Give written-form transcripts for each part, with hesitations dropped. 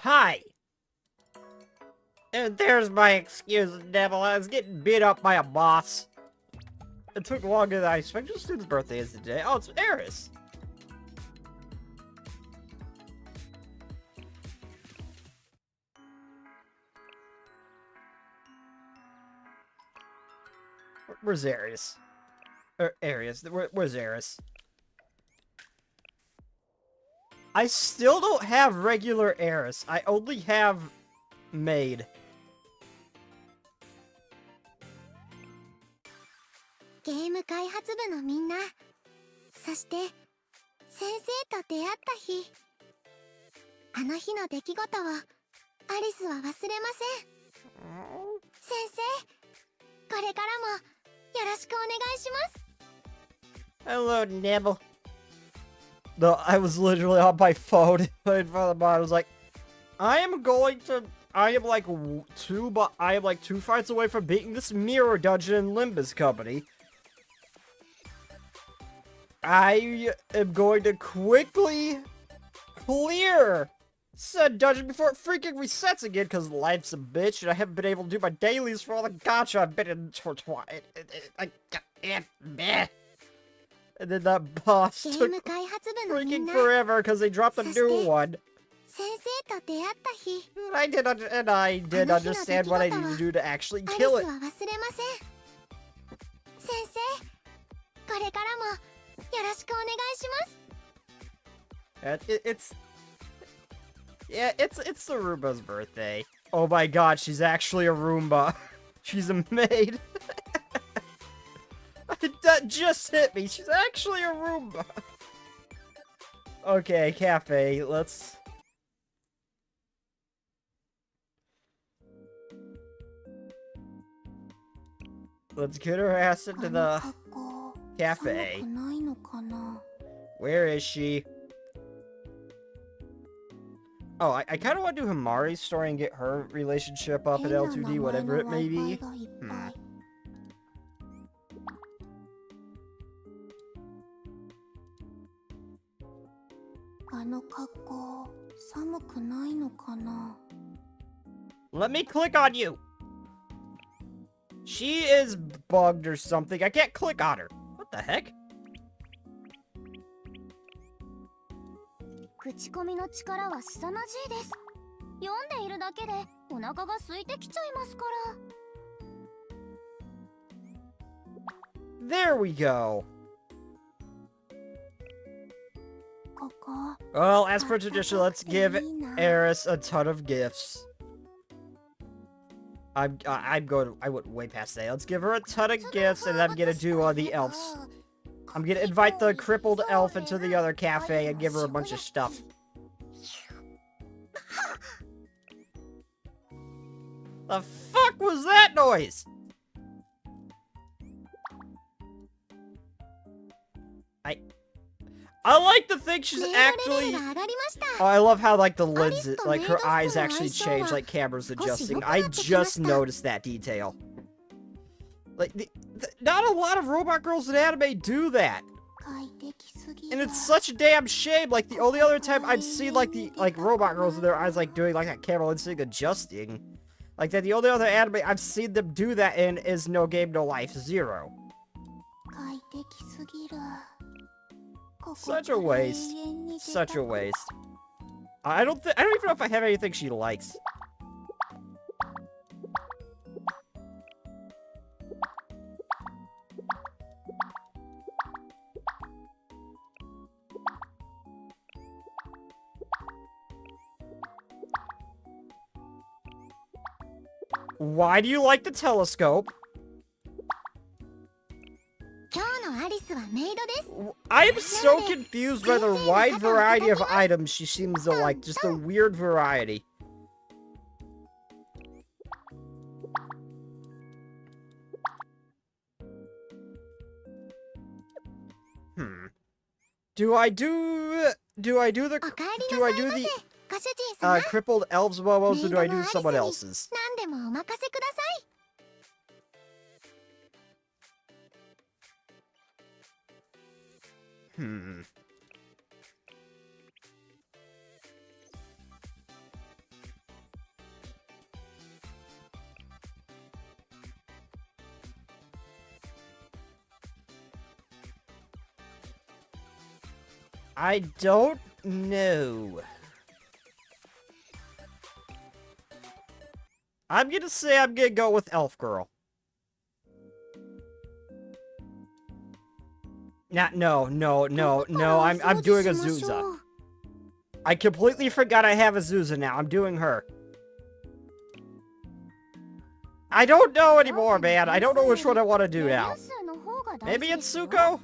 Hi! And there's my excuse, Devil. I was getting beat up by a boss. It took longer than I expected. Whose birthday is today? Oh, it's Eris. Where's Eris? Arius. Where's Eris? I still don't have regular Eris. I only have maid. ゲーム開発部のみんな、そして先生と出会った日、あの日の出来事をアリスは忘れません。先生、これからもよろしくお願いします。 Hello, Nibble. No, I was literally on my phone in front of the bot. I was like, I am like two fights away from beating this mirror dungeon in Limbus Company. I am going to quickly clear said dungeon before it freaking resets again, because life's a bitch, and I haven't been able to do my dailies for all the gacha I've been in for and then that boss took freaking forever because they dropped a new one. And I did understand what I needed to do to actually kill it. しくお願いします。 Yeah, it's the Roomba's birthday. Oh my god, she's actually a Roomba. She's a maid. That just hit me. She's actually a Roomba. Okay, cafe. Let's get her ass into the cafe. Where is she? Oh, I kind of want to do Himari's story and get her relationship up at L2D, whatever it may be. Let me click on you! She is bugged or something. I can't click on her. What the heck? 口コミの力は凄まじいです。読んでいるだけでお腹が空いてきちゃいますから。 There we go. ここ。 Well, as per tradition, let's give Eris a ton of gifts. I went way past that. Let's give her a ton of gifts, and I'm gonna do the elves. I'm gonna invite the crippled elf into the other cafe and give her a bunch of stuff. The fuck was that noise? I like to think she's actually... Oh, I love how, like, the lids, like, her eyes actually change, like, camera's adjusting. I just noticed that detail. Like, not a lot of robot girls in anime do that. And it's such a damn shame. Like, the only other time I've seen, like, robot girls with their eyes, like, doing, like, that camera lens thing adjusting. Like, that the only other anime I've seen them do that in is No Game, No Life 0. Such a waste. Such a waste. I don't even know if I have anything she likes. Why do you like the telescope? I'm so confused by the wide variety of items she seems to like. Just a weird variety. Do I do the crippled elves momos, or do I do someone else's? I don't know. I'm gonna say I'm gonna go with Elf Girl. No, I'm doing Azusa. I completely forgot I have Azusa now. I'm doing her. I don't know anymore, man. I don't know which one I want to do now. Maybe it's Tsuko?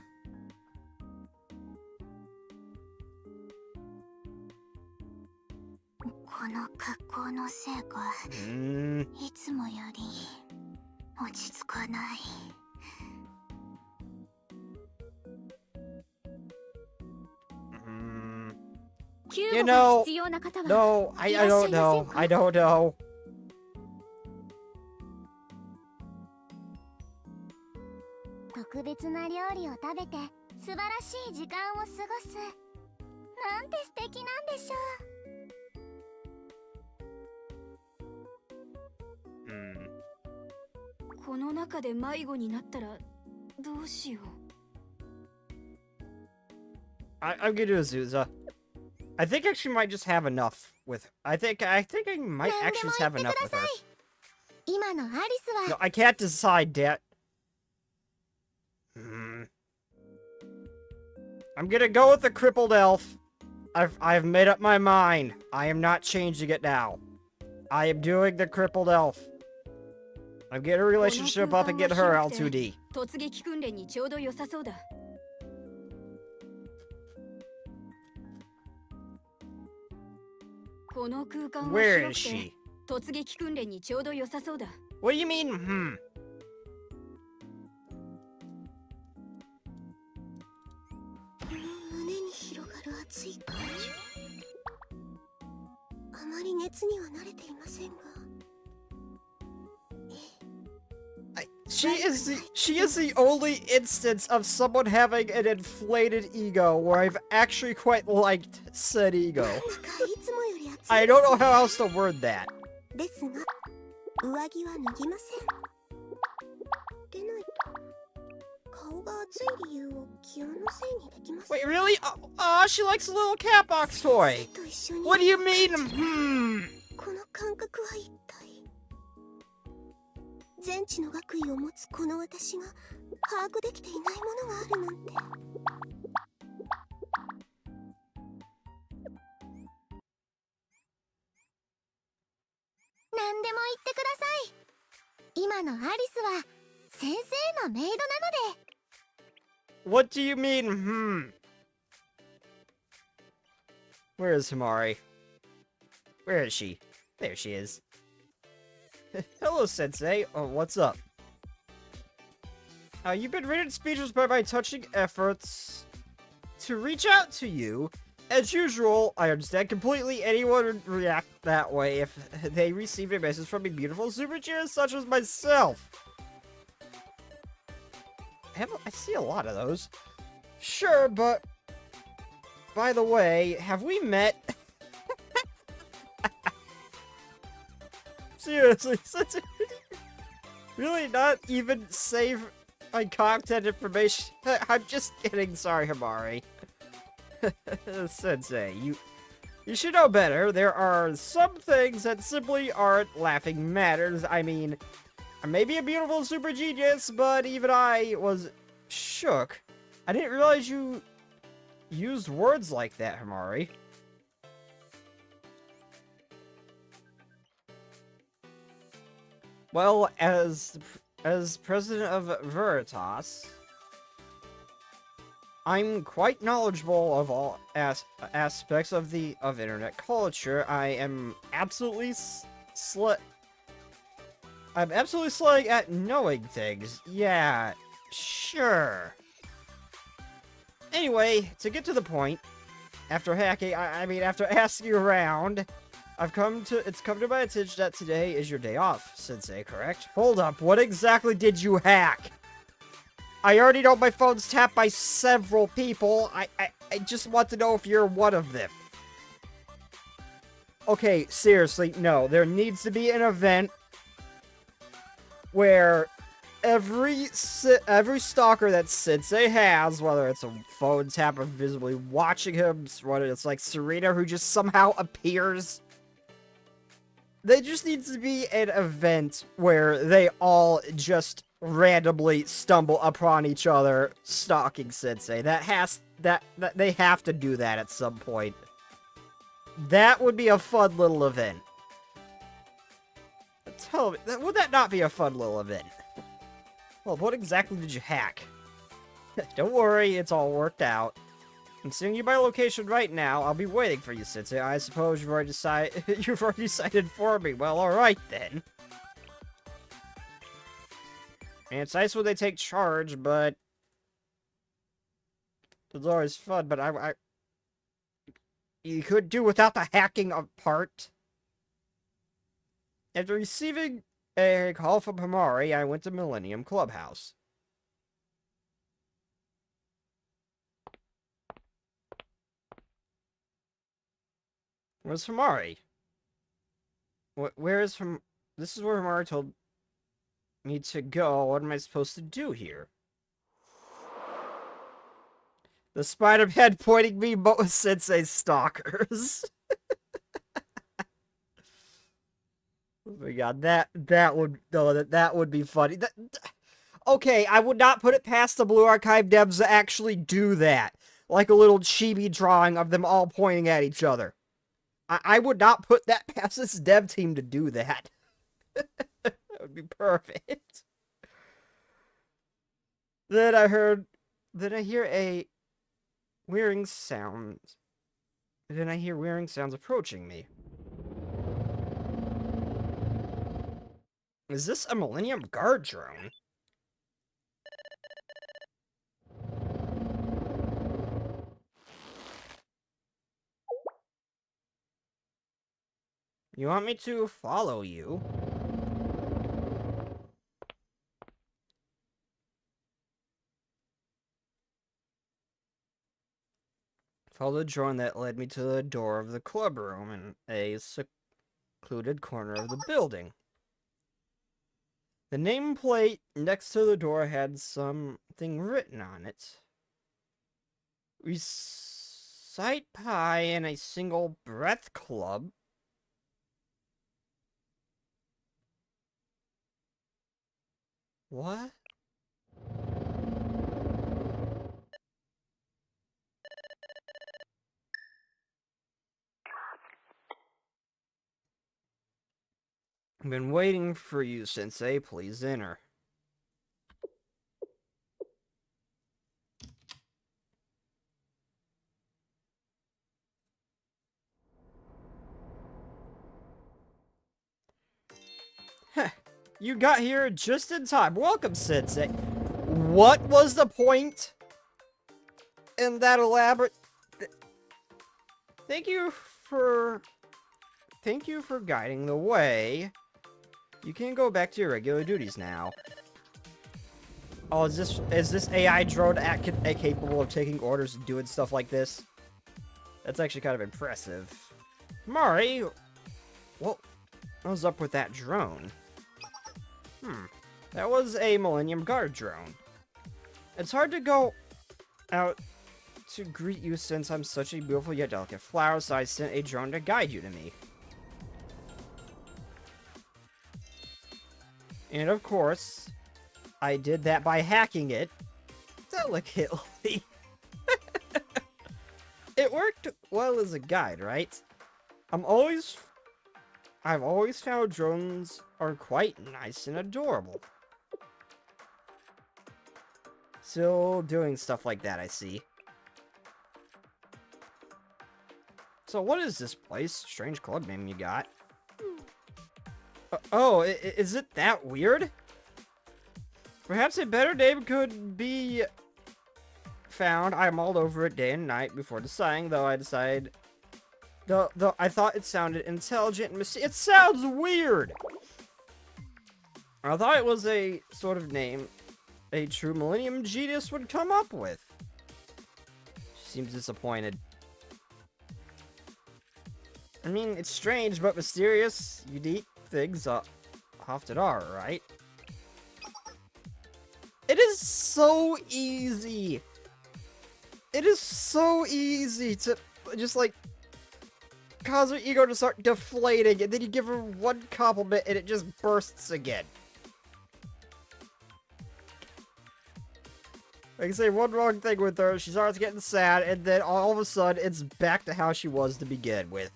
You know, no, I don't know. I don't know. I'm gonna do Azusa. I think I actually might just have enough with... I think I might actually just have enough with her. No, I can't decide, Dad. I'm gonna go with the crippled elf. I've made up my mind. I am not changing it now. I am doing the crippled elf. I'm getting a relationship up and getting her L2D. Where is she? What do you mean, 胸に広がる熱い感情。あまり熱には慣れていませんが。She is the only instance of someone having an inflated ego where I've actually quite liked said ego. I don't know how else to word that. ですが、上着は脱ぎません。でないと、顔が熱い理由を気温のせいにできません。 Wait, really? She likes a little cat box toy. What do you mean? この感覚は一体。全知の学位を持つこの私が把握できていないものがあるなんて。何でも言ってください。今のアリスは先生のメイドなので。What do you mean? Where is Himari? Where is she? There she is. Hello, Sensei. Oh, what's up? You've been rendered speechless by my touching efforts to reach out to you. As usual, I understand completely anyone would react that way if they received a message from a beautiful super genius such as myself. I see a lot of those. Sure, but... By the way, have we met? Seriously, such a... Really not even save my content information? I'm just kidding, sorry, Himari. Sensei, you should know better. There are some things that simply aren't laughing matters. I mean, I may be a beautiful super genius, but even I was shook. I didn't realize you used words like that, Himari. Well, as president of Veritas, I'm quite knowledgeable of all aspects of internet culture. I am absolutely I'm absolutely slick at knowing things. Yeah, sure. Anyway, to get to the point, after hacking, I mean after asking around, it's come to my attention that today is your day off, Sensei, correct? Hold up, what exactly did you hack? I already know my phone's tapped by several people. I just want to know if you're one of them. Okay, seriously, no. There needs to be an event where every stalker that Sensei has, whether it's a phone tap or visibly watching him, whether it's like Serena who just somehow appears, there just needs to be an event where they all just randomly stumble upon each other stalking Sensei. That they have to do that at some point. That would be a fun little event. Tell me, would that not be a fun little event? Well, what exactly did you hack? Don't worry, it's all worked out. I'm sending you my location right now. I'll be waiting for you, Sensei. I suppose you've already decided for me. Well, alright then. And it's nice when they take charge, but it's always fun, but you could do without the hacking part. After receiving a call from Himari, I went to Millennium Clubhouse. Where's Himari? Where is from? This is where Himari told me to go. What am I supposed to do here? The Spider-Man pointing me both Sensei stalkers. Oh my god, that would be funny. Okay, I would not put it past the Blue Archive devs to actually do that. like a little chibi drawing of them all pointing at each other. I would not put that past this dev team to do that. That would be perfect. Then I hear a whirring sound. Then I hear whirring sounds approaching me. Is this a Millennium Guard drone? You want me to follow you? Follow the drone that led me to the door of the club room in a secluded corner of the building. The nameplate next to the door had something written on it. Recite pie in a single breath club. What? I've been waiting for you, Sensei. Please enter. Heh, you got here just in time. Welcome, Sensei. What was the point in that elaborate... Thank you for guiding the way. You can go back to your regular duties now. Oh, is this AI drone capable of taking orders and doing stuff like this? That's actually kind of impressive. Mari, what was up with that drone? That was a Millennium Guard drone. It's hard to go out to greet you since I'm such a beautiful yet delicate flower, so I sent a drone to guide you to me. And of course, I did that by hacking it delicately. It worked well as a guide, right? I've always found drones are quite nice and adorable. Still doing stuff like that, I see. So what is this place? Strange club name you got. Oh, is it that weird? Perhaps a better name could be found. I mulled over it day and night before deciding, though I decided... Though I thought it sounded intelligent and mysterious. It sounds weird! I thought it was a sort of name a true Millennium genius would come up with. She seems disappointed. I mean, it's strange, but mysterious, unique things often are, right? It is so easy! It is so easy to just, like, cause her ego to start deflating, and then you give her one compliment and it just bursts again. Like I say, one wrong thing with her, she starts getting sad, and then all of a sudden, it's back to how she was to begin with.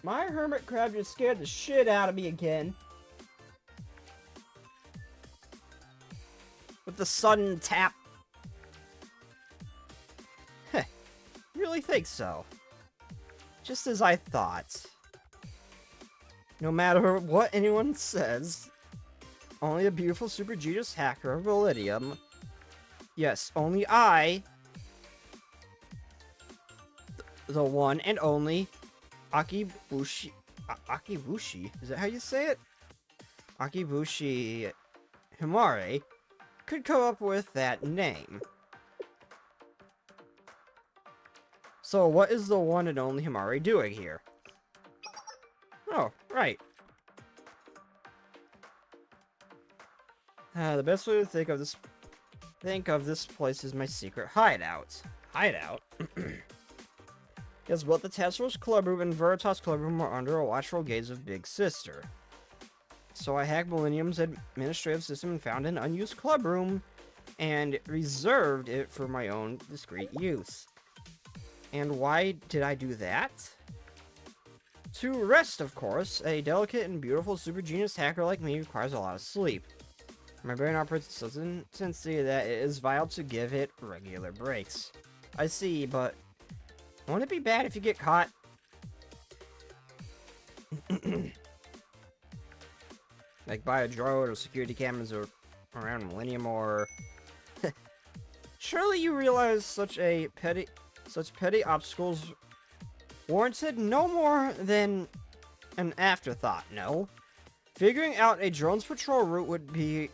My hermit crab just scared the shit out of me again. With the sudden tap. Heh, you really think so? Just as I thought. No matter what anyone says, only a beautiful super genius hacker of Validium. Yes, only I, the one and only Akibushi, is that how you say it? Akibushi Himare could come up with that name. So what is the one and only Himare doing here? Oh, right. The best way to think of this place is my secret hideout. Hideout? Guess what? The Tesser's Club Room and Veritas Club Room are under a watchful gaze of Big Sister. So I hacked Millennium's administrative system and found an unused club room and reserved it for my own discreet use. And why did I do that? To rest, of course. A delicate and beautiful super genius hacker like me requires a lot of sleep. My brain operates such an intensity that it is vital to give it regular breaks. I see, but won't it be bad if you get caught? Like by a drone or security cameras or around Millennium or... Surely you realize such petty obstacles warranted no more than an afterthought, no? Figuring out a drone's patrol route would be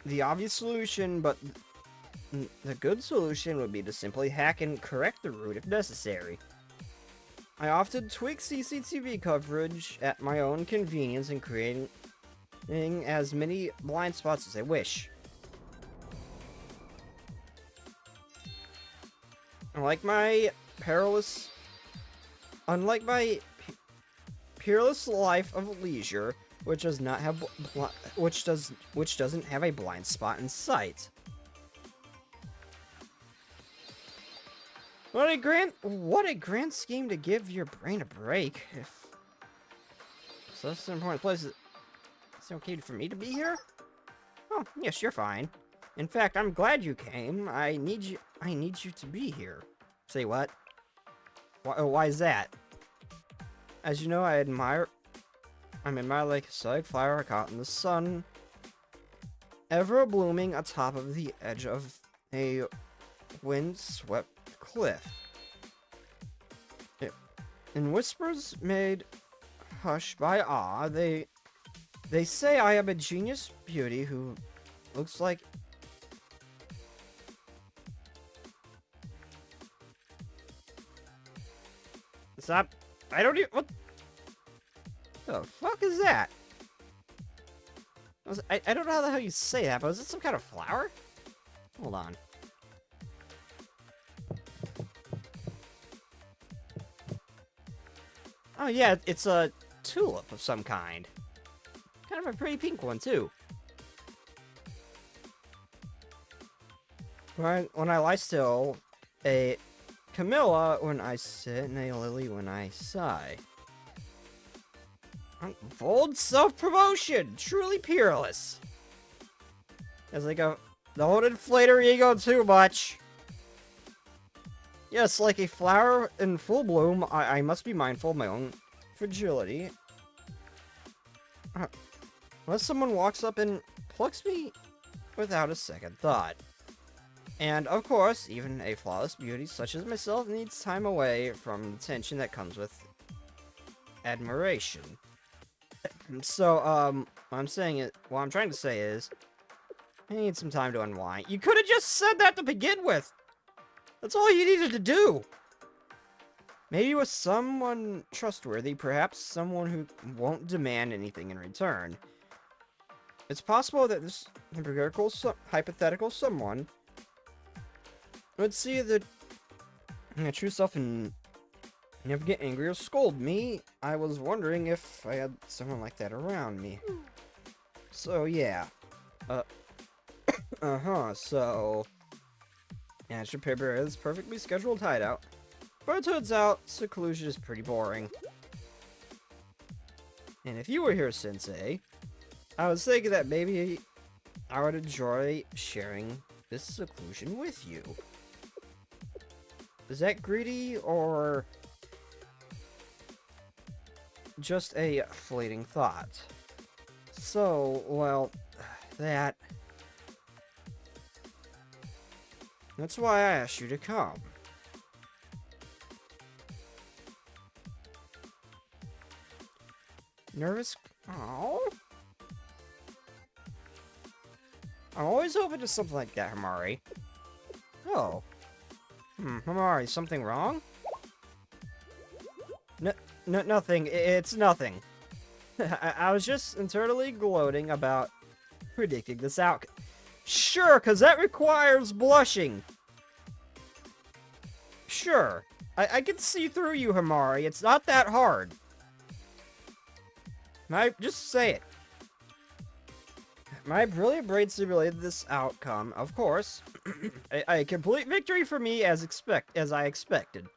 the obvious solution, but the good solution would be to simply hack and correct the route if necessary. I often tweak CCTV coverage at my own convenience in creating as many blind spots as I wish. Unlike my perilous life of leisure, which does not have which doesn't have a blind spot in sight. What a grand scheme to give your brain a break. If so, that's an important place. Is it okay for me to be here? Oh, yes, you're fine. In fact, I'm glad you came. I need you to be here. Say what? Why is that? As you know, I'm admire like a exotic flower caught in the sun, ever blooming atop of the edge of a wind-swept cliff. In whispers made hushed by awe, they say I am a genius beauty who looks like... Stop. I don't even... What the fuck is that? I don't know how the hell you say that, but is it some kind of flower? Hold on. Oh yeah, it's a tulip of some kind. Kind of a pretty pink one, too. When I lie still, a Camilla when I sit, and a lily when I sigh. Bold self-promotion! Truly peerless! It's like don't inflate her ego too much. Yes, like a flower in full bloom, I must be mindful of my own fragility. Unless someone walks up and plucks me without a second thought. And, of course, even a flawless beauty such as myself needs time away from the tension that comes with admiration. So, what I'm trying to say is, I need some time to unwind. You could have just said that to begin with! That's all you needed to do! Maybe with someone trustworthy, perhaps someone who won't demand anything in return. It's possible that this hypothetical someone would see the true self and never get angry or scold me. I was wondering if I had someone like that around me. So, yeah. So... Yeah, I should prepare this perfectly scheduled hideout. But it turns out, seclusion is pretty boring. And if you were here, Sensei, I was thinking that maybe I would enjoy sharing this seclusion with you. Is that greedy, or just a fleeting thought? So, well, that's why I asked you to come. Nervous? Oh. I'm always open to something like that, Hamari. Oh. Hamari, something wrong? Nothing. It's nothing. I was just internally gloating about predicting this outcome. Sure, because that requires blushing. Sure. I can see through you, Hamari. It's not that hard. Just say it. My brilliant brain simulated this outcome, of course. A complete victory for me as I expected.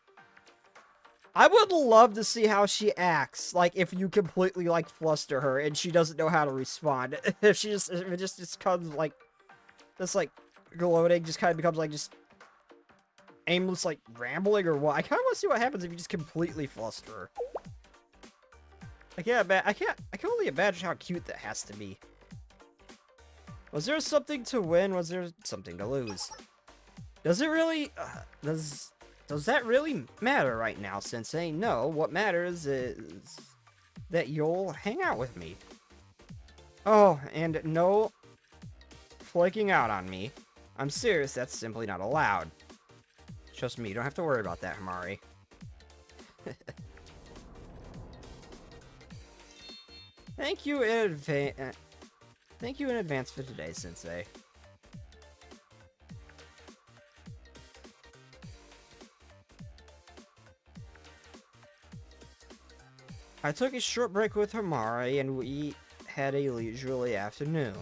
I would love to see how she acts, like, if you completely, like, fluster her and she doesn't know how to respond. If it just comes, like, this, like, gloating just kind of becomes, like, just aimless, like, rambling or what. I kind of want to see what happens if you just completely fluster her. I can only imagine how cute that has to be. Was there something to win? Was there something to lose? Does it really, does that really matter right now, Sensei? No, what matters is that you'll hang out with me. Oh, and no flaking out on me. I'm serious, that's simply not allowed. Trust me, you don't have to worry about that, Himari. Thank you in advance for today, Sensei. I took a short break with Himari, and we had a leisurely afternoon.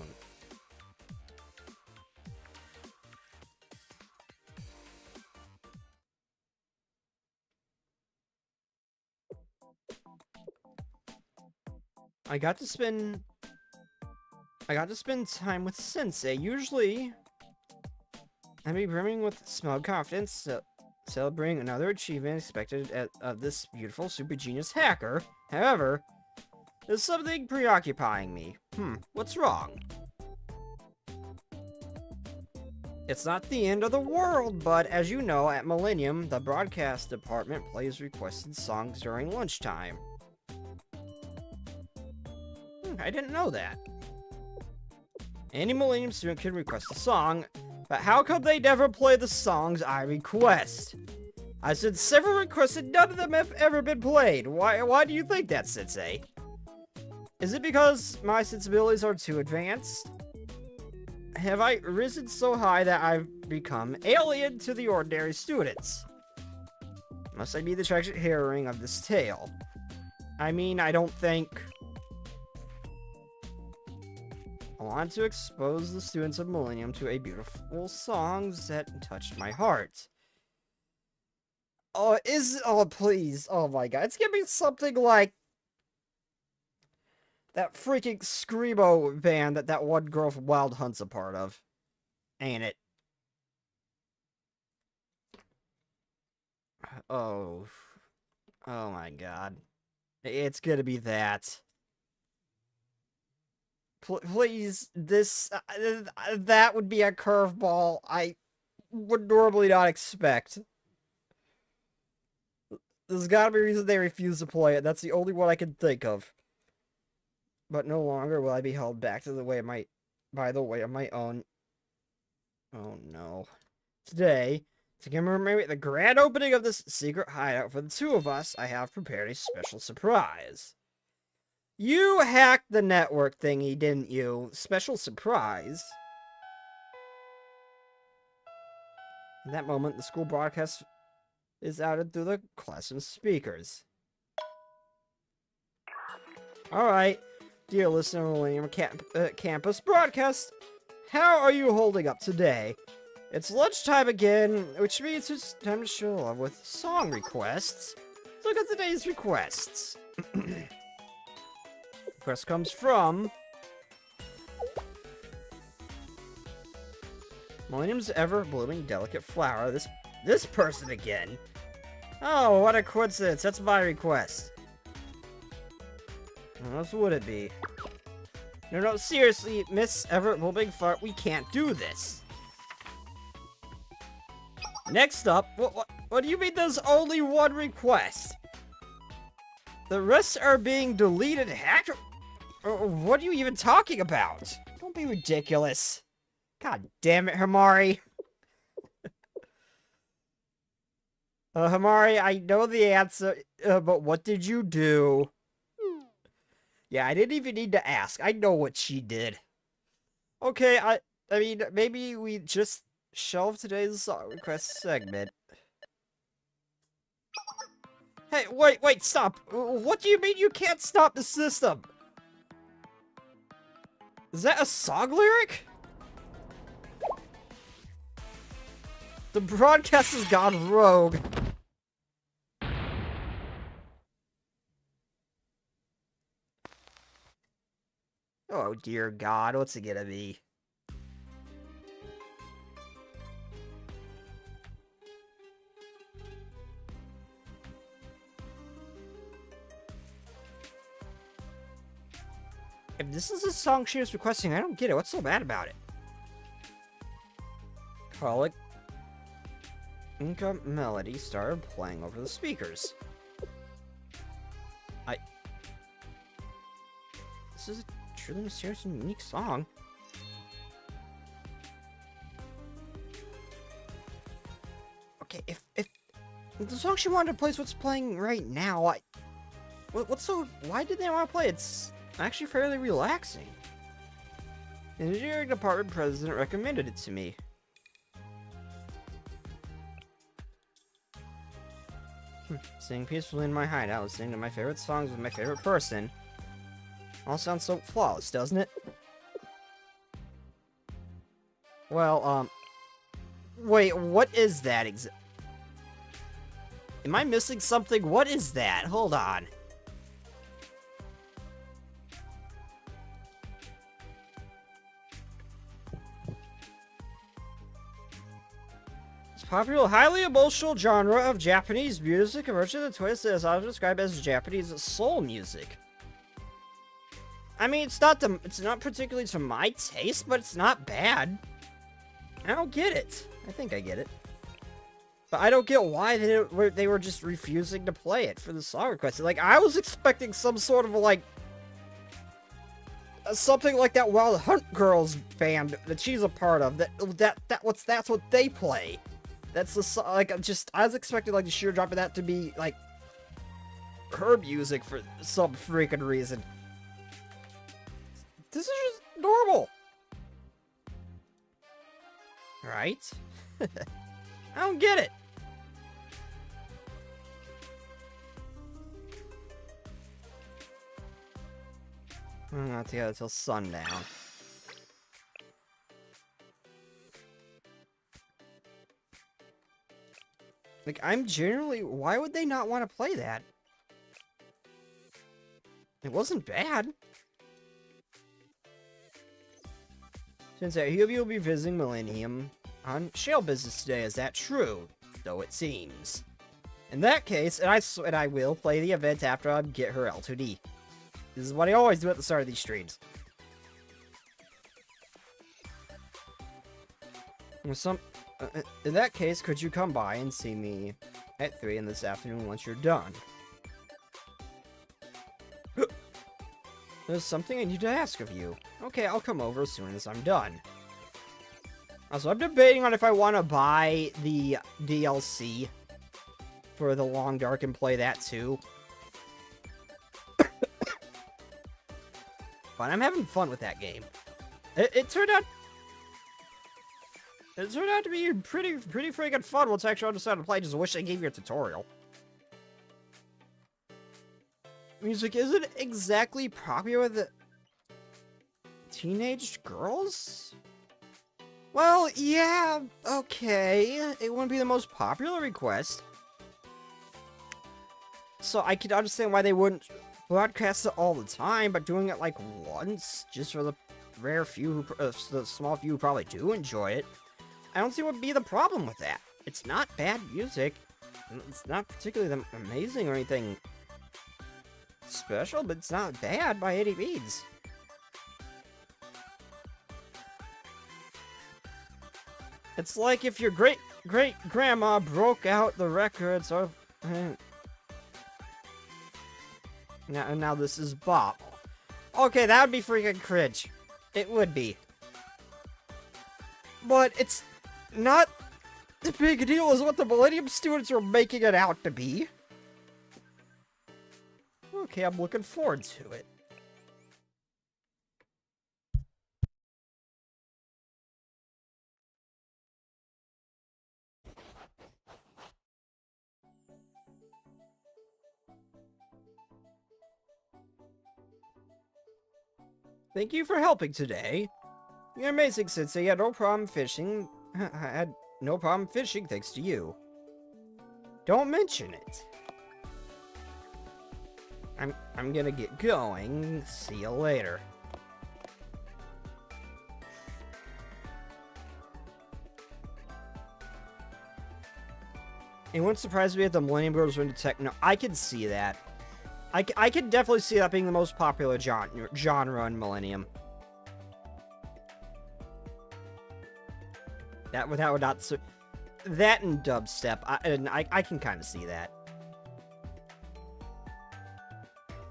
I got to spend time with Sensei. Usually, I'd be brimming with smug confidence, celebrating another achievement expected of this beautiful super genius hacker. However, there's something preoccupying me. What's wrong? It's not the end of the world, but as you know, at Millennium, the broadcast department plays requested songs during lunchtime. I didn't know that. Any Millennium student can request a song, but how come they never play the songs I request? I sent several requests and none of them have ever been played. Why do you think that, Sensei? Is it because my sensibilities are too advanced? Have I risen so high that I've become alien to the ordinary students? Must I be the tragic heroine of this tale? I mean, I don't think... I want to expose the students of Millennium to a beautiful songs that touched my heart. Oh, please. Oh my god. It's gonna be something like that freaking Screamo band that one girl from Wild Hunt's a part of. Ain't it? Oh. Oh my god. It's gonna be that. Please, that would be a curveball I would normally not expect. There's gotta be a reason they refuse to play it. That's the only one I can think of. But no longer will I be held back by the weight of my own. Oh no. Today, to commemorate the grand opening of this secret hideout for the two of us, I have prepared a special surprise. You hacked the network thingy, didn't you? Special surprise. In that moment, the school broadcast is outed through the classroom speakers. Alright, dear listener of Millennium Campus Broadcast, how are you holding up today? It's lunchtime again, which means it's time to show love with song requests. Let's look at today's requests. Request comes from Millennium's ever-blooming delicate flower. This person again. Oh, what a coincidence. That's my request. What else would it be? No, seriously, Miss Ever-blooming flower, we can't do this. Next up, what do you mean there's only one request? The rest are being deleted, hacked. What are you even talking about? Don't be ridiculous. God damn it, Himari. Himari, I know the answer, but what did you do? Yeah, I didn't even need to ask. I know what she did. Okay, I mean, maybe we just shelve today's song request segment. Hey, wait, stop. What do you mean you can't stop the system? Is that a song lyric? The broadcast has gone rogue. Oh dear God, what's it gonna be? If this is a song she was requesting, I don't get it. What's so bad about it? Colic Inca melody started playing over the speakers. This is a truly mysterious and unique song. Okay, if the song she wanted to play is what's playing right now, why did they want to play it? It's actually fairly relaxing. The engineering department president recommended it to me. Sitting peacefully in my hideout, listening to my favorite songs with my favorite person. All sounds so flawless, doesn't it? Well, wait, what is that Am I missing something? What is that? Hold on. Popular, highly emotional genre of Japanese music emerging in the 20th century is often described as Japanese soul music. I mean, it's not particularly to my taste, but it's not bad. I don't get it. I think I get it. But I don't get why they were just refusing to play it for the song request. Like, I was expecting some sort of, like, something like that Wild Hunt Girls band that she's a part of. That's what they play. That's the like I was expecting like the sheer drop of that to be like her music for some freaking reason. This is just normal, right? I don't get it. I'm not together till sundown. Like, why would they not want to play that? It wasn't bad. Since I hear you'll be visiting Millennium on shale business today, is that true? Though it seems. In that case, and I will play the event after I get her L2D. This is what I always do at the start of these streams. In that case, could you come by and see me at 3 in this afternoon once you're done? There's something I need to ask of you. Okay, I'll come over as soon as I'm done. Also, I'm debating on if I want to buy the DLC for The Long Dark and play that too. But I'm having fun with that game. It turned out to be pretty freaking fun once I actually decided to play. I just wish they gave you a tutorial. Music isn't exactly popular with teenage girls? Well, yeah, okay. It wouldn't be the most popular request. So I could understand why they wouldn't broadcast it all the time, but doing it like once, just for the rare few, the small few who probably do enjoy it, I don't see what would be the problem with that. It's not bad music. It's not particularly amazing or anything special, but it's not bad by any means. It's like if your great-grandma broke out the records of... Now this is Bop. Okay, that would be freaking cringe. It would be. But it's not the big deal as what the Millennium students are making it out to be. Okay, I'm looking forward to it. Thank you for helping today. You're amazing, Sensei. I had no problem fishing. I had no problem fishing thanks to you. Don't mention it. I'm gonna get going. See you later. It wouldn't surprise me if the Millennium Girls were into tech. No, I can see that. I can definitely see that being the most popular genre in Millennium. That would not... That and dubstep. I can kind of see that.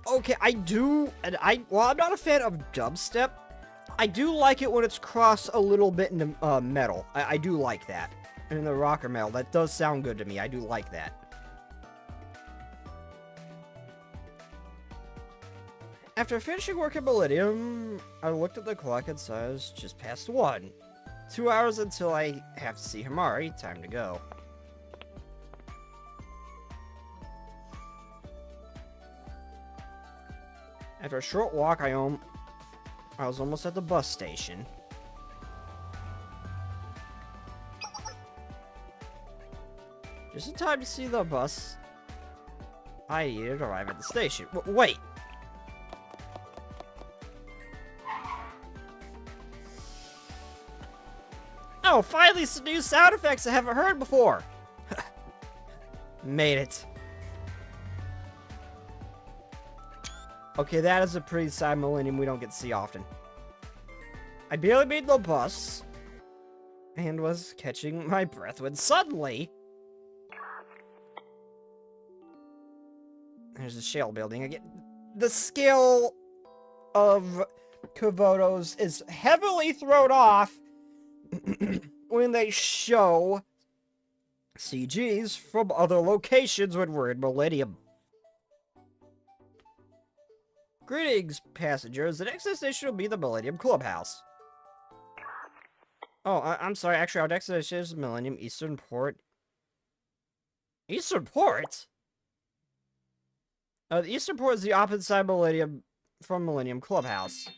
Okay, I do... Well, I'm not a fan of dubstep. I do like it when it's crossed a little bit into metal. I do like that. And the rocker metal. That does sound good to me. I do like that. After finishing work at Millennium, I looked at the clock and saw it was just past 1. 2 hours until I have to see Himari. Time to go. After a short walk, I was almost at the bus station. Just in time to see the bus I needed to arrive at the station. Wait! Oh, finally some new sound effects I haven't heard before! Made it. Okay, that is a pretty sad Millennium we don't get to see often. I barely made the bus, and was catching my breath when suddenly... There's a shell building again. The skill of Komodos is heavily thrown off when they show CGs from other locations when we're in Millennium. Greetings, passengers. The next destination will be the Millennium Clubhouse. Oh, I'm sorry. Actually, our next destination is Millennium Eastern Port. Eastern Port? The Eastern Port is the opposite side of Millennium from Millennium Clubhouse.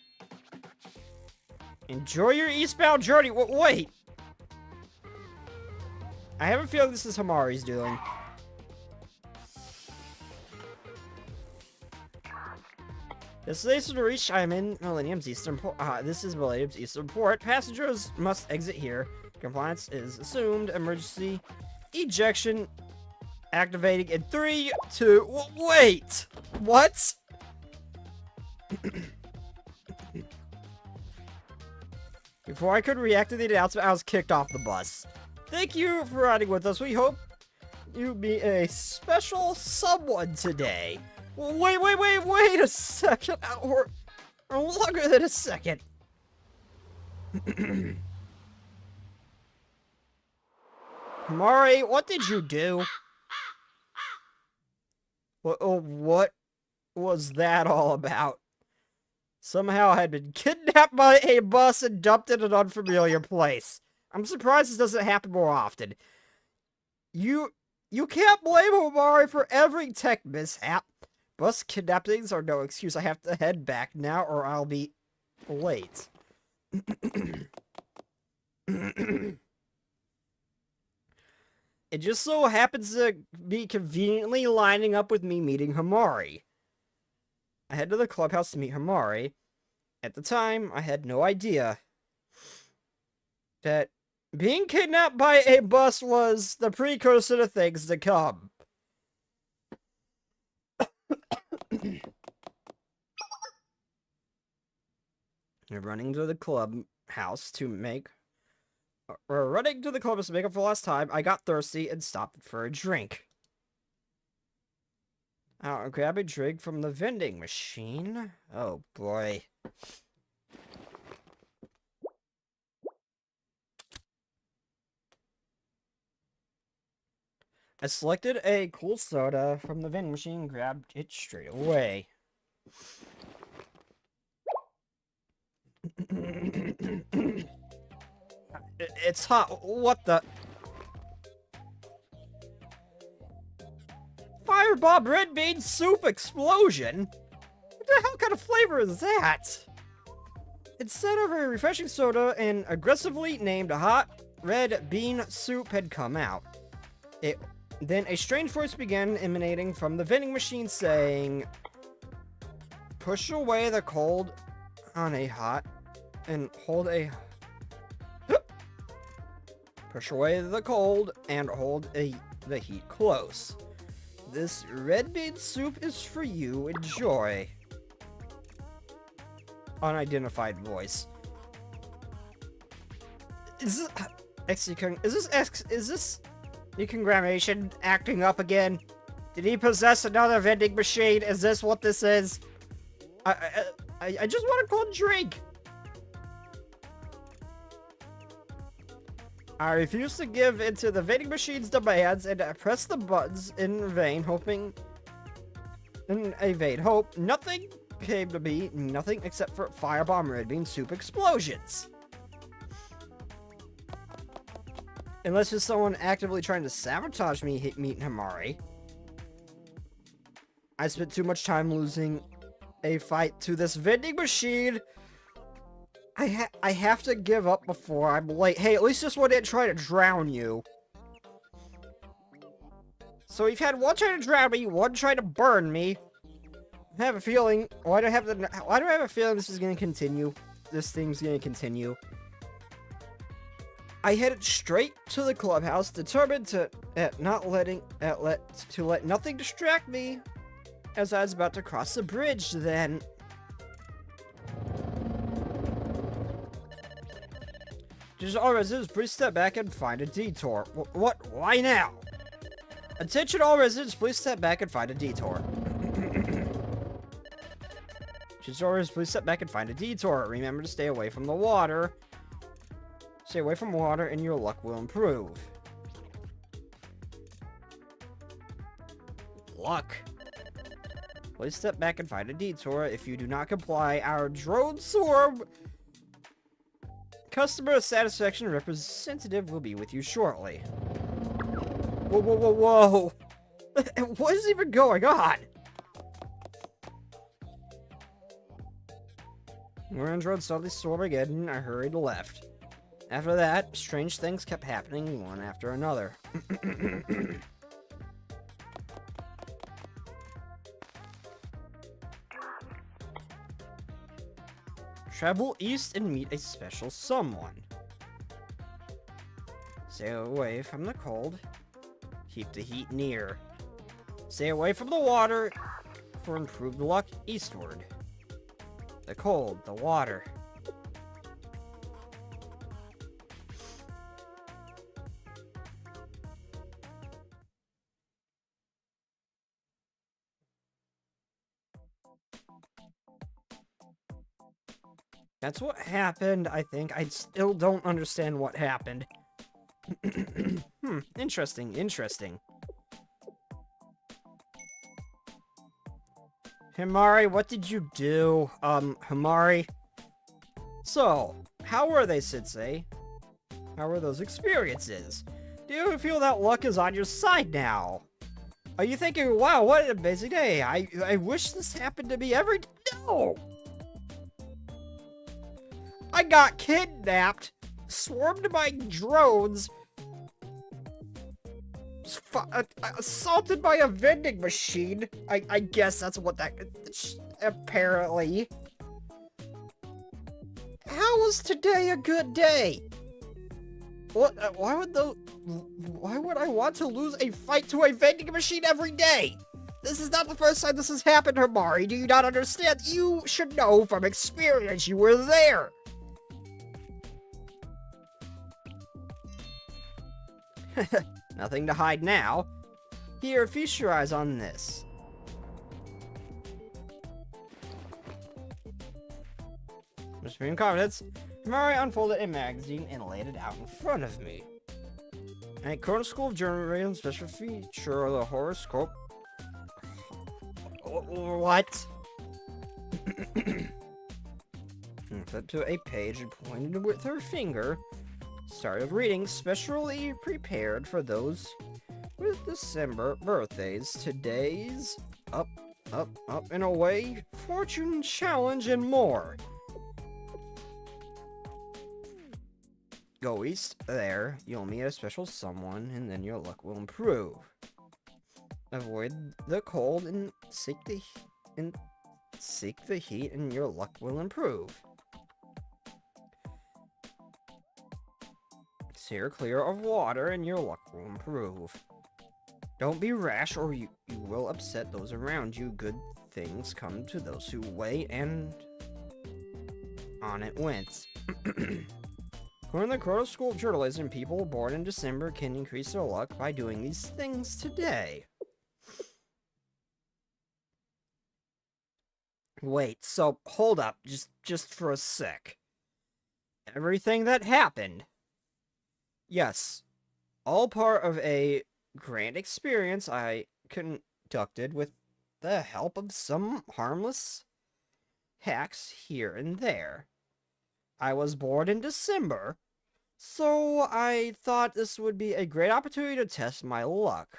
Enjoy your eastbound journey. Wait. I have a feeling this is Himari's doing. Destination to reach. I'm in Millennium's Eastern Port. This is Millennium's Eastern Port. Passengers must exit here. Compliance is assumed. Emergency ejection activating in 3, 2. Wait. What? Before I could react to the announcement, I was kicked off the bus. Thank you for riding with us. We hope you be a special someone today. Wait a second. Or longer than a second. Mari, what did you do? What was that all about? Somehow I had been kidnapped by a bus and dumped in an unfamiliar place. I'm surprised this doesn't happen more often. You can't blame Himari for every tech mishap. Bus kidnappings are no excuse. I have to head back now or I'll be late. It just so happens to be conveniently lining up with me meeting Himari. I head to the clubhouse to meet Himari. At the time, I had no idea that being kidnapped by a bus was the precursor to things to come. We're running to the clubhouse to make up for the last time. I got thirsty and stopped for a drink. I'll grab a drink from the vending machine. Oh boy. I selected a cool soda from the vending machine and grabbed it straight away. It's hot. What the? Firebomb red bean soup explosion? What the hell kind of flavor is that? Instead of a refreshing soda, an aggressively named hot red bean soup had come out. Then a strange voice began emanating from the vending machine saying, push away the cold on a hot and hold a... Push away the cold and hold the heat close. This red bean soup is for you. Enjoy. Unidentified voice. Is this Decongrammation acting up again? Did he possess another vending machine? Is this what this is? I just want a cold drink. I refuse to give into the vending machine's demands and I press the buttons in vain, hope nothing came to me, nothing except for firebomb red bean soup explosions. Unless it's someone actively trying to sabotage me, meet Himari. I spent too much time losing a fight to this vending machine. I have to give up before I'm late. Hey, at least this one didn't try to drown you. So we've had one try to drown me, one try to burn me. I have a feeling. Why do I have a feeling this is gonna continue? This thing's gonna continue. I headed straight to the clubhouse, determined to let nothing distract me. As I was about to cross the bridge, then just all residents, please step back and find a detour. What? Why now? Attention all residents, please step back and find a detour. Just all residents, please step back and find a detour. Remember to stay away from the water. Stay away from water and your luck will improve. Luck. Please step back and find a detour. If you do not comply, our drone swarm customer satisfaction representative will be with you shortly. Whoa, whoa, whoa, whoa. What is even going on? We're in drone suddenly swarm again, and I hurried left. After that, strange things kept happening one after another. Travel east and meet a special someone. Stay away from the cold. Keep the heat near. Stay away from the water for improved luck eastward. The cold, the water. That's what happened, I think. I still don't understand what happened. Interesting, interesting. Himari, what did you do? Himari? So, how were they, Sensei? How were those experiences? Do you feel that luck is on your side now? Are you thinking, wow, what an amazing day. I wish this happened to me every day. No! I got kidnapped, swarmed by drones, assaulted by a vending machine. I guess that's what that... apparently. How was today a good day? What? Why would I want to lose a fight to a vending machine every day? This is not the first time this has happened, Himari. Do you not understand? You should know from experience. You were there. Nothing to hide now. Here, feast your eyes on this. With supreme confidence, Himari unfolded a magazine and laid it out in front of me. A current school of journalism special feature of the horoscope. What? Flipped to a page and pointed with her finger. Started reading, specially prepared for those with December birthdays. Today's up, and away, fortune challenge, and more. Go east there, you'll meet a special someone, and then your luck will improve. Avoid the cold and seek the heat, and your luck will improve. Steer clear of water, and your luck will improve. Don't be rash, or you will upset those around you. Good things come to those who wait, and on it went. According to the Croto School of Journalism, people born in December can increase their luck by doing these things today. Wait, so hold up, just for a sec. Everything that happened, yes, all part of a grand experience I conducted with the help of some harmless hacks here and there. I was born in December, so I thought this would be a great opportunity to test my luck.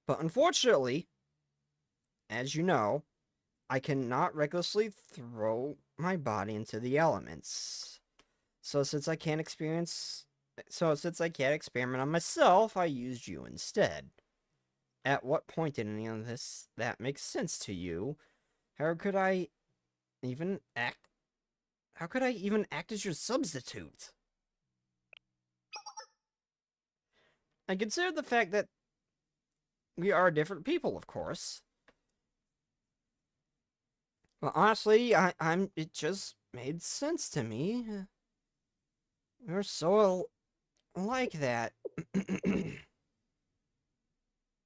But unfortunately, as you know, I cannot recklessly throw my body into the elements. So since I can't experiment on myself, I used you instead. At what point in any of this that makes sense to you? How could I even act as your substitute? I consider the fact that we are different people, of course. Well, honestly, it just made sense to me. We're so like that.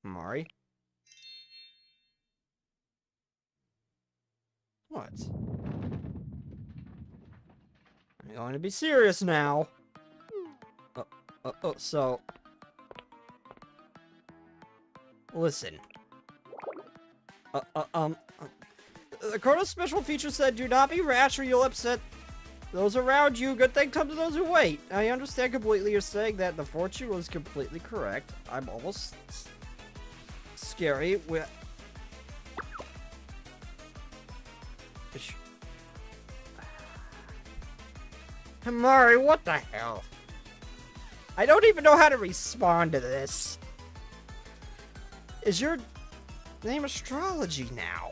Mari? What? I'm going to be serious now. So... Listen. The Croto special feature said, do not be rash or you'll upset those around you. Good thing comes to those who wait. I understand completely you're saying that the fortune was completely correct. I'm almost scary with... Mari, what the hell? I don't even know how to respond to this. Is your name Astrology now?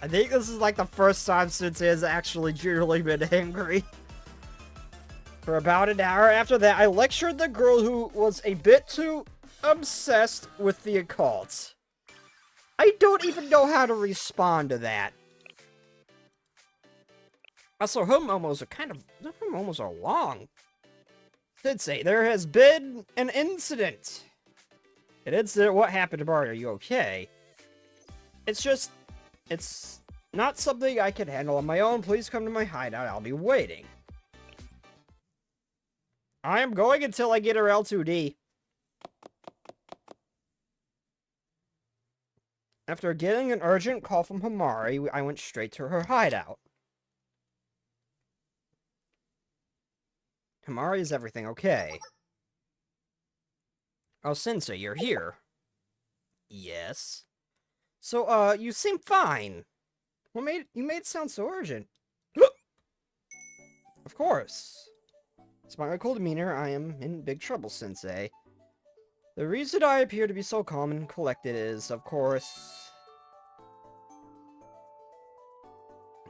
I think this is like the first time since he has actually genuinely been angry. For about an hour after that, I lectured the girl who was a bit too obsessed with the occult. I don't even know how to respond to that. Also, her momos are long. Did say there has been an incident. An incident? What happened to Mari? Are you okay? It's not something I can handle on my own. Please come to my hideout. I'll be waiting. I am going until I get her L2D. After getting an urgent call from Himari, I went straight to her hideout. Himari, is everything okay? Oh, Sensei, you're here. Yes. So, you seem fine. You made it sound so urgent. Of course. Despite my cool demeanor, I am in big trouble, Sensei. The reason I appear to be so calm and collected is, of course,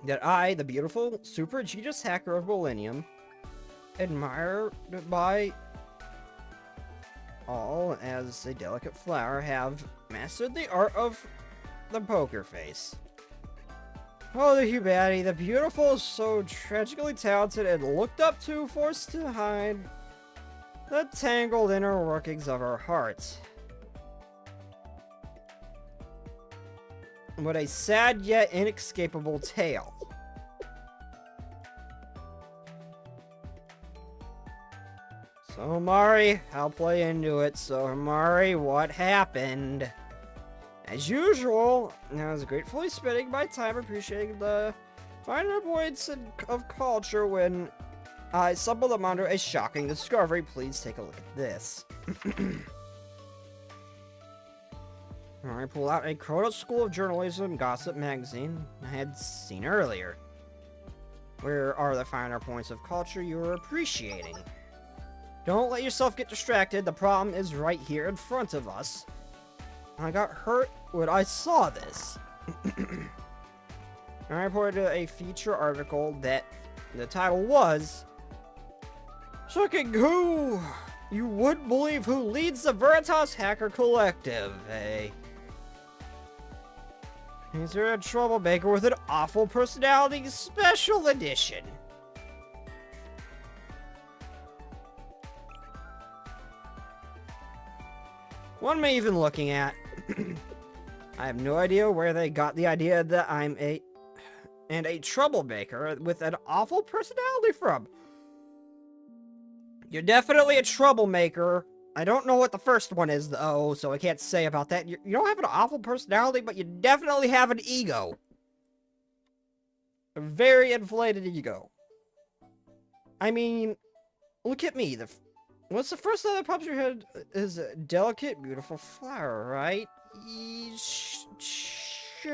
that I, the beautiful, super genius hacker of Millennium, admired by all as a delicate flower, have mastered the art of the poker face. Oh, the humanity, the beautiful, so tragically talented and looked up to, forced to hide the tangled inner workings of her heart. What a sad yet inescapable tale. So, Mari, I'll play into it. So, Mari, what happened? As usual, I was gratefully spending my time appreciating the finer points of culture when I stumbled upon a shocking discovery. Please take a look at this. I pull out a Croto School of Journalism gossip magazine I had seen earlier. Where are the finer points of culture you are appreciating? Don't let yourself get distracted. The problem is right here in front of us. I got hurt when I saw this. I reported a feature article that the title was Shocking Who You Wouldn't Believe Who Leads the Veritas Hacker Collective, eh? Is there a troublemaker with an awful personality special edition? What am I even looking at? I have no idea where they got the idea that I'm a troublemaker with an awful personality from. You're definitely a troublemaker. I don't know what the first one is, though, so I can't say about that. You don't have an awful personality, but you definitely have an ego. A very inflated ego. I mean, look at me. What's the first thing that pops in your head is a delicate, beautiful flower, right? Sure.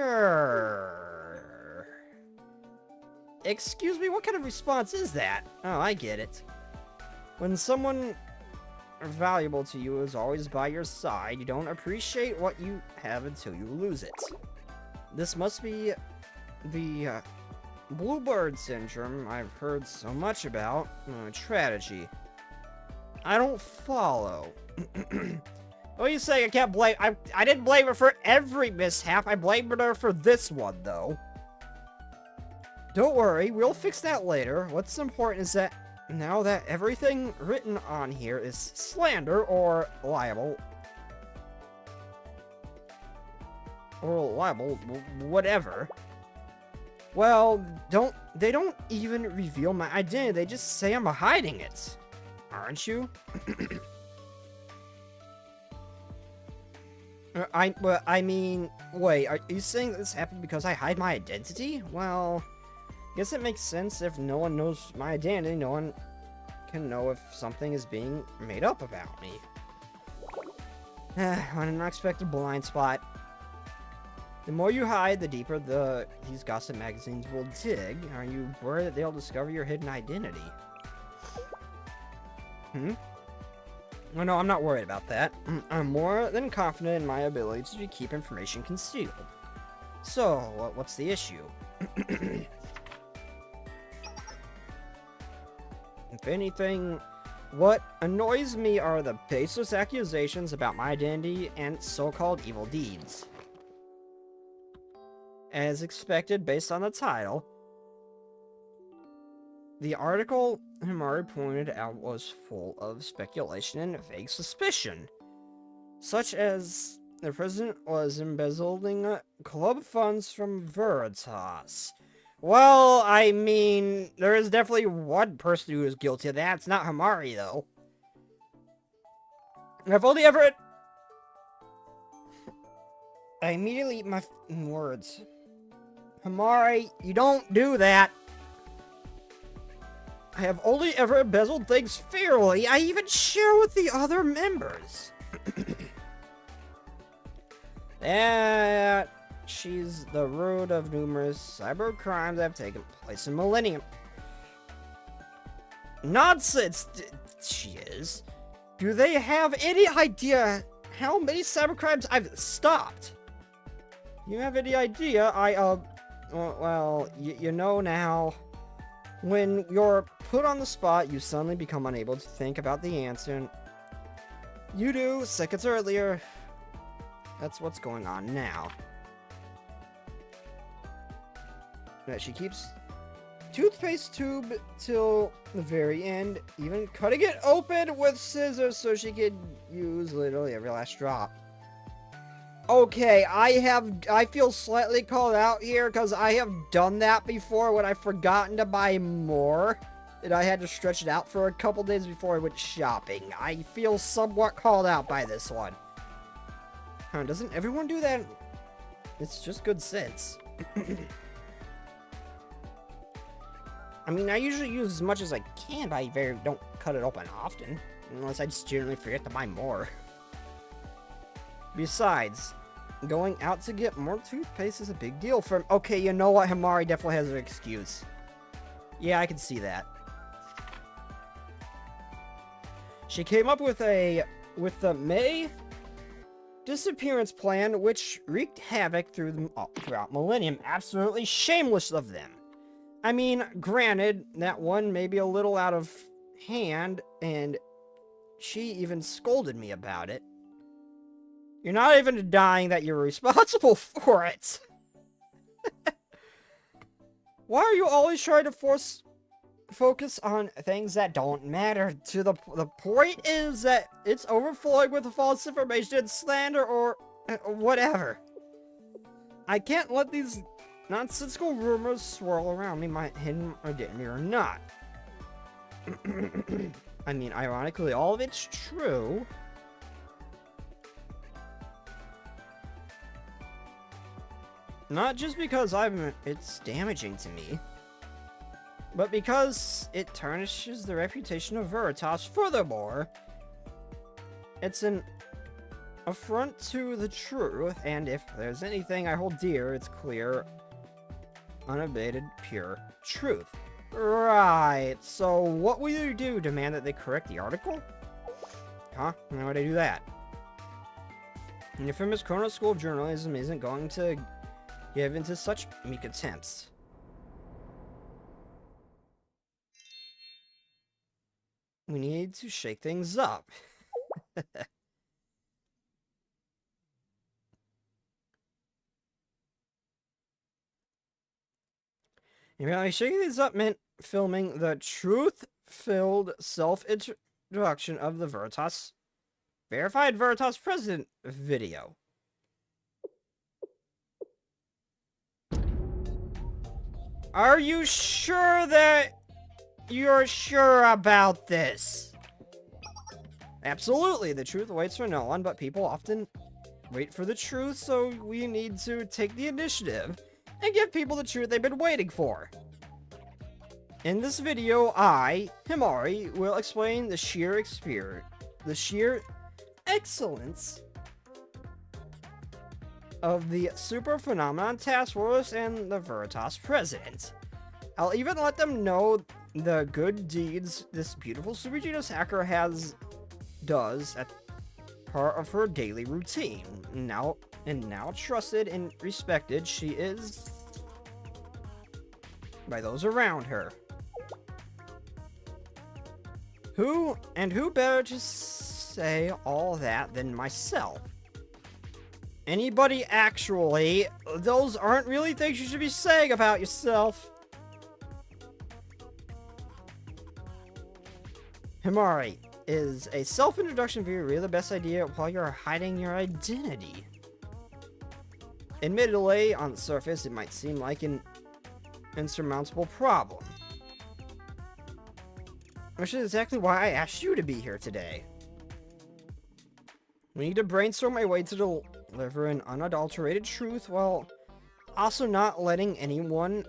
Excuse me, what kind of response is that? Oh, I get it. When someone valuable to you is always by your side, you don't appreciate what you have until you lose it. This must be the bluebird syndrome I've heard so much about. Tragedy. I don't follow. What are you saying? I can't blame... I didn't blame her for every mishap. I blamed her for this one, though. Don't worry, we'll fix that later. What's important is that now that everything written on here is slander or libel, whatever. Well, they don't even reveal my identity. They just say I'm hiding it. Aren't you? I mean, wait, are you saying that this happened because I hide my identity? Well, I guess it makes sense. If no one knows my identity, no one can know if something is being made up about me. On an unexpected blind spot. The more you hide, the deeper these gossip magazines will dig. Are you worried that they'll discover your hidden identity? Oh, no, I'm not worried about that. I'm more than confident in my ability to keep information concealed. So, what's the issue? If anything, what annoys me are the baseless accusations about my identity and so-called evil deeds. As expected, based on the title, the article Himari pointed out was full of speculation and vague suspicion, such as the president was embezzling club funds from Veritas. Well, I mean, there is definitely one person who is guilty of that. It's not Himari, though. I've only ever... I immediately eat my words. Himari, you don't do that. I have only ever embezzled things fairly. I even share with the other members. That she's the root of numerous cyber crimes that have taken place in Millennium. Nonsense, she is. Do they have any idea how many cyber crimes I've stopped? You have any idea? Well, you know now. When you're put on the spot, you suddenly become unable to think about the answer. You do, seconds earlier. That's what's going on now. That she keeps toothpaste tube till the very end, even cutting it open with scissors so she can use literally every last drop. Okay, I feel slightly called out here because I have done that before when I've forgotten to buy more, and I had to stretch it out for a couple days before I went shopping. I feel somewhat called out by this one. Huh, doesn't everyone do that? It's just good sense. I mean, I usually use as much as I can, but I don't cut it open often, unless I just generally forget to buy more. Besides, going out to get more toothpaste is a big deal for him. Okay, you know what? Himari definitely has an excuse. Yeah, I can see that. She came up with the May disappearance plan, which wreaked havoc throughout Millennium. Absolutely shameless of them. I mean, granted, that one may be a little out of hand, and she even scolded me about it. You're not even denying that you're responsible for it. Why are you always trying to focus on things that don't matter? The point is that it's overflowing with false information, slander, or whatever. I can't let these nonsensical rumors swirl around me, my hidden identity or not. I mean, ironically, all of it's true. Not just because it's damaging to me, but because it tarnishes the reputation of Veritas. Furthermore, it's an affront to the truth, and if there's anything I hold dear, it's clear, unabated, pure truth. Right, so what will you do? Demand that they correct the article? Huh? How would I do that? The infamous Cornell School of Journalism isn't going to give into such meek attempts. We need to shake things up. And really, shaking things up meant filming the truth-filled self-introduction of the verified Veritas president video. Are you sure that you're sure about this? Absolutely, the truth waits for no one, but people often wait for the truth, so we need to take the initiative and give people the truth they've been waiting for. In this video, I, Himari, will explain the sheer excellence of the Super Phenomenon Task Force and the Veritas President. I'll even let them know the good deeds this beautiful super genius hacker does at part of her daily routine. Now trusted and respected she is by those around her. Who better to say all that than myself? Anybody actually? Those aren't really things you should be saying about yourself. Himari, is a self-introduction video really the best idea while you're hiding your identity? Admittedly, on the surface, it might seem like an insurmountable problem. Which is exactly why I asked you to be here today. We need to brainstorm a way to deliver an unadulterated truth while also not letting anyone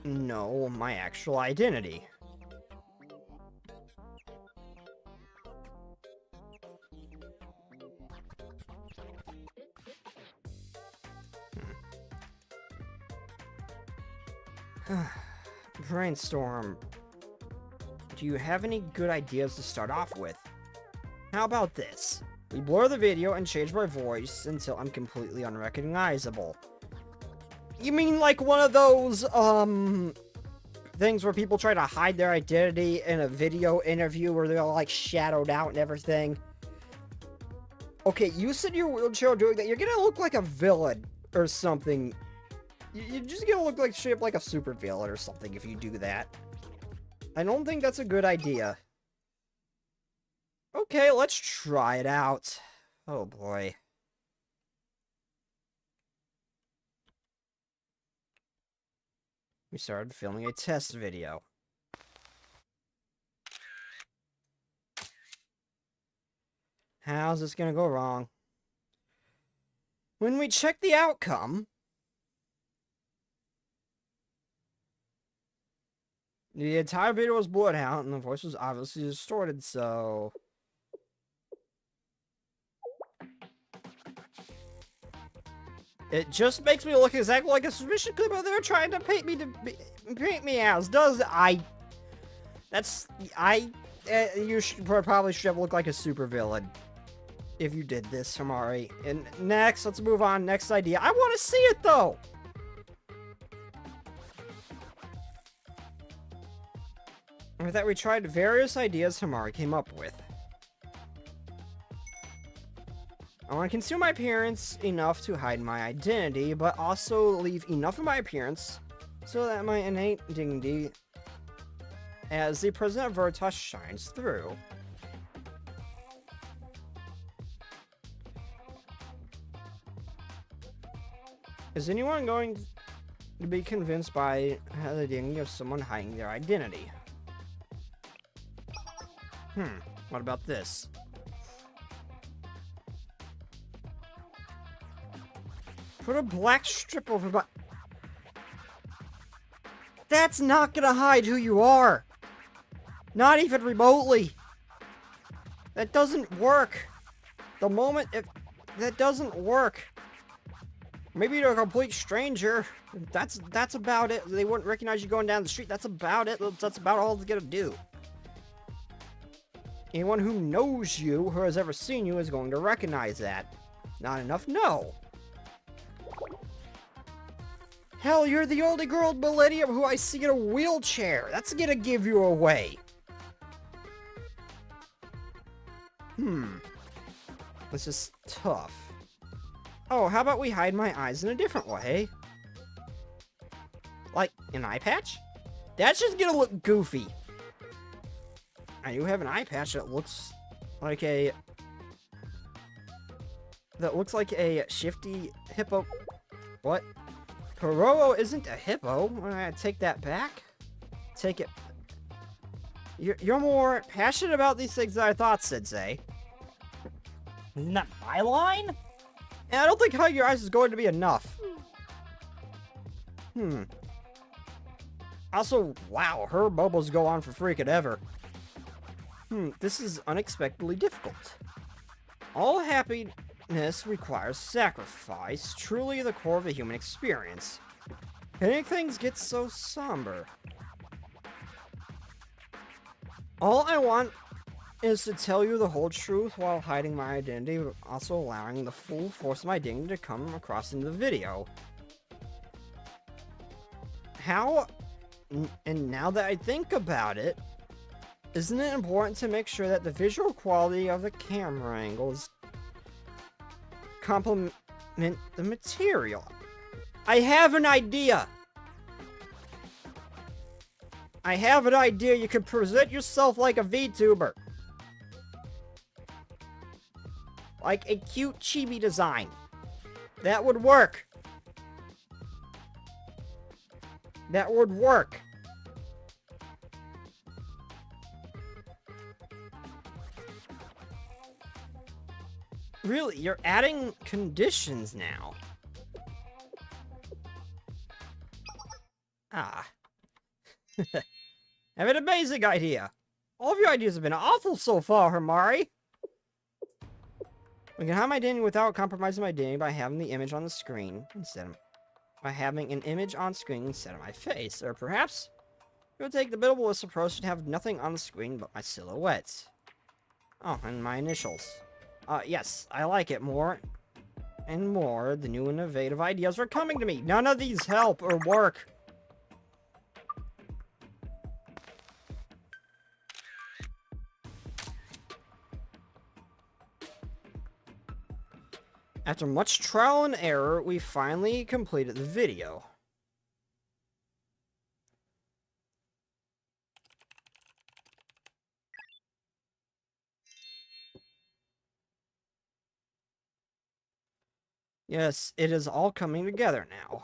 know my actual identity. Brainstorm. Do you have any good ideas to start off with? How about this? We blur the video and change my voice until I'm completely unrecognizable. You mean like one of those, things where people try to hide their identity in a video interview where they're all, like, shadowed out and everything? Okay, you sit in your wheelchair doing that, you're gonna look like a villain or something. You're just gonna look like shaped like a super villain or something if you do that. I don't think that's a good idea. Okay, let's try it out. Oh boy. We started filming a test video. How's this gonna go wrong? When we check the outcome, the entire video was blurred out and the voice was obviously distorted, so... It just makes me look exactly like a suspicious criminal they're trying to paint me as. You should probably should have looked like a supervillain if you did this, Hamari. And next, let's move on. Next idea. I want to see it though. With that, we tried various ideas Hamari came up with. I want to conceal my appearance enough to hide my identity, but also leave enough of my appearance so that my innate dignity as the president of Veritas shines through. Is anyone going to be convinced by the dignity of someone hiding their identity? What about this? Put a black strip over my... That's not gonna hide who you are! Not even remotely! That doesn't work! The moment if... That doesn't work! Maybe to a complete stranger. That's about it. They wouldn't recognize you going down the street. That's about it. That's about all it's gonna do. Anyone who knows you, who has ever seen you, is going to recognize that. Not enough? No. Hell, you're the only girl in Millennium who I see in a wheelchair. That's gonna give you away. This is tough. Oh, how about we hide my eyes in a different way? Like, an eye patch? That's just gonna look goofy. I do have an eye patch that looks like a... That looks like a shifty hippo... What? Peroro isn't a hippo. I take that back. Take it... You're more passionate about these things than I thought, Sensei. Isn't that my line? And I don't think hiding your eyes is going to be enough. Also, wow, her bubbles go on for freaking ever. This is unexpectedly difficult. All happiness requires sacrifice, truly the core of a human experience. Hitting things get so somber. All I want is to tell you the whole truth while hiding my identity, but also allowing the full force of my dignity to come across in the video. How, and now that I think about it, isn't it important to make sure that the visual quality of the camera angles complement the material? I have an idea! I have an idea. You could present yourself like a VTuber. Like a cute chibi design. That would work. That would work. Really, you're adding conditions now. Ah. I have an amazing idea. All of your ideas have been awful so far, Hamari. We can hide my identity without compromising my identity by having the image on the screen instead of... By having an image on screen instead of my face. Or perhaps we'll take the minimalist approach and have nothing on the screen but my silhouette. Oh, and my initials. Yes, I like it more and more. The new innovative ideas are coming to me. None of these help or work. After much trial and error, we finally completed the video. Yes, it is all coming together now.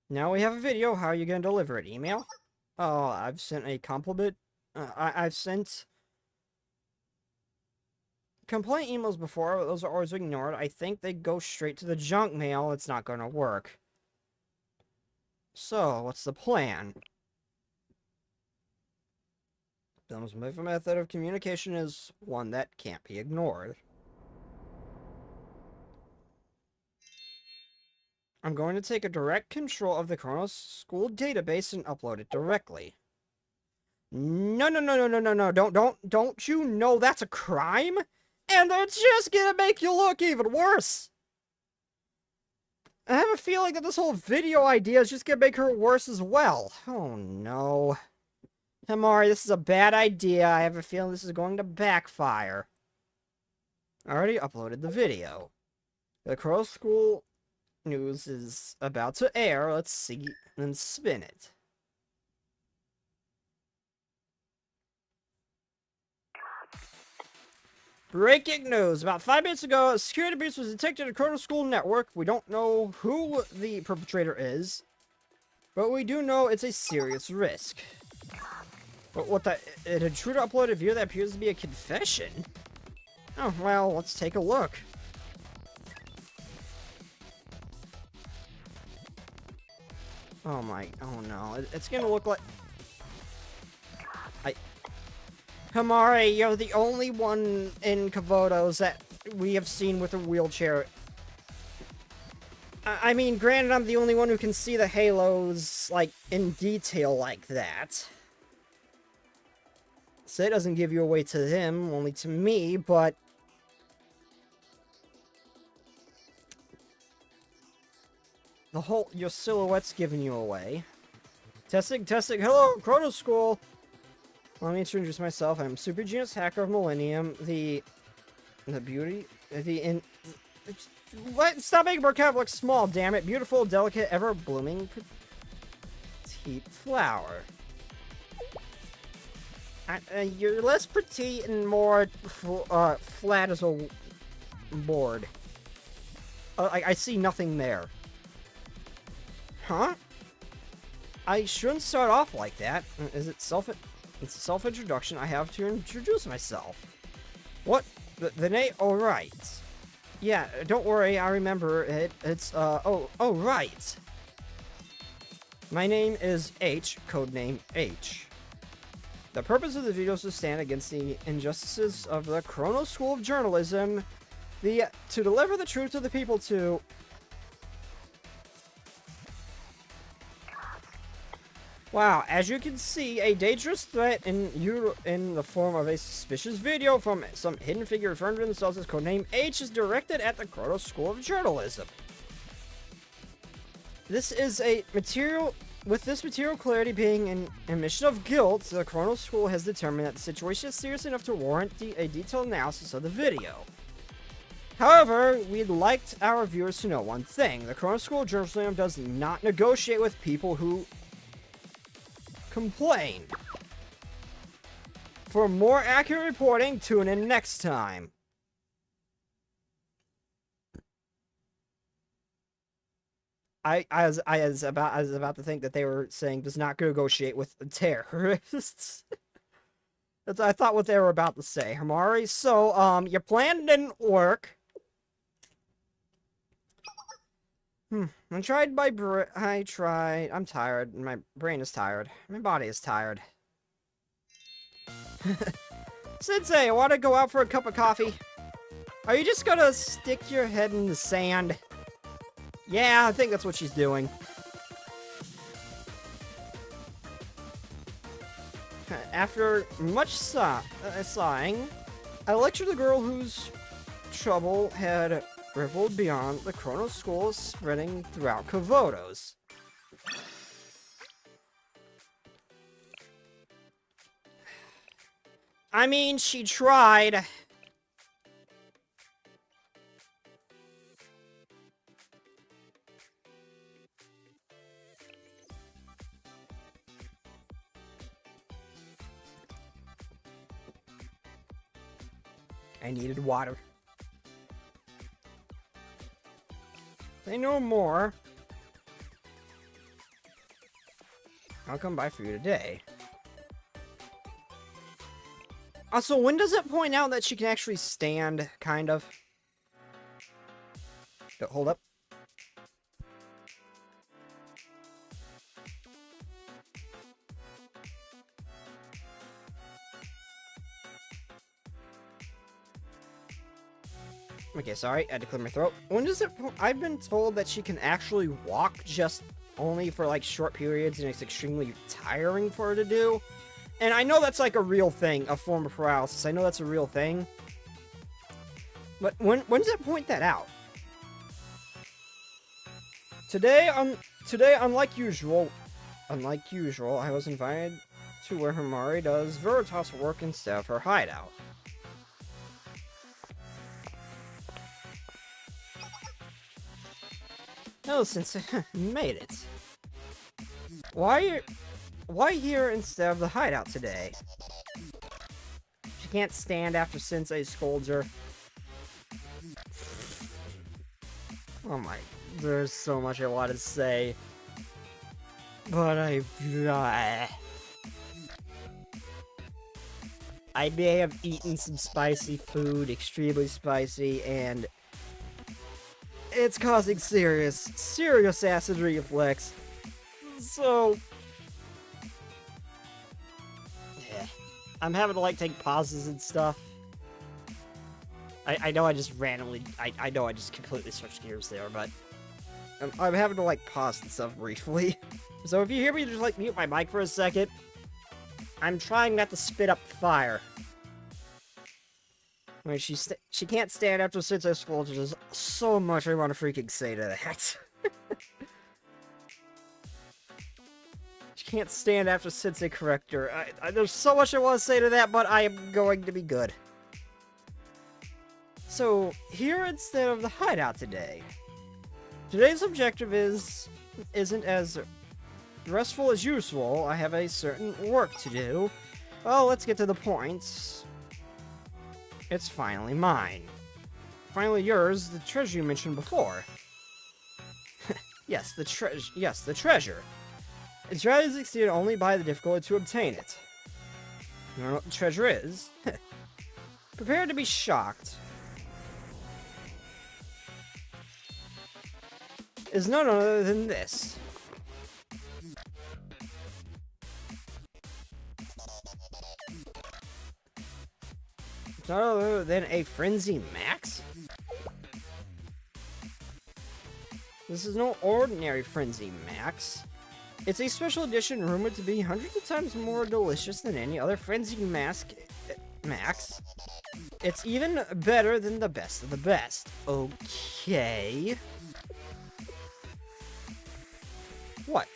Now we have a video. How are you going to deliver it? Email? Oh, I've sent a compliment. I've sent complaint emails before, but those are always ignored. I think they go straight to the junk mail. It's not going to work. So, what's the plan? The most method of communication is one that can't be ignored. I'm going to take a direct control of the Chrono School database and upload it directly. No, no, no, no, no, no, no. Don't you know that's a crime? And it's just gonna make you look even worse. I have a feeling that this whole video idea is just gonna make her worse as well. Oh no. Himari, this is a bad idea. I have a feeling this is going to backfire. I already uploaded the video. The Chrono School news is about to air. Let's see and spin it. Breaking news. About 5 minutes ago, a security breach was detected at Chrono School Network. We don't know who the perpetrator is, but we do know it's a serious risk. But what the... An intruder uploaded a video that appears to be a confession? Oh, well, let's take a look. Oh my... Oh no. It's gonna look like... Himari, you're the only one in Kavotos that we have seen with a wheelchair. I mean, granted, I'm the only one who can see the halos, like, in detail like that. So it doesn't give you away to him, only to me, but... your silhouette's giving you away. Testing, testing, hello, Chrono School! Let me introduce myself. I'm Super Genius Hacker of Millennium, stop making Burkab look small, damn it. Beautiful, delicate, ever-blooming petite flower. You're less petite and more flat as a board. I see nothing there. Huh? I shouldn't start off like that. Is it It's a self-introduction. I have to introduce myself. What? The name? Oh, right. Yeah, don't worry. I remember it. It's, oh, right. My name is H, codename H. The purpose of the video is to stand against the injustices of the Chrono School of Journalism, to deliver the truth to the people to... Wow, as you can see, a dangerous threat in the form of a suspicious video from some hidden figure referring to themselves as codename H is directed at the Chrono School of Journalism. This is with this material clarity being an admission of guilt, the Chrono School has determined that the situation is serious enough to warrant a detailed analysis of the video. However, we'd like our viewers to know one thing. The Chrono School of Journalism does not negotiate with people who complain. For more accurate reporting, tune in next time. I was about to think that they were saying does not negotiate with terrorists. That's I thought what they were about to say, Himari. So, your plan didn't work. I tried I'm tired. My brain is tired. My body is tired. Sensei, want to go out for a cup of coffee? Are you just gonna stick your head in the sand? Yeah, I think that's what she's doing. After much sighing, I lectured the girl whose trouble had rippled beyond the Chrono School, spreading throughout Kavotos. I mean, she tried. I needed water. Say no more. I'll come by for you today. Also, when does it point out that she can actually stand, kind of? Hold up. Okay, sorry, I had to clear my throat. When does it... I've been told that she can actually walk just only for, like, short periods, and it's extremely tiring for her to do. And I know that's, like, a real thing, a form of paralysis. I know that's a real thing. But when does it point that out? Today, unlike usual, I was invited to where Himari does Veritas work instead of her hideout. Oh, since you made it. Why here instead of the hideout today? She can't stand after Sensei scolds her. Oh my, there's so much I want to say. But I may have eaten some spicy food, extremely spicy, and it's causing serious acid reflux. So, yeah, I'm having to, like, take pauses and stuff. I know I just randomly, I know I just completely switched gears there, but I'm having to, like, pause and stuff briefly. So if you hear me just, like, mute my mic for a second, I'm trying not to spit up fire. I mean, she can't stand after Sensei scolds her. There's so much I want to freaking say to that. She can't stand after Sensei correct her. There's so much I want to say to that, but I am going to be good. So, here instead of the hideout today. Today's objective isn't as restful as usual. I have a certain work to do. Well, let's get to the point. It's finally mine. Finally yours, the treasure you mentioned before. Yes, the treasure. It's rather succeeded only by the difficulty to obtain it. You know what the treasure is? Prepare to be shocked. Is none other than this. It's none other than a Frenzy Max? This is no ordinary Frenzy Max. It's a special edition rumored to be hundreds of times more delicious than any other Frenzy Max. It's even better than the best of the best. Okay. What?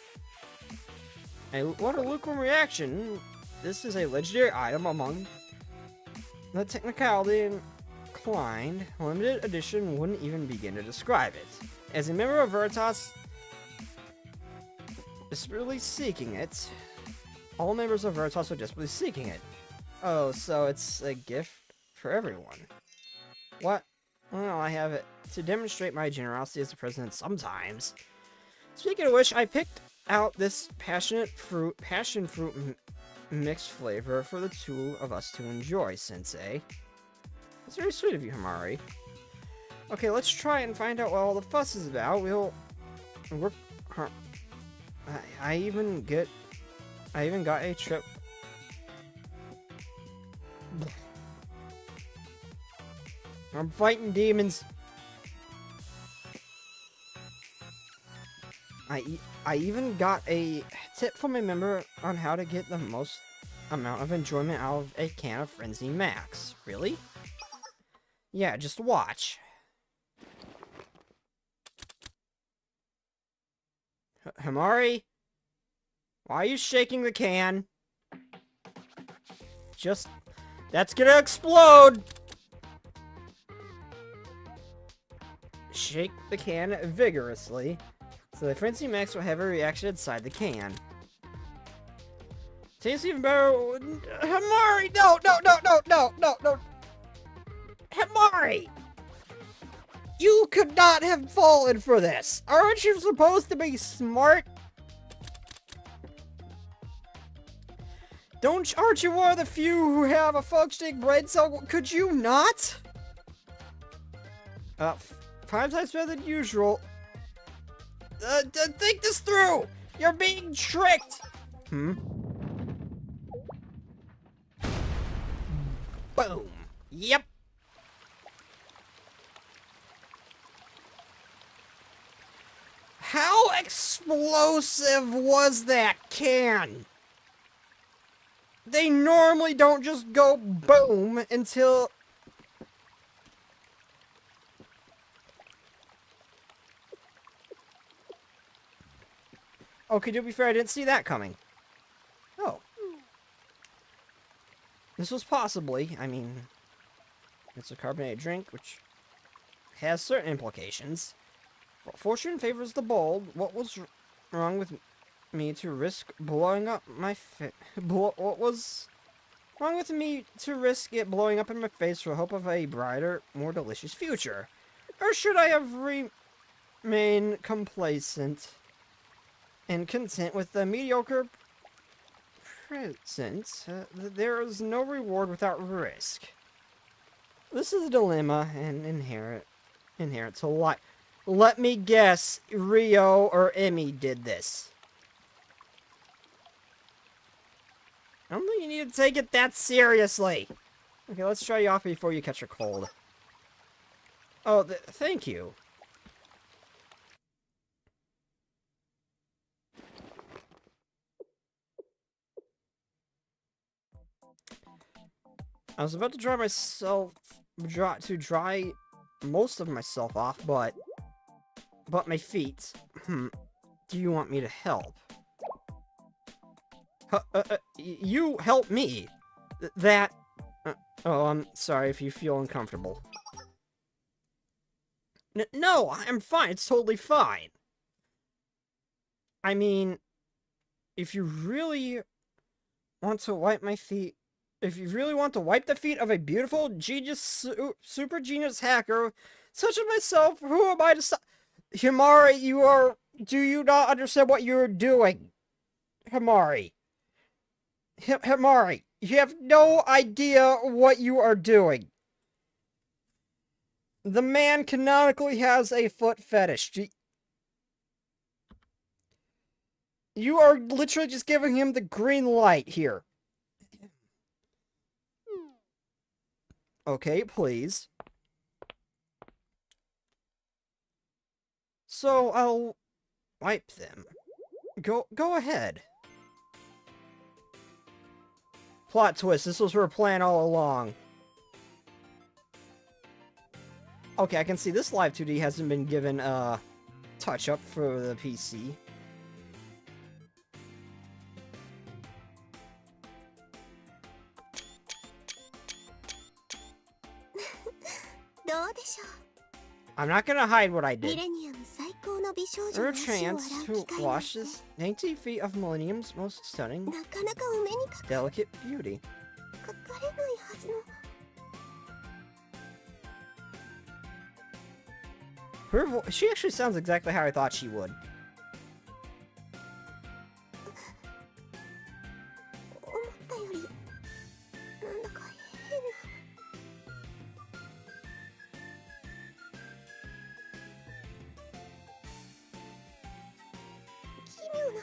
What a lukewarm reaction. This is a legendary item among the technicality inclined. Limited edition wouldn't even begin to describe it. As a member of Veritas, desperately seeking it. All members of Veritas are desperately seeking it. Oh, so it's a gift for everyone. What? Well, I have it to demonstrate my generosity as the president sometimes. Speaking of which, I picked out this passion fruit mixed flavor for the two of us to enjoy, Sensei. It's very sweet of you, Himari. Okay, let's try and find out what all the fuss is about. We'll work hard. I even got a trip. I'm fighting demons. I even got a tip from a member on how to get the most amount of enjoyment out of a can of Frenzy Max. Really? Yeah, just watch. Himari? Why are you shaking the can? That's gonna explode! Shake the can vigorously, so the Frenzy Max will have a reaction inside the can. Tastes even better. Himari! No! Himari! You could not have fallen for this! Aren't you supposed to be smart? Aren't you one of the few who have a functioning brain cell? Could you not? 5 times better than usual. Think this through! You're being tricked! Boom. Yep. How explosive was that can? They normally don't just go boom until... Okay, to be fair, I didn't see that coming. Oh. This was possibly, I mean... It's a carbonated drink, which has certain implications. But fortune favors the bold. What was wrong with me to risk blowing up my what was wrong with me to risk it blowing up in my face for hope of a brighter, more delicious future? Or should I have remained complacent and content with the mediocre present? There is no reward without risk. This is a dilemma and inherent to life. Let me guess, Rio or Emmy did this. I don't think you need to take it that seriously. Okay, let's dry you off before you catch a cold. Oh, thank you. I was about to dry most of myself off, but my feet. Do you want me to help? You help me. Oh, I'm sorry if you feel uncomfortable. No, I'm fine. It's totally fine. I mean, if you really want to wipe my feet, if you really want to wipe the feet of a beautiful, genius, super genius hacker such as myself, who am I to stop? Himari, do you not understand what you're doing? Himari. Himari, you have no idea what you are doing. The man canonically has a foot fetish. You are literally just giving him the green light here. Okay, please. So, I'll wipe them. Go ahead. Plot twist, this was her plan all along. Okay, I can see this Live 2D hasn't been given a touch-up for the PC. I'm not gonna hide what I did. There are a chance to wash this 90 feet of Millennium's most stunning, delicate beauty. She actually sounds exactly how I thought she would.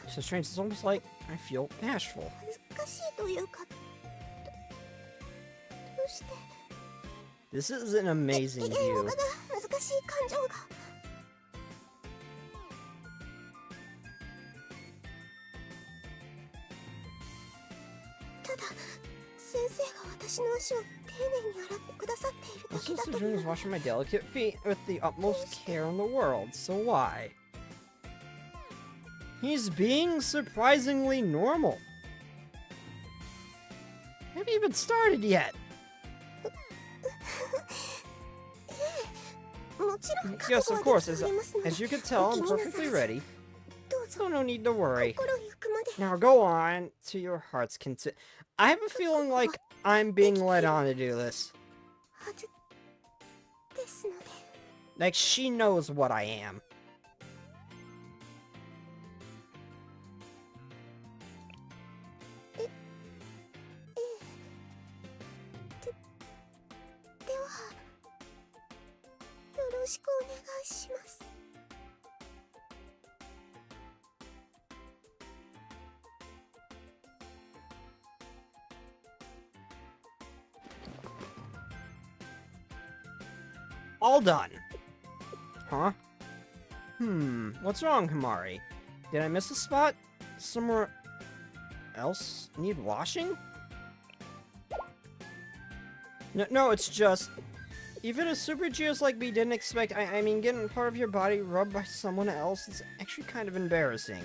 So strange, it's almost like I feel bashful. This is an amazing view. My sister June is washing my delicate feet with the utmost care in the world, so why? He's being surprisingly normal. Haven't even started yet. Yes, of course. As you can tell, I'm perfectly ready. So no need to worry. Now go on to your heart's content. I have a feeling like I'm being led on to do this. Like, she knows what I am. All done. Huh? What's wrong, Himari? Did I miss a spot? Somewhere else need washing? No, it's just... Even a super genius like me didn't expect... I mean, getting part of your body rubbed by someone else is actually kind of embarrassing.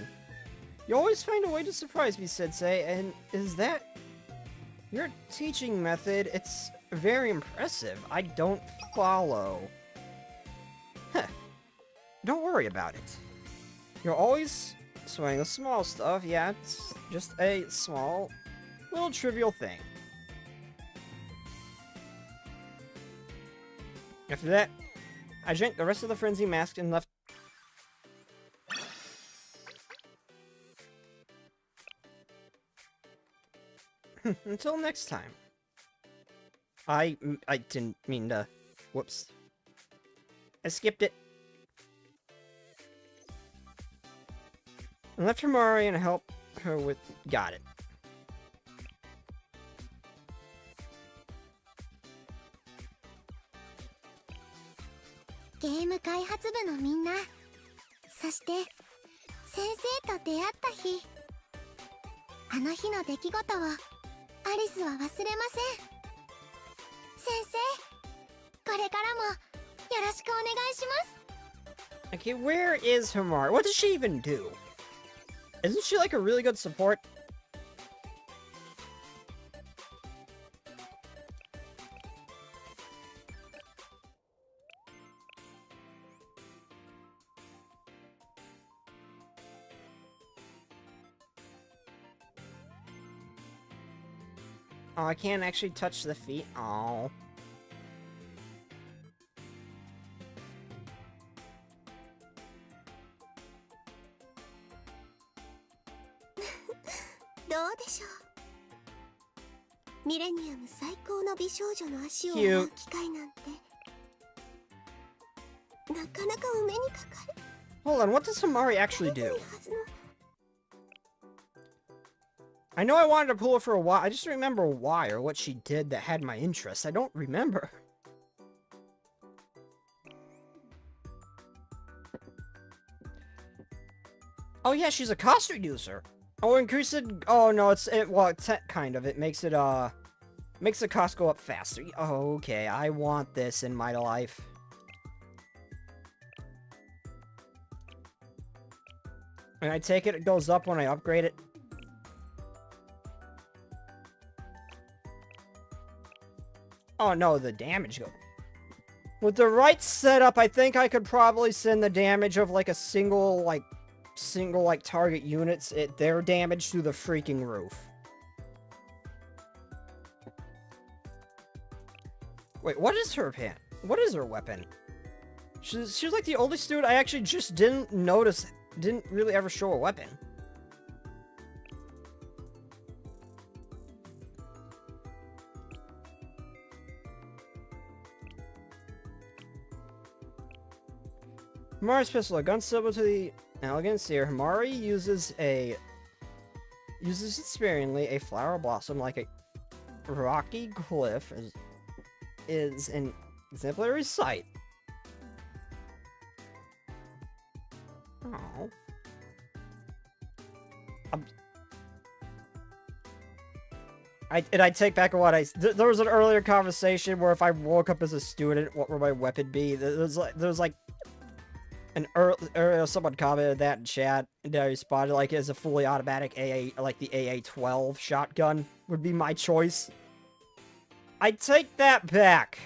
You always find a way to surprise me, Sensei, and is that... Your teaching method? It's very impressive. I don't follow. Heh. Don't worry about it. You're always swaying the small stuff. Yeah, it's just a small, little trivial thing. After that, I drank the rest of the frenzy mask and left. Until next time. I didn't mean to. Whoops. I skipped it. I left Himari and helped her with... Got it. Game 開発部のみんな、そして先生と出会った日、あの日の出来事をアリスは忘れません。先生、これからもよろしくお願いします。Okay, where is Himari? What does she even do? Isn't she like a really good support? Oh, I can't actually touch the feet. Oh. Hold on, what does Himari actually do? I know I wanted to pull her for a while. I just don't remember why or what she did that had my interest. I don't remember. Oh yeah, she's a cost reducer. Oh, increase it. Oh no, well, it's kind of. It makes it makes the cost go up faster. Oh, okay, I want this in my life. And I take it goes up when I upgrade it. Oh no, the damage goes. With the right setup, I think I could probably send the damage of like a single target units, their damage through the freaking roof. Wait, what is her what is her weapon? She's like the only student I actually just didn't notice, didn't really ever show a weapon. Himari's pistol, a gun similar to the elegance here. Himari uses it sparingly. A flower blossom like a rocky cliff is an exemplary sight. Oh. I take back what there was an earlier conversation where if I woke up as a student, what would my weapon be? There was like someone commented that in chat, and I responded like as a fully automatic AA, like the AA-12 shotgun would be my choice. I take that back.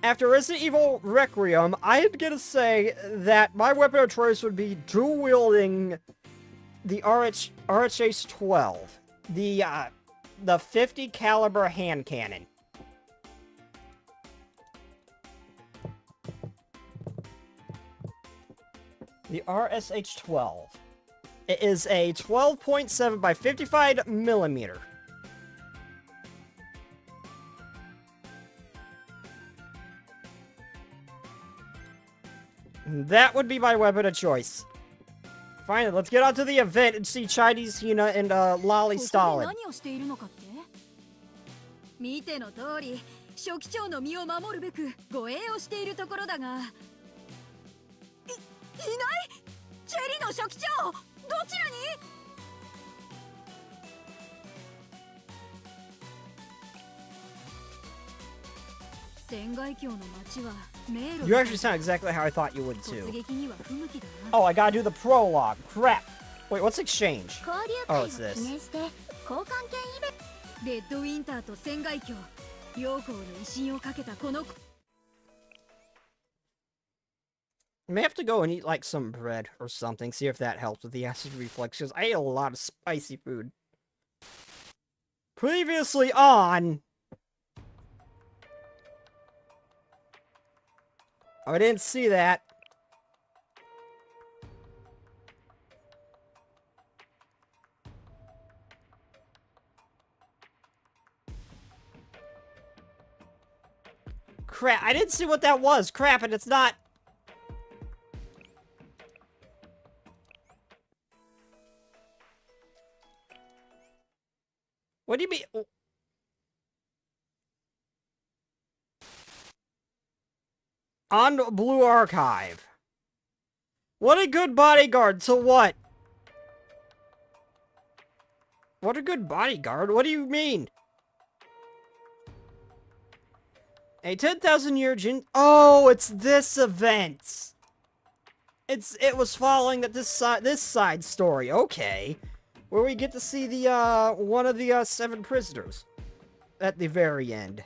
After Resident Evil Requiem, I am gonna say that my weapon of choice would be dual-wielding the RHH-12, the 50 caliber hand cannon. The RSH-12. It is a 12.7 by 55 millimeter. That would be my weapon of choice. Finally, let's get on to the event and see Chinese Hina and Loli Stalin. 見ての通り、書記長の身を守るべく護衛をしているところだが、いない？の書記長、どちらに？仙外峡の町は迷路。 You actually sound exactly how I thought you would 突 too. 撃には不向きだな。 Oh, I gotta do the prologue. Crap. Wait, what's exchange? 交流 Oh, 会を it's this. 記念して交換券イベント。レッドウィンターと仙外峡、両校の威信をかけたこの。 I may have to go and eat like some bread or something, see if that helps with the acid reflux, because I ate a lot of spicy food. Previously on... Oh, I didn't see that. Crap, I didn't see what that was. Crap, and it's not... What do you mean? On Blue Archive. What a good bodyguard to what? What a good bodyguard? What do you mean? A 10,000-year Jin... Oh, it's this event! It was following that this side story. Okay. Where we get to see the, one of the, 7 prisoners. At the very end.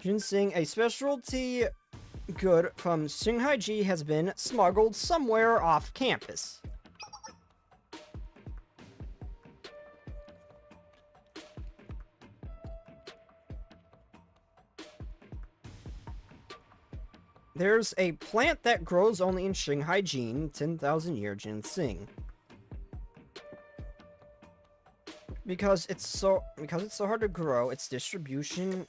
Ginseng, a specialty good from Shinhaiji, has been smuggled somewhere off campus. There's a plant that grows only in Shinhaiji, 10,000-year ginseng. Because it's so hard to grow, its distribution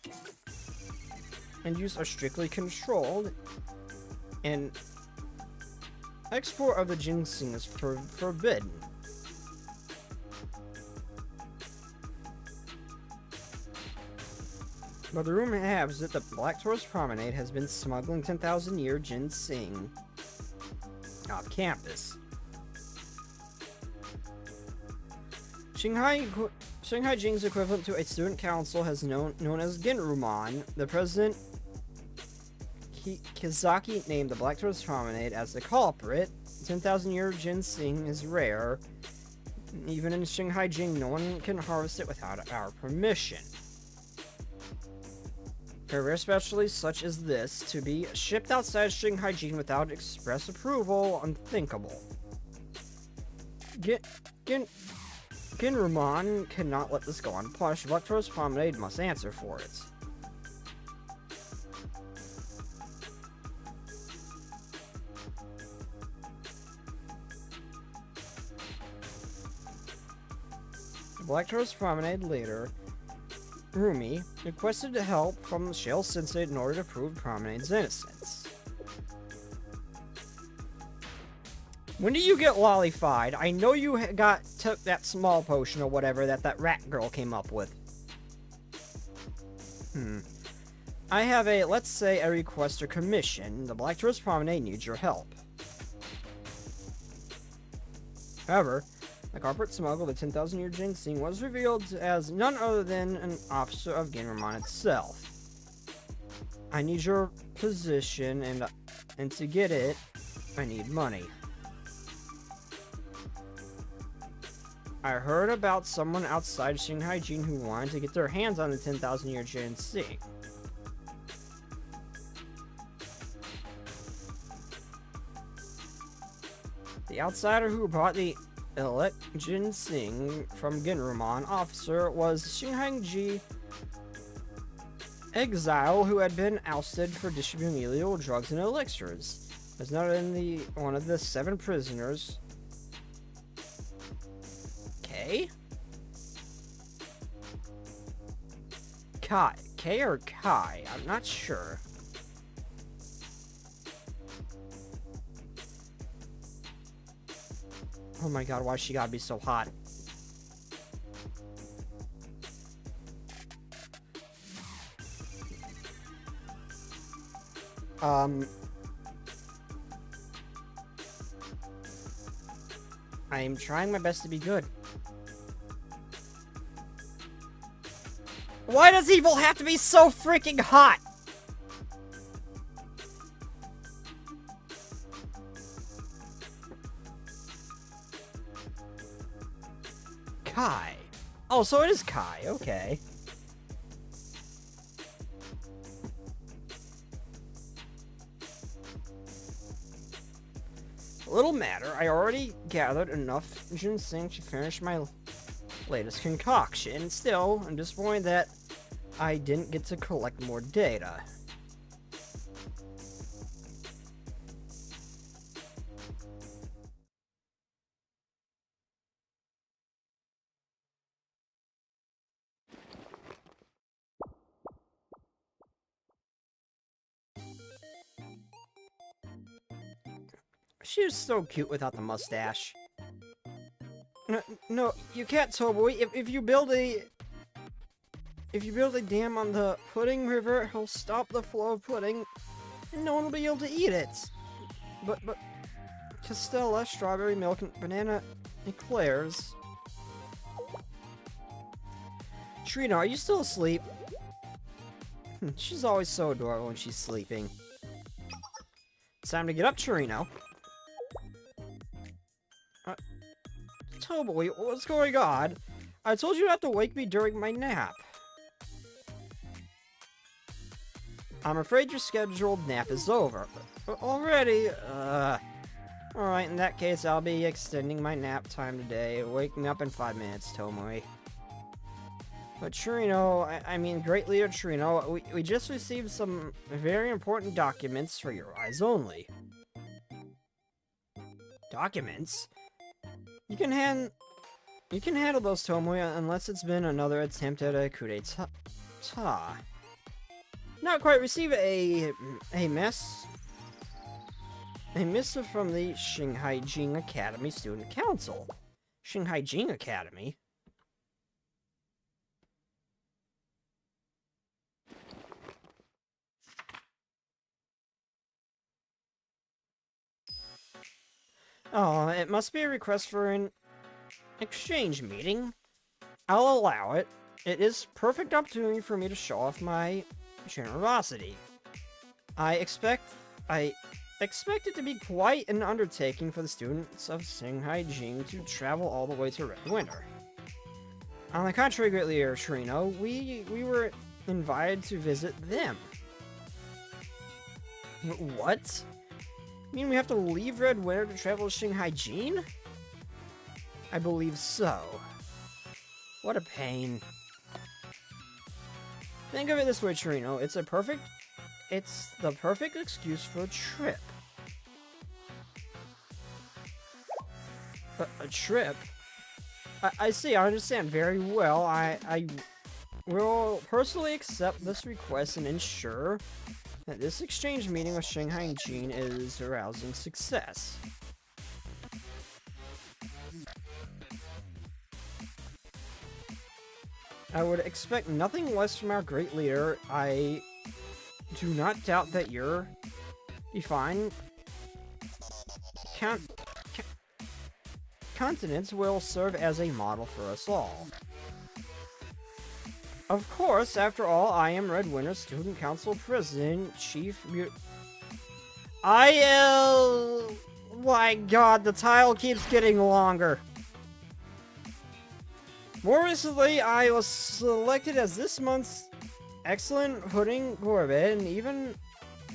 and use are strictly controlled, and export of the ginseng is forbidden. But the rumor has it that Black Tourist Promenade has been smuggling 10,000-year ginseng off campus. Shanghai Jing's equivalent to a student council has known as Ginrumon. The president Kizaki named the Black Tourist Promenade as the culprit. 10,000-year ginseng is rare. Even in Shanghai Jing, no one can harvest it without our permission. For rare specialties such as this, to be shipped outside Shanghai Jing without express approval, unthinkable. Ginrumon cannot let this go unpunished. Black Tourist Promenade must answer for it. The Black Tourist Promenade leader, Rumi, requested help from Shale Sensei in order to prove Promenade's innocence. When do you get lollified? I know you took that small potion or whatever that rat girl came up with. I have let's say a request or commission. The Black Tourist Promenade needs your help. However, the corporate smuggle of the 10,000-year ginseng was revealed as none other than an officer of Ginrumon itself. I need your position, and to get it, I need money. I heard about someone outside Shanghai Jin who wanted to get their hands on the 10,000-year ginseng. The outsider who brought the ginseng from Ginrumon officer was Shinhaiji exile who had been ousted for distributing illegal drugs and elixirs. As noted in one of the 7 prisoners. K? Kai. K or Kai? I'm not sure. Oh my god, why she gotta be so hot? I'm trying my best to be good. Why does evil have to be so freaking hot? Kai. Oh, so it is Kai. Okay. Little matter. I already gathered enough ginseng to finish my latest concoction. Still, I'm disappointed that I didn't get to collect more data. She was so cute without the mustache. No, you can't, Toboy. If you build a dam on the pudding river, he'll stop the flow of pudding, and no one will be able to eat it. But Castella, strawberry milk, and banana eclairs. Trina, are you still asleep? She's always so adorable when she's sleeping. It's time to get up, Trino. Toboy, what's going on? I told you not to wake me during my nap. I'm afraid your scheduled nap is over. Already? Alright, in that case, I'll be extending my nap time today. Wake me up in 5 minutes, Tomoe. But Trino, I mean, Great Leader Trino, we just received some very important documents for your eyes only. Documents? You can handle those, Tomoe, unless it's been another attempt at a coup d'etat. Not quite. Receive a missive from the Shanghai Jing Academy Student Council. Shanghai Jing Academy? Oh, it must be a request for an exchange meeting. I'll allow it. It is perfect opportunity for me to show off my generosity. I expect it to be quite an undertaking for the students of Shanghai Jing to travel all the way to Red Winter. On the contrary, Great Leader Trino, we were invited to visit them. What? You mean we have to leave Red Winter to travel to Shanghai Jing? I believe so. What a pain. Think of it this way, Trino. It's the perfect excuse for a trip. A trip? I see, I understand very well. I will personally accept this request and ensure that this exchange meeting with Shanghai Jing is a rousing success. I would expect nothing less from our great leader. I do not doubt that your defined continents will serve as a model for us all. Of course, after all, I am Red Winter Student Council President, my god, the tile keeps getting longer. More recently, I was selected as this month's Excellent Pudding Gourmet and even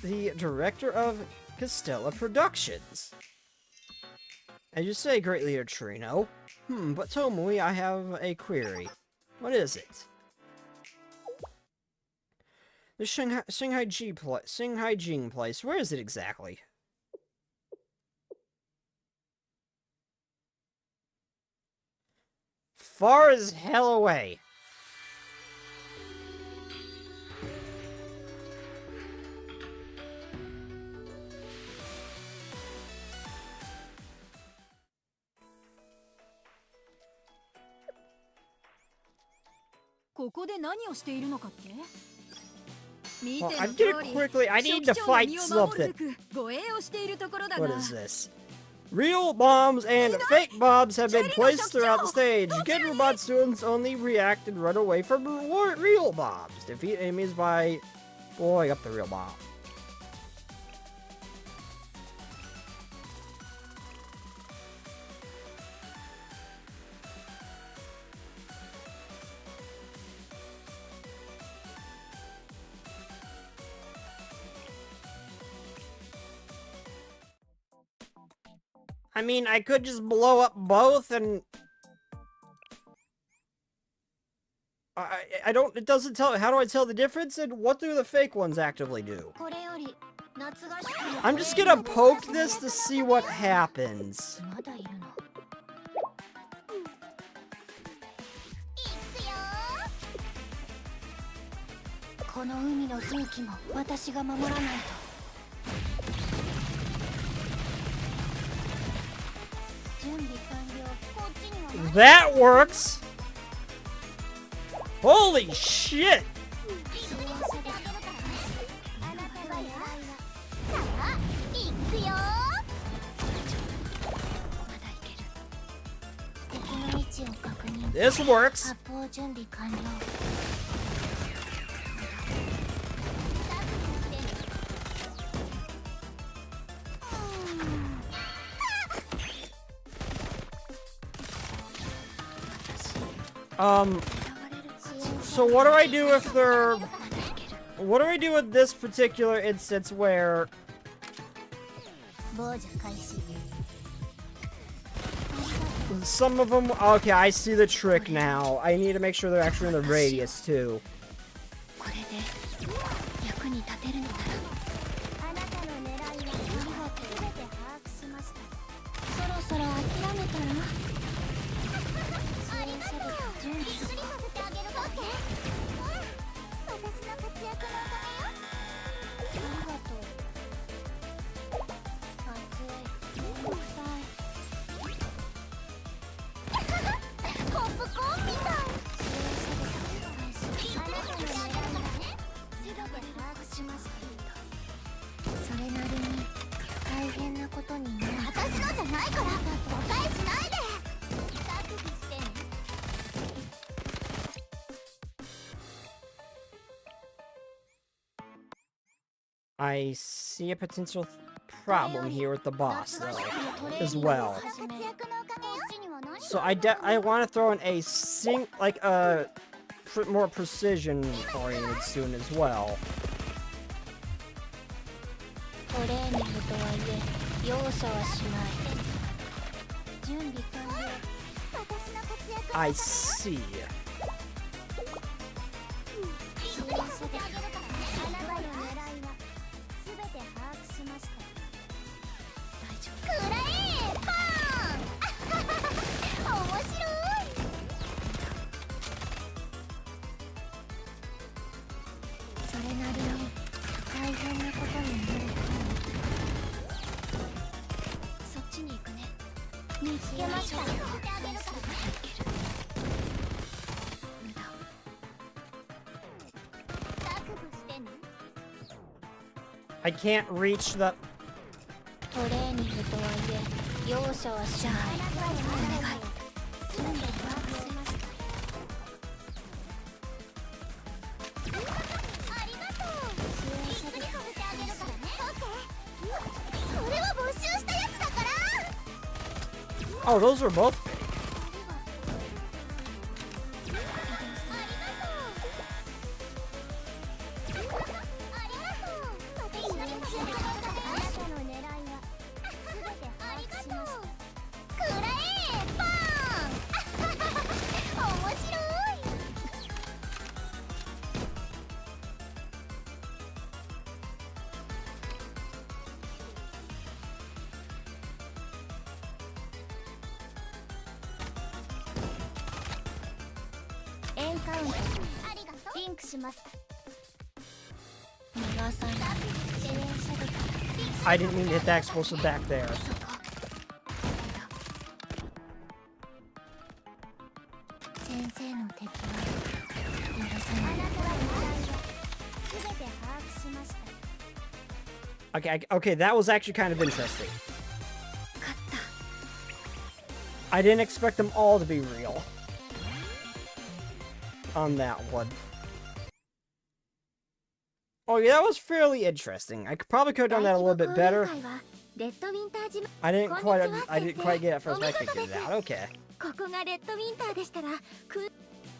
the Director of Castella Productions. As you say, Great Leader Trino. But Tomoe, I have a query. What is it? The Shanghai Jing place, where is it exactly? Far as hell away. Well, I'm getting quickly. I need to fight something. What is this? Real bombs and fake bombs have been placed throughout the stage. Good robot students only react and run away from real bombs. Defeat enemies by blowing up the real bomb. I mean, I could just blow up both and... I don't... It doesn't tell... How do I tell the difference? And what do the fake ones actively do? I'm just gonna poke this to see what happens. That works! Holy shit! This works. So what do I do if they're... What do I do with this particular instance where... Some of them... Okay, I see the trick now. I need to make sure they're actually in the radius, too. I see a potential problem here with the boss, though, as well. So I want to throw in a more precision-oriented student as well. I see. I can't reach the... Oh, those are both fake. I didn't mean to hit that explosive back there. Okay, that was actually kind of interesting. I didn't expect them all to be real. On that one. Oh yeah, that was fairly interesting. I probably could have done that a little bit better. I didn't quite get it at first, but I figured it out. Okay. ここがレッドウィンターでしたら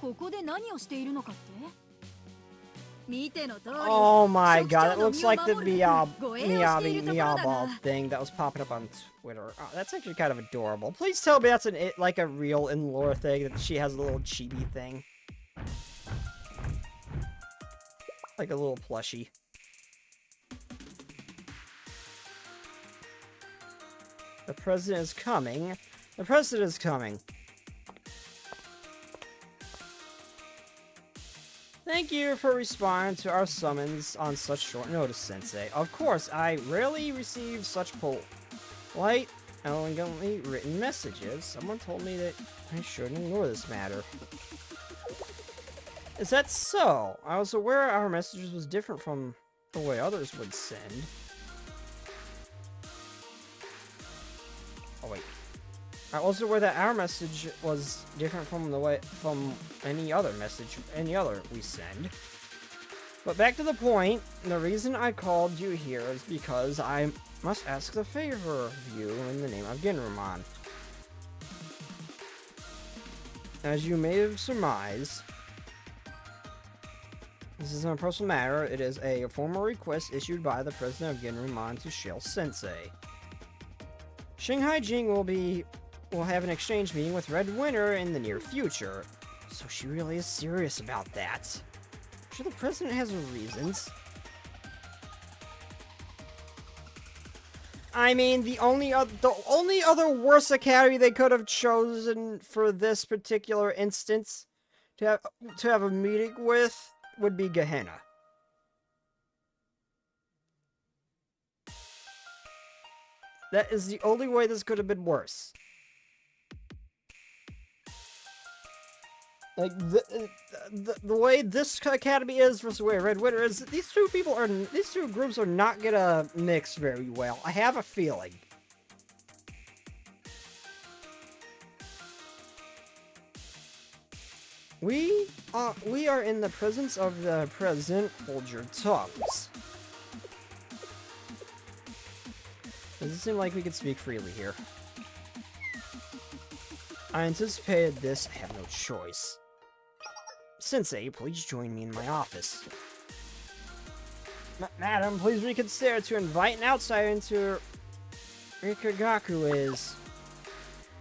ここで何をしているのかって見ての通り Oh my god, it looks like the Meowball thing that was popping up on Twitter. Oh, that's actually kind of adorable. Please tell me that's like a real in-lore thing, that she has a little chibi thing. Like a little plushie. The president is coming. The president is coming. Thank you for responding to our summons on such short notice, Sensei. Of course, I rarely receive such polite, elegantly written messages. Someone told me that I shouldn't ignore this matter. Is that so? I was aware our messages was different from the way others would send. Oh wait. I was aware that our message was different from any other we send. But back to the point, the reason I called you here is because I must ask a favor of you in the name of Genrumon. As you may have surmised, this is a personal matter. It is a formal request issued by the president of Genrumon to Shale Sensei. Shanghai Jing will have an exchange meeting with Red Winter in the near future. So she really is serious about that. I'm sure the president has her reasons. I mean, the only other worse academy they could have chosen for this particular instance to have a meeting with would be Gehenna. That is the only way this could have been worse. Like, the way this academy is versus the way Red Winter is, these two groups are not gonna mix very well. I have a feeling. We are in the presence of the president. Hold your tongues. Does it seem like we could speak freely here? I anticipated this. I have no choice. Sensei, please join me in my office. Madam, please reconsider to invite an outsider into Rikagaku is...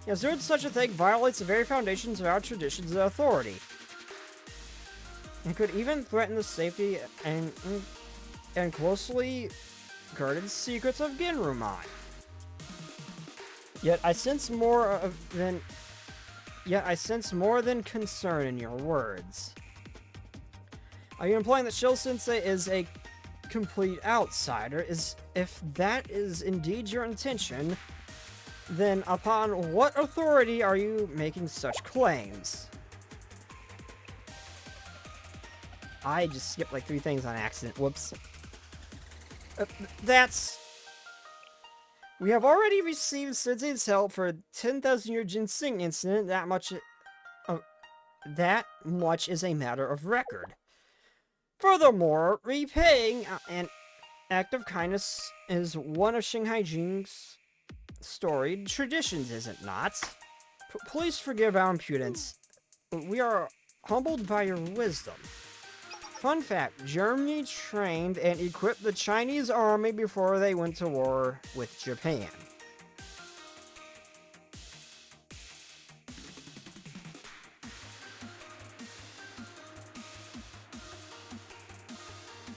Yes, doing such a thing violates the very foundations of our traditions of authority. It could even threaten the safety and closely guarded secrets of Genrumon. Yet I sense more than concern in your words. Are you implying that Shil Sensei is a complete outsider? If that is indeed your intention, then upon what authority are you making such claims? I just skipped like 3 things on accident. Whoops. We have already received Sensei's help for a 10,000-year ginseng incident. That much is a matter of record. Furthermore, repaying an act of kindness is one of Shanghai Jing's storied traditions, is it not? Please forgive our impudence. We are humbled by your wisdom. Fun fact, Germany trained and equipped the Chinese army before they went to war with Japan.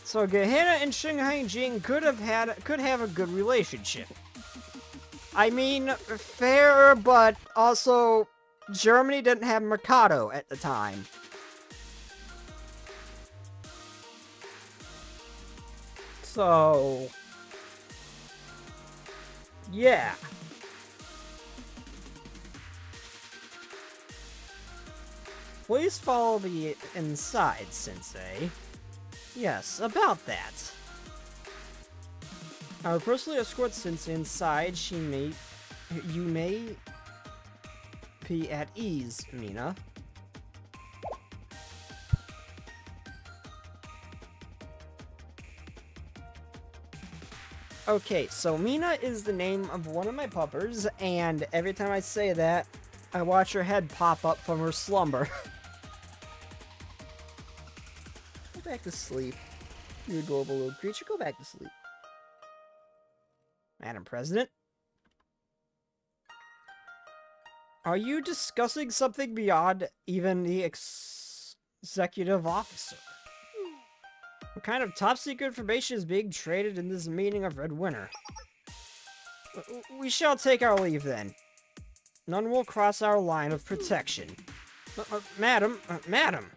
So Gehenna and Shanghai Jing could have a good relationship. I mean, fair, but also Germany didn't have Mikado at the time. So, yeah. Please follow me inside, Sensei. Yes, about that. I will personally escort Sensei inside. be at ease, Mina. Okay, so Mina is the name of one of my puppers, and every time I say that, I watch her head pop up from her slumber. Go back to sleep. You adorable little creature, go back to sleep. Madam President? Are you discussing something beyond even the executive officer? What kind of top-secret information is being traded in this meeting of Red Winter? We shall take our leave, then. None will cross our line of protection. Madam, madam!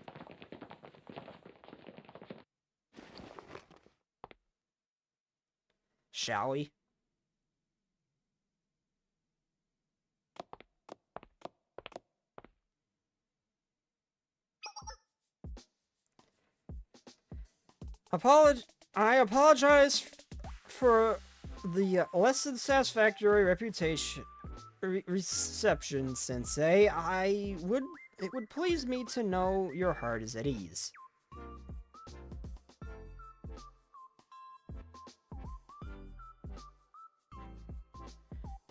Shall we? I apologize for the less than satisfactory reception, Sensei. It would please me to know your heart is at ease.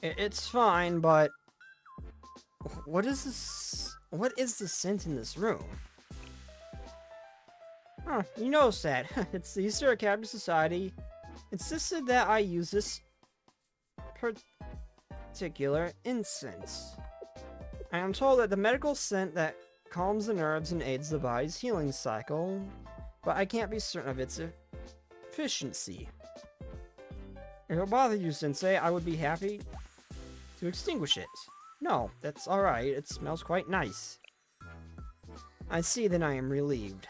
It's fine, but what is this? What is the scent in this room? Huh, you notice that. It's the Easter Academy Society insisted that I use this particular incense. I am told that the medical scent that calms the nerves and aids the body's healing cycle, but I can't be certain of its efficiency. If it'll bother you, Sensei, I would be happy to extinguish it. No, that's alright. It smells quite nice. I see, then I am relieved.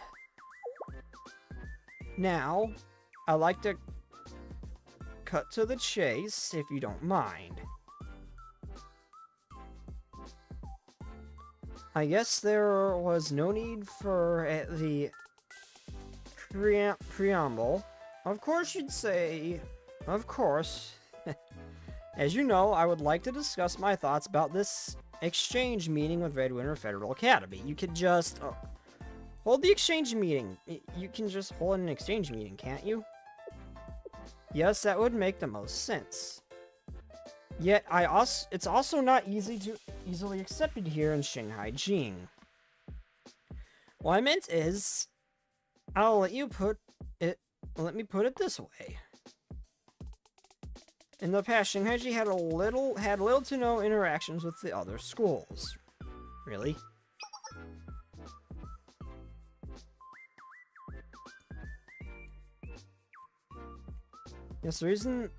Now, I'd like to cut to the chase, if you don't mind. I guess there was no need for the preamble. Of course you'd say, of course. As you know, I would like to discuss my thoughts about this exchange meeting with Red Winter Federal Academy. You could just hold the exchange meeting. You can just hold an exchange meeting, can't you? Yes, that would make the most sense. Yet, it's also not easily accepted here in Shanghai Jing. What I meant is, let me put it this way. In the past, Shanghai Jing had little to no interactions with the other schools. Really? Yes, the reason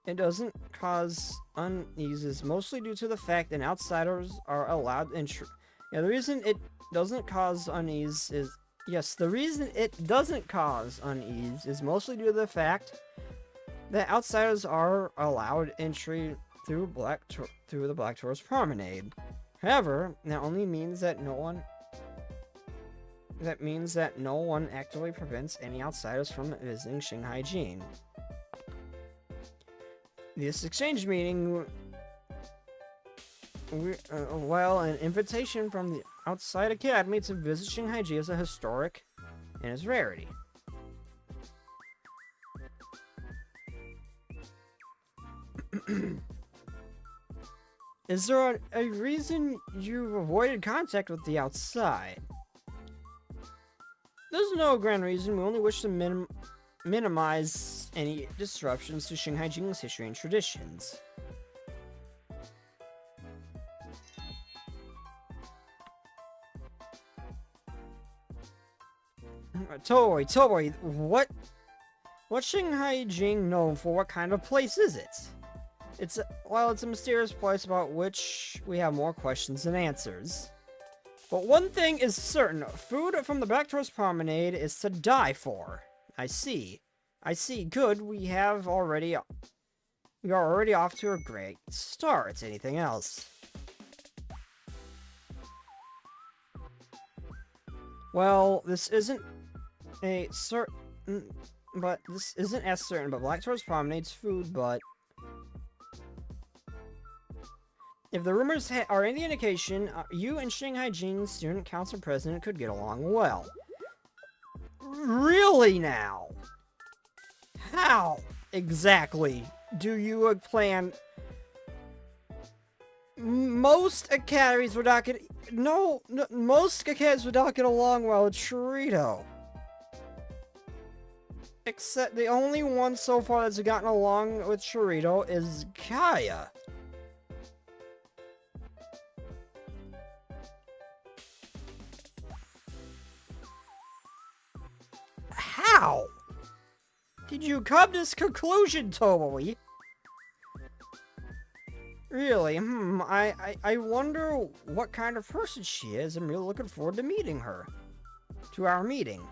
it doesn't cause unease is mostly due to the fact that outsiders are allowed entry. Yeah, the reason it doesn't cause unease is... Yes, the reason it doesn't cause unease is mostly due to the fact that outsiders are allowed entry through the Black Tourist Promenade. However, that only means that no one... That means that no one actively prevents any outsiders from visiting Shanghai Jing. This exchange meeting, while an invitation from the outside academy to visit Shanghai Jing is a historic in its rarity. Is there a reason you've avoided contact with the outside? There's no grand reason. We only wish to minimize any disruptions to Shanghai Jing's history and traditions. Toei, what's Shanghai Jing known for? What kind of place is it? It's a mysterious place about which we have more questions than answers. But one thing is certain, food from the Black Tourist Promenade is to die for. I see. Good, we are already off to a great start. Anything else? Well, this isn't as certain, but Black Tourist Promenade's food, but If the rumors are any indication, you and Shanghai Jing, student council president, could get along well. Really now? How exactly do you plan? Most academies would not get... No, most academies would not get along well with Chirito. Except the only one so far that's gotten along with Chirito is Kaya. How did you come to this conclusion, Tomoe? Really, I wonder what kind of person she is. I'm really looking forward to meeting her. To our meeting.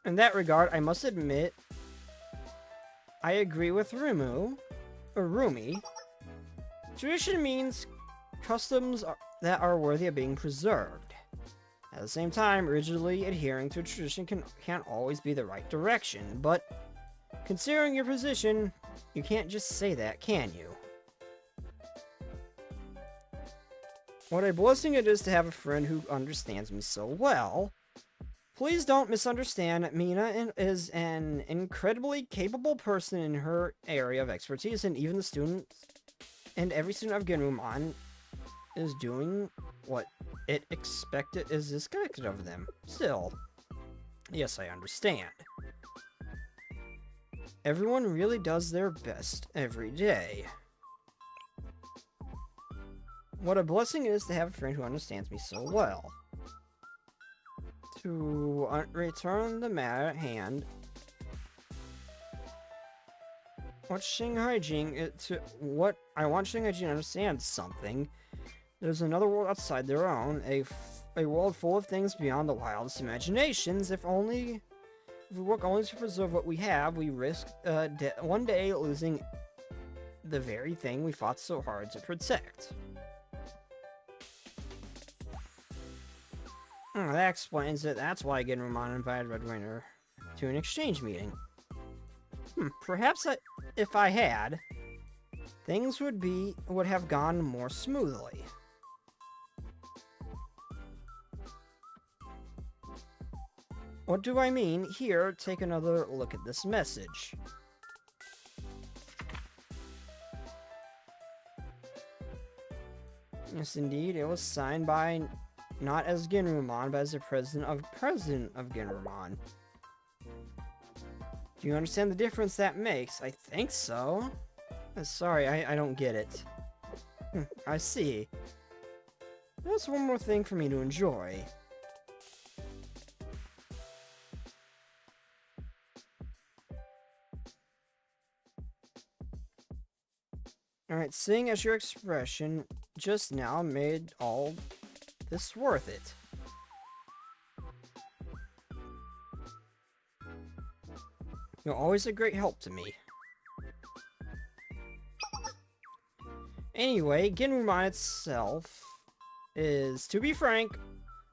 In that regard, I must admit, I agree with Rumi. Tradition means customs that are worthy of being preserved. At the same time, rigidly adhering to a tradition can't always be the right direction, but considering your position, you can't just say that, can you? What a blessing it is to have a friend who understands me so well. Please don't misunderstand, Mina is an incredibly capable person in her area of expertise, and even the students, and every student of Genrumon is doing what it is expected of them. Still, yes, I understand. Everyone really does their best every day. What a blessing it is to have a friend who understands me so well. To return the matter at hand, I want Shanghai Jing to understand something. There's another world outside their own, a world full of things beyond the wildest imaginations. If we work only to preserve what we have, we risk one day losing the very thing we fought so hard to protect. That explains it. That's why Genrumon invited Red Winter to an exchange meeting. Perhaps if I had, things would have gone more smoothly. What do I mean? Here, take another look at this message. Yes, indeed, it was signed by not as Genrumon, but as the president of Genrumon. Do you understand the difference that makes? I think so. Sorry, I don't get it. I see. There's one more thing for me to enjoy. Alright, seeing as your expression just now made all this worth it. You're always a great help to me. Anyway, Genrumon itself is, to be frank,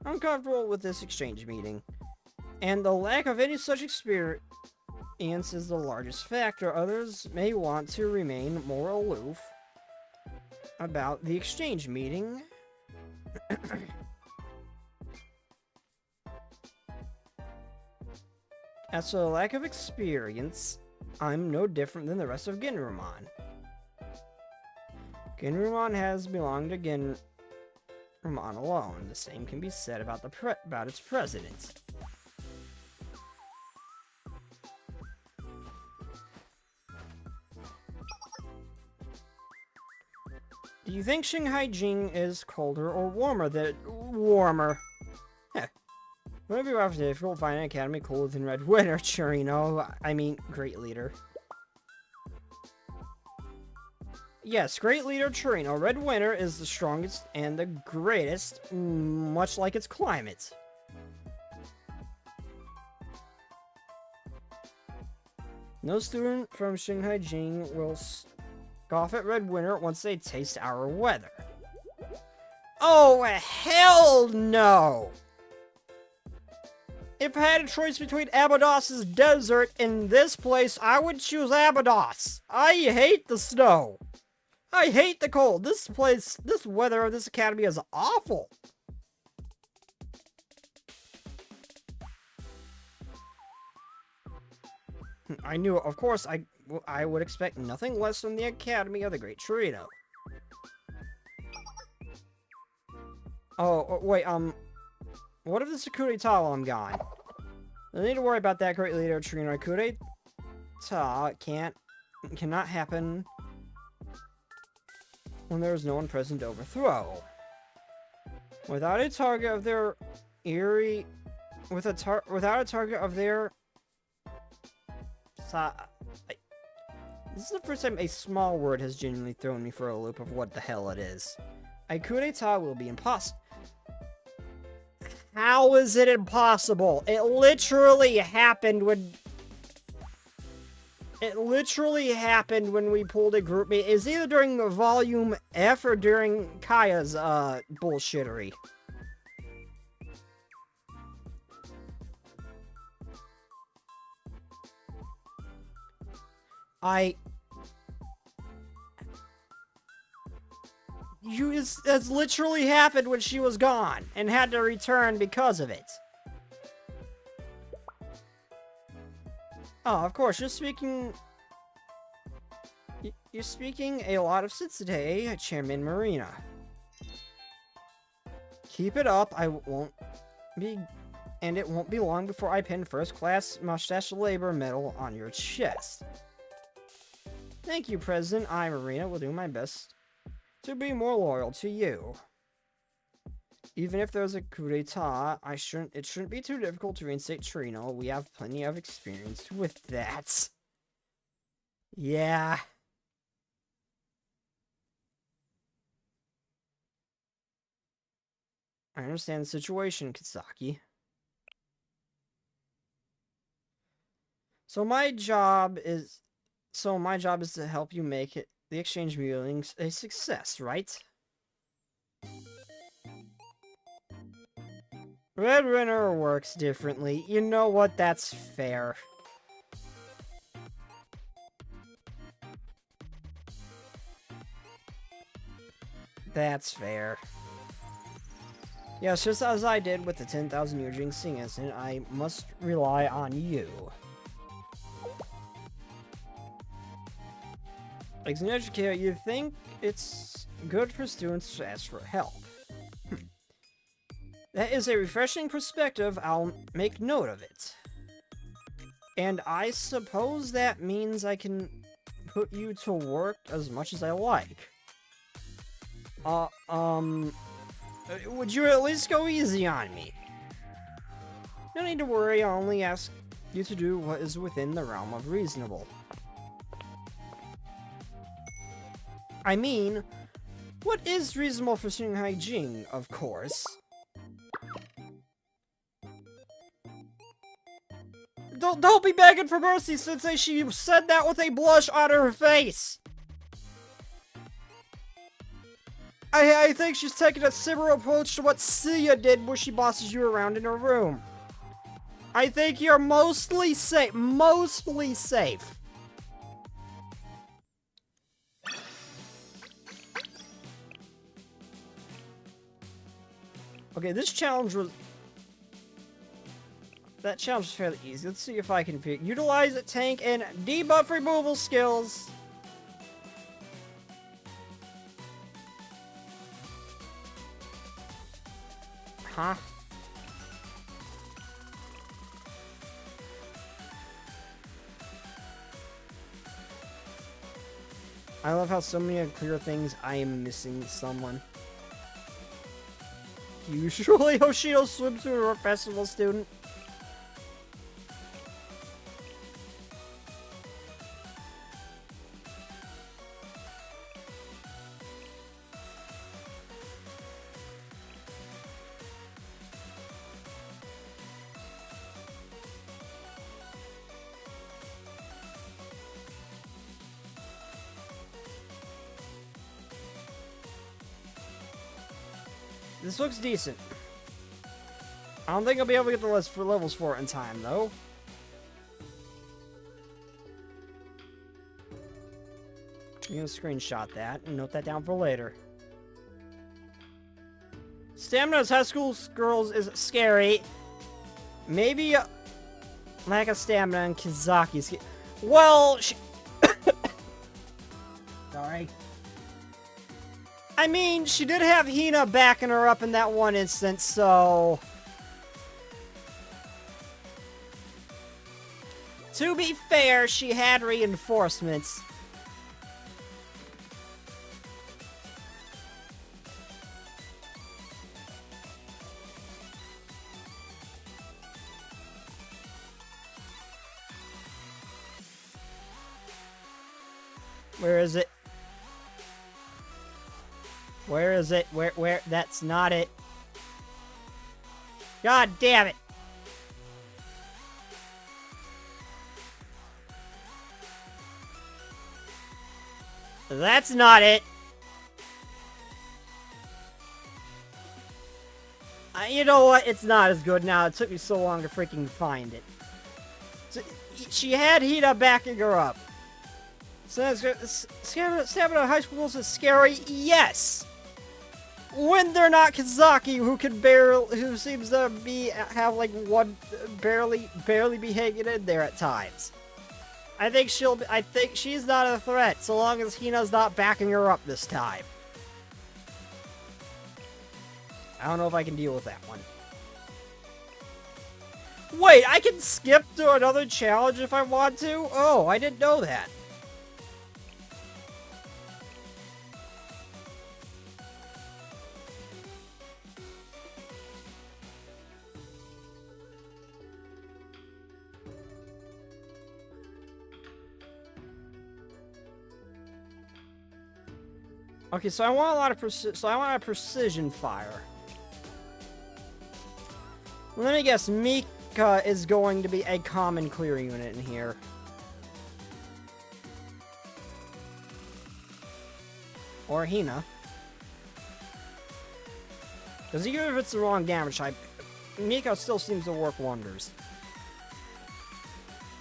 uncomfortable with this exchange meeting. And the lack of any such experience is the largest factor. Others may want to remain more aloof about the exchange meeting. As for the lack of experience, I'm no different than the rest of Genrumon. Genrumon has belonged to Genrumon alone. The same can be said about its president. Do you think Shanghai Jing is colder or warmer than... Warmer. Heh. Wouldn't it be rough if you'll find an academy cooler than Red Winter, Chirino? I mean, Great Leader. Yes, Great Leader Chirino. Red Winter is the strongest and the greatest, much like its climate. No student from Shanghai Jing will scoff at Red Winter once they taste our weather. Oh, hell no! if I had a choice between Abados's desert and this place, I would choose Abados. I hate the snow. I hate the cold. This place, this weather of this academy is awful. I knew, of course, I would expect nothing less from the Academy of the Great Torino. Oh, wait, what if the Sakura while I'm gone? No need to worry about that, great leader, Torino. Coup cannot happen when there is no one present to overthrow. Without a target of their without a target of their this is the first time a small word has genuinely thrown me for a loop of what the hell it is. A coup d'etat will be impossible. How is it impossible? It literally happened when we pulled a group meet. It's either during the volume F or during Kaya's bullshittery. It's literally happened when she was gone and had to return because of it. Oh, of course, you're speaking a lot of sense today, Chairman Marina. Keep it up. It won't be long before I pin first class mustache labor medal on your chest. Thank you, President. I, Marina, will do my best to be more loyal to you. Even if there's a coup d'etat, it shouldn't be too difficult to reinstate Torino. We have plenty of experience with that. Yeah. I understand the situation, Kisaki. So my job is to help you make the exchange meeting a success, right? Red Runner works differently. You know what? That's fair. That's fair. Yes, just as I did with the 10,000 year jinxing incident, I must rely on you. As an educator, you think it's good for students to ask for help. That is a refreshing perspective. I'll make note of it. And I suppose that means I can put you to work as much as I like. Would you at least go easy on me? No need to worry, I'll only ask you to do what is within the realm of reasonable. I mean, what is reasonable for Shanghai Jing, of course. Don't be begging for mercy, Sensei. She said that with a blush on her face. I think she's taking a similar approach to what Sia did when she bosses you around in her room. I think you're mostly safe. Mostly safe. Okay, this challenge was... That challenge is fairly easy. Let's see if I can utilize tank and debuff removal skills. Huh? I love how so many clear things I am missing someone. Usually Hoshino swimsuit or a festival student. This looks decent. I don't think I'll be able to get the list for levels for it in time, though. I'm gonna screenshot that and note that down for later. Stamina as high school girls is scary. Maybe lack of stamina and Kizaki's. Well, Sorry. I mean, she did have Hina backing her up in that one instance, so... To be fair, she had reinforcements. Where is it? Where is it? Where? That's not it. God damn it. That's not it. You know what? It's not as good now. It took me so long to freaking find it. So, she had Hina backing her up. So, stamina high schools is scary? Yes! When they're not Kazaki, who seems to have like one, barely be hanging in there at times. I think she's not a threat, so long as Hina's not backing her up this time. I don't know if I can deal with that one. Wait, I can skip to another challenge if I want to? Oh, I didn't know that. Okay, so I want a lot of a precision fire. Let me guess, Mika is going to be a common clear unit in here. Or Hina. Because even if it's the wrong damage type, Mika still seems to work wonders.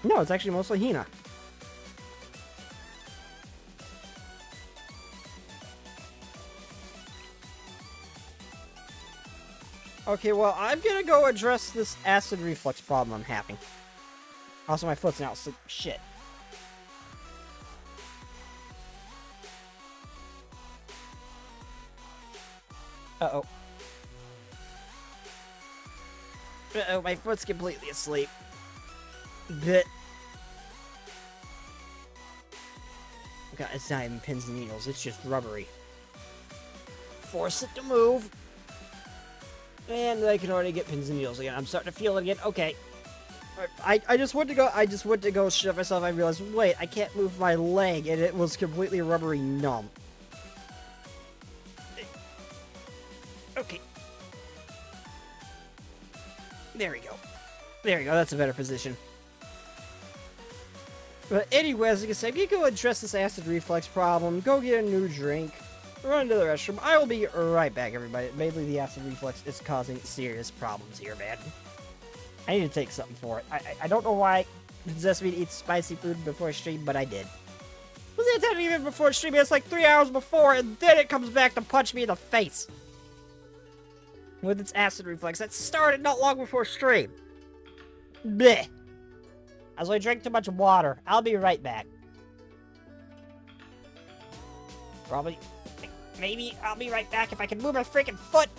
No, it's actually mostly Hina. Okay, well, I'm gonna go address this acid reflux problem I'm having. Also, my foot's now asleep. Shit. Uh-oh. Uh-oh, my foot's completely asleep. Blech. God, it's not even pins and needles, it's just rubbery. Force it to move. And I can already get pins and needles again. I'm starting to feel it again. Okay. I just went to go shove myself. I realized, wait, I can't move my leg, and it was completely rubbery numb. Okay. There we go. There we go. That's a better position. But anyway, as you can say, I'm gonna go address this acid reflux problem, go get a new drink, run to the restroom. I will be right back, everybody. Mainly the acid reflux is causing serious problems here, man. I need to take something for it. I don't know why it possessed me to eat spicy food before stream, but I did. Was it that even before stream? It's like 3 hours before, and then it comes back to punch me in the face. With its acid reflux. That started not long before stream. Bleh. As I drink too much water. I'll be right back. Probably. Maybe I'll be right back if I can move my freaking foot.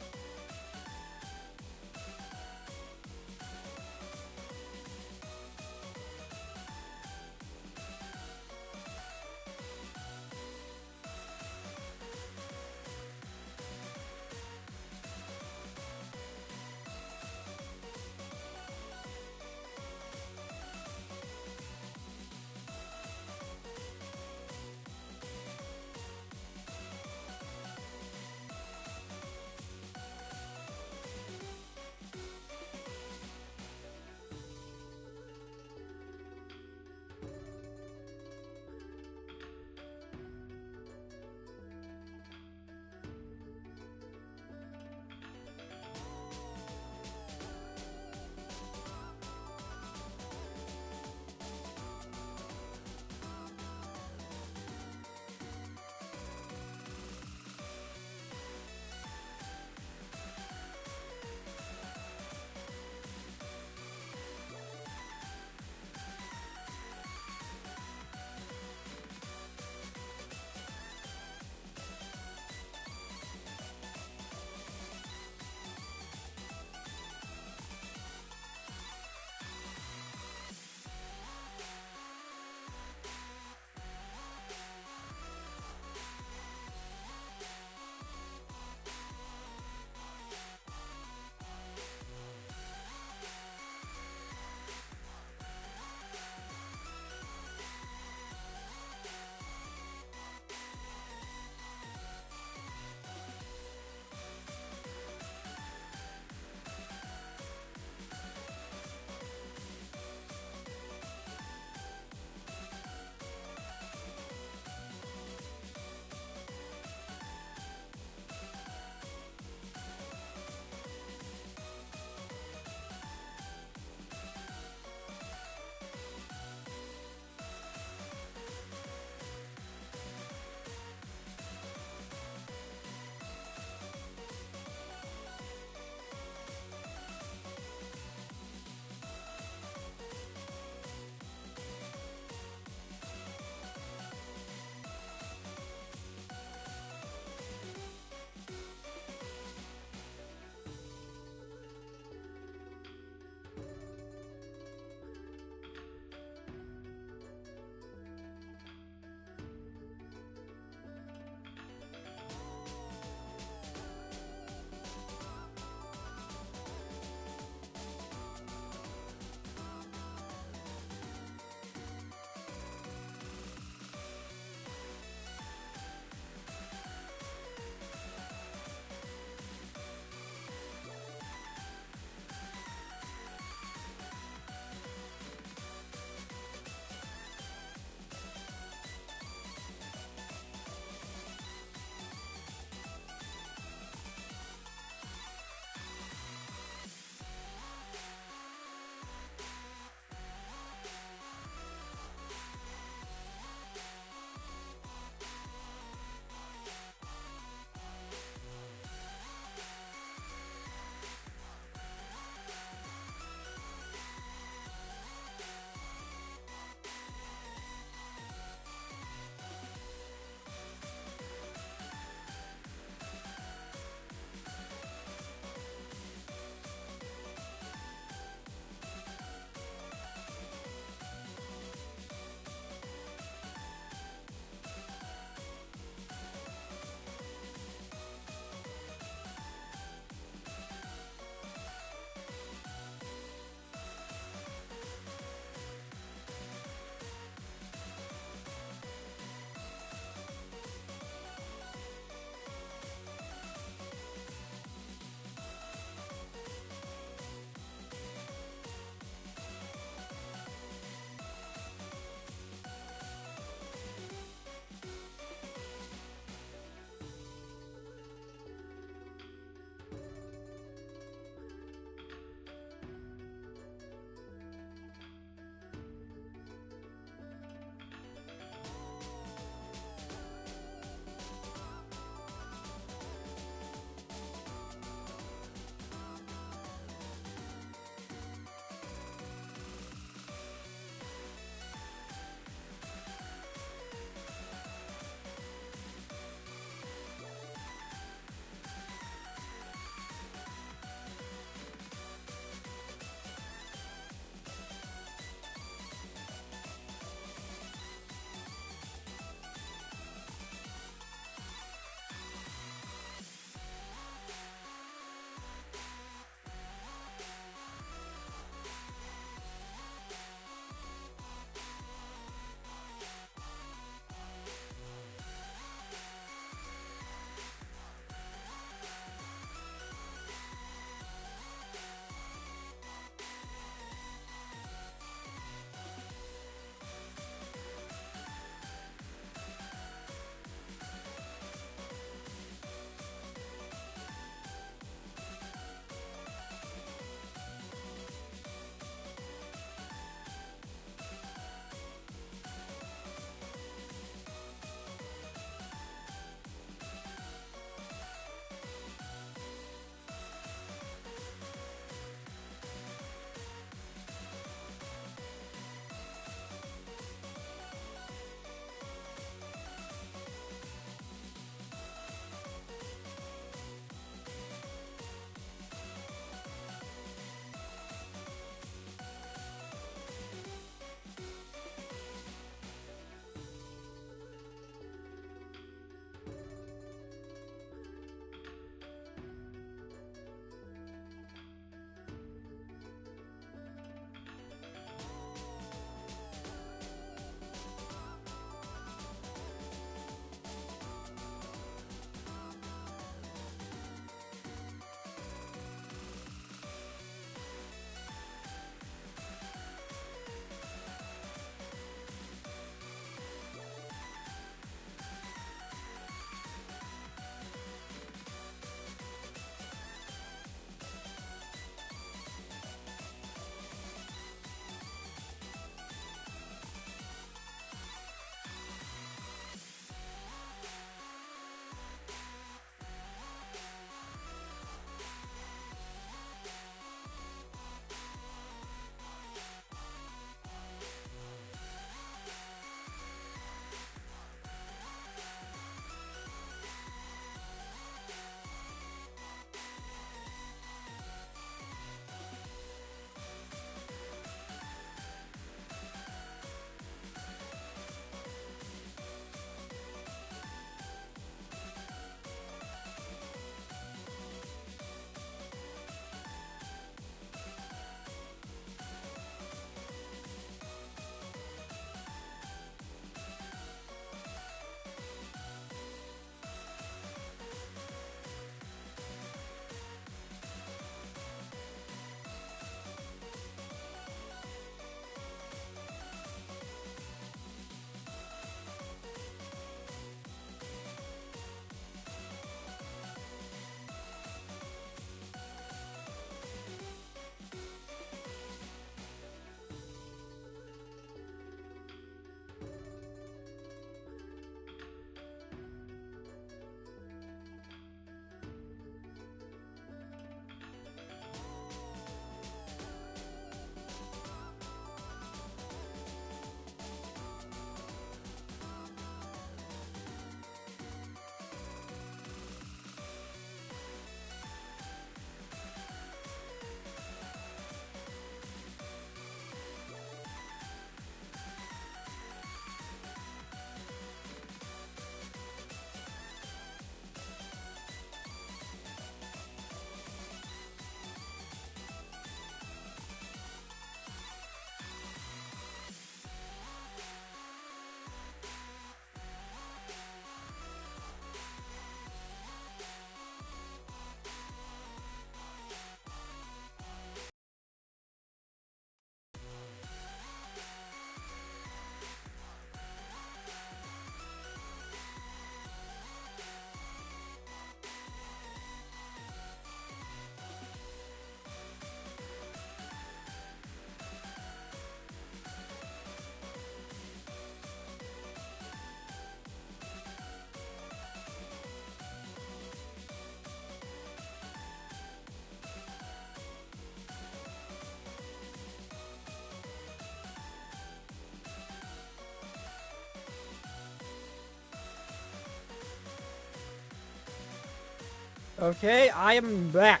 Okay, I am back.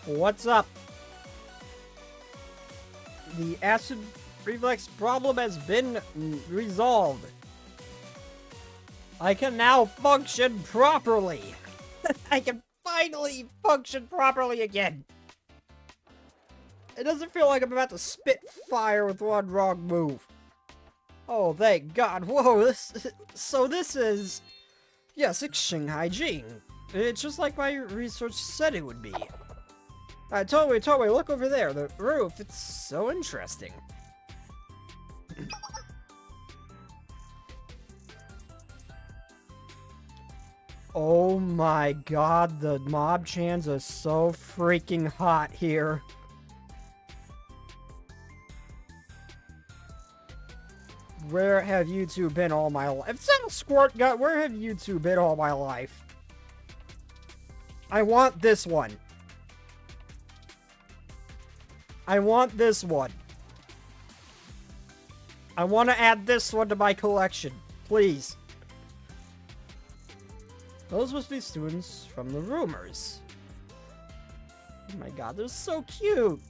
What's up? The acid reflex problem has been resolved. I can now function properly. I can finally function properly again. It doesn't feel like I'm about to spit fire with one wrong move. Oh, thank God. Whoa, this is... Yes, it's Shanghai Jing. It's just like my research said it would be. Totally, look over there. The roof, it's so interesting. Oh my God, the mob chans are so freaking hot here. Where have you two been all my life? It's not a squirt gun. Where have you two been all my life? I want this one. I want this one. I want to add this one to my collection. Please. Those must be students from the rumors. Oh my God, they're so cute.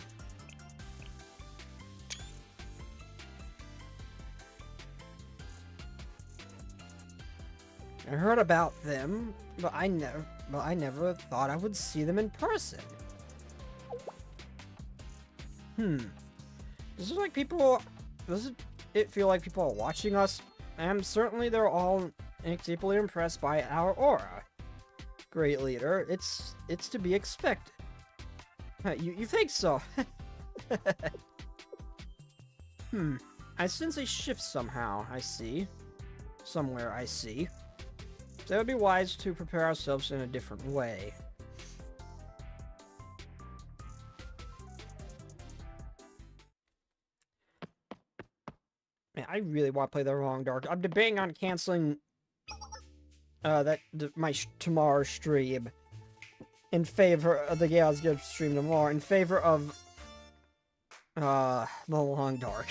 I heard about them, but I never thought I would see them in person. Does it feel like people are watching us? And certainly they're all deeply impressed by our aura. Great leader, it's to be expected. You think so? I sense a shift somehow, I see. Somewhere, I see. So it would be wise to prepare ourselves in a different way. Man, I really want to play the Long Dark. I'm debating on canceling my tomorrow stream in favor of the game I was gonna stream tomorrow in favor of the Long Dark.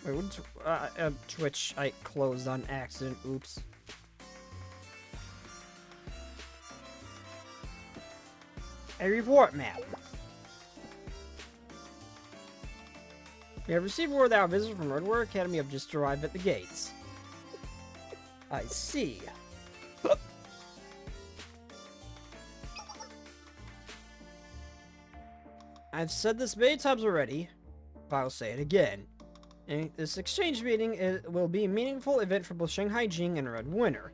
Wait, Twitch I closed on accident. Oops. A report map. We have received word that our visitors from Redwood Academy have just arrived at the gates. I see. I've said this many times already, but I'll say it again. And this exchange meeting will be a meaningful event for both Shanghai Jing and Red Winter.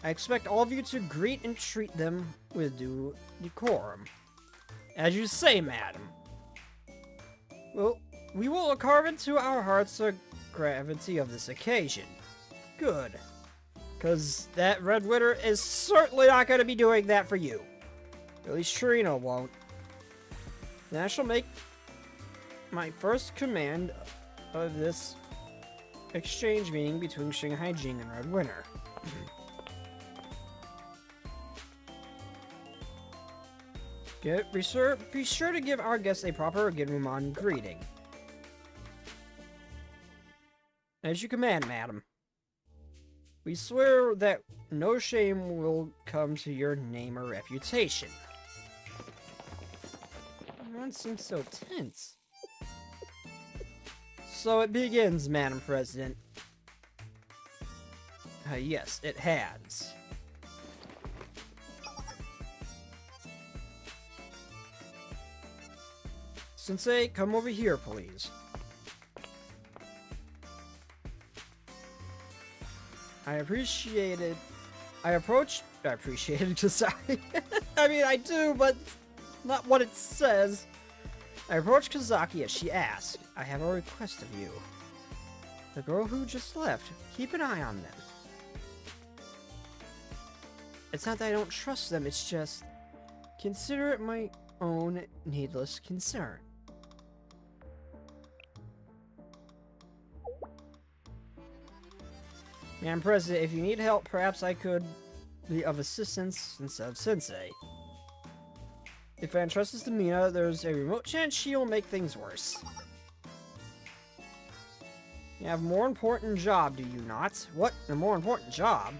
I expect all of you to greet and treat them with due decorum. As you say, madam. Well, we will carve into our hearts the gravity of this occasion. Good. Because that Red Winter is certainly not going to be doing that for you. At least Trina won't. Then I shall make my first command of this exchange meeting between Shanghai Jing and Red Winter. Be sure to give our guests a proper Ginrumon greeting. As you command, madam. We swear that no shame will come to your name or reputation. Everyone seems so tense. So it begins, Madam President. Yes, it has. Sensei, come over here, please. I appreciated Kazaki. I mean, I do, but not what it says. I approached Kazaki as she asked, I have a request of you. The girl who just left, keep an eye on them. It's not that I don't trust them, it's just, consider it my own needless concern. Madam President, if you need help, perhaps I could be of assistance instead of Sensei. If I entrust this to Mina, there's a remote chance she'll make things worse. You have a more important job, do you not? What? A more important job?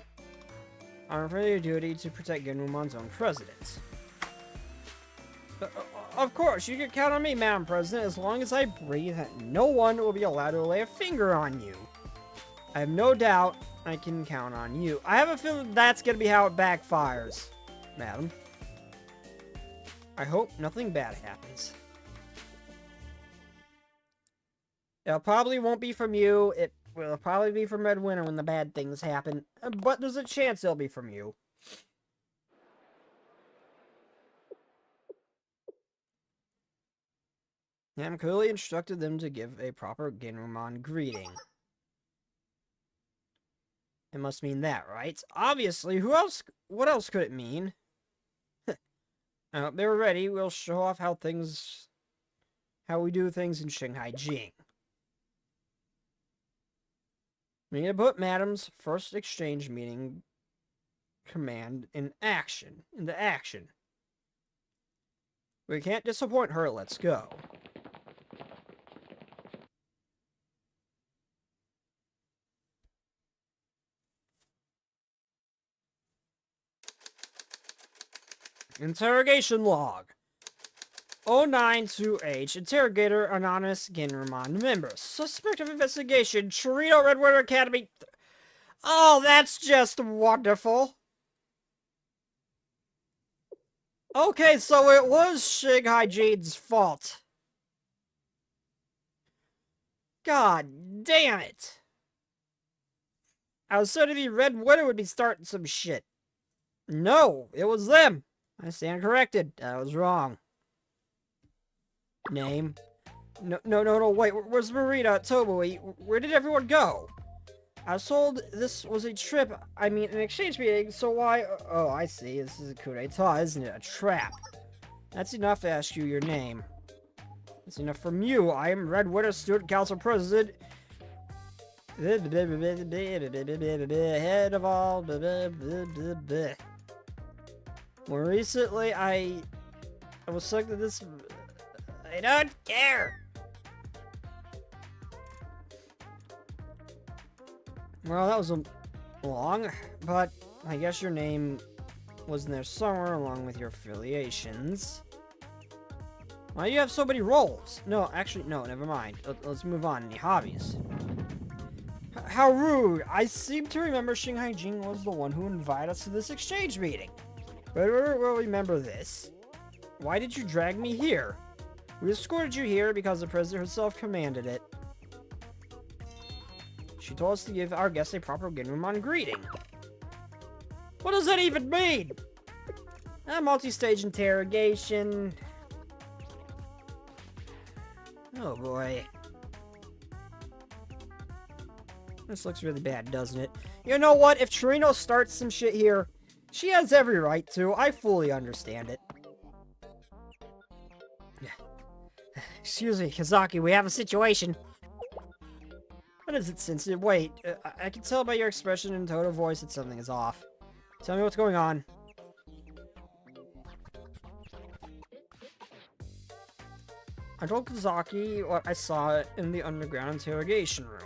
I'm afraid your duty to protect Genrumon's own president. Of course, you can count on me, Madam President. As long as I breathe, no one will be allowed to lay a finger on you. I have no doubt I can count on you. I have a feeling that's gonna be how it backfires, Madam. I hope nothing bad happens. It probably won't be from you. It will probably be from Red Winter when the bad things happen. But there's a chance it'll be from you. I'm clearly instructed them to give a proper Genrumon greeting. It must mean that, right? Obviously, what else could it mean? I hope they were ready. We'll show off how we do things in Shanghai Jing. We need to put Madam's first exchange meeting command into action. We can't disappoint her. Let's go. Interrogation log. 092H. Interrogator, anonymous Genrumon member. Suspect of investigation, Chirito Red Winter Academy. Oh, that's just wonderful. Okay, so it was Shanghai Jade's fault. God damn it. I was certain the Red Winter would be starting some shit. No, it was them. I stand corrected. I was wrong. Name? No, wait, where's Marita, Tomoe? Where did everyone go? I was told this was a trip, an exchange meeting, so why? Oh, I see, this is a coup d'etat, isn't it? A trap. That's enough to ask you your name. That's enough from you. I am Red Winter Student Council President. Head of all. More recently, I was stuck to this. I don't care. Well, that was long, but I guess your name was in there somewhere along with your affiliations. Why do you have so many roles? No, actually, no, never mind. Let's move on. Any hobbies? How rude. I seem to remember Shanghai Jing was the one who invited us to this exchange meeting. But we'll remember this. Why did you drag me here? We escorted you here because the president herself commanded it. She told us to give our guests a proper Genrumon greeting. What does that even mean? A multi-stage interrogation. Oh boy. This looks really bad, doesn't it? You know what? If Chirito starts some shit here, she has every right to. I fully understand it. Excuse me, Kazaki, we have a situation. What is it, Sensei? Wait, I can tell by your expression and tone of voice that something is off. Tell me what's going on. I told Kazaki what I saw in the underground interrogation room.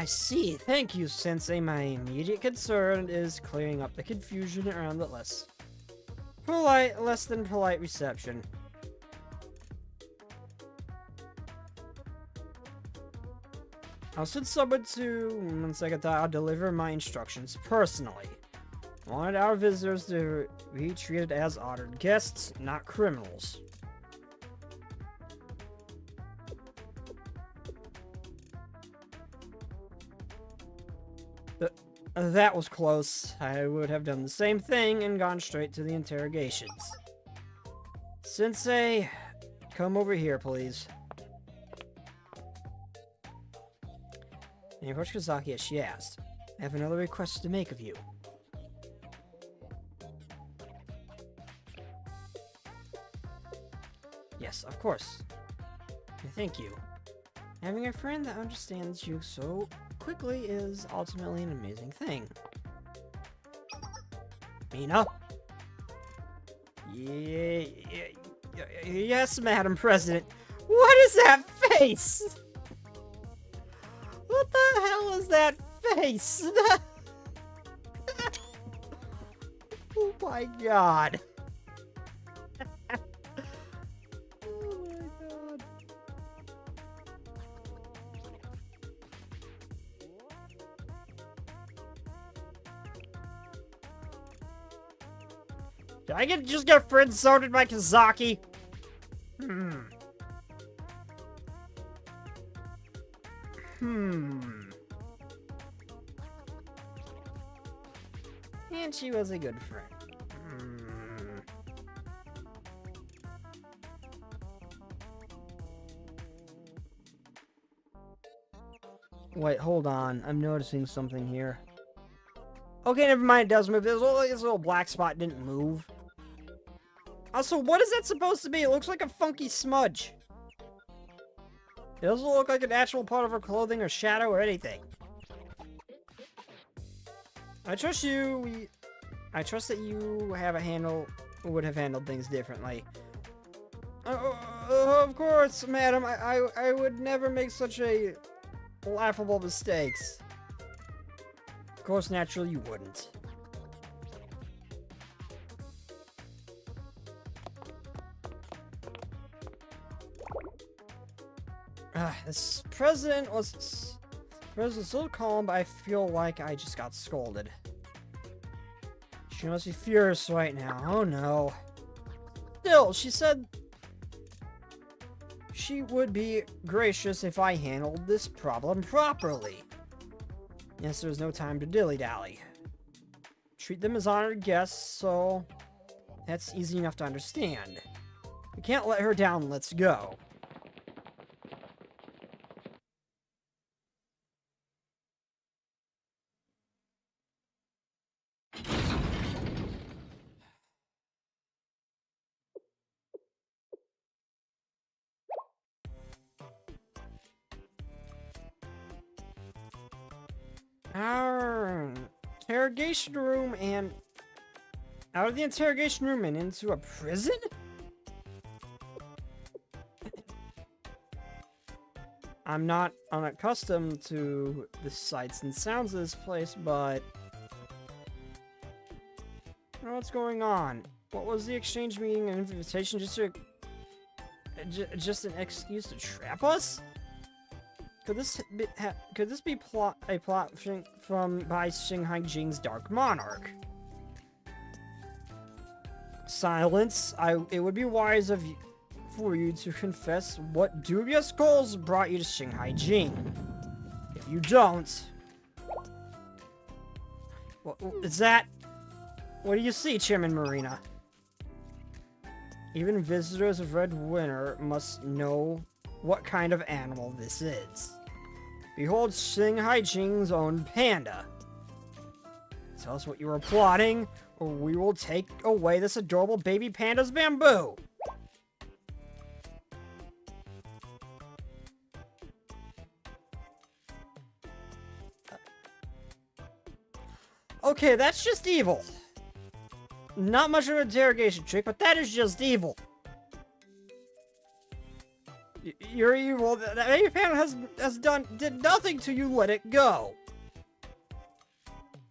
I see. Thank you, Sensei. My immediate concern is clearing up the confusion around the less than polite reception. I'll send someone to I'll deliver my instructions personally. I wanted our visitors to be treated as honored guests, not criminals. That was close. I would have done the same thing and gone straight to the interrogations. Sensei, come over here, please. And approached Kazaki as she asked, I have another request to make of you. Yes, of course. Thank you. Having a friend that understands you so quickly is ultimately an amazing thing. Mina? Yes, Madam President. What is that face? What the hell is that face? Oh my god. Oh my god. Did I just get friend-zoned by Kazaki? And she was a good friend. Wait, hold on. I'm noticing something here. Okay, never mind. It does move. This little black spot didn't move. Also, what is that supposed to be? It looks like a funky smudge. It doesn't look like an actual part of her clothing or shadow or anything. I trust you. I trust that you would have handled things differently. Of course, madam. I would never make such a laughable mistakes. Of course, naturally, you wouldn't. This president was so calm, but I feel like I just got scolded. She must be furious right now. Oh no. Still, she said she would be gracious if I handled this problem properly. Yes, there's no time to dilly-dally. Treat them as honored guests, so that's easy enough to understand. We can't let her down. Let's go. Our interrogation room and out of the interrogation room and into a prison? I'm not unaccustomed to the sights and sounds of this place, but I don't know what's going on. What was the exchange meeting? An invitation just an excuse to trap us? Could this be a plot by Shanghai Jing's Dark Monarch? Silence. It would be wise for you to confess what dubious goals brought you to Shanghai Jing. If you don't, what is that? What do you see, Chairman Marina? Even visitors of Red Winter must know what kind of animal this is. Behold Shanghai Jing's own panda. Tell us what you are plotting, or we will take away this adorable baby panda's bamboo. Okay, that's just evil. Not much of an interrogation trick, but that is just evil. You're evil. That baby panda did nothing to you. Let it go.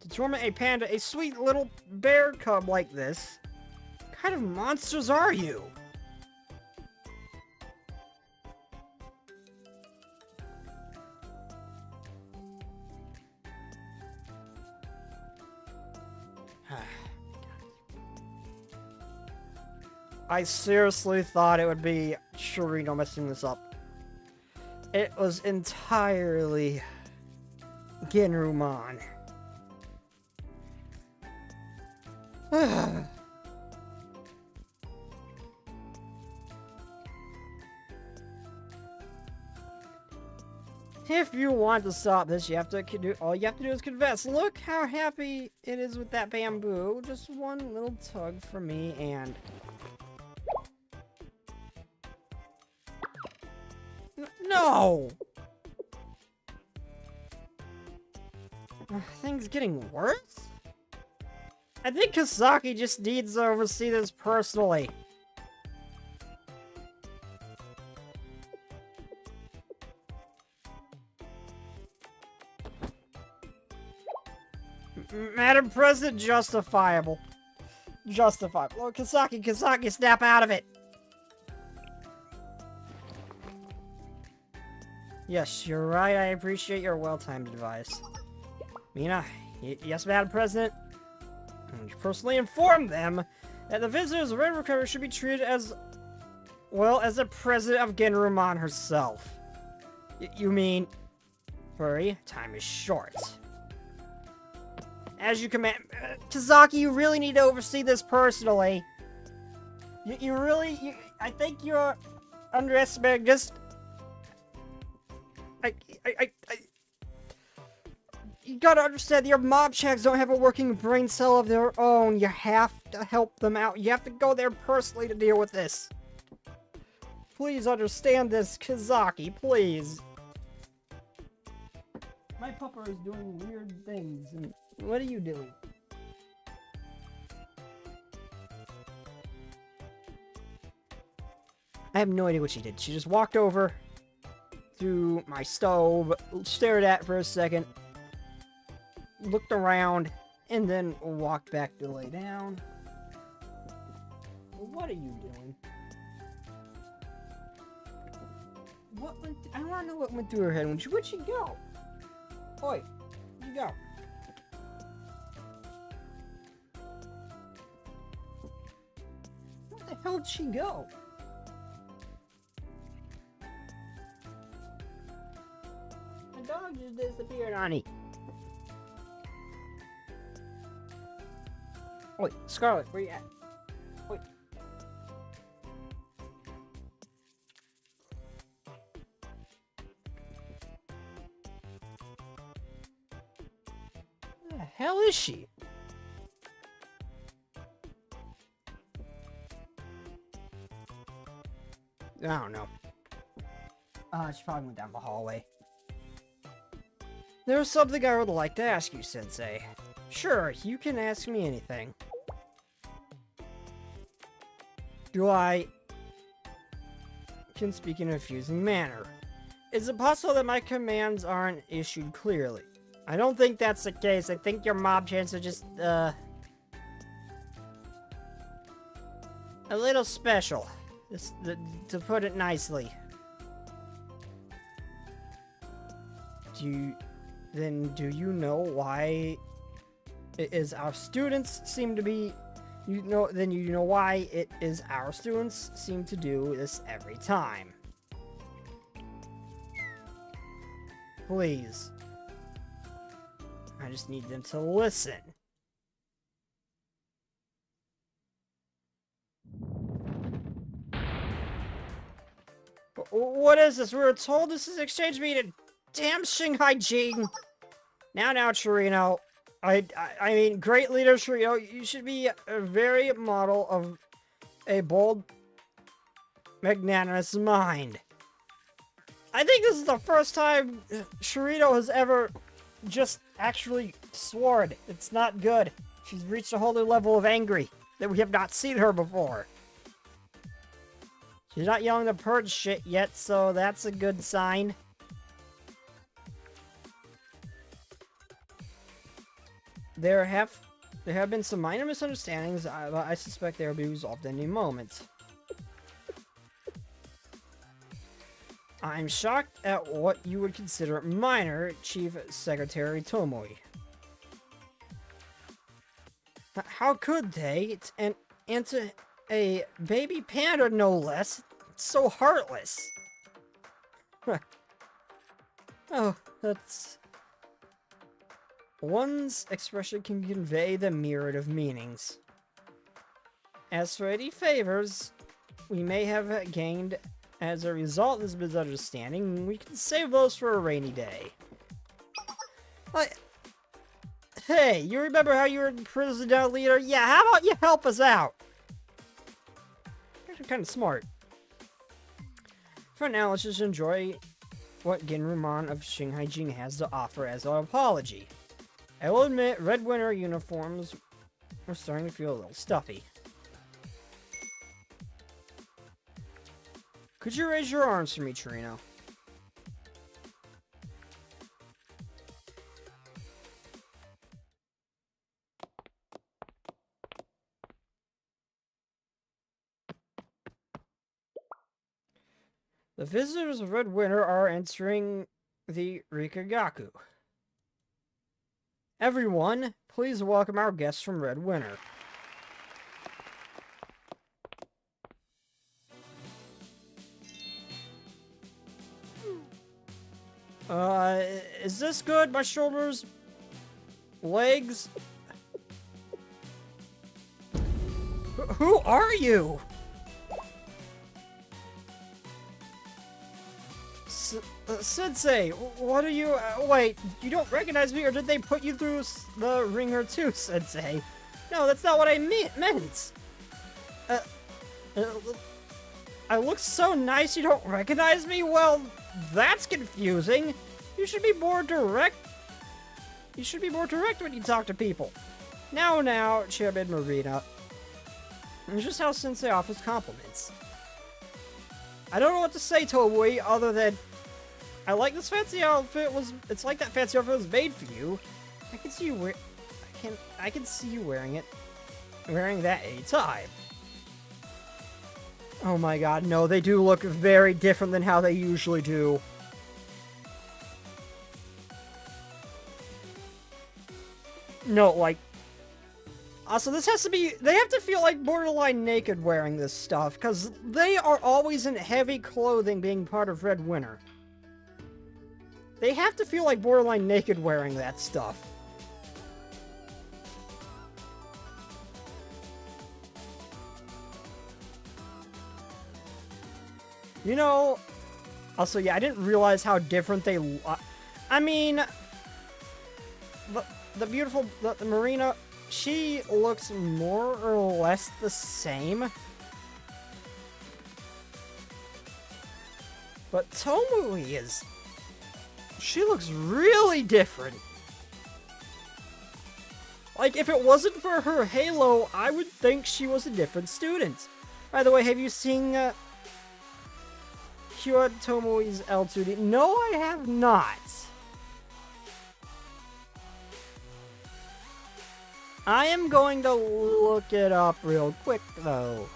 To torment a panda, a sweet little bear cub like this. What kind of monsters are you? I seriously thought it would be Shirino messing this up. It was entirely Genrumon. If you want to stop this, all you have to do is confess. Look how happy it is with that bamboo. Just one little tug for me and... No! Things getting worse? I think Kasaki just needs to oversee this personally. Madam President, justifiable. Justifiable. Oh, Kasaki, snap out of it! Yes, you're right, I appreciate your well-timed advice. Mina, yes, Madam President? You personally inform them that the visitors of Red Recovery should be treated as, well, as the president of Genrumon herself. You mean... Hurry, time is short. As you command... Kazaki, you really need to oversee this personally. You really... I think you're underestimating just... You gotta understand that your mob chags don't have a working brain cell of their own. You have to help them out. You have to go there personally to deal with this. Please understand this, Kazaki, please. My pupper is doing weird things, and what are you doing? I have no idea what she did. She just walked over to my stove, stared at it for a second, looked around, and then walked back to lay down. What are you doing? What went I want to know what went through her head. Where'd she go? Oi, where'd you go? Where the hell did she go? The dog just disappeared on me. Oi, Scarlet, where you at? Oi. Where the hell is she? I don't know. She probably went down the hallway. There's something I would like to ask you, Sensei. Sure, you can ask me anything. Can speak in a confusing manner. Is it possible that my commands aren't issued clearly? I don't think that's the case. I think your mob chants are just, a little special. To put it nicely. Do you know why it is our students seem to be... you know why it is our students seem to do this every time. Please. I just need them to listen. What is this? We were told this is exchange meeting. Damn Shanghai Jing. Now, Chirino. I mean, great leader, Chirino. You should be a very model of a bold, magnanimous mind. I think this is the first time Chirino has ever just actually sworn. It's not good. She's reached a whole new level of angry that we have not seen her before. She's not yelling the purge shit yet, so that's a good sign. There have been some minor misunderstandings. I suspect they will be resolved in a moment. I'm shocked at what you would consider minor, Chief Secretary Tomoe. How could they? And to a baby panda, no less. It's so heartless. Oh, that's... One's expression can convey the myriad of meanings. As for any favors we may have gained as a result of this misunderstanding, we can save those for a rainy day. Hey, you remember how you were in prison now, leader? Yeah, how about you help us out? You're kind of smart. For now, let's just enjoy what Genrumon of Shanghai Jing has to offer as an apology. I will admit, red winter uniforms were starting to feel a little stuffy. Could you raise your arms for me, Torino? The visitors of Red Winter are entering the Rikagaku. Everyone, please welcome our guests from Red Winter. Is this good? My shoulders? Legs? Who are you? Sensei, what are you, wait, you don't recognize me, or did they put you through the ringer too, Sensei? No, that's not what I meant. I look so nice you don't recognize me? Well, that's confusing. You should be more direct. You should be more direct when you talk to people. Now, Chairman Marina. It's just how Sensei offers compliments. I don't know what to say, Tomoe, other than I like this fancy outfit. It's like that fancy outfit was made for you. I can see you I can see you wearing that anytime. Oh my god, no, they do look very different than how they usually do. No, like, also, this has to be, they have to feel like borderline naked wearing this stuff, because they are always in heavy clothing being part of Red Winter. They have to feel like borderline naked wearing that stuff. You know, also, yeah, I didn't realize how different they I mean, the beautiful, the Marina, she looks more or less the same. But Tomoe she looks really different. Like, if it wasn't for her halo, I would think she was a different student. By the way, have you seen, Kyo Tomoe's L2D? No, I have not. I am going to look it up real quick, though.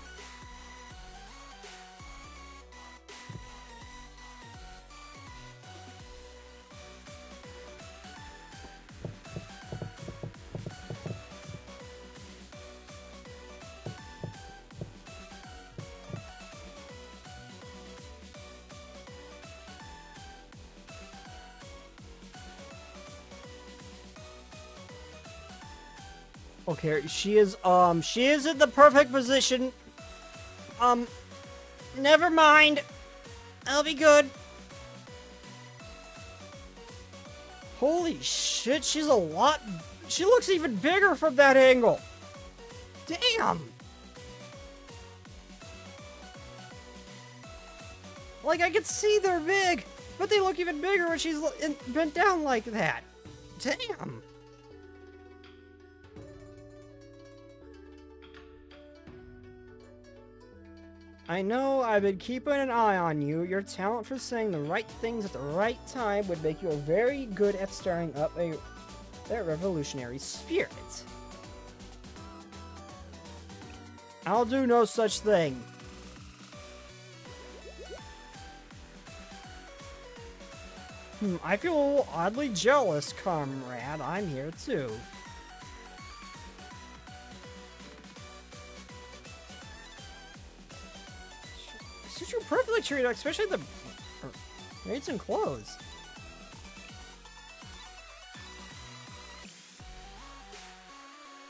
Okay, she is in the perfect position. Never mind. I'll be good. Holy shit, she looks even bigger from that angle. Damn. Like, I can see they're big, but they look even bigger when she's bent down like that. Damn. I know I've been keeping an eye on you. Your talent for saying the right things at the right time would make you very good at stirring up that revolutionary spirit. I'll do no such thing. I feel a little oddly jealous, comrade. I'm here too. Suits you perfectly, Chirito, especially the made some clothes.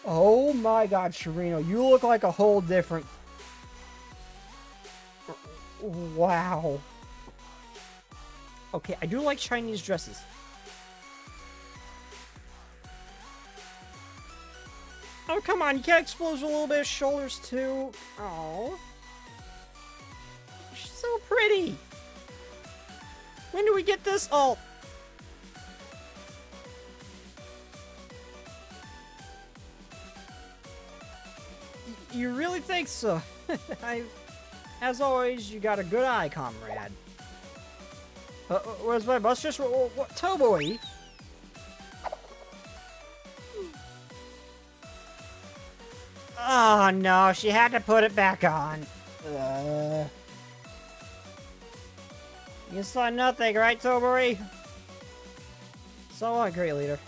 Oh my god, Chirino, you look like a whole different... Wow. Okay, I do like Chinese dresses. Oh, come on, you can't expose a little bit of shoulders too. Oh. She's so pretty. When do we get this? Oh. You really think so? As always, you got a good eye, comrade. Where's my bus? Just what? Toboy? Oh no, she had to put it back on. You saw nothing, right, Tobori? So what, great leader?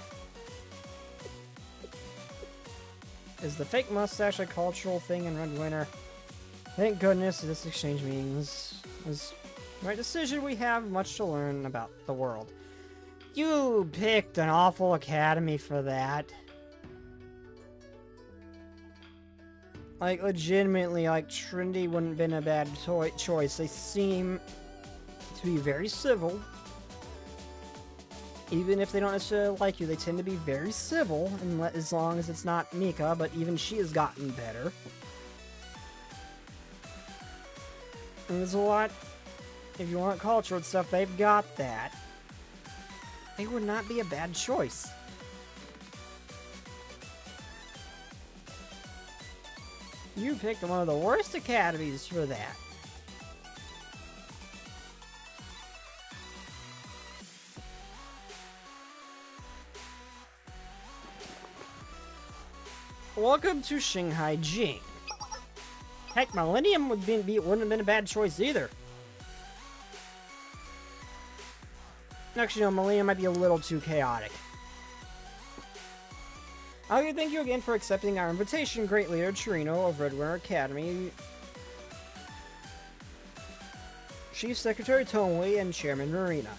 Is the fake mustache a cultural thing in Red Winter? Thank goodness this exchange means is the right decision. We have much to learn about the world. You picked an awful academy for that. Like, legitimately, like, Trinity wouldn't have been a bad choice. They seem to be very civil. Even if they don't necessarily like you, they tend to be very civil, and as long as it's not Mika, but even she has gotten better. And there's a lot, if you want culture and stuff, they've got that. They would not be a bad choice. You picked one of the worst academies for that. Welcome to Shanghai Jing. Heck, Millennium wouldn't have been a bad choice either. Actually, no, Millennium might be a little too chaotic. I would thank you again for accepting our invitation, Great Leader Chirino of Red Winter Academy, Chief Secretary Tomoe, and Chairman Marina.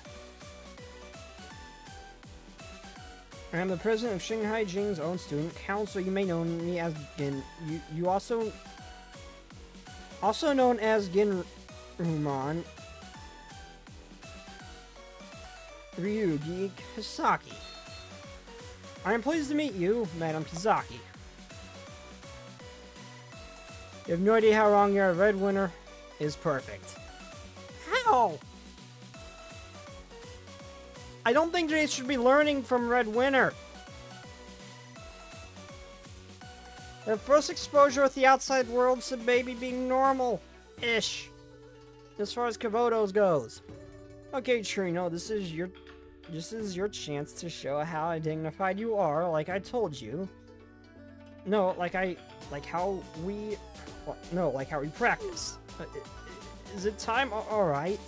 I am the president of Shanghai Jing's own student council. You may know me as Gin. You also known as Ginruman Ryugi Kisaki. I am pleased to meet you, Madam Kizaki. You have no idea how wrong your Red Winter is perfect. How? I don't think they should be learning from Red Winter. Their first exposure with the outside world should maybe be normal-ish, as far as Kabuto's goes. Okay, Trino, this is your chance to show how dignified you are, like I told you. No, like how we practice. Is it time? Alright.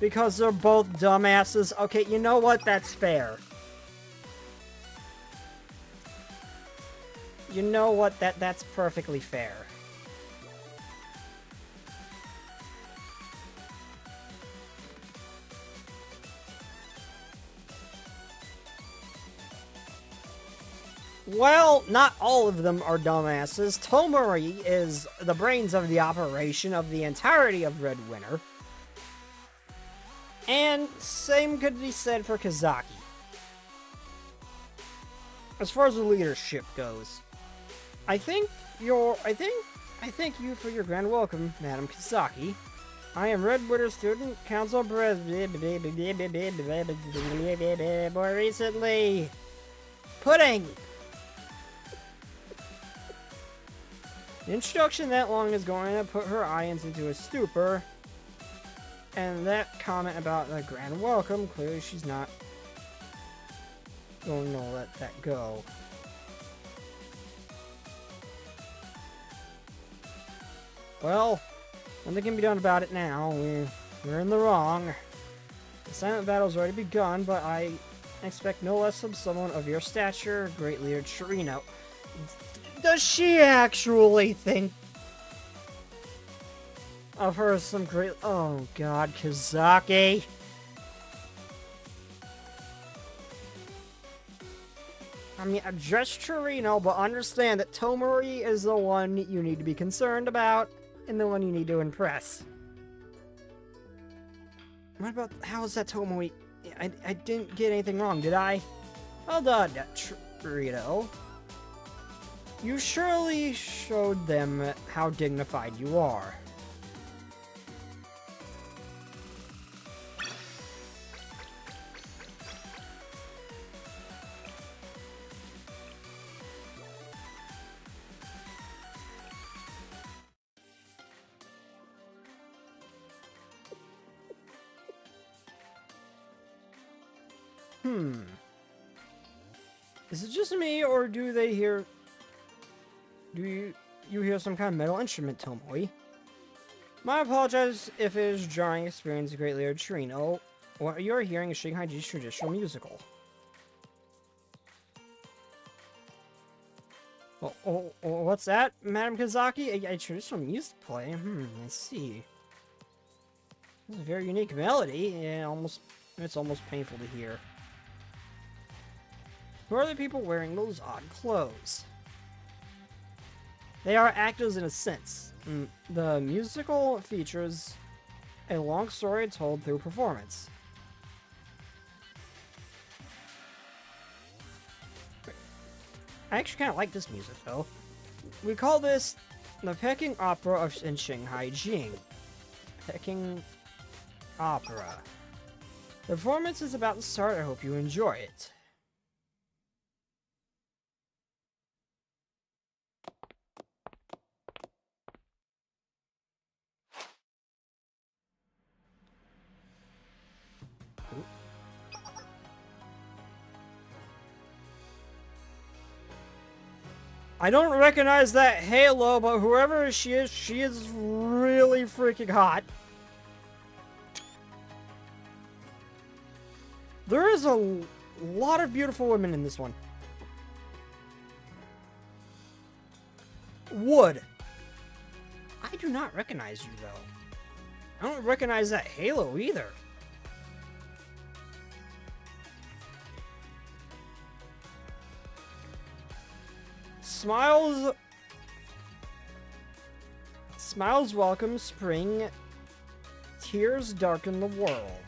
Because they're both dumbasses. Okay, you know what? That's fair. You know what? That's perfectly fair. Well, not all of them are dumbasses. Tomori is the brains of the operation of the entirety of Red Winter. And same could be said for Kazaki. As far as the leadership goes, I thank you for your grand welcome, Madam Kazaki. I am Red Winter Student Council President. More recently, Pudding. The introduction that long is going to put her Ions into a stupor. And that comment about the grand welcome, clearly she's not going to let that go. Well, nothing can be done about it now. We're in the wrong. The silent battle's already begun, but I expect no less from someone of your stature, Great Leader Chirino. Does she actually think of her as some great... Oh god, Kazaki. I mean, address Chirino, but understand that Tomori is the one you need to be concerned about, and the one you need to impress. What about... How is that Tomori... I didn't get anything wrong, did I? Well done, Chirino. You surely showed them how dignified you are. Is it just me, or do they hear... Do you hear some kind of metal instrument, Tomoe? I apologize if it is jarring experience greatly or Trino. What you are hearing is Shanghai G's traditional musical. What's that, Madam Kazaki? A traditional music play? I see. It's a very unique melody, and it's almost painful to hear. Who are the people wearing those odd clothes? They are actors in a sense. The musical features a long story told through performance. I actually kind of like this music, though. We call this the Peking Opera in Shanghai Jing. Peking Opera. The performance is about to start. I hope you enjoy it. I don't recognize that Halo, but whoever she is really freaking hot. There is a lot of beautiful women in this one. Wood. I do not recognize you, though. I don't recognize that Halo either. Smiles welcome spring. Tears darken the world.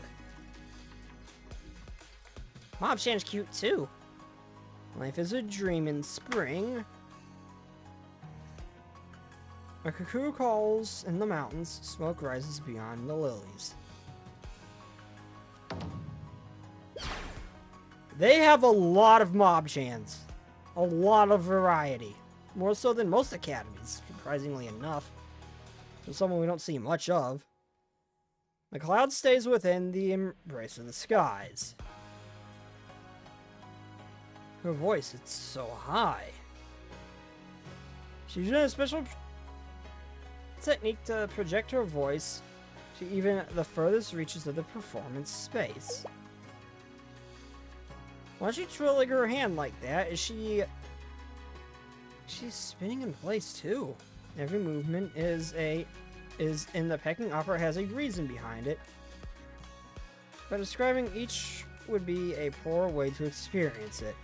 Mob-chan's cute too. Life is a dream in spring. A cuckoo calls in the mountains. Smoke rises beyond the lilies. They have a lot of mob-chans. A lot of variety. More so than most academies, surprisingly enough. For someone we don't see much of. The cloud stays within the embrace of the skies. Her voice, it's so high. She used a special technique to project her voice to even the furthest reaches of the performance space. Why is she twirling her hand like that? She's spinning in place too. Every movement is in the Peking Opera has a reason behind it. But describing each would be a poor way to experience it.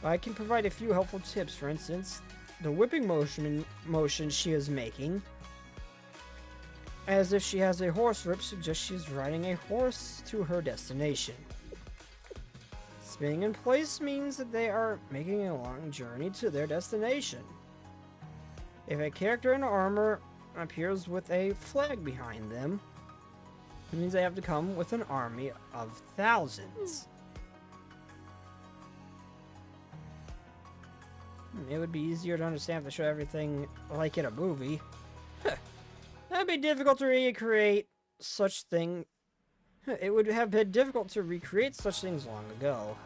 I can provide a few helpful tips. For instance, the whipping motion she is making, as if she has a horse whip, suggests she's riding a horse to her destination. Spinning in place means that they are making a long journey to their destination. If a character in armor appears with a flag behind them, it means they have to come with an army of thousands. It would be easier to understand if they show everything like in a movie. That'd be difficult to recreate such thing. It would have been difficult to recreate such things long ago.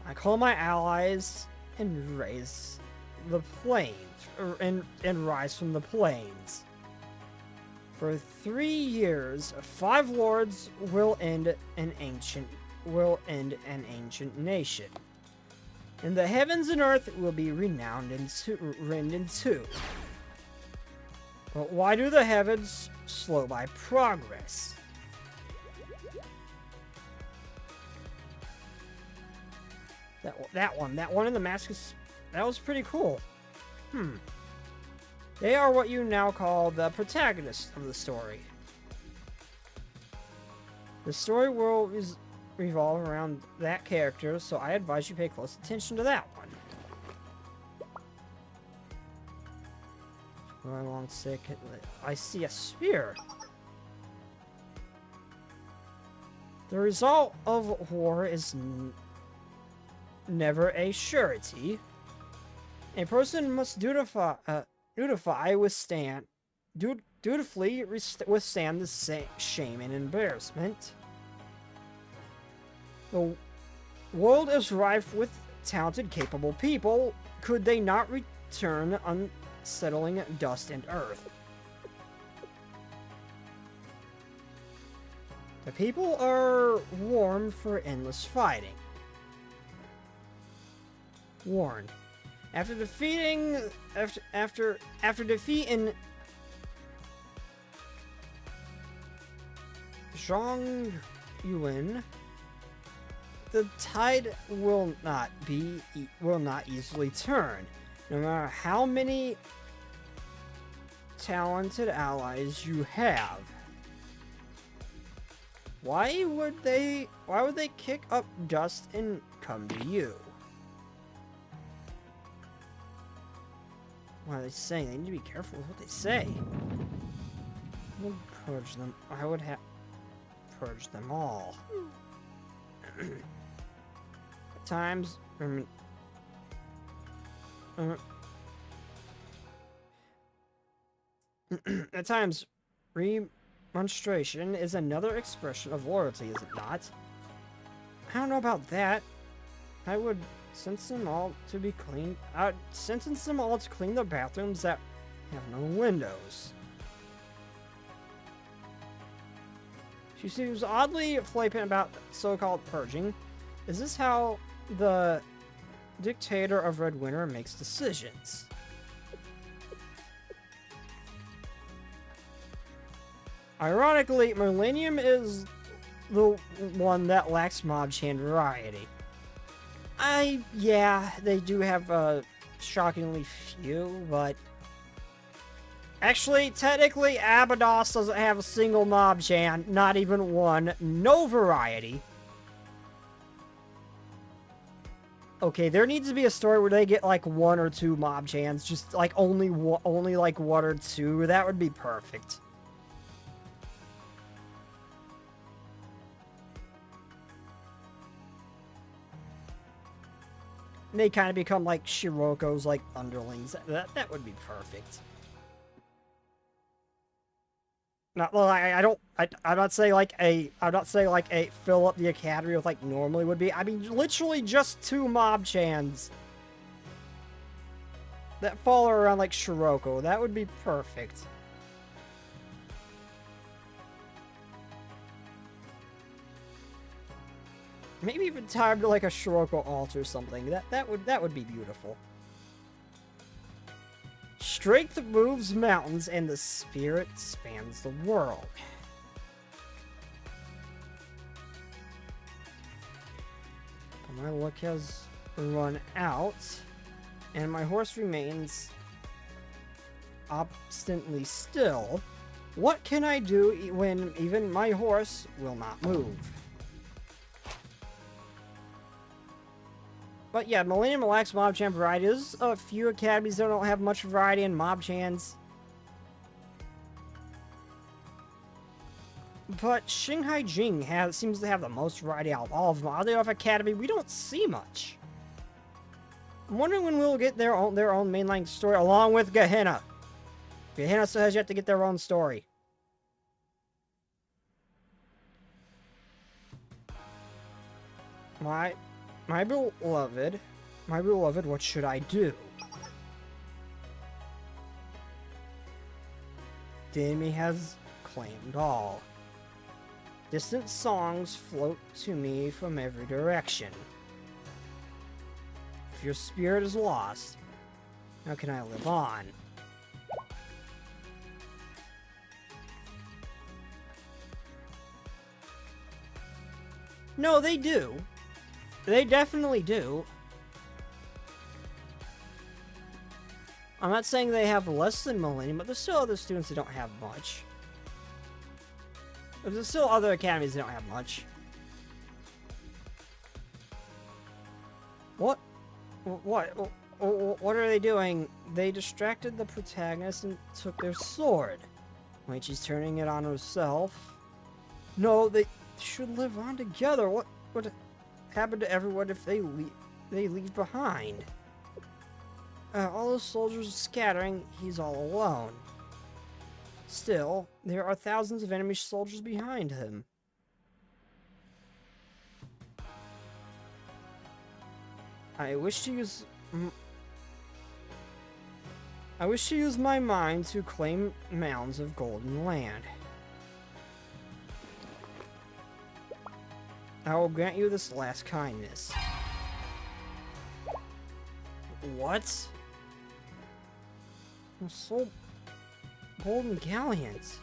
I call my allies and raise the plains, and rise from the plains. For 3 years, 5 lords will end an ancient nation. And the heavens and earth will be rend in two. But why do the heavens slow by progress? That one in the mask that was pretty cool. They are what you now call the protagonists of the story. The story will revolve around that character, so I advise you pay close attention to that one. Going along sick. I see a spear. The result of war is never a surety. A person must dutify dutifully withstand the shame and embarrassment. The world is rife with talented, capable people. Could they not return unsettling dust and earth? The people are warned for endless fighting. Warned. After defeating Zhang Yuan, the tide will not easily turn, no matter how many talented allies you have. Why would they kick up dust and come to you? What are they saying? They need to be careful with what they say. I would purge them. I would have purged them all. At times, at times, remonstration is another expression of loyalty, is it not? I don't know about that. I would sentence them all to be cleaned. I'd sentence them all to clean the bathrooms that have no windows. She seems oddly flippant about so-called purging. Is this how the dictator of Red Winter makes decisions? Ironically, Millennium is the one that lacks mob chain variety. Yeah, they do have shockingly few, but actually, technically, Abydos doesn't have a single mob chan, not even one, no variety. Okay, there needs to be a story where they get like 1 or 2 mob chans, just like only like 1 or 2. That would be perfect. They kind of become like Shiroko's like underlings. That would be perfect. Not well, I'm not saying like a fill up the academy with like normally would be. I mean literally just 2 mob chans that follow around like Shiroko. That would be perfect. Maybe even time to like a Shiroko alt or something. That would be beautiful. Strength moves mountains and the spirit spans the world. But my luck has run out, and my horse remains obstinately still. What can I do when even my horse will not move? But yeah, Millennium lacks mob chan variety. There's a few academies that don't have much variety in mob chans. But Shanghai Jing seems to have the most variety out of all of them. Oddly enough, academy, we don't see much. I'm wondering when we'll get their own mainline story, along with Gehenna. Gehenna still has yet to get their own story. My beloved, what should I do? The enemy has claimed all. Distant songs float to me from every direction. If your spirit is lost, how can I live on? No, they do. They definitely do. I'm not saying they have less than Millennium, but there's still other students that don't have much. There's still other academies that don't have much. What? What are they doing? They distracted the protagonist and took their sword. Wait, she's turning it on herself. No, they should live on together. What happen to everyone if they leave behind? All the soldiers are scattering, he's all alone. Still, there are thousands of enemy soldiers behind him. I wish to use my mind to claim mounds of golden land. I will grant you this last kindness. What? So golden galleons.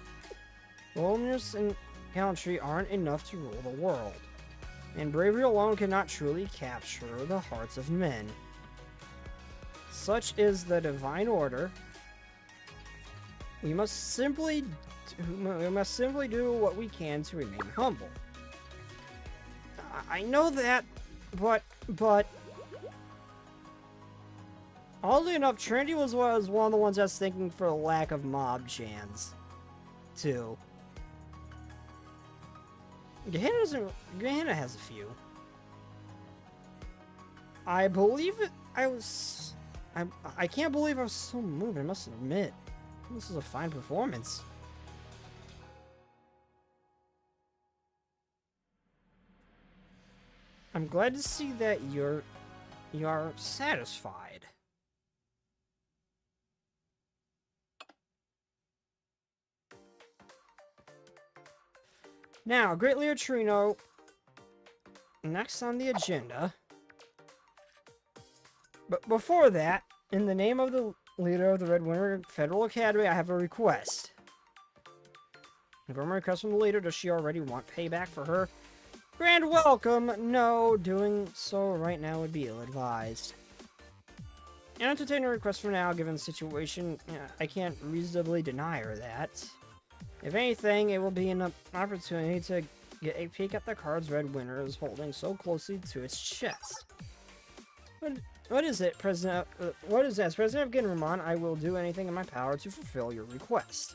Boldness and gallantry aren't enough to rule the world, and bravery alone cannot truly capture the hearts of men. Such is the divine order. We must simply do what we can to remain humble. I know that, but oddly enough, Trinity was one of the ones I was thinking for the lack of mob chance, too. Gehenna has a few. I can't believe I was so moved, I must admit. This is a fine performance. I'm glad to see that you're satisfied. Now, Great Leader Trino, next on the agenda. But before that, in the name of the leader of the Red Winter Federal Academy, I have a request. If I'm a request from the leader, does she already want payback for her grand welcome? No, doing so right now would be ill-advised. An entertaining request for now, given the situation. I can't reasonably deny her that. If anything, it will be an opportunity to get a peek at the cards Red Winter is holding so closely to its chest. What is it, President? What is this, President of Ginramon? I will do anything in my power to fulfill your request.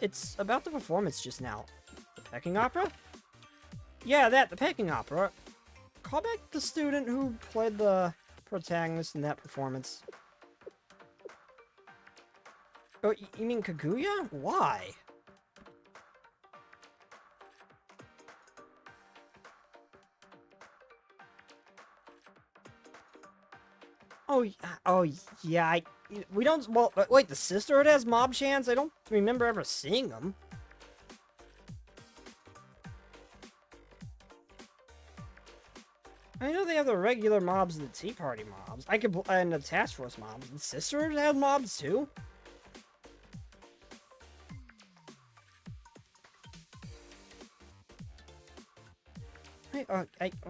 It's about the performance just now. The Pecking Opera? Yeah, the Pecking Opera. Call back the student who played the protagonist in that performance. Oh, you mean Kaguya? Why? Oh, yeah, we don't, well, wait, the Sisterhood has mob chants? I don't remember ever seeing them. I know they have the regular mobs and the Tea Party mobs. And the Task Force mobs. The Sisterhood have mobs too?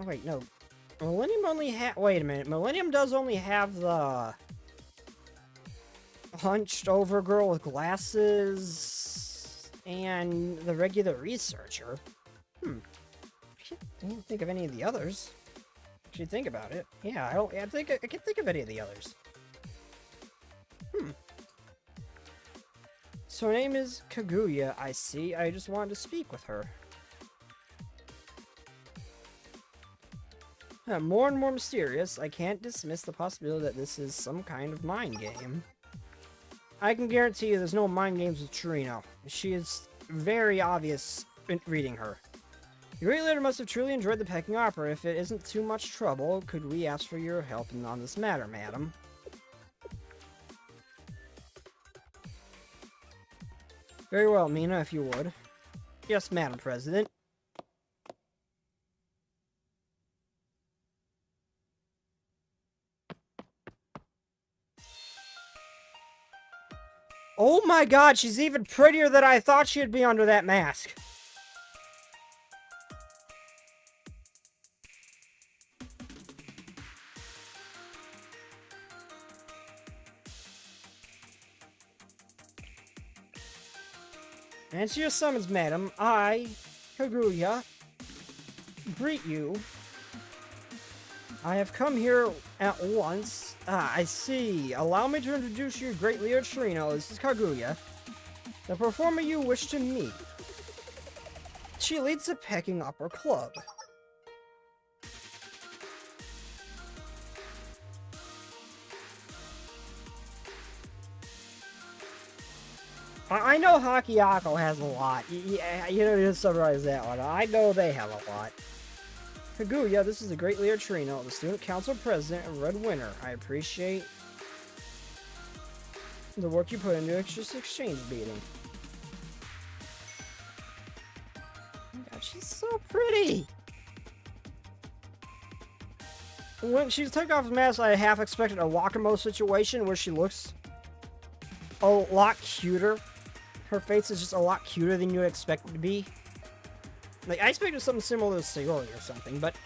Wait, no. Millennium wait a minute. Millennium does only have the hunched over girl with glasses and the regular researcher. I can't think of any of the others. Actually, think about it. Yeah, I can't think of any of the others. So her name is Kaguya, I see. I just wanted to speak with her. More and more mysterious, I can't dismiss the possibility that this is some kind of mind game. I can guarantee you there's no mind games with Trino. She is very obvious in reading her. The Great Leader must have truly enjoyed the Pecking Opera. If it isn't too much trouble, could we ask for your help on this matter, madam? Very well, Mina, if you would. Yes, Madam President. Oh my god, she's even prettier than I thought she'd be under that mask. Answer your summons, madam. I, Kaguya, greet you. I have come here at once. I see. Allow me to introduce you, Great Leader Trino. This is Kaguya, the performer you wish to meet. She leads the Pecking Opera Club. I know Hakiyako has a lot. You know, just summarize that one. I know they have a lot. Kaguya, this is a great leader Trino, the student council president of Red Winter. I appreciate the work you put into this exchange meeting. Oh my god, she's so pretty! When she took off the mask, I half expected a Wakamo situation where she looks a lot cuter. Her face is just a lot cuter than you would expect it to be. Like, I expected something similar to Sayori or something, but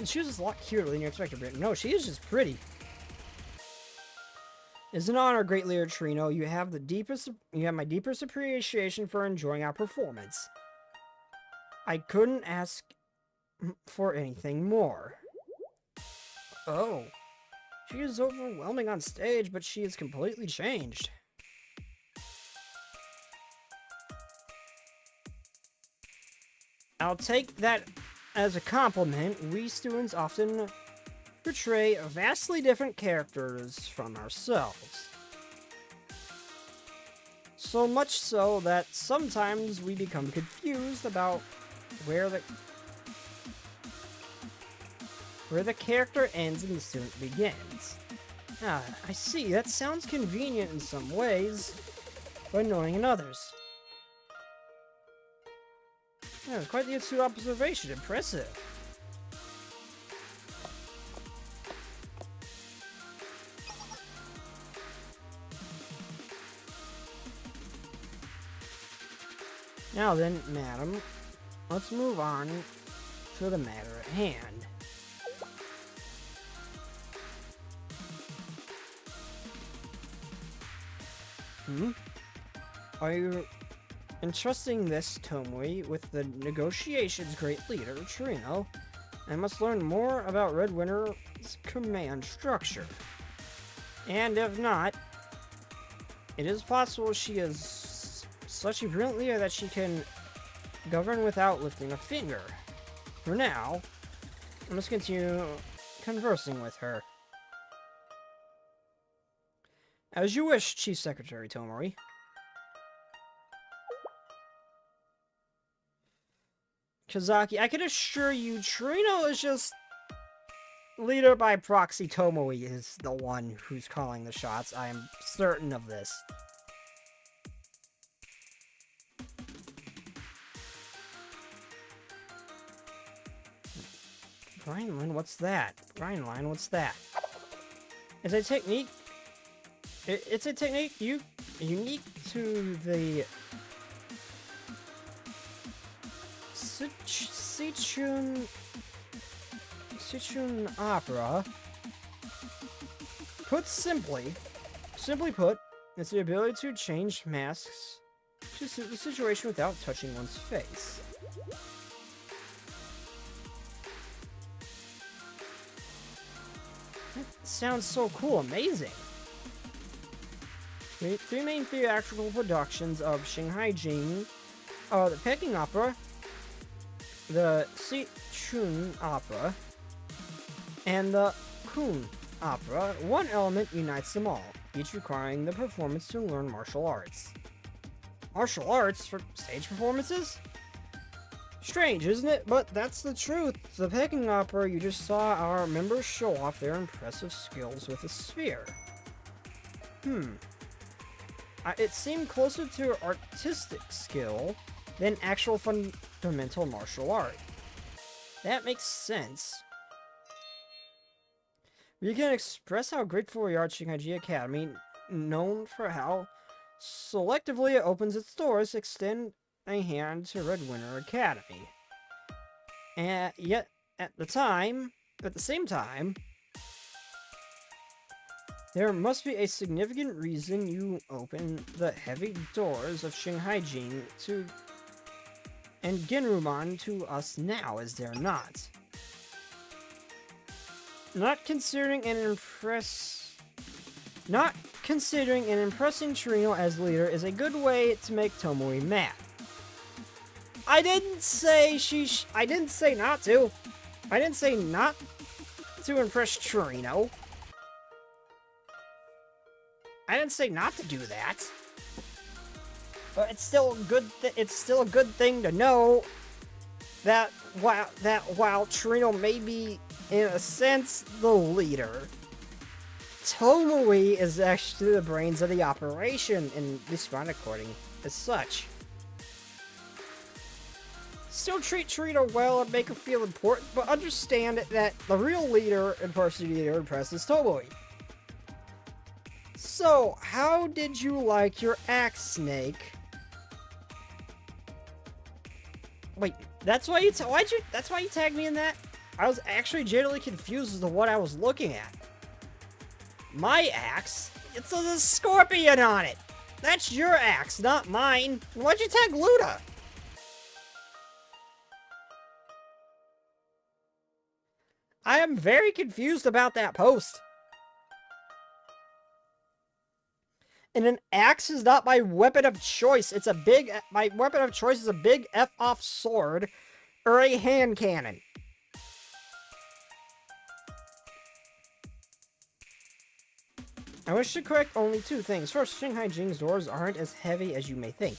she was just a lot cuter than you expected. But no, she is just pretty. It's an honor, great leader Trino. You have my deepest appreciation for enjoying our performance. I couldn't ask for anything more. Oh. She is overwhelming on stage, but she is completely changed. I'll take that as a compliment. We students often portray vastly different characters from ourselves. So much so that sometimes we become confused about where the character ends and the student begins. Ah, I see. That sounds convenient in some ways, but annoying in others. Yeah, quite the astute observation. Impressive. Now then, madam, let's move on to the matter at hand. Are you entrusting this, Tomoe, with the negotiations great leader, Trino? I must learn more about Red Winter's command structure. And if not, it is possible she is such a brilliant leader that she can govern without lifting a finger. For now, I must continue conversing with her. As you wish, Chief Secretary Tomori. Kazaki, I can assure you, Trino is just... leader by proxy. Tomoe is the one who's calling the shots. I am certain of this. Brineline, what's that? Brineline, what's that? It's a technique... It's a technique unique to the Sichun opera. Simply put, it's the ability to change masks to suit the situation without touching one's face. That sounds so cool, amazing. Three main theatrical productions of Shanghai Jing are the Peking Opera, the Sichun Opera, and the Kun Opera. One element unites them all, each requiring the performance to learn martial arts. Martial arts for stage performances? Strange, isn't it? But that's the truth. The Peking Opera, you just saw our members show off their impressive skills with a sphere. It seemed closer to artistic skill than actual fundamental martial art. That makes sense. We can express how grateful we are to Shinkaiji Academy, known for how selectively it opens its doors to extend a hand to Red Winter Academy. And yet, at the same time, there must be a significant reason you open the heavy doors of Shanghai Jing and Genruman to us now, is there not? Not considering and impressing Torino as leader is a good way to make Tomoe mad. I didn't say I didn't say not to. I didn't say not to impress Torino. I didn't say not to do that. But it's still a good. It's still a good thing to know that while Trino may be, in a sense, the leader, Tomoe is actually the brains of the operation and respond according as such. Still treat Trina well and make her feel important, but understand that the real leader and person you need to impress is Tomoe. So, how did you like your axe, Snake? Wait, that's why you tagged me in that? I was actually genuinely confused as to what I was looking at. My axe? It says a scorpion on it! That's your axe, not mine! Why'd you tag Luda? I am very confused about that post. And an axe is not my weapon of choice. My weapon of choice is a big F-off sword or a hand cannon. I wish to correct only two things. First, Shanghai Jing's doors aren't as heavy as you may think.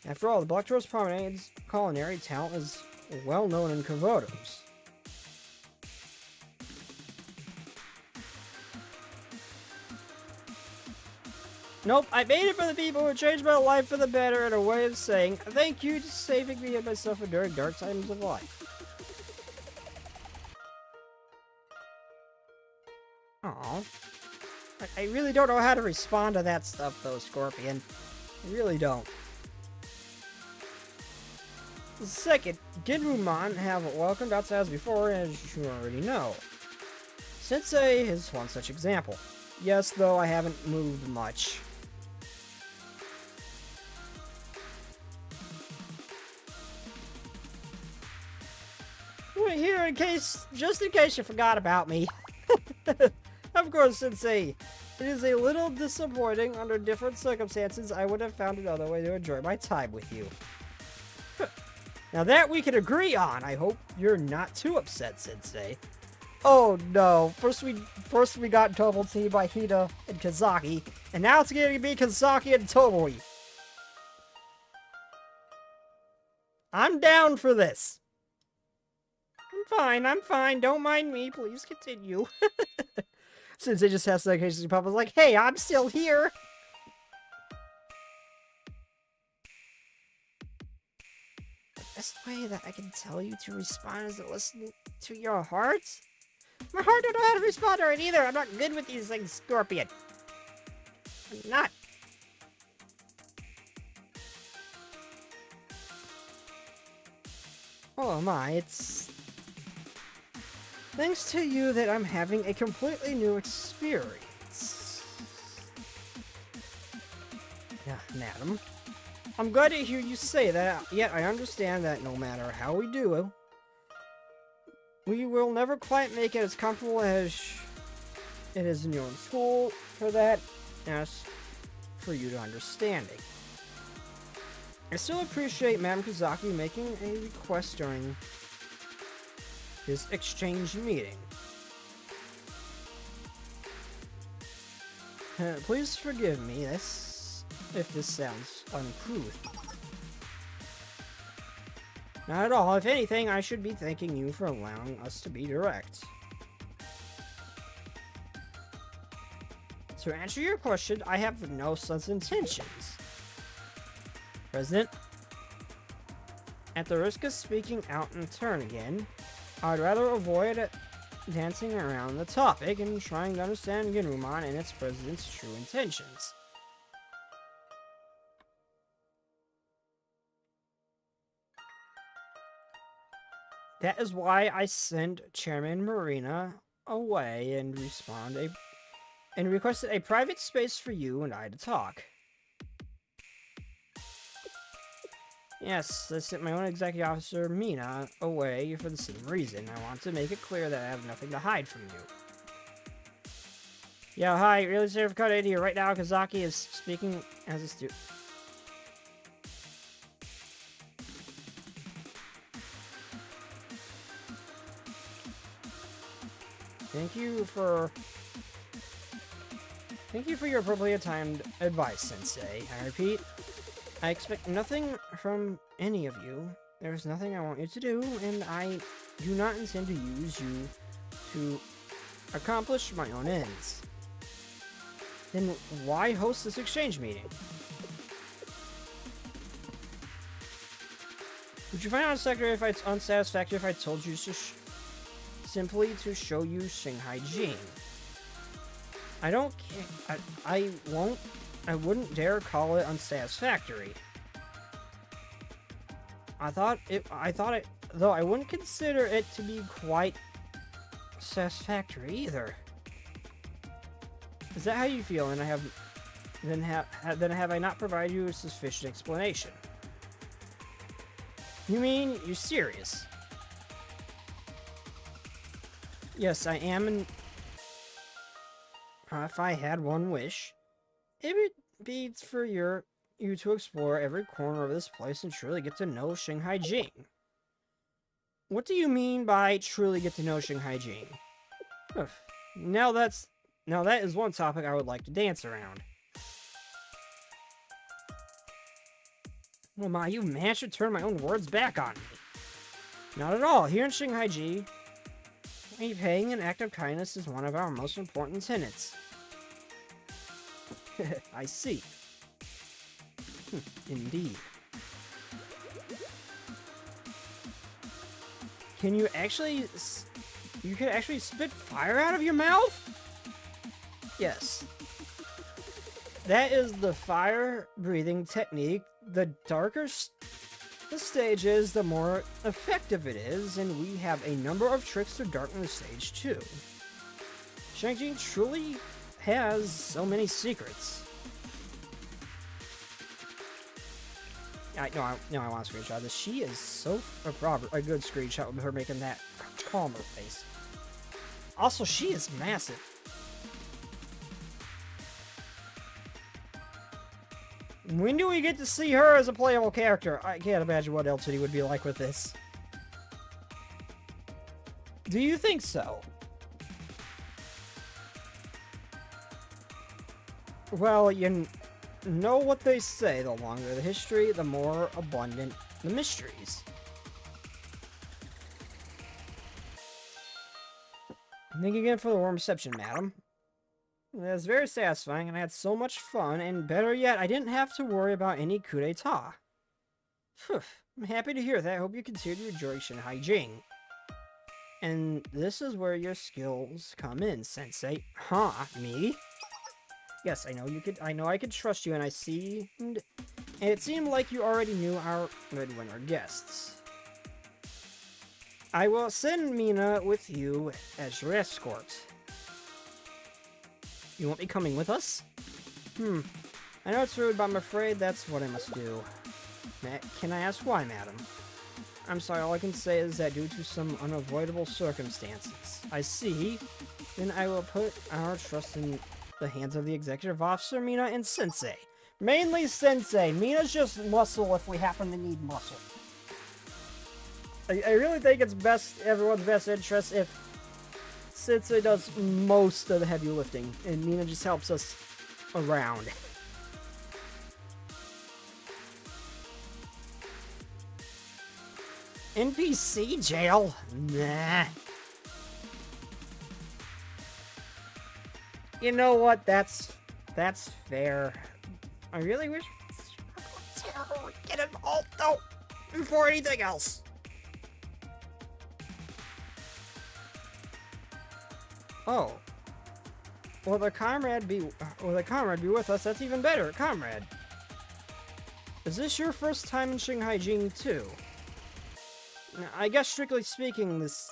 After all, the Black Door's Promenade's culinary talent is well known in Kavodos. Nope, I made it for the people who changed my life for the better in a way of saying thank you to saving me and myself during dark times of life. Aww. I really don't know how to respond to that stuff though, Scorpion. I really don't. Second, Ginrumon have welcomed outsiders before, as you already know. Sensei is one such example. Yes, though I haven't moved much. We're here just in case you forgot about me. Of course, Sensei. It is a little disappointing. Under different circumstances, I would have found another way to enjoy my time with you. Now that we can agree on, I hope you're not too upset, Sensei. Oh no, first we got double teamed by Hida and Kazaki, and now it's gonna be Kazaki and Tomoe. I'm down for this. I'm fine, don't mind me, please continue. Sensei just has to occasionally pop up like, hey, I'm still here! The best way that I can tell you to respond is to listen to your heart? My heart don't know how to respond to it either! I'm not good with these things, Scorpion! I'm not! Oh my, it's... thanks to you that I'm having a completely new experience. Yeah, madam. I'm glad to hear you say that, yet I understand that no matter how we do, we will never quite make it as comfortable as it is in your own school. For that, ask for you to understanding. I still appreciate Madam Kazaki making a request during this exchange meeting. Please forgive me if this sounds uncouth. Not at all. If anything, I should be thanking you for allowing us to be direct. To answer your question, I have no such intentions. President, at the risk of speaking out in turn again, I'd rather avoid dancing around the topic and trying to understand Ginrumon and its president's true intentions. That is why I sent Chairman Marina away and requested a private space for you and I to talk. Yes, I sent my own executive officer, Mina, away for the same reason. I want to make it clear that I have nothing to hide from you. Yeah, hi, really sorry for cutting in here. Right now, Kazaki is speaking as a student. Thank you for your appropriate timed advice, Sensei. I repeat, I expect nothing from any of you. There's nothing I want you to do, and I do not intend to use you to accomplish my own ends. Then why host this exchange meeting? Would you find it unsatisfactory if I told you simply to show you Shanghai Jing? I don't care. I wouldn't dare call it unsatisfactory. Though I wouldn't consider it to be quite satisfactory either. Is that how you feel? And then have I not provided you a sufficient explanation? You mean you're serious? Yes, I am, and if I had one wish, it would be for you to explore every corner of this place and truly get to know Shanghai Jing. What do you mean by truly get to know Shanghai Jing? Now that is one topic I would like to dance around. Well, Ma, you managed to turn my own words back on me. Not at all. Here in Shanghai Ji, paying an act of kindness is one of our most important tenets. I see. Indeed. You can actually spit fire out of your mouth? Yes. That is the fire breathing technique. The darker the stage is, the more effective it is, and we have a number of tricks to darken the stage too. Shang-Chi truly has so many secrets. I want to screenshot this. She is so a good screenshot with her making that calmer face. Also, she is massive. When do we get to see her as a playable character? I can't imagine what LTD would be like with this. Do you think so? Well, you know what they say, the longer the history, the more abundant the mysteries. Thank you again for the warm reception, madam. It was very satisfying, and I had so much fun, and better yet, I didn't have to worry about any coup d'etat. I'm happy to hear that. I hope you continue to enjoy Shanghai Jing. And this is where your skills come in, Sensei. Huh, me? Yes, I know I could trust you, and I see... And it seemed like you already knew our midwinter guests. I will send Mina with you as your escort. You won't be coming with us? I know it's rude, but I'm afraid that's what I must do. Can I ask why, madam? I'm sorry, all I can say is that due to some unavoidable circumstances. I see. Then I will put our trust in the hands of the executive officer, Mina, and Sensei. Mainly Sensei. Mina's just muscle if we happen to need muscle. I really think it's everyone's best interest if Sensei does most of the heavy lifting, and Mina just helps us around. NPC jail? Nah. You know what? That's fair. I really wish we get involved though before anything else. Oh. Will the comrade be with us? That's even better, comrade. Is this your first time in Shanghai Jing too? I guess strictly speaking, this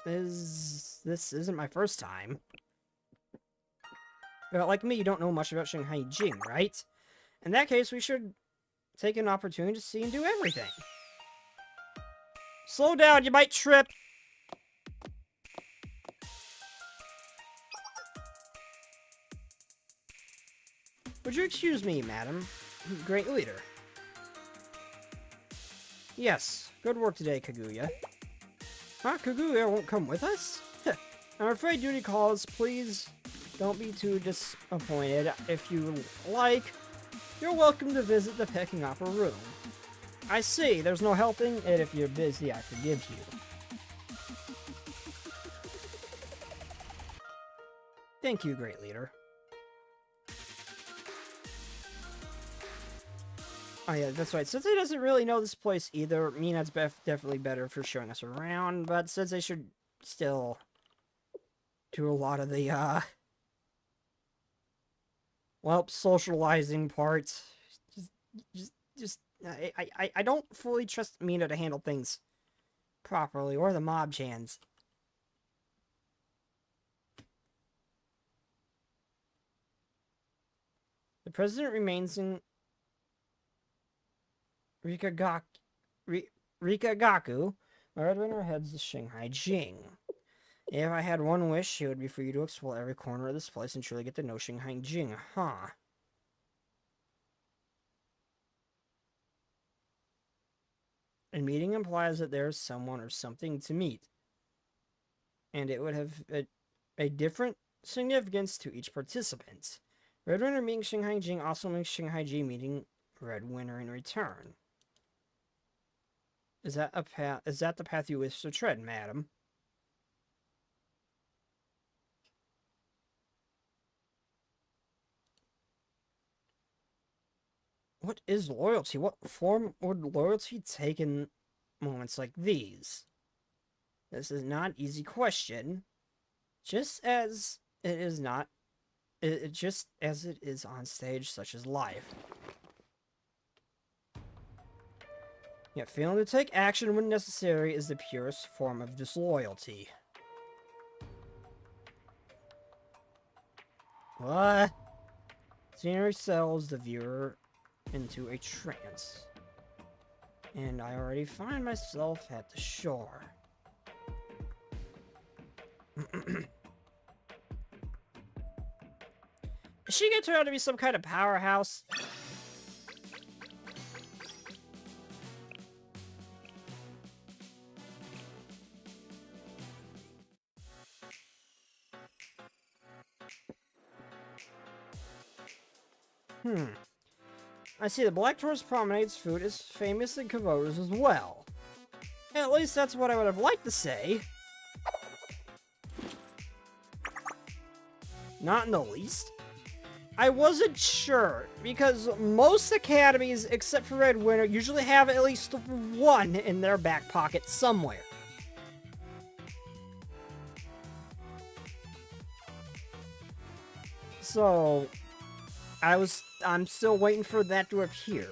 isn't my first time. But like me, you don't know much about Shanghai Jing, right? In that case, we should take an opportunity to see and do everything. Slow down, you might trip. Would you excuse me, madam? Great leader. Yes, good work today, Kaguya. Huh, Kaguya won't come with us? I'm afraid duty calls. Please don't be too disappointed. If you like, You're welcome to visit the pecking opera room. I see, there's no helping it if you're busy, I forgive you. Thank you, great leader. Oh yeah, that's right. Sensei doesn't really know this place either. Mina's definitely better for showing us around, but Sensei should still do a lot of the, well, socializing parts. I don't fully trust Mina to handle things properly, or the mob chans. The president remains in Rikagaku. My red winner heads to Shanghai Jing. If I had one wish, it would be for you to explore every corner of this place and truly get to know Shanghai Jing, huh? A meeting implies that there is someone or something to meet, and it would have a different significance to each participant. Red Winner meeting Shanghai Jing also makes Shanghai Jing meeting Red Winner in return. Is that a path? Is that the path you wish to tread, madam? What is loyalty? What form would loyalty take in moments like these? This is not an easy question. Just as it is not, just as it is on stage, such as life. Yet failing to take action when necessary is the purest form of disloyalty. What? Scenery sells the viewer into a trance. And I already find myself at the shore. Is she gonna turn out to be some kind of powerhouse? I see the Black Tourist Promenade's food is famous in Kavota's as well. At least that's what I would have liked to say. Not in the least. I wasn't sure, because most academies, except for Red Winter, usually have at least one in their back pocket somewhere. So, I'm still waiting for that to appear.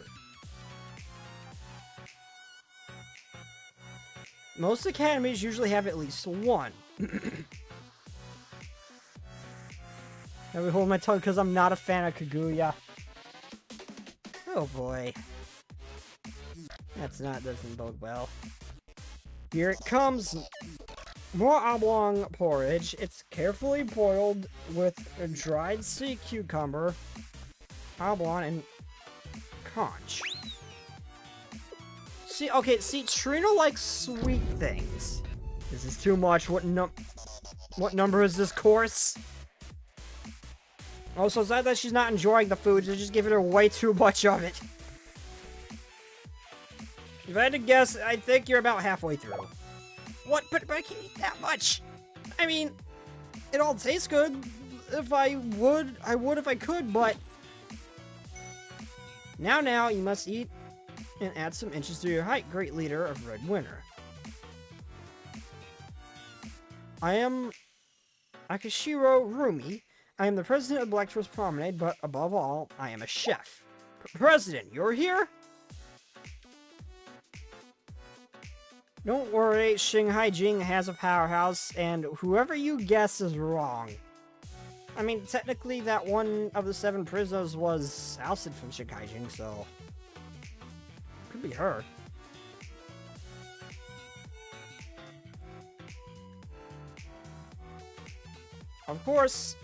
Most academies usually have at least one. Let me hold my tongue because I'm not a fan of Kaguya. Oh boy. Doesn't bode well. Here it comes. More oblong porridge. It's carefully boiled with a dried sea cucumber, oblong, and conch. See, Trina likes sweet things. This is too much. What number is this course? Oh, so it's not that she's not enjoying the food, they're just giving her way too much of it. If I had to guess, I think you're about halfway through. What? But I can't eat that much! I mean, it all tastes good. I would if I could, but... Now, you must eat and add some inches to your height, great leader of Red Winter. I am Akishiro Rumi. I am the president of Black Tourist Promenade, but above all, I am a chef. President, you're here? Don't worry, Shanghai Jing has a powerhouse, and whoever you guess is wrong. I mean, technically, that one of the 7 prisoners was ousted from Shanghai Jing, so... Could be her. Of course,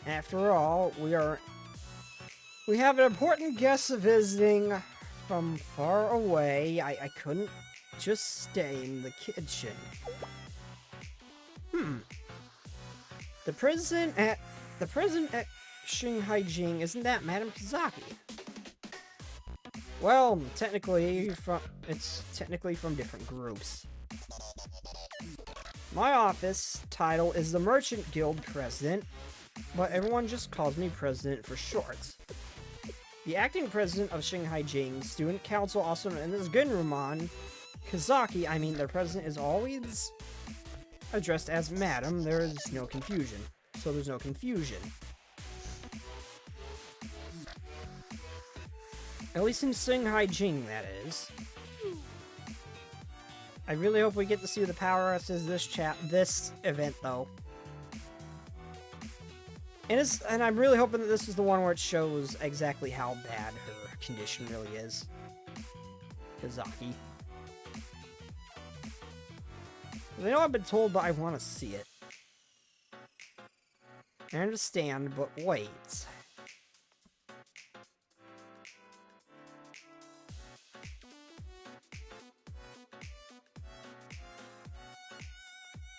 after all, we have an important guest visiting from far away. I couldn't just stay in the kitchen. The prison at Shanghai Jing, isn't that Madame Kazaki? Well, it's technically from different groups. My office title is the Merchant Guild President, but everyone just calls me President for short. The acting president of Shanghai Jing Student Council, also known as Gunrumon Kazaki, I mean, their president is always addressed as Madam. There is no confusion. So there's no confusion. At least in Shanghai Jing, that is. I really hope we get to see the power ups as this event, though. And I'm really hoping that this is the one where it shows exactly how bad her condition really is. Kazaki. I know I've been told, but I want to see it. I understand, but wait.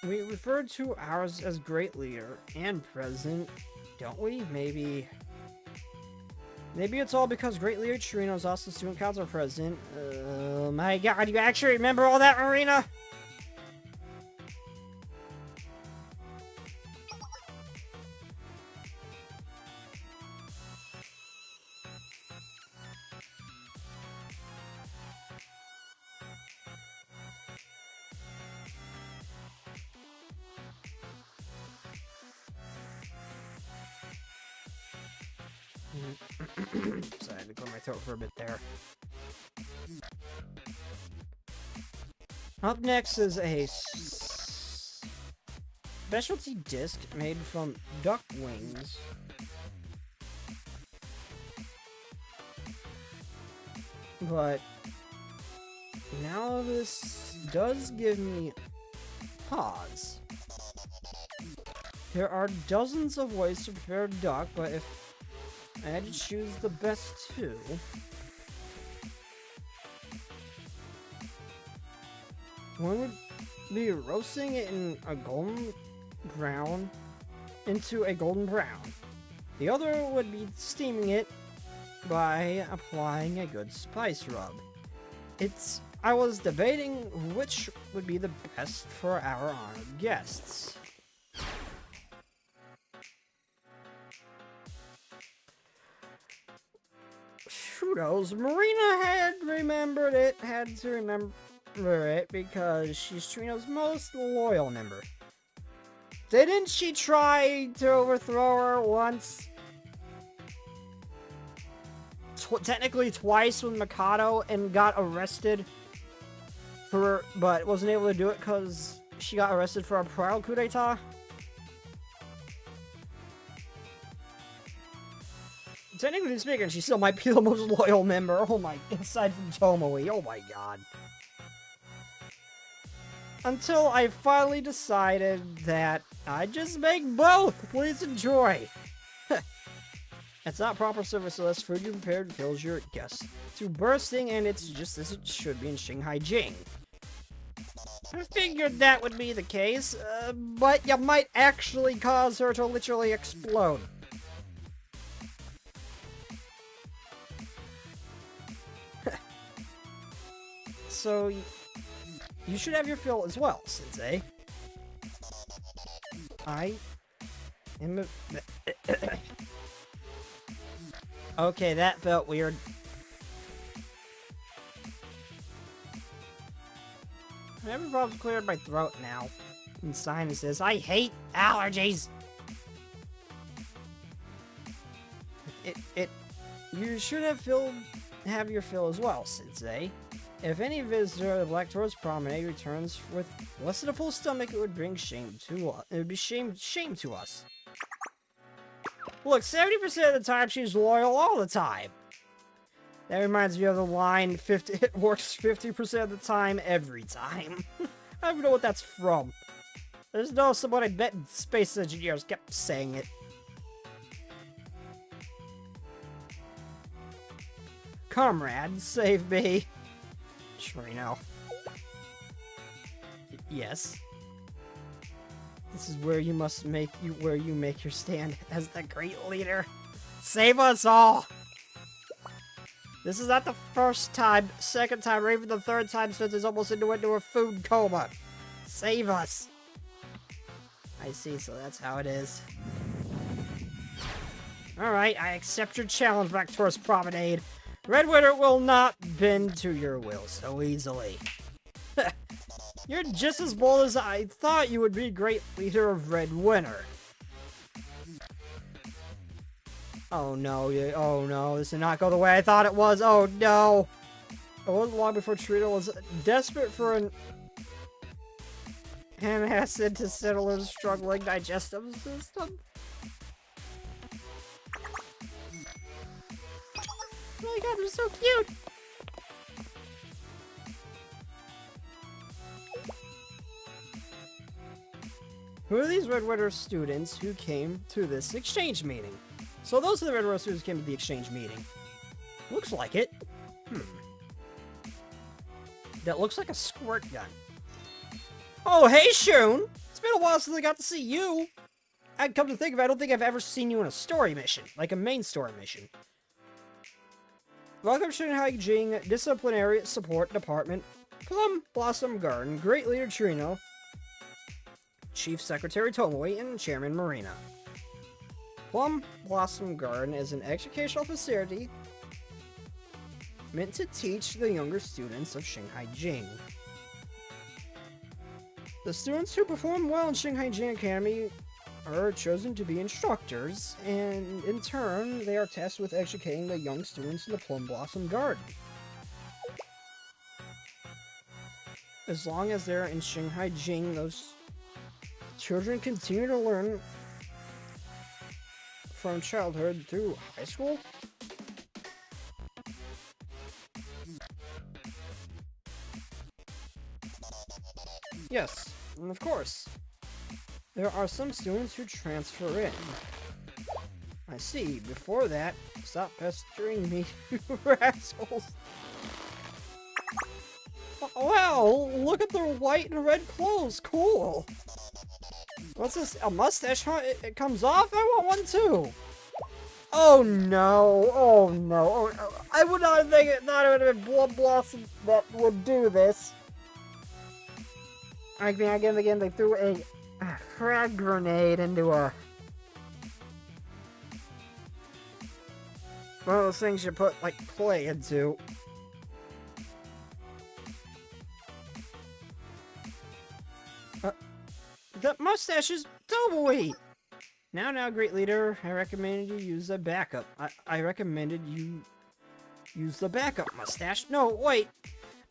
We refer to ours as Great Leader and President, don't we? Maybe it's all because Great Leader Chirino is also Student Council President. My god, you actually remember all that, Marina? Sorry, I had to clear my throat for a bit there. Up next is a specialty disc made from duck wings. But now this does give me pause. There are dozens of ways to prepare duck, but if I had to choose the best two, one would be roasting it in a golden brown into a golden brown. The other would be steaming it by applying a good spice rub. I was debating which would be the best for our honored guests. Who knows? Marina had to remember it because she's Trino's most loyal member. Didn't she try to overthrow her once? Technically twice with Mikado and got arrested but wasn't able to do it because she got arrested for a prior coup d'etat? Technically speaking, she still might be the most loyal member. Oh my, aside from Tomoe. Oh my god. Until I finally decided that I'd just make both. Please enjoy. It's not proper service unless food you prepared fills your guests to bursting, and it's just as it should be in Shanghai Jing. I figured that would be the case, but you might actually cause her to literally explode. So, you should have your fill as well, Sensei. I am Okay, that felt weird. Every problem's cleared my throat now. And sinuses. I hate allergies! You should have your fill as well, Sensei. If any visitor of Lactose Promenade returns with less than a full stomach, it would bring shame to us. It would be shame to us. Look, 70% of the time she's loyal all the time. That reminds me of the line, it works 50% of the time every time. I don't even know what that's from. There's no someone I bet space engineers kept saying it. Comrade, save me. Chirino. Yes. This is where you make your stand as the great leader. Save us all! This is not the first time, second time, or even the third time since it's almost into a food coma. Save us. I see, so that's how it is. Alright, I accept your challenge, Black Tourist Promenade. Red Winter will not bend to your will so easily. You're just as bold as I thought you would be, great leader of Red Winter. Oh no, this did not go the way I thought it was. Oh no. It wasn't long before Trina was desperate for an antacid to settle her struggling digestive system. Oh my god, they're so cute! Who are these Red Winter students who came to this exchange meeting? So those are the Red Winter students who came to the exchange meeting. Looks like it. That looks like a squirt gun. Oh, hey, Shun! It's been a while since I got to see you! I'd come to think of it, I don't think I've ever seen you in a story mission. Like a main story mission. Welcome, Shanghai Jing Disciplinary Support Department, Plum Blossom Garden, Great Leader Trino, Chief Secretary Tomoe, and Chairman Marina. Plum Blossom Garden is an educational facility meant to teach the younger students of Shanghai Jing. The students who perform well in Shanghai Jing Academy are chosen to be instructors, and in turn, they are tasked with educating the young students in the Plum Blossom Garden. As long as they're in Shanghai Jing, those children continue to learn from childhood through high school? Yes, and of course. There are some students who transfer in. I see. Before that, stop pestering me, you rascals. Wow, look at their white and red clothes. Cool. What's this? A mustache, huh? It comes off? I want one too. Oh no. Oh no. Oh, no. I would not think it thought it would have been Blood Blossom that would do this. I mean, again, they threw a frag grenade into a... one of those things you put, like, clay into. That mustache is Tomoe! Now, great leader, I recommended you use the backup. I recommended you use the backup mustache. No, wait!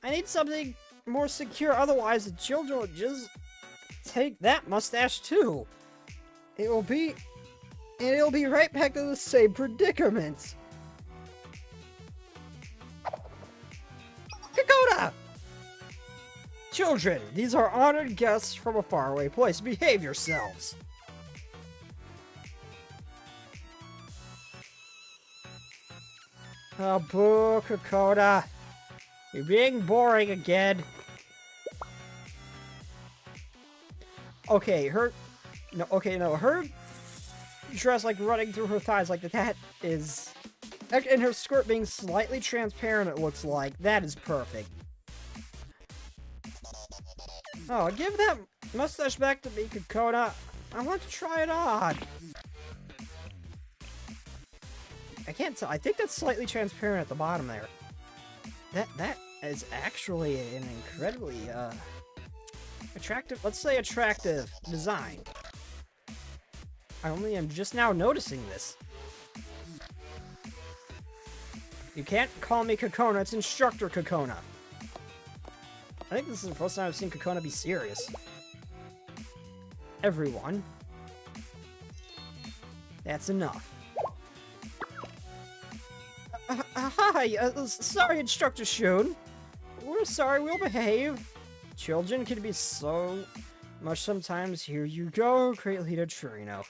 I need something more secure, otherwise the children will just take that mustache too. It'll be right back to the same predicament. Dakota! Children, these are honored guests from a faraway place. Behave yourselves. Oh, boo, Kokoda. You're being boring again. Okay, her dress, like, running through her thighs, like, that is... and her skirt being slightly transparent, it looks like. That is perfect. Oh, give that mustache back to me, Kokoda. I want to try it on. I can't tell. I think that's slightly transparent at the bottom there. That is actually an incredibly, attractive, let's say attractive design. I only am just now noticing this. You can't call me Kokona, it's Instructor Kokona. I think this is the first time I've seen Kokona be serious. Everyone. That's enough. Hi, sorry, Instructor Shun. We're sorry, we'll behave. Children can be so much sometimes. Here you go, Great Leader Trino.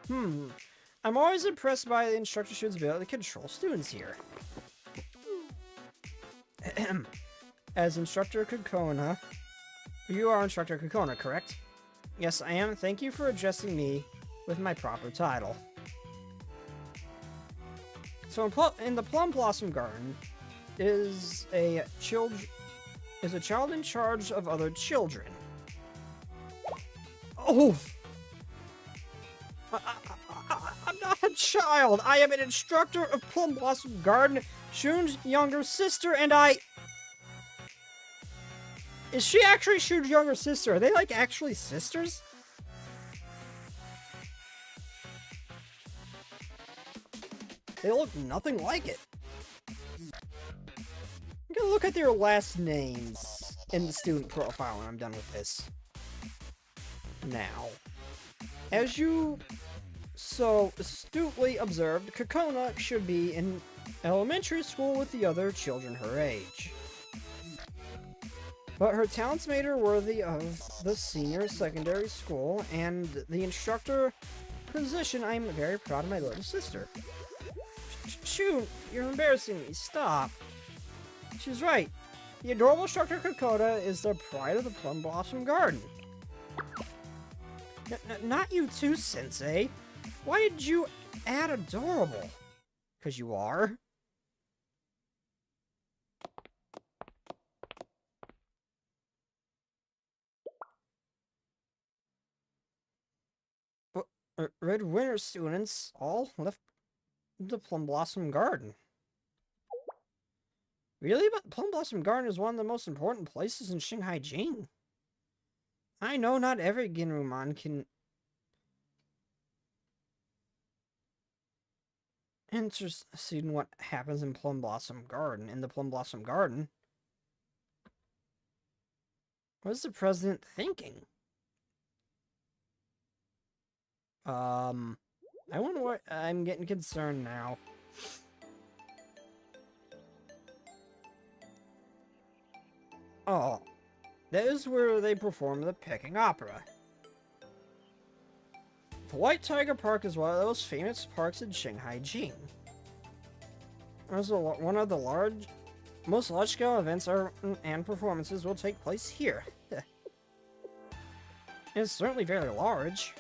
I'm always impressed by the Instructor Shun's ability to control students here. As Instructor Kokona, you are Instructor Kokona, correct? Yes, I am. Thank you for addressing me with my proper title. So in the Plum Blossom Garden is a child in charge of other children. Oh! I'm not a child. I am an instructor of Plum Blossom Garden, Shun's younger sister, and I... Is she actually Shun's younger sister? Are they, like, actually sisters? They look nothing like it. I'm gonna look at their last names in the student profile when I'm done with this. Now, as you so astutely observed, Kokona should be in elementary school with the other children her age. But her talents made her worthy of the senior secondary school and the instructor position. I'm very proud of my little sister. Shoot, you're embarrassing me. Stop. She's right. The adorable instructor Kokona is the pride of the Plum Blossom Garden. Not you too, Sensei. Why did you add adorable? 'Cause you are. Red Winter students all left the Plum Blossom Garden. Really? But Plum Blossom Garden is one of the most important places in Shanghai Jing. I know not every Ginrumon can... interested in what happens in Plum Blossom Garden, in the Plum Blossom Garden. What is the president thinking? I wonder what... I'm getting concerned now. Oh, that is where they perform the Peking Opera. The White Tiger Park is one of the most famous parks in Shanghai Jing. One of the most large-scale events and performances will take place here. It's certainly very large.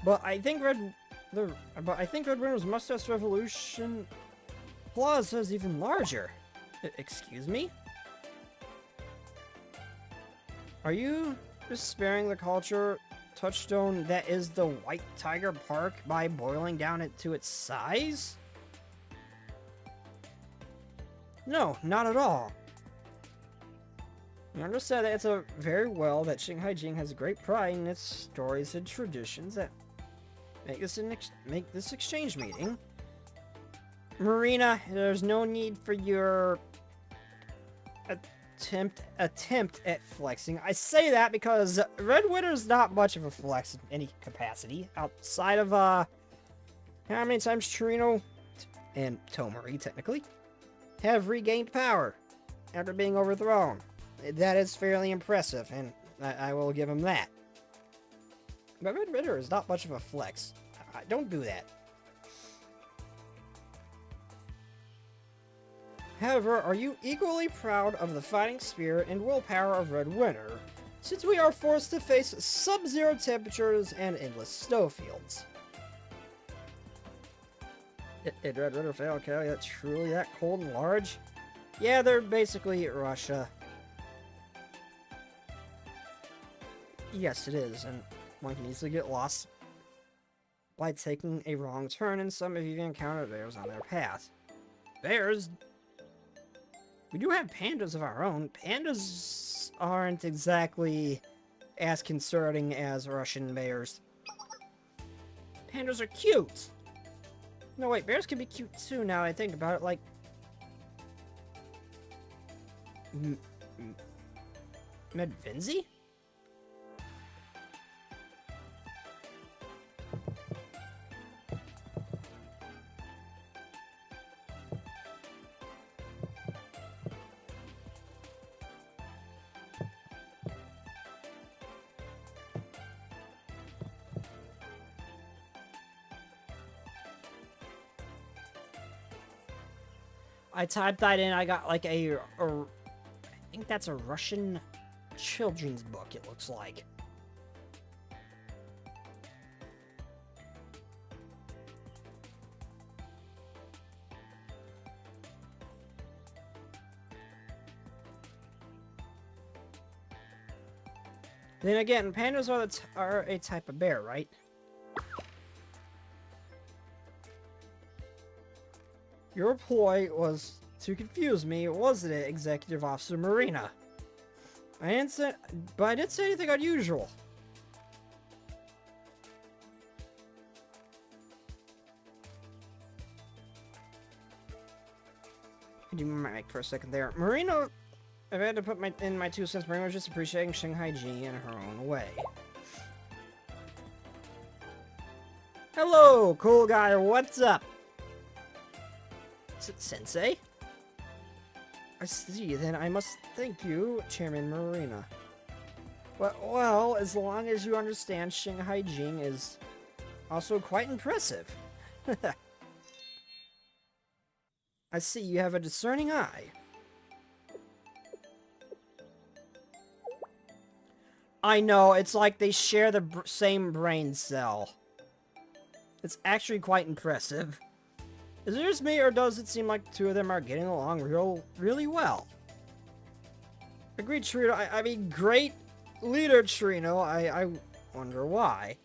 But I think Red Winter's Mustache Revolution Plaza is even larger. Excuse me? Are you just sparing the culture touchstone that is the White Tiger Park by boiling down it to its size? No, not at all. You understand that it's very well that Shanghai Jing has great pride in its stories and traditions that make this exchange meeting. Marina, there's no need for your attempt at flexing. I say that because Red Winter's not much of a flex in any capacity outside of how many times Chirino and Tomari technically have regained power after being overthrown. That is fairly impressive, and I will give him that. But Red Winter is not much of a flex. Don't do that. However, are you equally proud of the fighting spirit and willpower of Red Winter, since we are forced to face sub-zero temperatures and endless snowfields? Did Red Winter fail to carry that truly that cold and large? Yeah, they're basically Russia. Yes, it is, and one can easily get lost by taking a wrong turn, and some have even encountered bears on their path. Bears? We do have pandas of our own. Pandas aren't exactly as concerning as Russian bears. Pandas are cute! No, wait, bears can be cute too, now I think about it, like... Medvinzi? I typed that in, I got like I think that's a Russian children's book, it looks like. Then again, pandas are a type of bear, right? Your ploy was to confuse me, wasn't it, Executive Officer Marina? But I didn't say anything unusual. I do my mic for a second there. Marina, if I had to put in my 2 cents, Marina was just appreciating Shanghai Ji in her own way. Hello, cool guy, what's up? Sensei? I see, then I must thank you, Chairman Marina. Well, as long as you understand, Shanghai Jing is also quite impressive. I see you have a discerning eye. I know, it's like they share the same brain cell. It's actually quite impressive. Is it just me, or does it seem like the two of them are getting along really well? Agreed, Torino. I mean, great leader, Torino. I wonder why.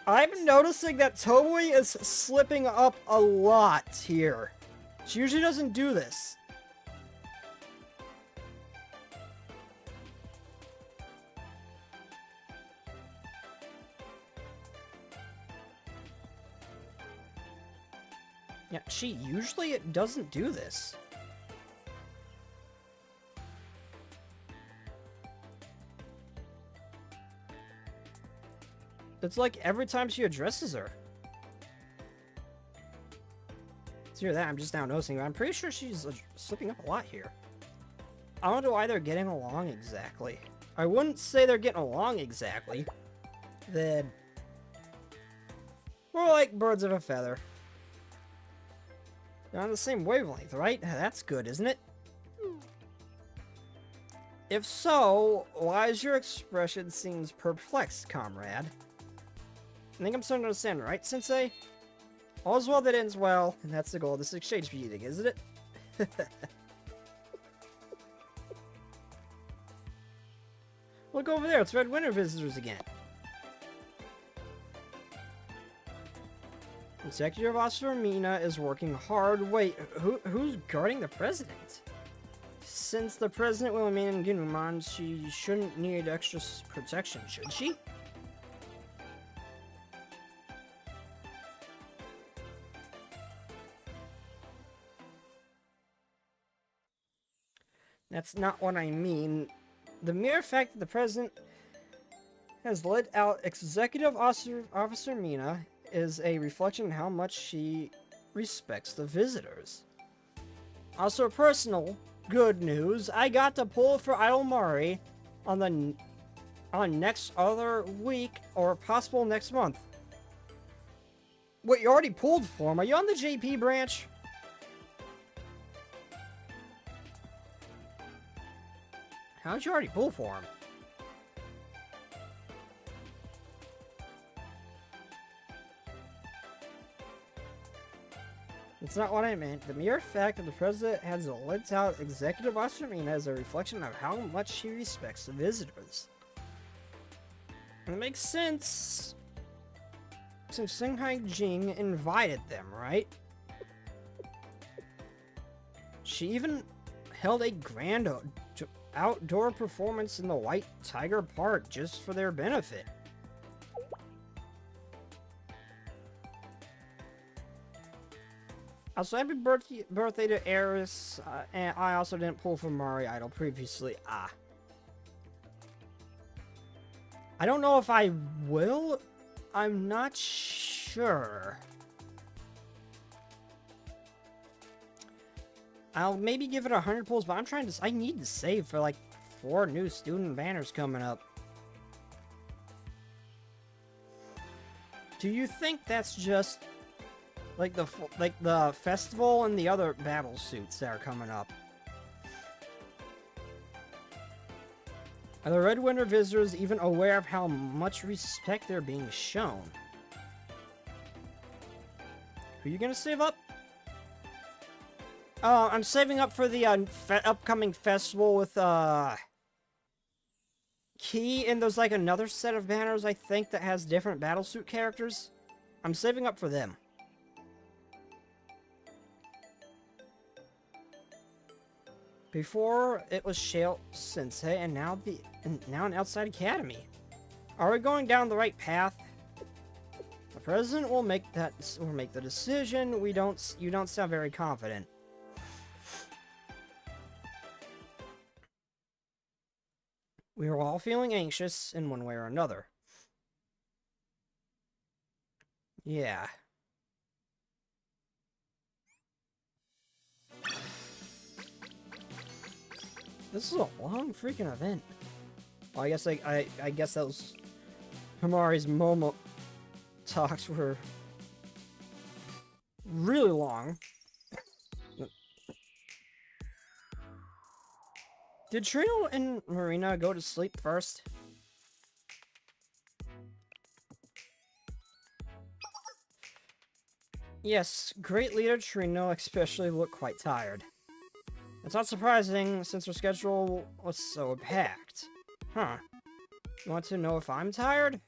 I'm noticing that Tomoe is slipping up a lot here. She usually doesn't do this. Yeah, she usually doesn't do this. It's like every time she addresses her. It's either that, I'm just now noticing, but I'm pretty sure she's slipping up a lot here. I wonder why they're getting along exactly. I wouldn't say they're getting along exactly. Then, more like birds of a feather. They're on the same wavelength, right? That's good, isn't it? If so, why is your expression seems perplexed, comrade? I think I'm starting to understand, right, Sensei? All's well that ends well, and that's the goal of this exchange meeting, isn't it? Look over there, it's Red Winter visitors again. Executive Officer Mina is working hard. Wait, who's guarding the president? Since the president will remain in Ginumon, she shouldn't need extra protection, should she? That's not what I mean. The mere fact that the president has let out Executive Officer Mina is a reflection of how much she respects the visitors. Also, personal good news, I got to pull for Idolmari on next other week or possible next month. Wait, you already pulled for him? Are you on the JP branch? How'd you already pull for him? That's not what I meant. The mere fact that the president has let out Executive Officer Mina is a reflection of how much she respects the visitors. And it makes sense, since Shanghai Jing invited them, right? She even held a grand outdoor performance in the White Tiger Park just for their benefit. Also, happy birthday to Eris, and I also didn't pull for Mari Idol previously. I don't know if I will. I'm not sure. I'll maybe give it 100 pulls, but I need to save for like 4 new student banners coming up. Do you think that's just like the festival and the other battle suits that are coming up? Are the Red Winter visitors even aware of how much respect they're being shown? Who are you gonna save up? I'm saving up for the upcoming festival with key, and there's like another set of banners, I think, that has different battlesuit characters. I'm saving up for them. Before it was Shale Sensei, and now an outside academy. Are we going down the right path? The president will make the decision. You don't sound very confident. We are all feeling anxious in one way or another. Yeah. This is a long freaking event. Well, I guess those Himari's Momo talks were really long. Did Trino and Marina go to sleep first? Yes, great leader Trino especially looked quite tired. It's not surprising since her schedule was so packed. Huh. You want to know if I'm tired?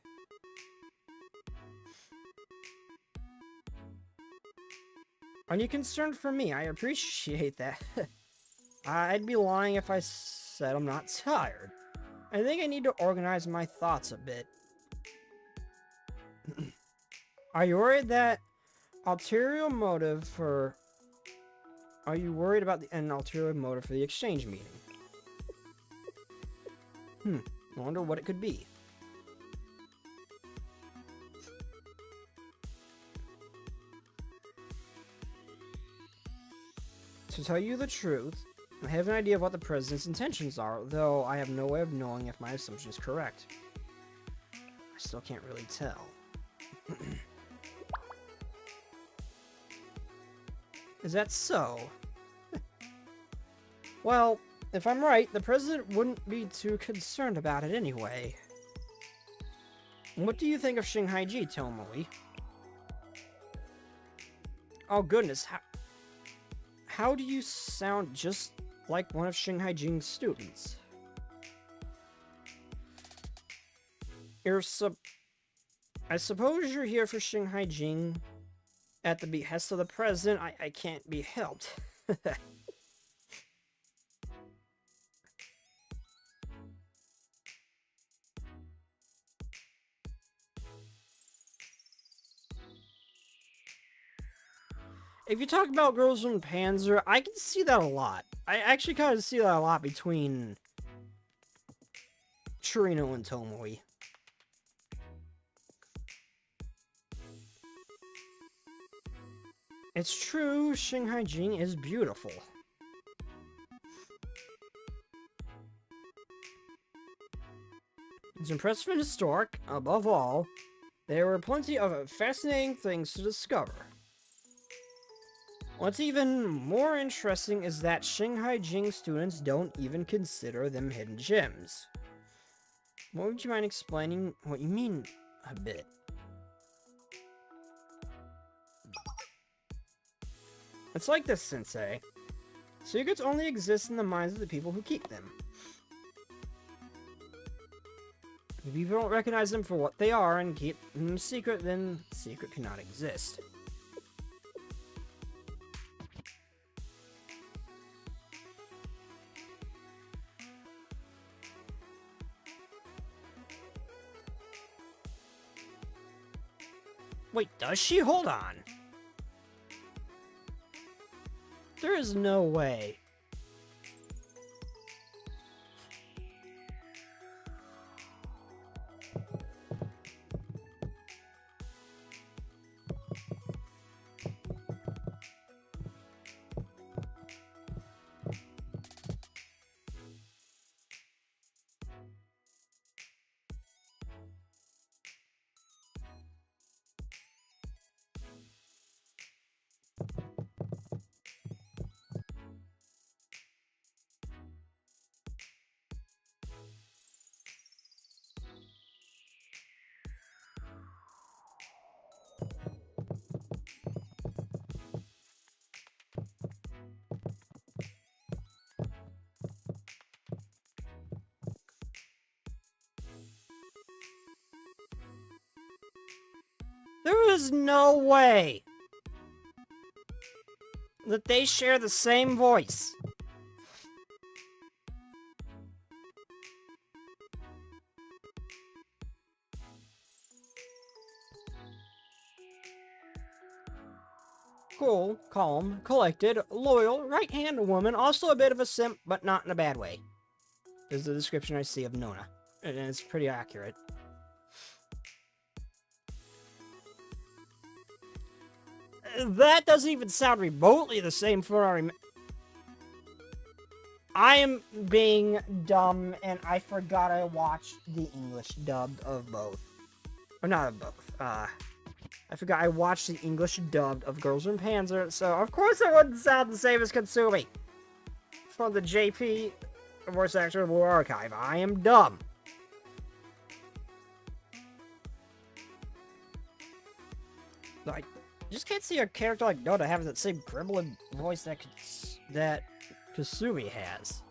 Are you concerned for me? I appreciate that. I'd be lying if I said I'm not tired. I think I need to organize my thoughts a bit. Are you worried that ulterior motive for... Are you worried about an ulterior motive for the exchange meeting? I wonder what it could be. To tell you the truth, I have an idea of what the president's intentions are, though I have no way of knowing if my assumption is correct. I still can't really tell. Is that so? Well, if I'm right, the president wouldn't be too concerned about it anyway. What do you think of Shinhaiji, Tomoe? Oh goodness, how do you sound just like one of Shinhaijin's students? I suppose you're here for Shinhaijin. At the behest of the president, I can't be helped. If you talk about girls in Panzer, I can see that a lot. I actually kind of see that a lot between Chirino and Tomoe. It's true, Shinhaijin is beautiful. It's impressive and historic. Above all, there were plenty of fascinating things to discover. What's even more interesting is that Shinhaijin students don't even consider them hidden gems. What would you mind explaining what you mean a bit? It's like this, Sensei. Secrets only exist in the minds of the people who keep them. If people don't recognize them for what they are and keep them secret, then the secret cannot exist. Wait, does she? Hold on. There is no way. There is no way that they share the same voice. Cool, calm, collected, loyal, right-hand woman, also a bit of a simp, but not in a bad way, is the description I see of Nona, and it's pretty accurate. That doesn't even sound remotely the same for our... I am being dumb, and I forgot I watched the English dubbed of both. Or not of both, I forgot I watched the English dubbed of Girls in Panzer, so of course it wouldn't sound the same as Katsumi. From the JP voice actor War Archive. I am dumb. I just can't see a character like Nona having that same gremlin voice that Kasumi has.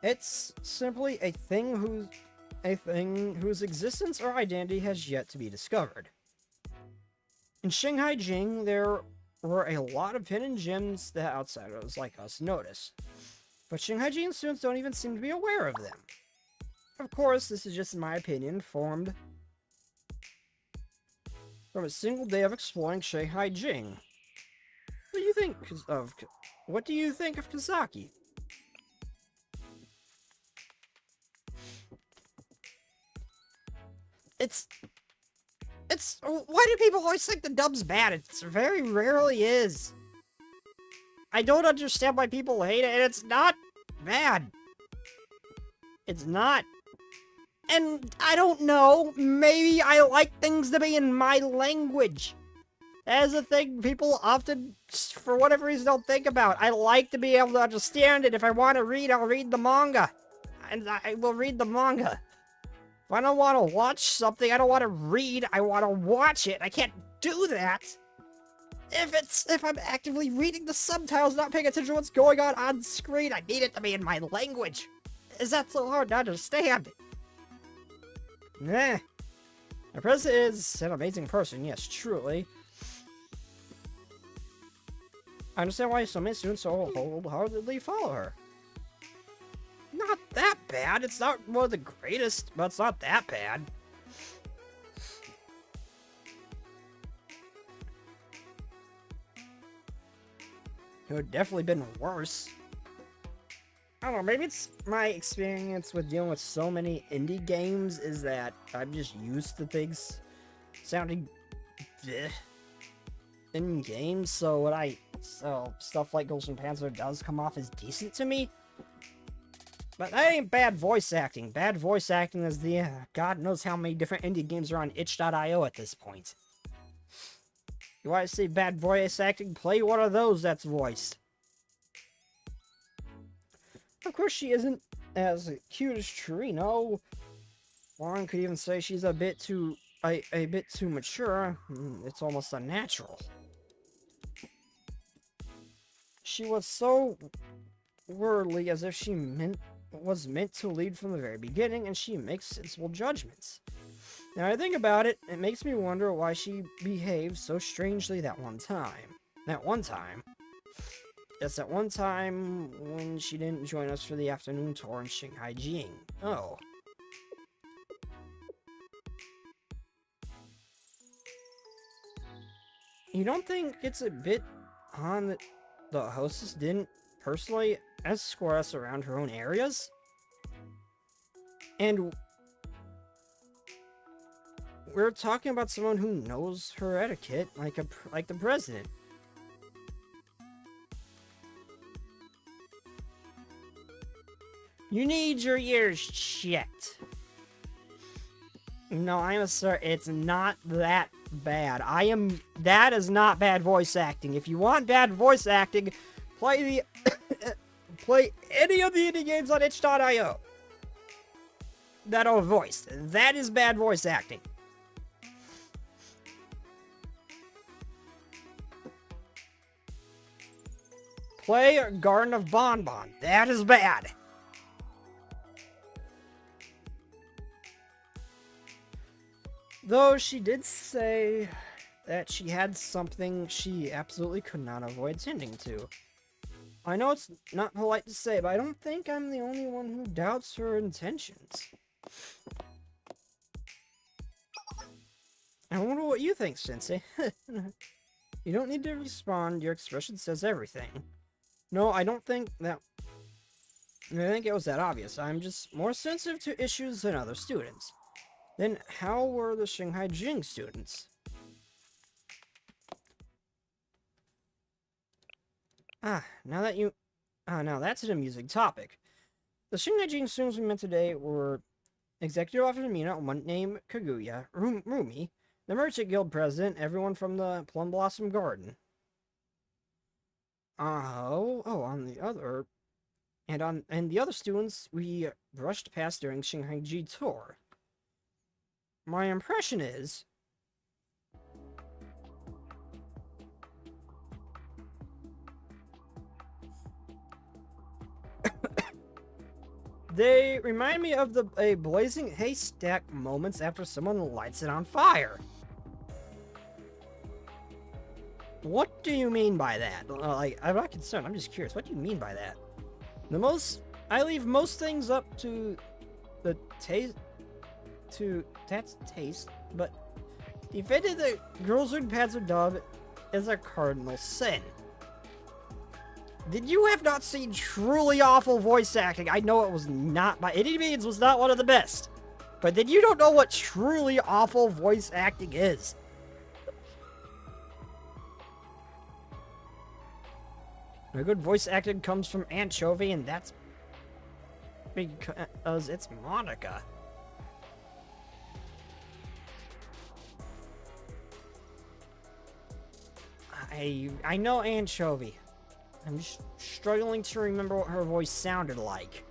It's simply a thing whose existence or identity has yet to be discovered. In Shanghai Jing, there were a lot of hidden gems that outsiders like us notice, but Shanghai Jing students don't even seem to be aware of them. Of course, this is just my opinion, formed from a single day of exploring Shanghai Jing. What do you think of Kazaki? Why do people always think the dub's bad? It very rarely is. I don't understand why people hate it, and it's not bad. It's not. And I don't know, maybe I like things to be in my language. That is a thing people often, for whatever reason, don't think about. I like to be able to understand it. If I want to read, I'll read the manga. And I will read the manga. If I don't want to watch something, I don't want to read, I want to watch it. I can't do that if I'm actively reading the subtitles, not paying attention to what's going on screen. I need it to be in my language. Is that so hard to understand? Nah. My president is an amazing person, yes, truly. I understand why so many students so wholeheartedly follow her. Not that bad. It's not one of the greatest, but it's not that bad. It would have definitely been worse. I don't know, maybe it's my experience with dealing with so many indie games is that I'm just used to things sounding bleh in games, so stuff like Ghost and Panzer does come off as decent to me. But that ain't bad voice acting. Bad voice acting is the God knows how many different indie games are on itch.io at this point. You want to see bad voice acting? Play one of those that's voiced. Of course, she isn't as cute as Chirino. One could even say she's a bit too mature. It's almost unnatural. She was so worldly, as if she was meant to lead from the very beginning, and she makes sensible judgments. Now I think about it, it makes me wonder why she behaved so strangely that one time. Yes, that one time when she didn't join us for the afternoon tour in Shanghai Jing. Oh. You don't think it's a bit odd that the hostess didn't personally escort us around her own areas? And we're talking about someone who knows her etiquette like the president. You need your ears checked. No, I'm sorry, it's not that bad. That is not bad voice acting. If you want bad voice acting, play any of the indie games on itch.io that are voiced. That is bad voice acting. Play Garden of Bonbon. That is bad. Though she did say that she had something she absolutely could not avoid tending to. I know it's not polite to say, but I don't think I'm the only one who doubts her intentions. I wonder what you think, Sensei. You don't need to respond, your expression says everything. No, I don't think that... I think it was that obvious. I'm just more sensitive to issues than other students. Then how were the Shanghai Jing students? Now that's an amusing topic. The Shanghai Jing students we met today were Executive Officer Mina, one named Kaguya, Rumi, the Merchant Guild President, everyone from the Plum Blossom Garden. On the other... And the other students we brushed past during Shanghai Ji tour. My impression is... they remind me of a blazing haystack moments after someone lights it on fire. What do you mean by that? I'm not concerned, I'm just curious. What do you mean by that? I leave most things up to the taste, but defending the girls in pants of dub is a cardinal sin. Did you have not seen truly awful voice acting? I know it was not, by any means, was not one of the best. But then you don't know what truly awful voice acting is. A good voice acting comes from Anchovy, and that's because it's Monica. I know Anchovy. I'm just struggling to remember what her voice sounded like.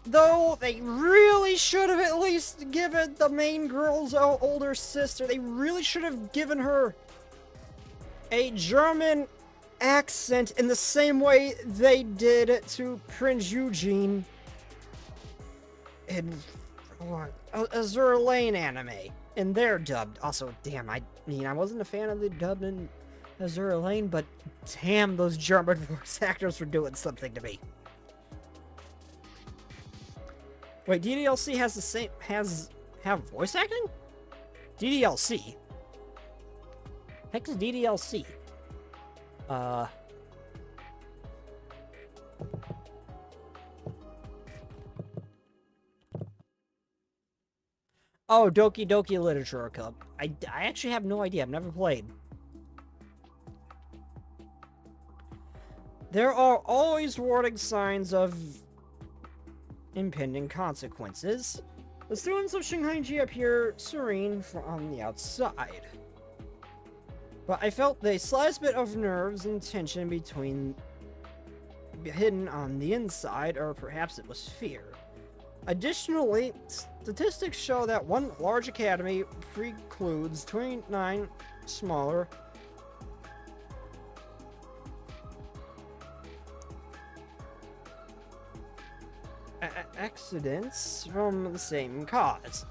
Though, they really should have at least given the main girl's older sister, they really should have given her a German accent in the same way they did to Prince Eugene in Azur Lane anime. And they're dubbed. Also, damn, I wasn't a fan of the dubbed in Azur Lane, but damn, those German voice actors were doing something to me. Wait, DDLC has the same, have voice acting? DDLC? Heck is DDLC? Oh, Doki Doki Literature Club. I actually have no idea. I've never played. There are always warning signs of impending consequences. The students of Shanghai-ji appear serene from the outside. But I felt the slightest bit of nerves and tension hidden on the inside, or perhaps it was fear. Additionally, statistics show that one large academy precludes 29 smaller accidents from the same cause,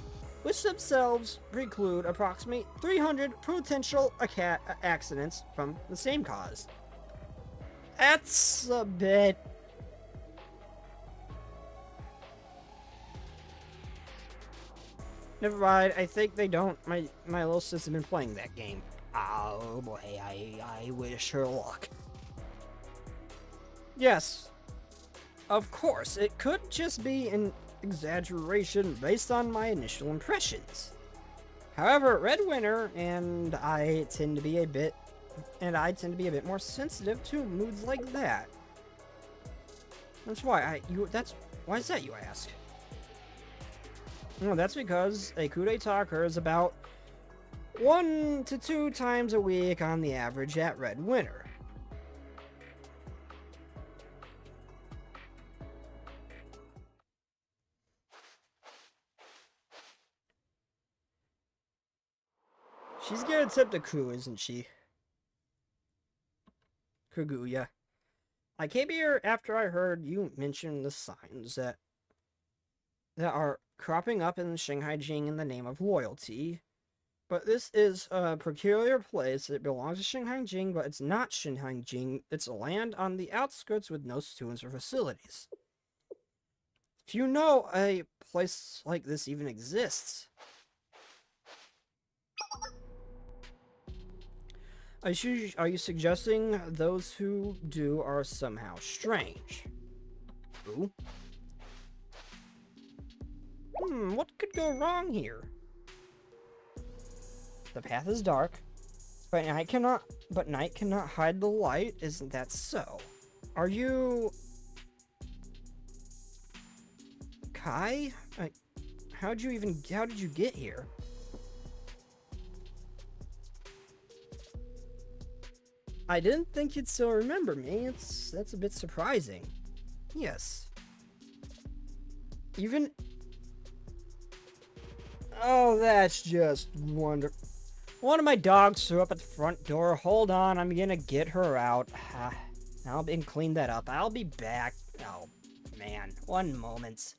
which themselves preclude approximately 300 potential accidents from the same cause. That's a bit... Never mind, I think they don't. My little sister's been playing that game. Oh boy, I wish her luck. Yes, of course, it could just be an exaggeration based on my initial impressions. However, Red Winter and I tend to be a bit more sensitive to moods like that. Why is that, you ask? Well, that's because a coup d'etat occurs about 1 to 2 times a week on the average at Red Winter. She's gonna attempt a coup, isn't she? Kaguya. I came here after I heard you mention the signs that that are cropping up in Shanghai Jing in the name of royalty. But this is a peculiar place. It belongs to Shanghai Jing, but it's not Shanghai Jing. It's a land on the outskirts with no students or facilities. If you know a place like this even exists, are you suggesting those who do are somehow strange? Ooh. What could go wrong here? The path is dark, but night cannot hide the light. Isn't that so? Are you Kai? How did you get here? I didn't think you'd still remember me. That's a bit surprising. Yes. Oh, that's just wonderful. One of my dogs threw up at the front door. Hold on, I'm gonna get her out. I'll clean that up. I'll be back. Oh, man. One moment.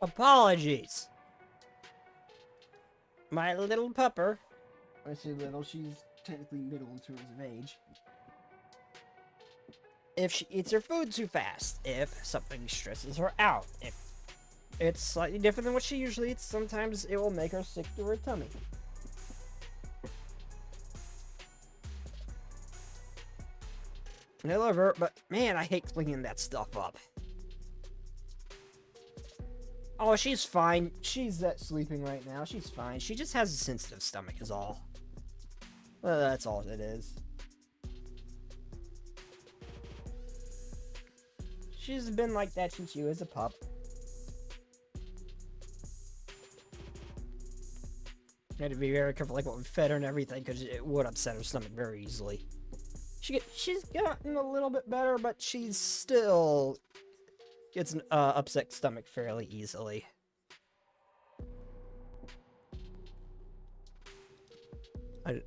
Apologies. My little pupper. I say little, she's technically middle in terms of age. If she eats her food too fast, if something stresses her out, if it's slightly different than what she usually eats, sometimes it will make her sick to her tummy. I love her, but man, I hate cleaning that stuff up. Oh, she's fine. She's sleeping right now. She's fine. She just has a sensitive stomach is all. That's all it is. She's been like that since she was a pup. I had to be very careful like what we fed her and everything, because it would upset her stomach very easily. She's gotten a little bit better, but she's still gets an upset stomach fairly easily.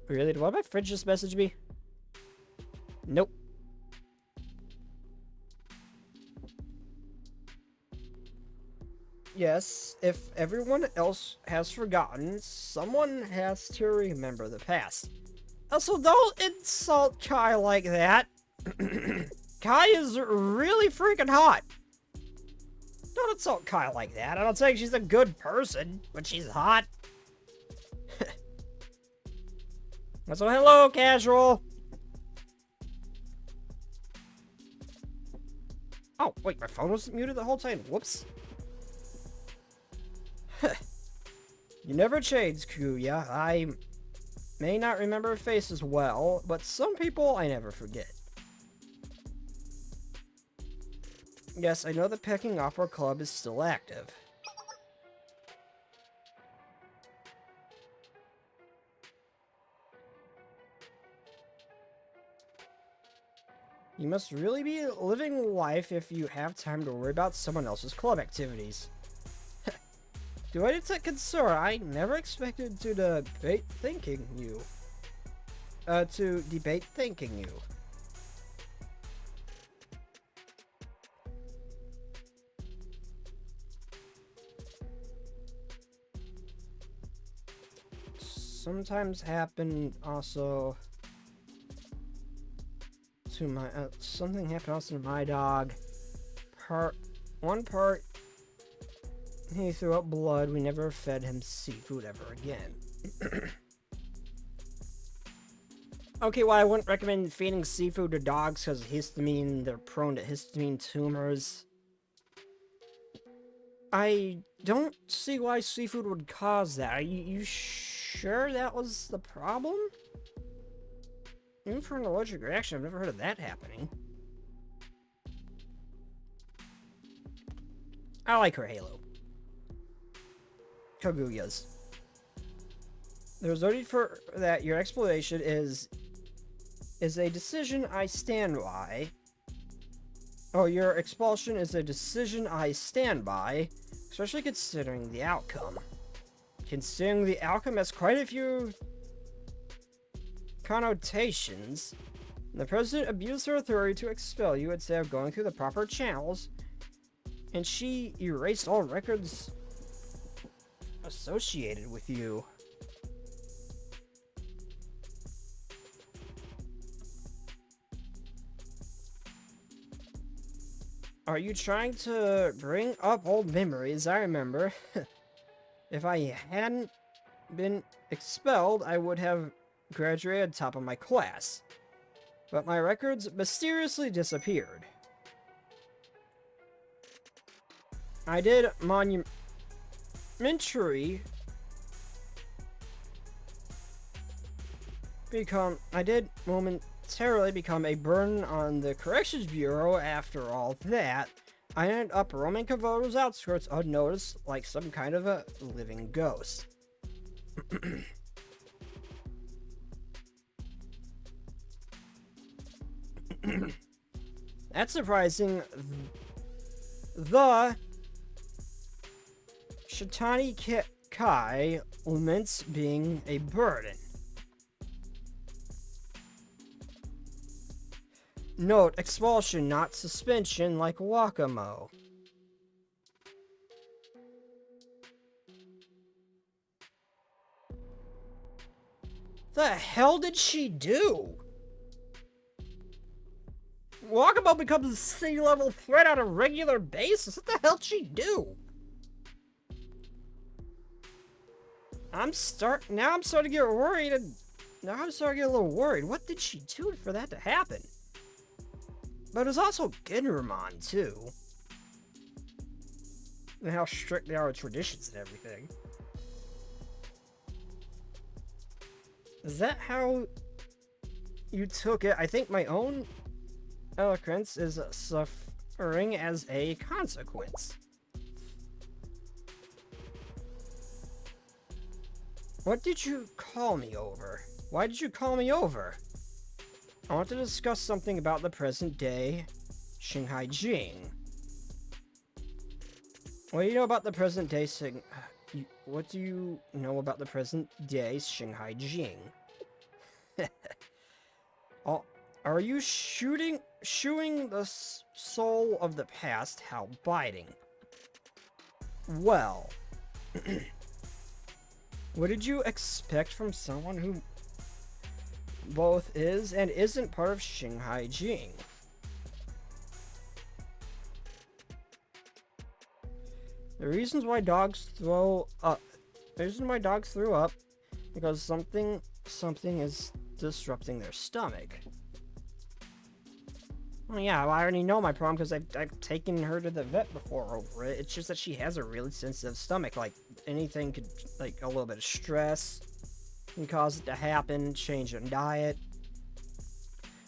Really? Why did my fridge just message me? Nope. Yes, if everyone else has forgotten, someone has to remember the past. Also, don't insult Kai like that. Kai is really freaking hot. Don't insult Kai like that. I'm not saying she's a good person, but she's hot. So hello, casual. Oh, wait, my phone was muted the whole time. Whoops. You never change, Kuya. I may not remember her face as well, but some people I never forget. Yes, I know the Peking Opera Club is still active. You must really be living life if you have time to worry about someone else's club activities. Do I detect concern? I never expected to debate thanking you. Sometimes happen also to my something happened also to my dog. One part he threw up blood. We never fed him seafood ever again. Okay, well, I wouldn't recommend feeding seafood to dogs because histamine, they're prone to histamine tumors. I don't see why seafood would cause that. Are you sure that was the problem? Even for an allergic reaction, I've never heard of that happening. I like her halo. Kaguya's. There's no need for that. Your explanation is a decision I stand by. Oh, your expulsion is a decision I stand by, especially considering the outcome. Considering the outcome has quite a few connotations. The president abused her authority to expel you instead of going through the proper channels, and she erased all records associated with you. Are you trying to bring up old memories? I remember. If I hadn't been expelled, I would have graduated top of my class. But my records mysteriously disappeared. I did momentarily become a burden on the Corrections Bureau. After all that, I ended up roaming Kavoto's outskirts unnoticed like some kind of a living ghost. That's surprising. The Shitani Kai laments being a burden. Note, expulsion, not suspension like Wakamo. The hell did she do? Walkabout becomes a sea-level threat on a regular basis. What the hell did she do? Now I'm starting to get worried, and now I'm starting to get a little worried. What did she do for that to happen? But it was also Genrumon, too. And how strict they are with traditions and everything. Is that how you took it? I think my own eloquence is suffering as a consequence. What did you call me over? Why did you call me over? I want to discuss something about the present day Shanghai Jing. What do you know about the present day what do you know about the present day Shanghai Jing? Oh, are you shooing the soul of the past? How biting. Well, what did you expect from someone who both is and isn't part of Shanghai Jing? The reasons why dogs throw up. The reason why dogs threw up because something is disrupting their stomach. Well, yeah, I already know my problem because I've taken her to the vet before over it. It's just that she has a really sensitive stomach. Like, anything could, like, a little bit of stress can cause it to happen, change in diet.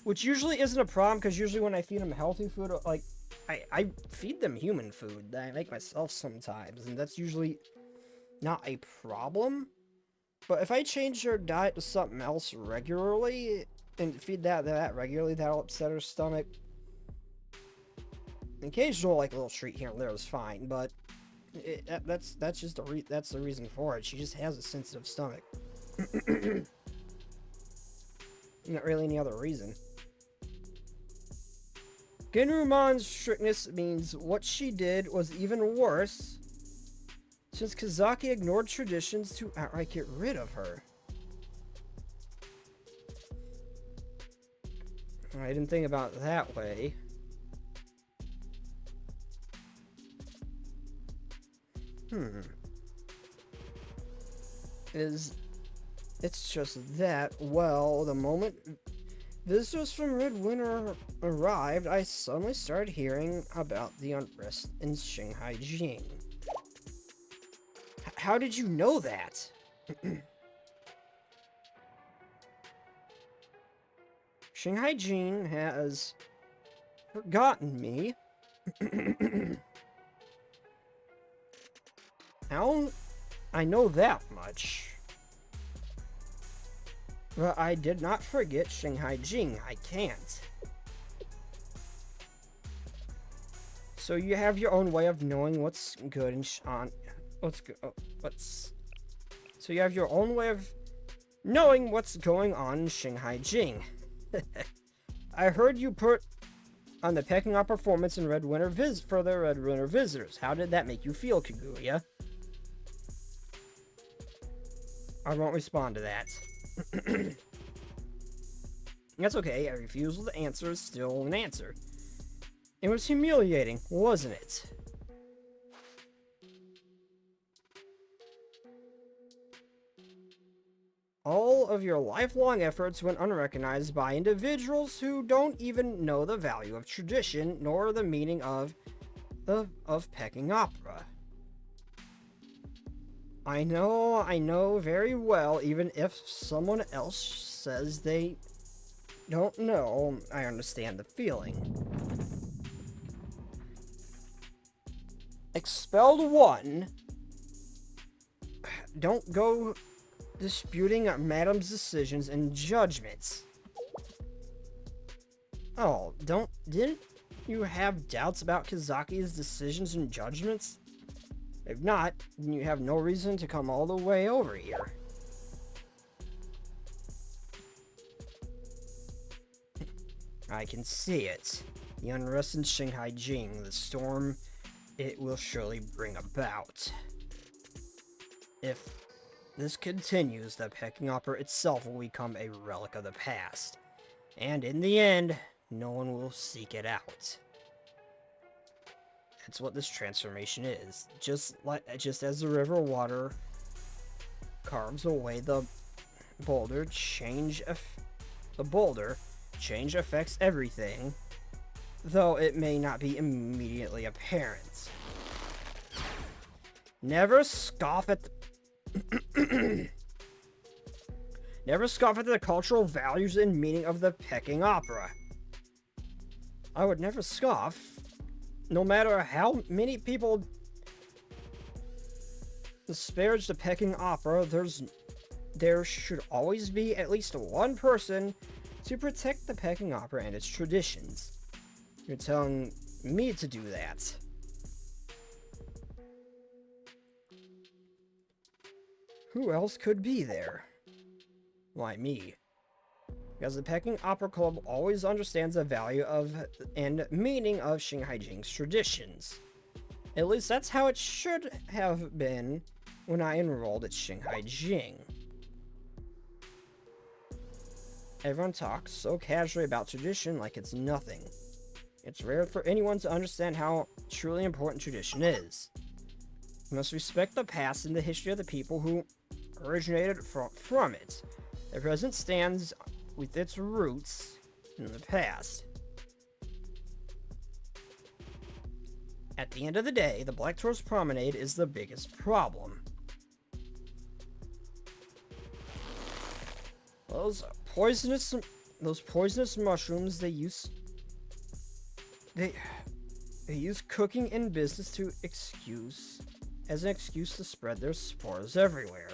Which usually isn't a problem because usually when I feed them healthy food, like, I feed them human food that I make myself sometimes, and that's usually not a problem. But if I change her diet to something else regularly, and feed that regularly, that'll upset her stomach. An occasional, like, little treat here and there is fine, but that's just that's the reason for it. She just has a sensitive stomach. Not really any other reason. Genrumon's strictness means what she did was even worse, since Kazaki ignored traditions to outright get rid of her. I didn't think about it that way. It's just that, well, the moment visitors from Midwinter arrived, I suddenly started hearing about the unrest in Shanghai Jing. How did you know that? Shanghai Jing has forgotten me. How? I know that much. But I did not forget Shanghai Jing. I can't. So you have your own way of knowing what's good and what's good. So you have your own way of knowing what's going on in Shanghai Jing. I heard you put on the pecking order performance in Red Winter for the Red Winter visitors. How did that make you feel, Kaguya? I won't respond to that. That's okay. A refusal to answer is still an answer. It was humiliating, wasn't it? All of your lifelong efforts went unrecognized by individuals who don't even know the value of tradition nor the meaning of pecking opera. I know very well, even if someone else says they don't know, I understand the feeling. Expelled 1. Don't go disputing Madam's decisions and judgments. Oh, didn't you have doubts about Kazaki's decisions and judgments? If not, then you have no reason to come all the way over here. I can see it. The unrest in Shanghai Jing, the storm it will surely bring about. If this continues, the Peking Opera itself will become a relic of the past. And in the end, no one will seek it out. That's what this transformation is. Just as the river water carves away the boulder, change affects everything, though it may not be immediately apparent. Never scoff at Never scoff at the cultural values and meaning of the Peking Opera. I would never scoff. No matter how many people disparage the Peking Opera, there should always be at least one person to protect the Peking Opera and its traditions. You're telling me to do that. Who else could be there? Why, me. Because the Peking Opera Club always understands the value of and meaning of Shanghai Jing's traditions. At least that's how it should have been when I enrolled at Shanghai Jing. Everyone talks so casually about tradition like it's nothing. It's rare for anyone to understand how truly important tradition is. You must respect the past and the history of the people who originated from it. The present stands with its roots in the past. At the end of the day, the Black Tourist Promenade is the biggest problem. Those poisonous mushrooms they use cooking in business as an excuse to spread their spores everywhere.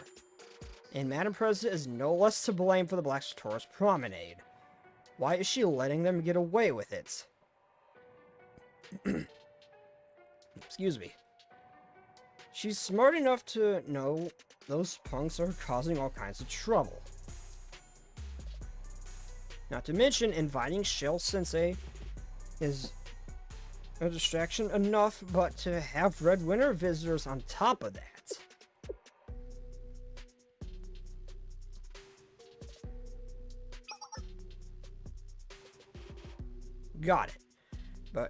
And Madam President is no less to blame for the Black Tourist Promenade. Why is she letting them get away with it? Excuse me. She's smart enough to know those punks are causing all kinds of trouble. Not to mention, inviting Shell Sensei is a distraction enough, but to have Red Winter visitors on top of that. Got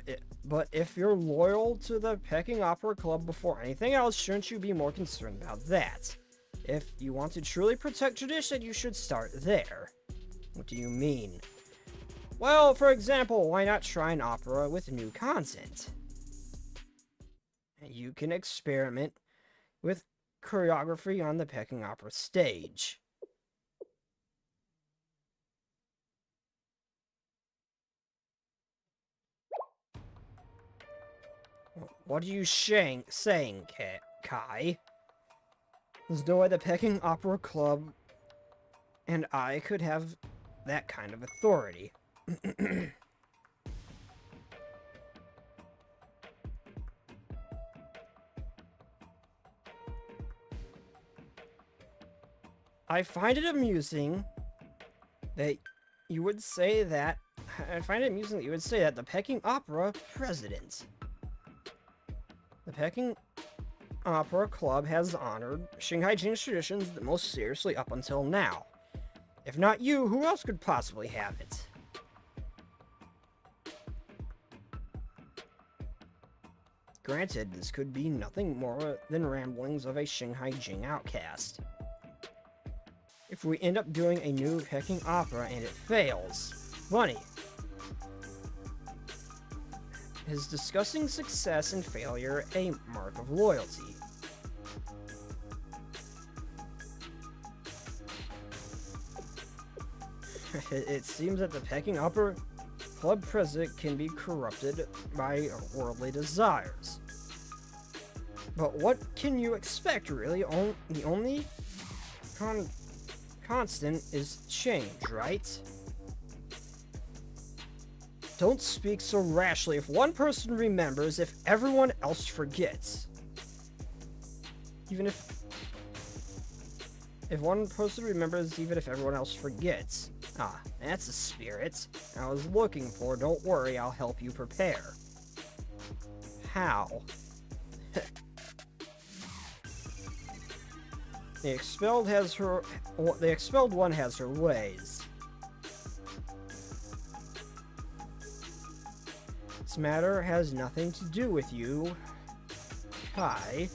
it. But if you're loyal to the Peking Opera Club before anything else, shouldn't you be more concerned about that? If you want to truly protect tradition, you should start there. What do you mean? Well, for example, why not try an opera with new content? And you can experiment with choreography on the Peking Opera stage. What are you saying, Kai? There's no way the Peking Opera Club and I could have that kind of authority. I find it amusing that you would say that the Peking Opera president. The Peking Opera Club has honored Shanghai Jing's traditions the most seriously up until now. If not you, who else could possibly have it? Granted, this could be nothing more than ramblings of a Shanghai Jing outcast. If we end up doing a new Peking Opera and it fails, funny. Is discussing success and failure a mark of loyalty? It seems that the Peking Opera Club president can be corrupted by worldly desires. But what can you expect, really? The only constant is change, right? Don't speak so rashly. If one person remembers, if everyone else forgets. Even if one person remembers, even if everyone else forgets. Ah, that's the spirit I was looking for. Don't worry, I'll help you prepare. How? The expelled one has her ways. This matter has nothing to do with you, Kai.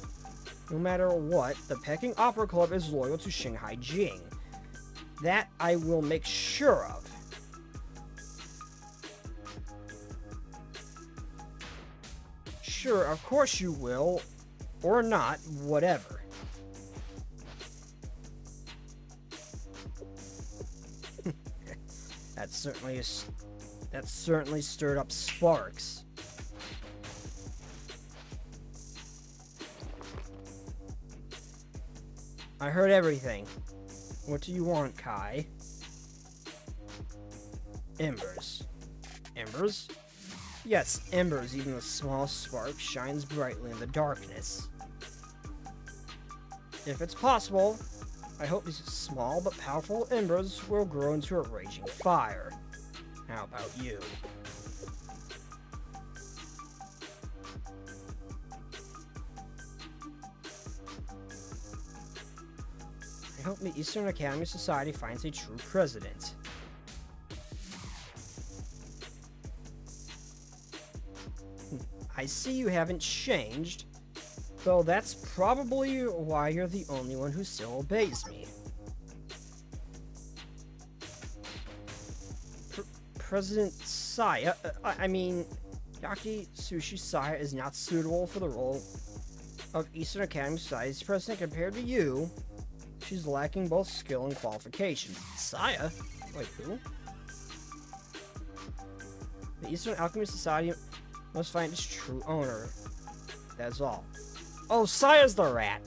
No matter what, the Peking Opera Club is loyal to Shanghai Jing. That I will make sure of. Sure, of course you will. Or not, whatever. That certainly stirred up sparks. I heard everything. What do you want, Kai? Embers. Embers? Yes, embers. Even the smallest spark shines brightly in the darkness. If it's possible, I hope these small but powerful embers will grow into a raging fire. How about you? I hope the Eastern Academy Society finds a true president. I see you haven't changed, though that's probably why you're the only one who still obeys me. President Saya, I mean, Yaki Sushi Saya is not suitable for the role of Eastern Academy Society's president compared to you. She's lacking both skill and qualifications. Saya? Wait, who? The Eastern Alchemy Society must find its true owner. That's all. Oh, Saya's the rat!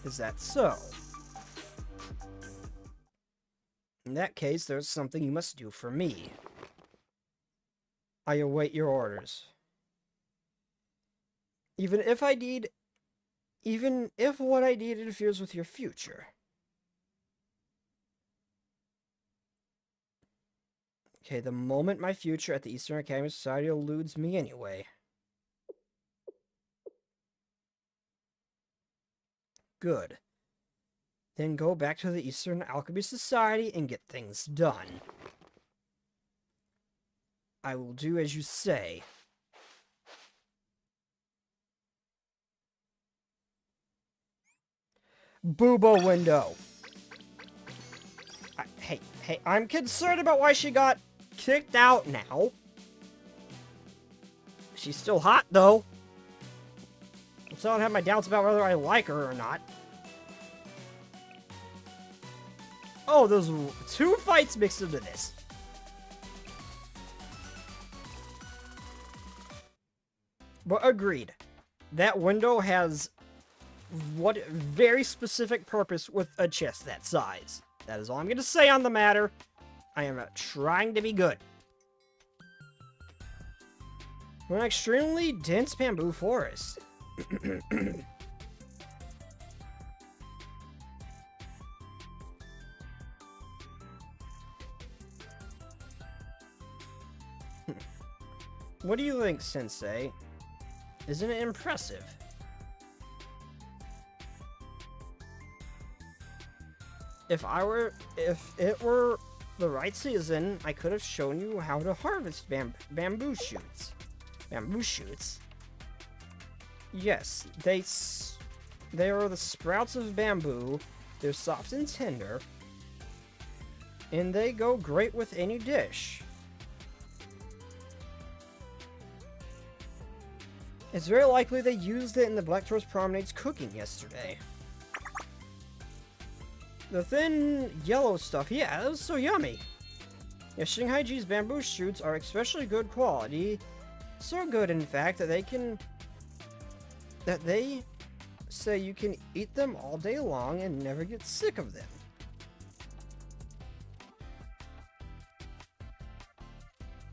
Is that so? In that case, there's something you must do for me. I await your orders. Even if what I need interferes with your future. Okay, the moment my future at the Eastern Academy Society eludes me anyway. Good. Then go back to the Eastern Alchemy Society and get things done. I will do as you say. Boobo window. Hey, I'm concerned about why she got kicked out now. She's still hot, though. I still have my doubts about whether I like her or not. Oh, there's 2 fights mixed into this. But agreed. That window has what very specific purpose with a chest that size. That is all I'm going to say on the matter. I am trying to be good. We're an extremely dense bamboo forest. What do you think, Sensei? Isn't it impressive? If it were the right season, I could have shown you how to harvest bamboo shoots. Bamboo shoots? Yes, they are the sprouts of bamboo. They're soft and tender, and they go great with any dish. It's very likely they used it in the Black Tourist Promenade's cooking yesterday. The thin, yellow stuff, yeah, that was so yummy. Yeah, Shanghaiji's bamboo shoots are especially good quality. So good, in fact, that they say you can eat them all day long and never get sick of them.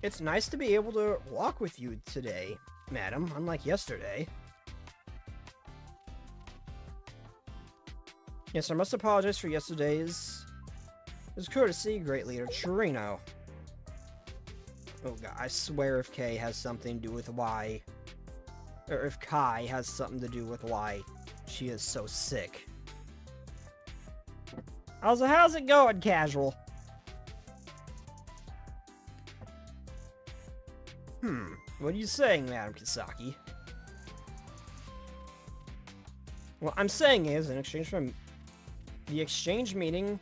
It's nice to be able to walk with you today, madam, unlike yesterday. Yes, I must apologize for yesterday's courtesy, Great Leader Chirino. Oh god, I swear if K has something to do with Y. Or if Kai has something to do with why she is so sick. Also, how's it going, Casual? What are you saying, Madam Kisaki? What I'm saying is, in exchange for the exchange meeting,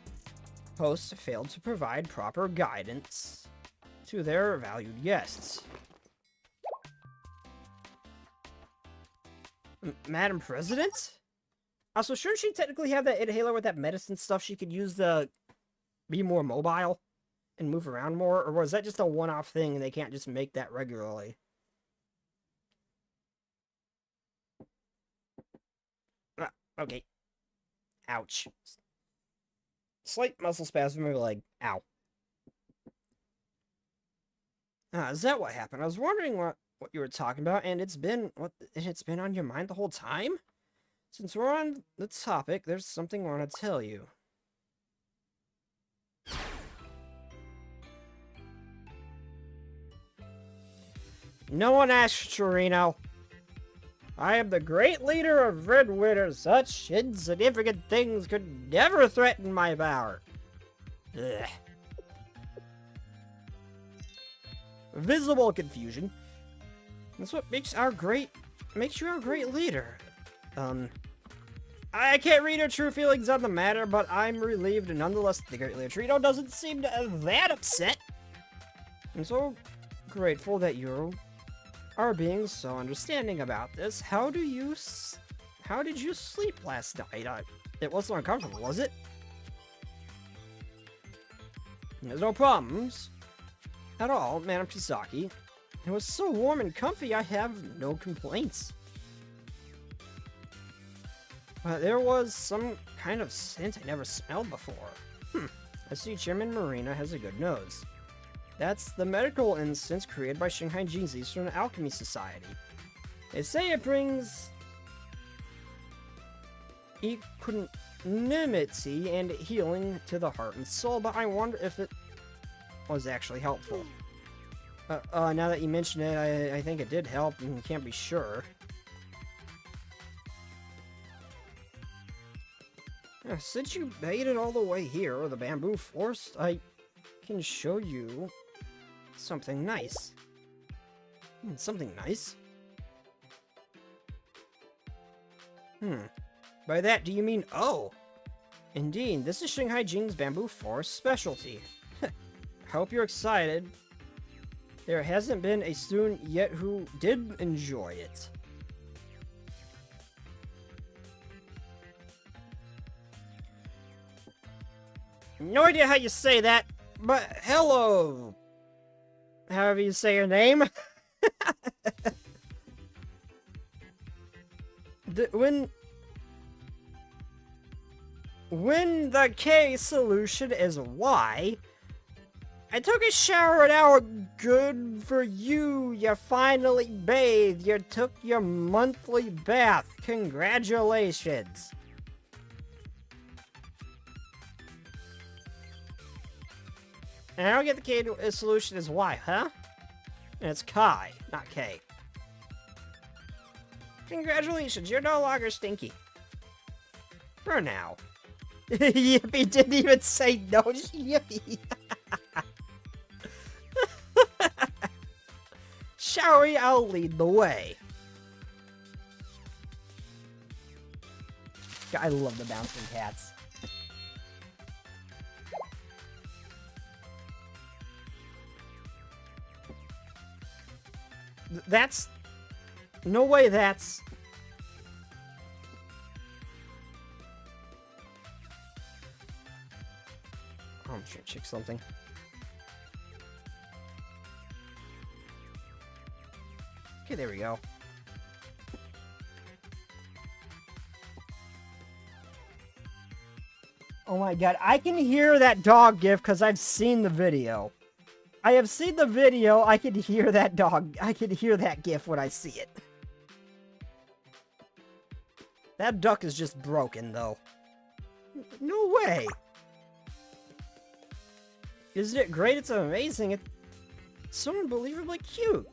hosts failed to provide proper guidance to their valued guests. Madam President? Also, shouldn't she technically have that inhaler with that medicine stuff she could use to be more mobile and move around more? Or was that just a one-off thing and they can't just make that regularly? Okay. Ouch. Slight muscle spasm in my leg. Ow. Is that what happened? I was wondering what you were talking about, and it's been on your mind the whole time? Since we're on the topic, there's something I want to tell you. No one asked, Torino. I am the great leader of Red Winter. Such insignificant things could never threaten my power. Ugh. Visible confusion. That's what makes you our great leader. I can't read her true feelings on the matter, but I'm relieved and nonetheless the great leader Torino doesn't seem that upset. I'm so grateful that you are being so understanding about this. How did you sleep last night? It wasn't uncomfortable, was it? There's no problems at all, Madam Kisaki. It was so warm and comfy, I have no complaints. But there was some kind of scent I never smelled before. I see Chairman Marina has a good nose. That's the medical incense created by Shanghai Jin's Eastern Alchemy Society. They say it brings equanimity and healing to the heart and soul, but I wonder if it was actually helpful. Now that you mention it, I think it did help, and you can't be sure. Since you made it all the way here, the bamboo forest, I can show you something nice. Something nice? By that, do you mean, oh? Indeed, this is Shanghai Jin's bamboo forest specialty. Hope you're excited. There hasn't been a student yet who did enjoy it. No idea how you say that, but hello. However you say your name. When the K solution is Y, I took a shower an hour. Good for you. You finally bathed. You took your monthly bath. Congratulations. And I don't get the K solution is Y, huh? And it's Kai, not K. Congratulations, you're no longer stinky. For now. Yippee didn't even say no, yippee. Shall we? I'll lead the way. I love the bouncing cats. That's... No way that's... Oh, I'm trying to check something. Okay, there we go. Oh my god, I can hear that dog gif because I've seen the video. I have seen the video, I can hear that dog. I can hear that gif when I see it. That duck is just broken, though. No way! Isn't it great? It's amazing. It's so unbelievably cute.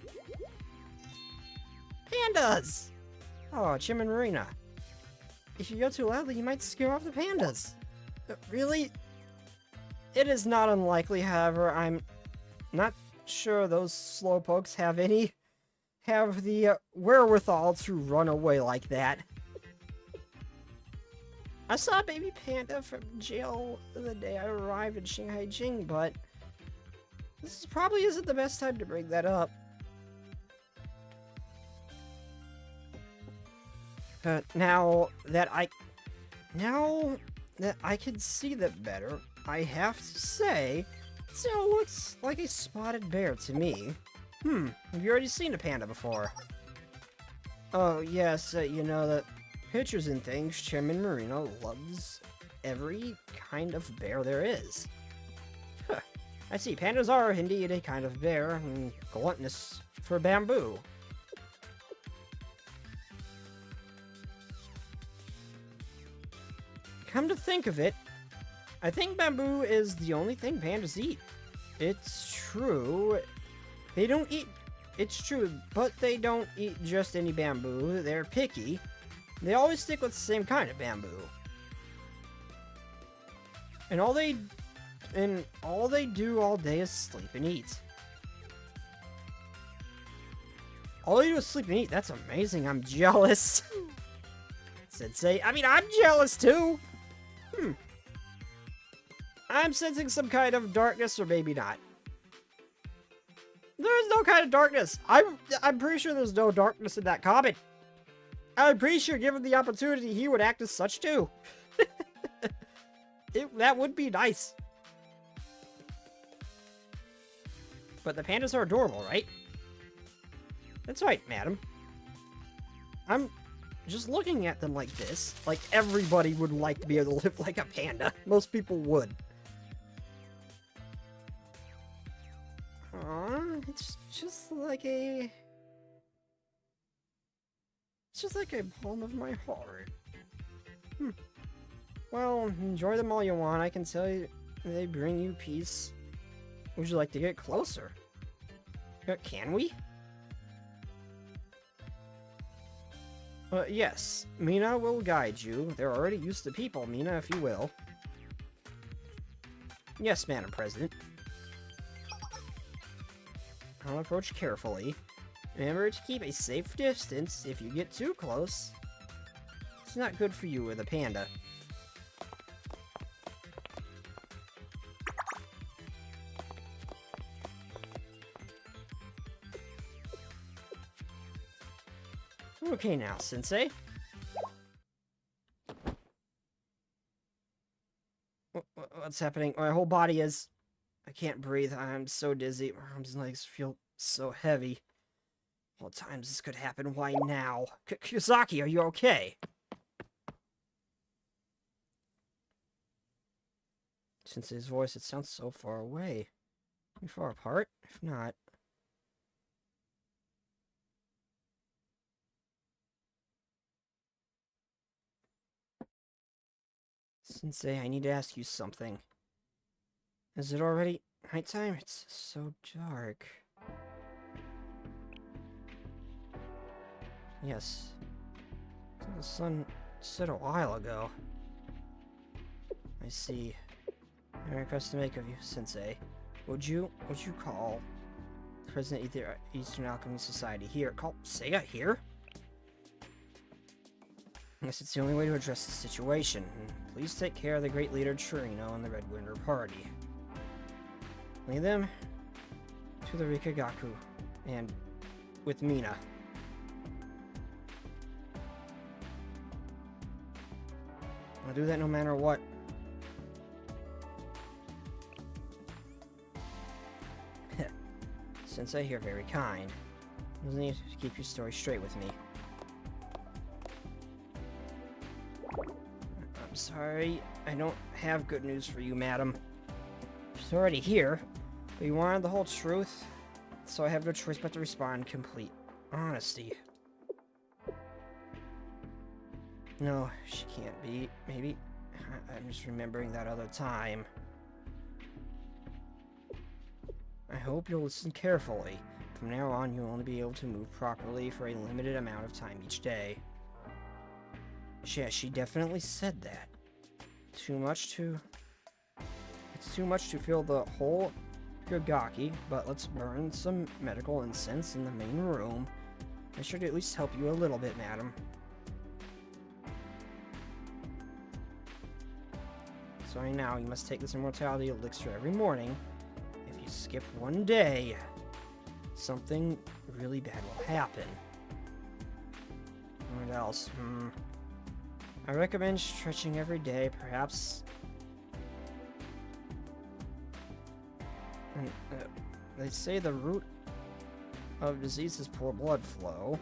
Pandas! Oh, Chim and Marina. If you go too loudly, you might scare off the pandas. Really? It is not unlikely, however, I'm not sure those slowpokes have the wherewithal to run away like that. I saw a baby panda from jail the day I arrived in Shanghai Jing, but this probably isn't the best time to bring that up. Now that I can see that better, I have to say, it still looks like a spotted bear to me. Have you already seen a panda before? Oh, yes, you know, the pictures and things, Chairman Marino loves every kind of bear there is. Huh. I see, pandas are indeed a kind of bear, and gluttonous for bamboo. Come to think of it, I think bamboo is the only thing pandas eat. It's true. They don't eat... It's true, but they don't eat just any bamboo. They're picky. They always stick with the same kind of bamboo. And all they do all day is sleep and eat. All they do is sleep and eat. That's amazing. I'm jealous. Sensei, I mean, I'm jealous too. I'm sensing some kind of darkness, or maybe not. There's no kind of darkness. I'm pretty sure there's no darkness in that comment. I'm pretty sure given the opportunity, he would act as such too. That would be nice. But the pandas are adorable, right? That's right, madam. I'm just looking at them like this. Like, everybody would like to be able to live like a panda. Most people would. Aww, it's just like a poem of my heart. Well, enjoy them all you want. I can tell you they bring you peace. Would you like to get closer? Can we? Yes. Mina will guide you. They're already used to people, Mina, if you will. Yes, Madam President. I'll approach carefully. Remember to keep a safe distance. If you get too close, it's not good for you with a panda. Okay now, Sensei. What's happening? My whole body is... I can't breathe. I'm so dizzy. My arms and legs feel so heavy. All times this could happen. Why now? Kiyosaki, are you okay? Sensei's voice, it sounds so far away. Are we far apart? If not... Sensei, I need to ask you something. Is it already nighttime? It's so dark. Yes. The sun set a while ago. I see. I request to make of you, Sensei. Would you call the President of the Eastern Alchemy Society here? Call Sega here? I guess it's the only way to address the situation. Please take care of the great leader Chirino and the Red Winter Party. Lead them to the Rikagaku, and with Mina. I'll do that no matter what. Sensei, you're very kind. You'll need to keep your story straight with me. I'm sorry, I don't have good news for you, madam. She's already here, but you wanted the whole truth, so I have no choice but to respond in complete honesty. No, she can't be. Maybe. I'm just remembering that other time. I hope you'll listen carefully. From now on, you'll only be able to move properly for a limited amount of time each day. Yeah, she definitely said that. It's too much to fill the whole Gagaki, but let's burn some medical incense in the main room. I should at least help you a little bit, madam. So right now, you must take this immortality elixir every morning. If you skip one day, something really bad will happen. What else? I recommend stretching every day, perhaps. They say the root of disease is poor blood flow.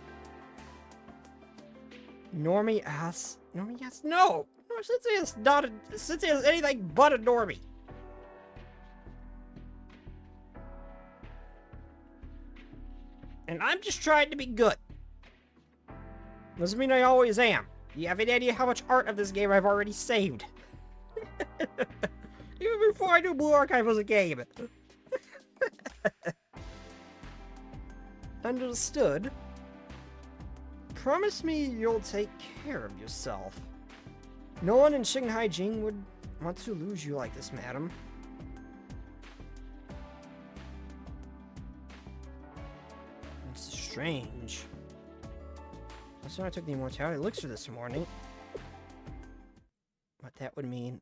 Normie asks, no! No, Sensei is not Sensei is anything but a normie. And I'm just trying to be good. Doesn't mean I always am. Do you have any idea how much art of this game I've already saved? Even before I knew Blue Archive was a game. Understood. Promise me you'll take care of yourself. No one in Shanghai Jing would want to lose you like this, madam. It's strange. That's when I took the immortality elixir this morning. What that would mean.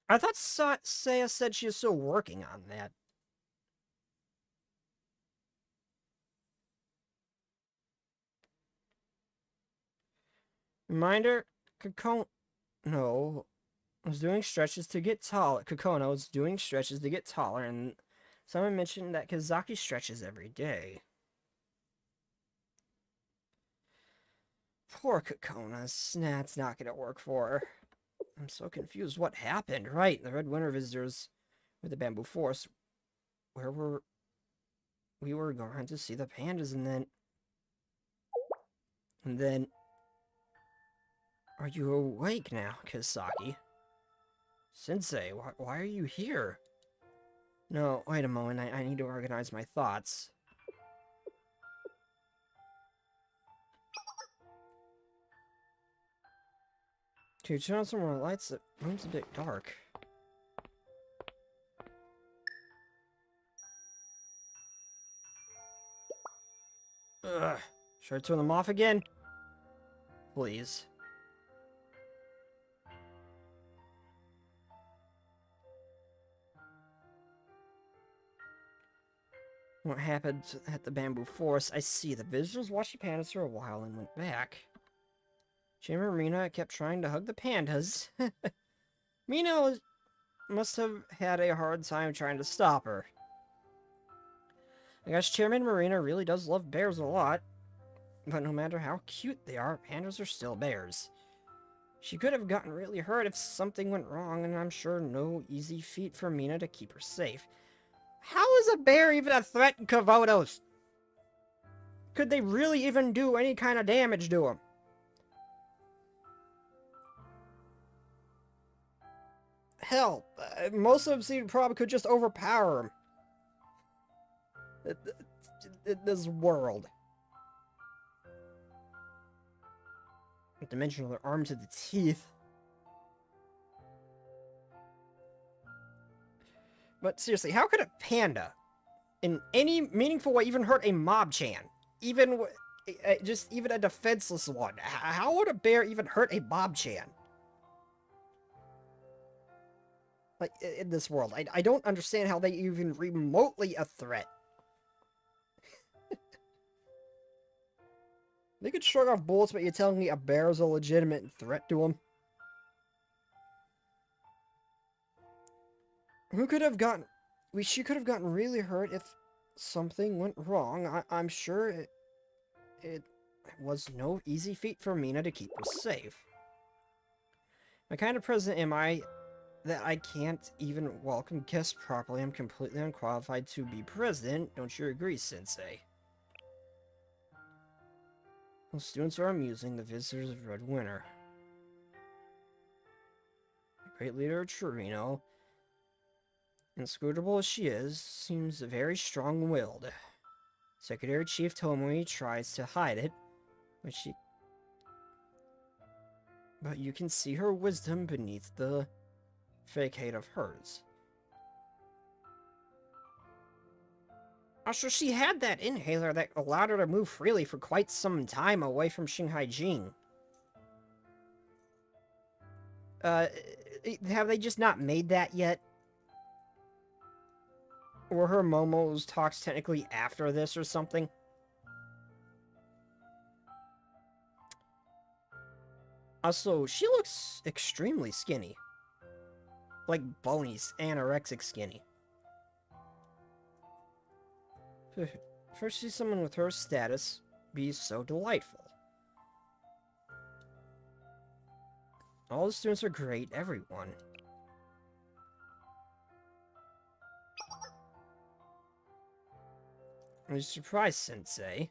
I thought Saya said she was still working on that. Reminder, Kokono was doing stretches to get taller. Kokono was doing stretches to get taller, and someone mentioned that Kazaki stretches every day. Poor Kokona's. Nah, it's not gonna work for her. I'm so confused. What happened? Right, the Red Winter visitors with the Bamboo Forest. We were going to see the pandas, and then... Are you awake now, Kisaki? Sensei, why are you here? No, wait a moment. I need to organize my thoughts. Can you turn on some more lights? The room's a bit dark. Ugh. Should I turn them off again? Please. What happened at the Bamboo Forest? I see. The visitors watched the pandas for a while and went back. Chairman Marina kept trying to hug the pandas. Mina must have had a hard time trying to stop her. I guess Chairman Marina really does love bears a lot. But no matter how cute they are, pandas are still bears. She could have gotten really hurt if something went wrong, and I'm sure no easy feat for Mina to keep her safe. How is a bear even a threat in Kavotos? Could they really even do any kind of damage to him? Hell, most of them probably could just overpower him. This world. Not to mention they're armed to the teeth. But seriously, how could a panda, in any meaningful way, even hurt a Mob-chan? Even a defenseless one. How would a bear even hurt a Mob-chan? Like, in this world. I don't understand how they even remotely a threat. They could shrug off bullets, but you're telling me a bear is a legitimate threat to them? She could have gotten really hurt if something went wrong. I'm sure it was no easy feat for Mina to keep her safe. What kind of president am I that I can't even welcome guests properly. I'm completely unqualified to be president. Don't you agree, Sensei? The students are amusing, the visitors of Red Winter. The great leader of Torino, inscrutable as she is, seems very strong-willed. Secretary Chief Tomoe tries to hide it, but you can see her wisdom beneath the facade of hers. Also, she had that inhaler that allowed her to move freely for quite some time away from Shanghai Jing. Have they just not made that yet? Or her Momo's talks technically after this or something? Also, she looks extremely skinny. Like bony, anorexic skinny. First, see someone with her status be so delightful. All the students are great, everyone. I'm surprised, Sensei.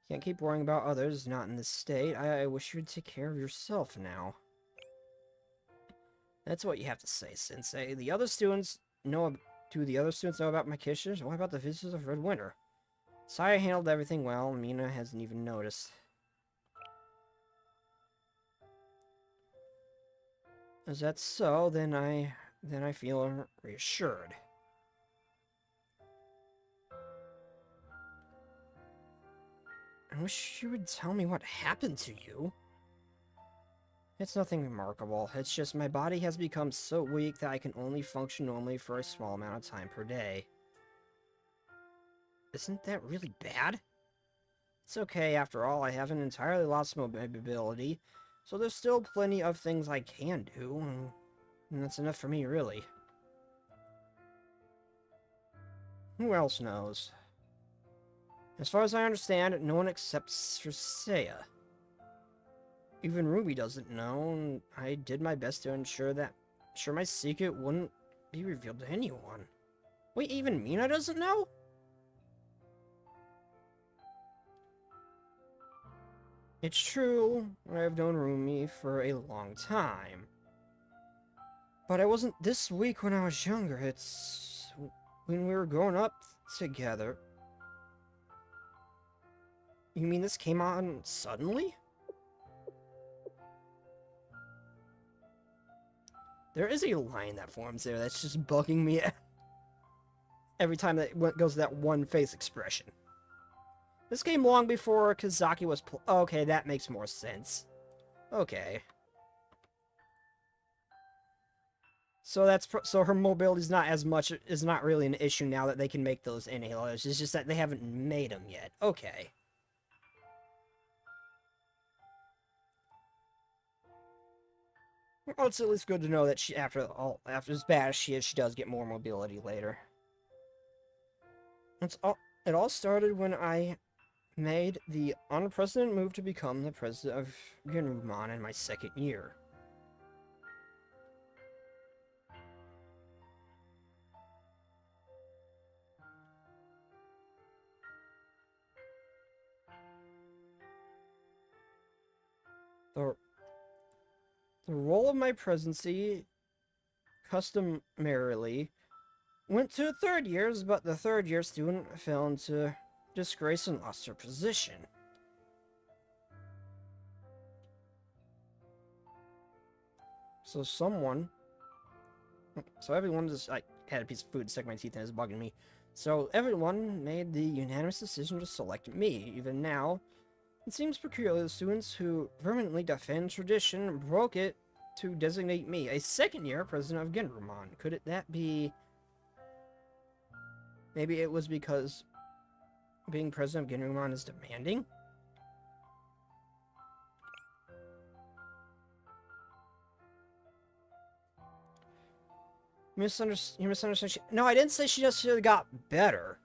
Can't keep worrying about others not in this state. I wish you'd take care of yourself now. That's what you have to say, Sensei. The other students know. Do the other students know about my kisses? What about the visitors of Red Winter? Saya handled everything well. Mina hasn't even noticed. Is that so? Then I feel reassured. I wish you would tell me what happened to you. It's nothing remarkable. It's just my body has become so weak that I can only function normally for a small amount of time per day. Isn't that really bad? It's okay, after all, I haven't entirely lost mobility, so there's still plenty of things I can do, and that's enough for me, really. Who else knows? As far as I understand, no one except for Seiya. Even Ruby doesn't know, and I did my best to ensure my secret wouldn't be revealed to anyone. Wait, even Mina doesn't know? It's true, I've known Rumi for a long time. But I wasn't this weak when I was younger. It's when we were growing up together. You mean this came on suddenly? There is a line that forms there that's just bugging me every time that goes to that one face expression. This came long before Kazaki was okay, that makes more sense. Okay. So so her mobility is not really an issue now that they can make those inhalers. It's just that they haven't made them yet. Okay. Well, it's at least good to know that after as bad as she is, she does get more mobility later. It all started when I made the unprecedented move to become the president of Genrumon in my second year. The role of my presidency, customarily, went to third years, but the third year student fell into disgrace and lost her position. So everyone just, I had a piece of food stuck in my teeth and it's bugging me. So everyone made the unanimous decision to select me. Even now, it seems peculiar the students who vehemently defend tradition broke it to designate me a second-year president of Genrumon. Could that be... Maybe it was because being president of Genrumon is demanding? You misunderstand. No, I didn't say she necessarily got better.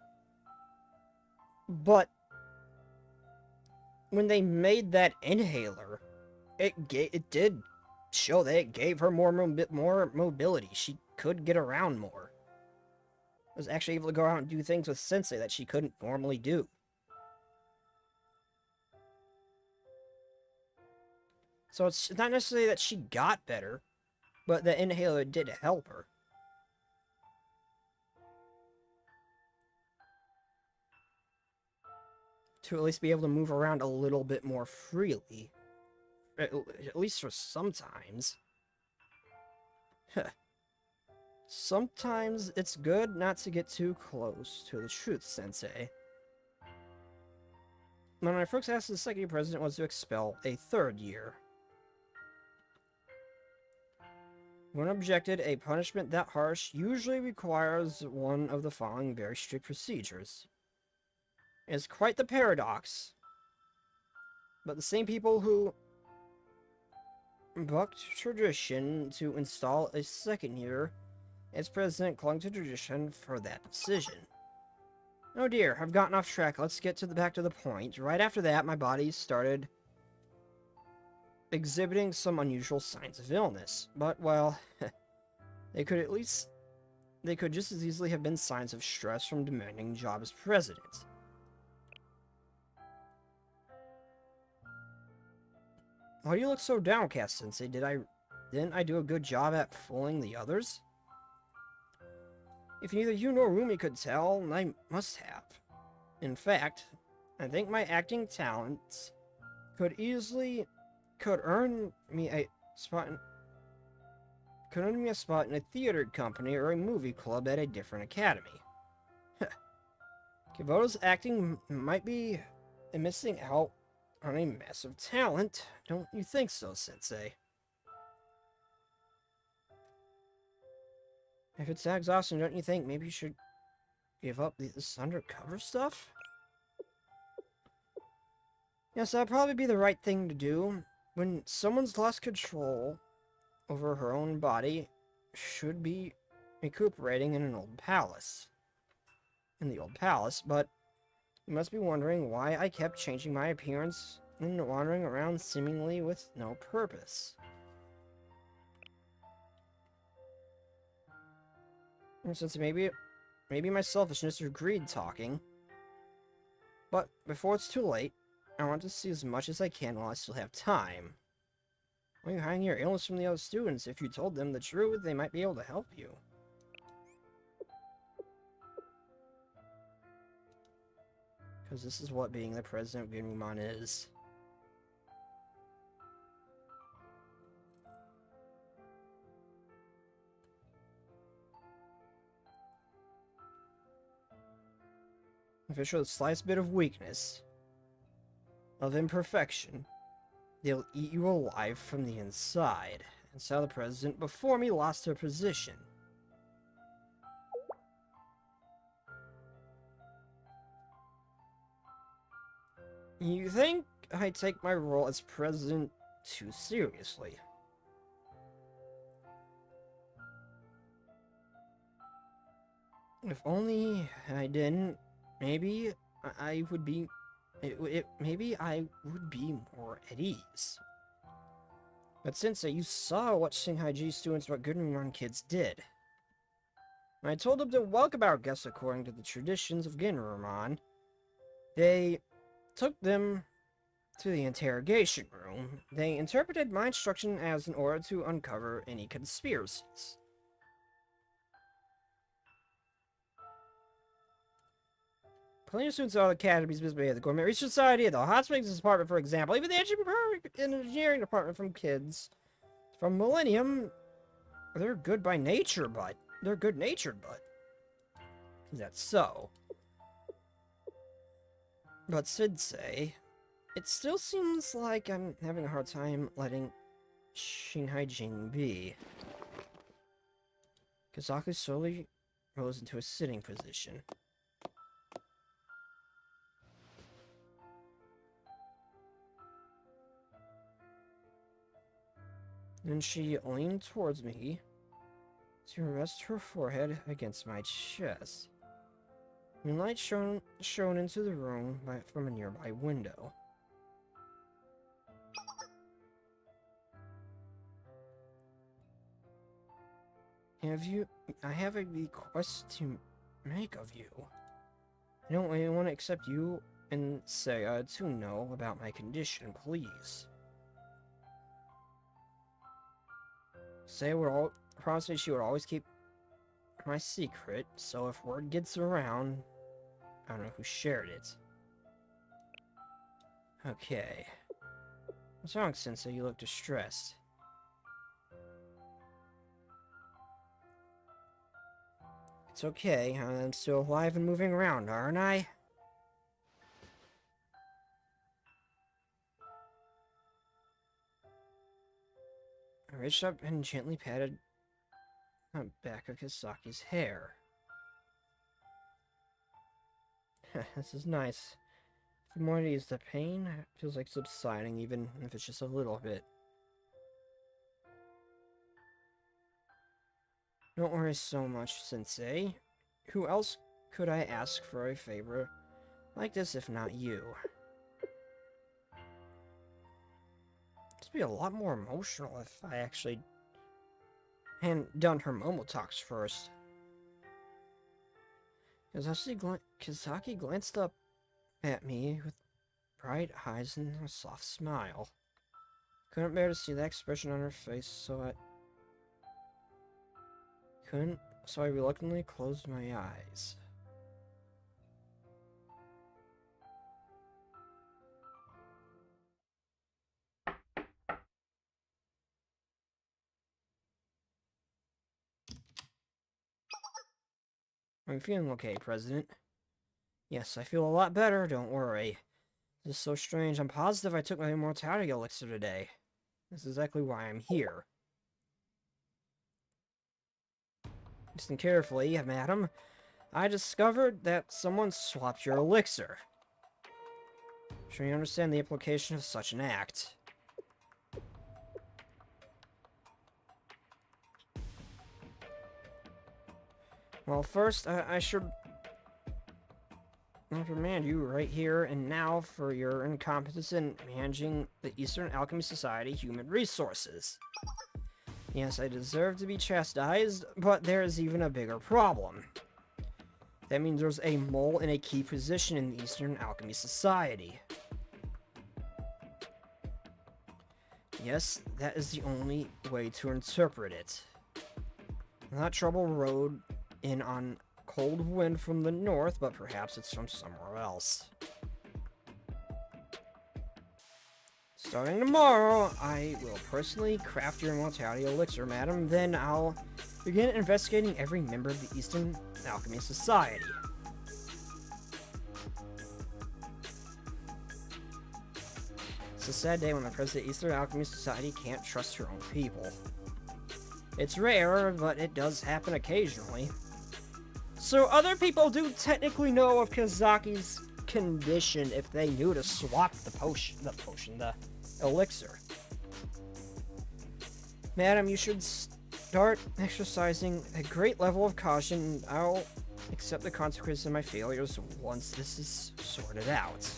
But when they made that inhaler, it did show that it gave her more mobility. She could get around more. Was actually able to go out and do things with Sensei that she couldn't normally do. So it's not necessarily that she got better, but the inhaler did help her. To at least be able to move around a little bit more freely. At least for sometimes. Sometimes it's good not to get too close to the truth, Sensei. When I first asked the second year president was to expel a third year. When objected, a punishment that harsh usually requires one of the following very strict procedures. It is quite the paradox. But the same people who bucked tradition to install a second year as president clung to tradition for that decision. Oh dear, I've gotten off track. Let's get back to the point. Right after that, my body started exhibiting some unusual signs of illness. But, well, they could just as easily have been signs of stress from demanding a job as president. Why do you look so downcast, Sensei? Didn't I do a good job at fooling the others? If neither you nor Rumi could tell, I must have. In fact, I think my acting talents could earn me a spot in a theater company or a movie club at a different academy. Kibota's acting might be missing out on a massive talent, don't you think so, Sensei? If it's that exhausting, don't you think maybe you should give up this undercover stuff? Yes, that'd probably be the right thing to do. When someone's lost control over her own body, should be recuperating in the old palace, but you must be wondering why I kept changing my appearance and wandering around seemingly with no purpose. And since maybe my selfishness or greed talking. But before it's too late, I want to see as much as I can while I still have time. Why are you hiding your illness from the other students? If you told them the truth, they might be able to help you. Because this is what being the president of Ginrumon is. If it shows the slightest bit of weakness, of imperfection, they'll eat you alive from the inside. And so the president before me lost her position. You think I take my role as president too seriously? If only I didn't, maybe I would be maybe I would be more at ease. But Sensei, you saw what Shinhaiji students, what Ginrumon kids did. When I told them to welcome our guests according to the traditions of Ginrumon, they took them to the interrogation room. They interpreted my instruction as in order to uncover any conspiracies. Plenty of students out of the academies misbehaved. The Gourmet Research Society, the Hot Springs Department, for example, even the engineering department from kids from Millennium, they're good by nature, but they're good-natured, but is that so? But Sensei, it still seems like I'm having a hard time letting Shinhaijin be. Kazaku slowly rose into a sitting position. Then she leaned towards me to rest her forehead against my chest. Moonlight shone into the room from a nearby window. I have a request to make of you. I don't really want to accept you and say to know about my condition, please. Promise me she would always keep my secret, so if word gets around, I don't know who shared it. Okay. What's wrong, Sensei? You look distressed. It's okay, I'm still alive and moving around, aren't I? I reached up and gently patted the back of Kisaki's hair. This is nice. The more I ease the pain, it feels like subsiding, even if it's just a little bit. Don't worry so much, Sensei. Who else could I ask for a favor like this if not you? This would be a lot more emotional if I actually hadn't done her Momo talks first. Kisaki glanced up at me with bright eyes and a soft smile. Couldn't bear to see that expression on her face, so I reluctantly closed my eyes. I'm feeling okay, President. Yes, I feel a lot better, don't worry. This is so strange, I'm positive I took my immortality elixir today. That's exactly why I'm here. Listen carefully, madam. I discovered that someone swapped your elixir. I'm sure you understand the implication of such an act. Well, first, I should reprimand you right here and now for your incompetence in managing the Eastern Alchemy Society human resources. Yes, I deserve to be chastised, but there is even a bigger problem. That means there's a mole in a key position in the Eastern Alchemy Society. Yes, that is the only way to interpret it. That trouble rode in on cold wind from the north, but perhaps it's from somewhere else. Starting tomorrow, I will personally craft your immortality elixir, madam. Then I'll begin investigating every member of the Eastern Alchemy Society. It's a sad day when the president of the Eastern Alchemy Society can't trust her own people. It's rare, but it does happen occasionally. So other people do technically know of Kazaki's condition if they knew to swap the elixir. Madam, you should start exercising a great level of caution, and I'll accept the consequences of my failures once this is sorted out.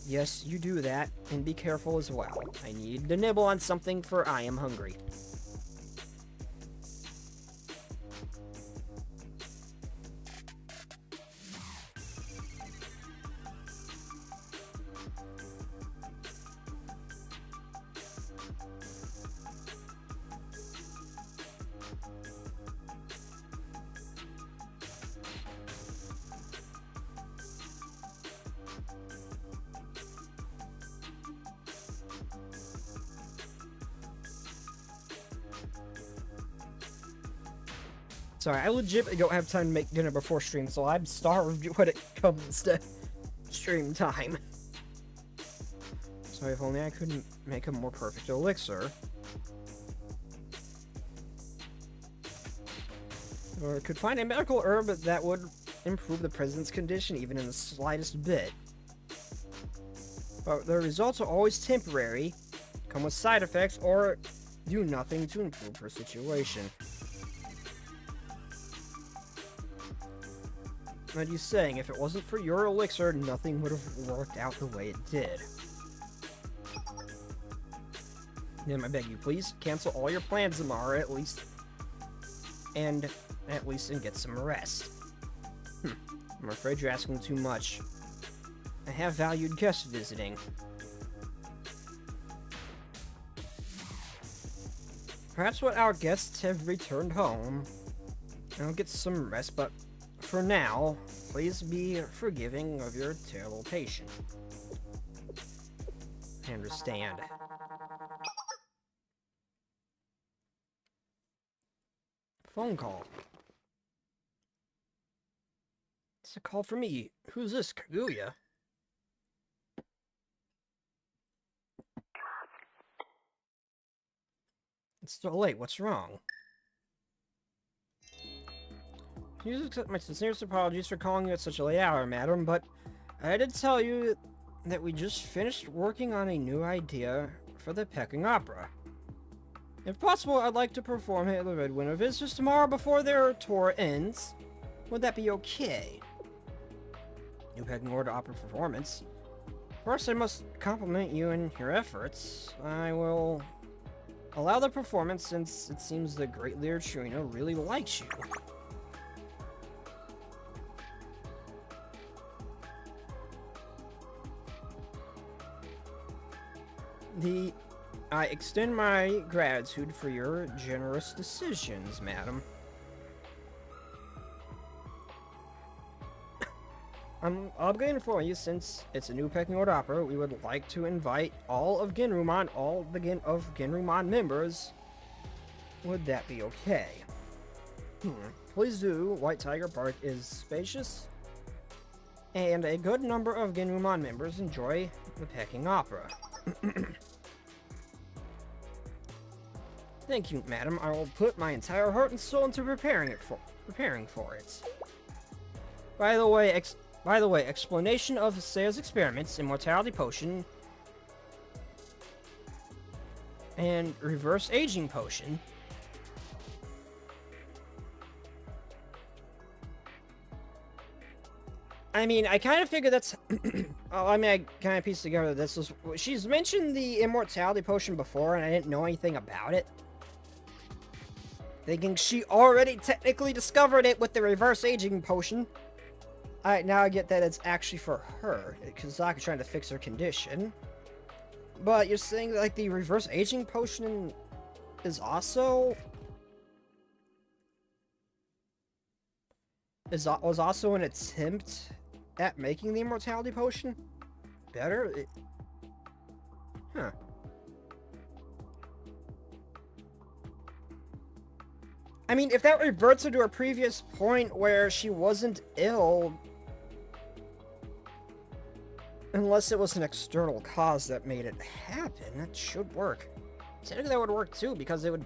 Yes, you do that, and be careful as well. I need to nibble on something, for I am hungry. Sorry, I legitimately don't have time to make dinner before stream, so I'm starved when it comes to stream time. So if only I could make a more perfect elixir. Or could find a medical herb that would improve the president's condition even in the slightest bit. But the results are always temporary, come with side effects, or do nothing to improve her situation. What are you saying? If it wasn't for your elixir, nothing would have worked out the way it did. Then I beg you, please cancel all your plans tomorrow, at least and at least get some rest. I'm afraid you're asking too much. I have valued guests visiting. Perhaps when our guests have returned home, I'll get some rest, but for now, please be forgiving of your terrible patient. I understand. Phone call. It's a call for me. Who's this, Kaguya? It's still late. What's wrong? Please accept my sincerest apologies for calling you at such a late hour, madam, but I did tell you that we just finished working on a new idea for the Peking Opera. If possible, I'd like to perform it at the Red Winter Visitors tomorrow before their tour ends. Would that be okay? New Peking Order Opera performance. First, I must compliment you and your efforts. I will allow the performance since it seems the great leader Chirino really likes you. I extend my gratitude for your generous decisions, madam. I'm obligated to inform you, since it's a new Peking Order Opera, we would like to invite all of Genrumon members. Would that be okay? Please do. White Tiger Park is spacious, and a good number of Genrumon members enjoy the Peking Opera. Thank you, madam. I will put my entire heart and soul into preparing for it. By the way, explanation of Seiya's experiments, immortality potion, and reverse aging potion. I mean, I kind of figured that's... I kind of pieced together this was... She's mentioned the immortality potion before, and I didn't know anything about it. Thinking she already technically discovered it with the reverse aging potion. Now I get that it's actually for her, because Zaka's trying to fix her condition. But you're saying that, like, the reverse aging potion is also... was also an attempt at making the immortality potion better? Huh. I mean, if that reverts her to her previous point where she wasn't ill, unless it was an external cause that made it happen, that should work. Technically that would work too, because it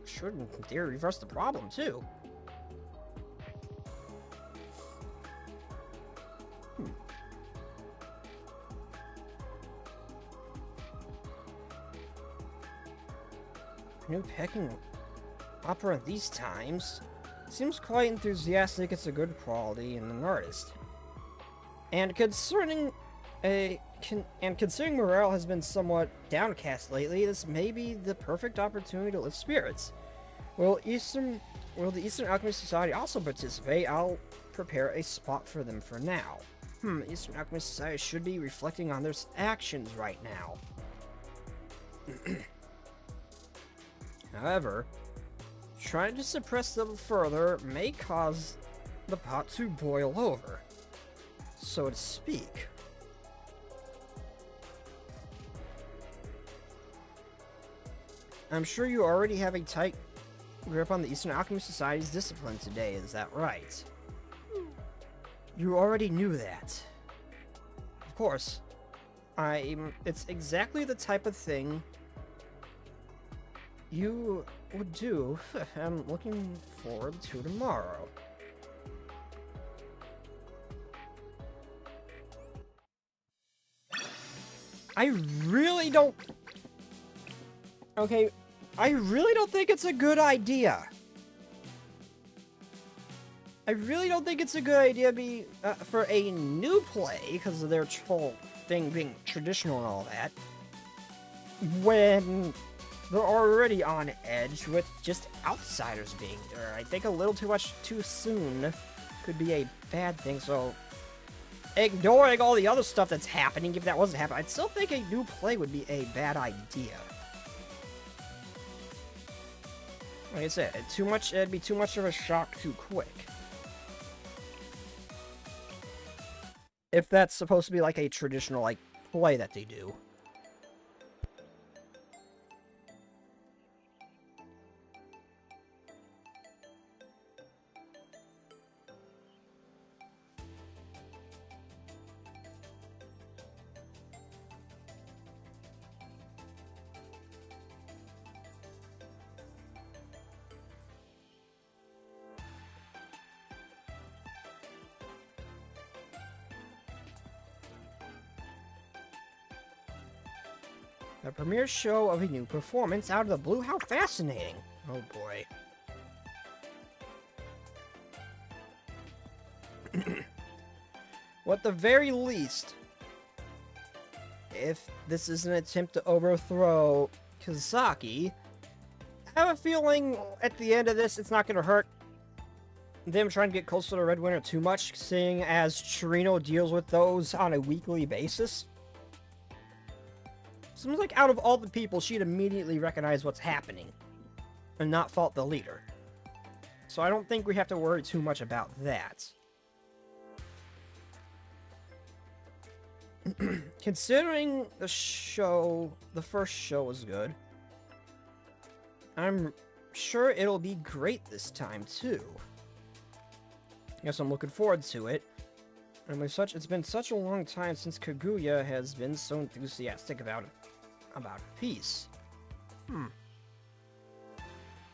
should in theory reverse the problem too. New Peking Opera these times seems quite enthusiastic. It's a good quality in an artist. And considering morale has been somewhat downcast lately, this may be the perfect opportunity to lift spirits. Will the Eastern Alchemy Society also participate? I'll prepare a spot for them for now. The Eastern Alchemy Society should be reflecting on their actions right now. However, trying to suppress them further may cause the pot to boil over, so to speak. I'm sure you already have a tight grip on the Eastern Alchemy Society's discipline today, is that right? You already knew that. Of course. It's exactly the type of thing you would do. I'm looking forward to tomorrow. I really don't think it's a good idea. I really don't think it's a good idea for a new play, because of their whole thing being traditional and all that, when they're already on edge with just outsiders being there. I think a little too much too soon could be a bad thing, so ignoring all the other stuff that's happening, if that wasn't happening, I'd still think a new play would be a bad idea. Like I said, it'd be too much of a shock too quick. If that's supposed to be like a traditional, like, play that they do. The premiere show of a new performance out of the blue. How fascinating. Oh boy. Well, at the very least, if this is an attempt to overthrow Kazaki, I have a feeling at the end of this, it's not going to hurt them trying to get close to the Red Winter too much, seeing as Chirino deals with those on a weekly basis. Seems like out of all the people, she'd immediately recognize what's happening and not fault the leader. So I don't think we have to worry too much about that. Considering the first show was good, I'm sure it'll be great this time too. Guess I'm looking forward to it. And it's been such a long time since Kaguya has been so enthusiastic about peace. I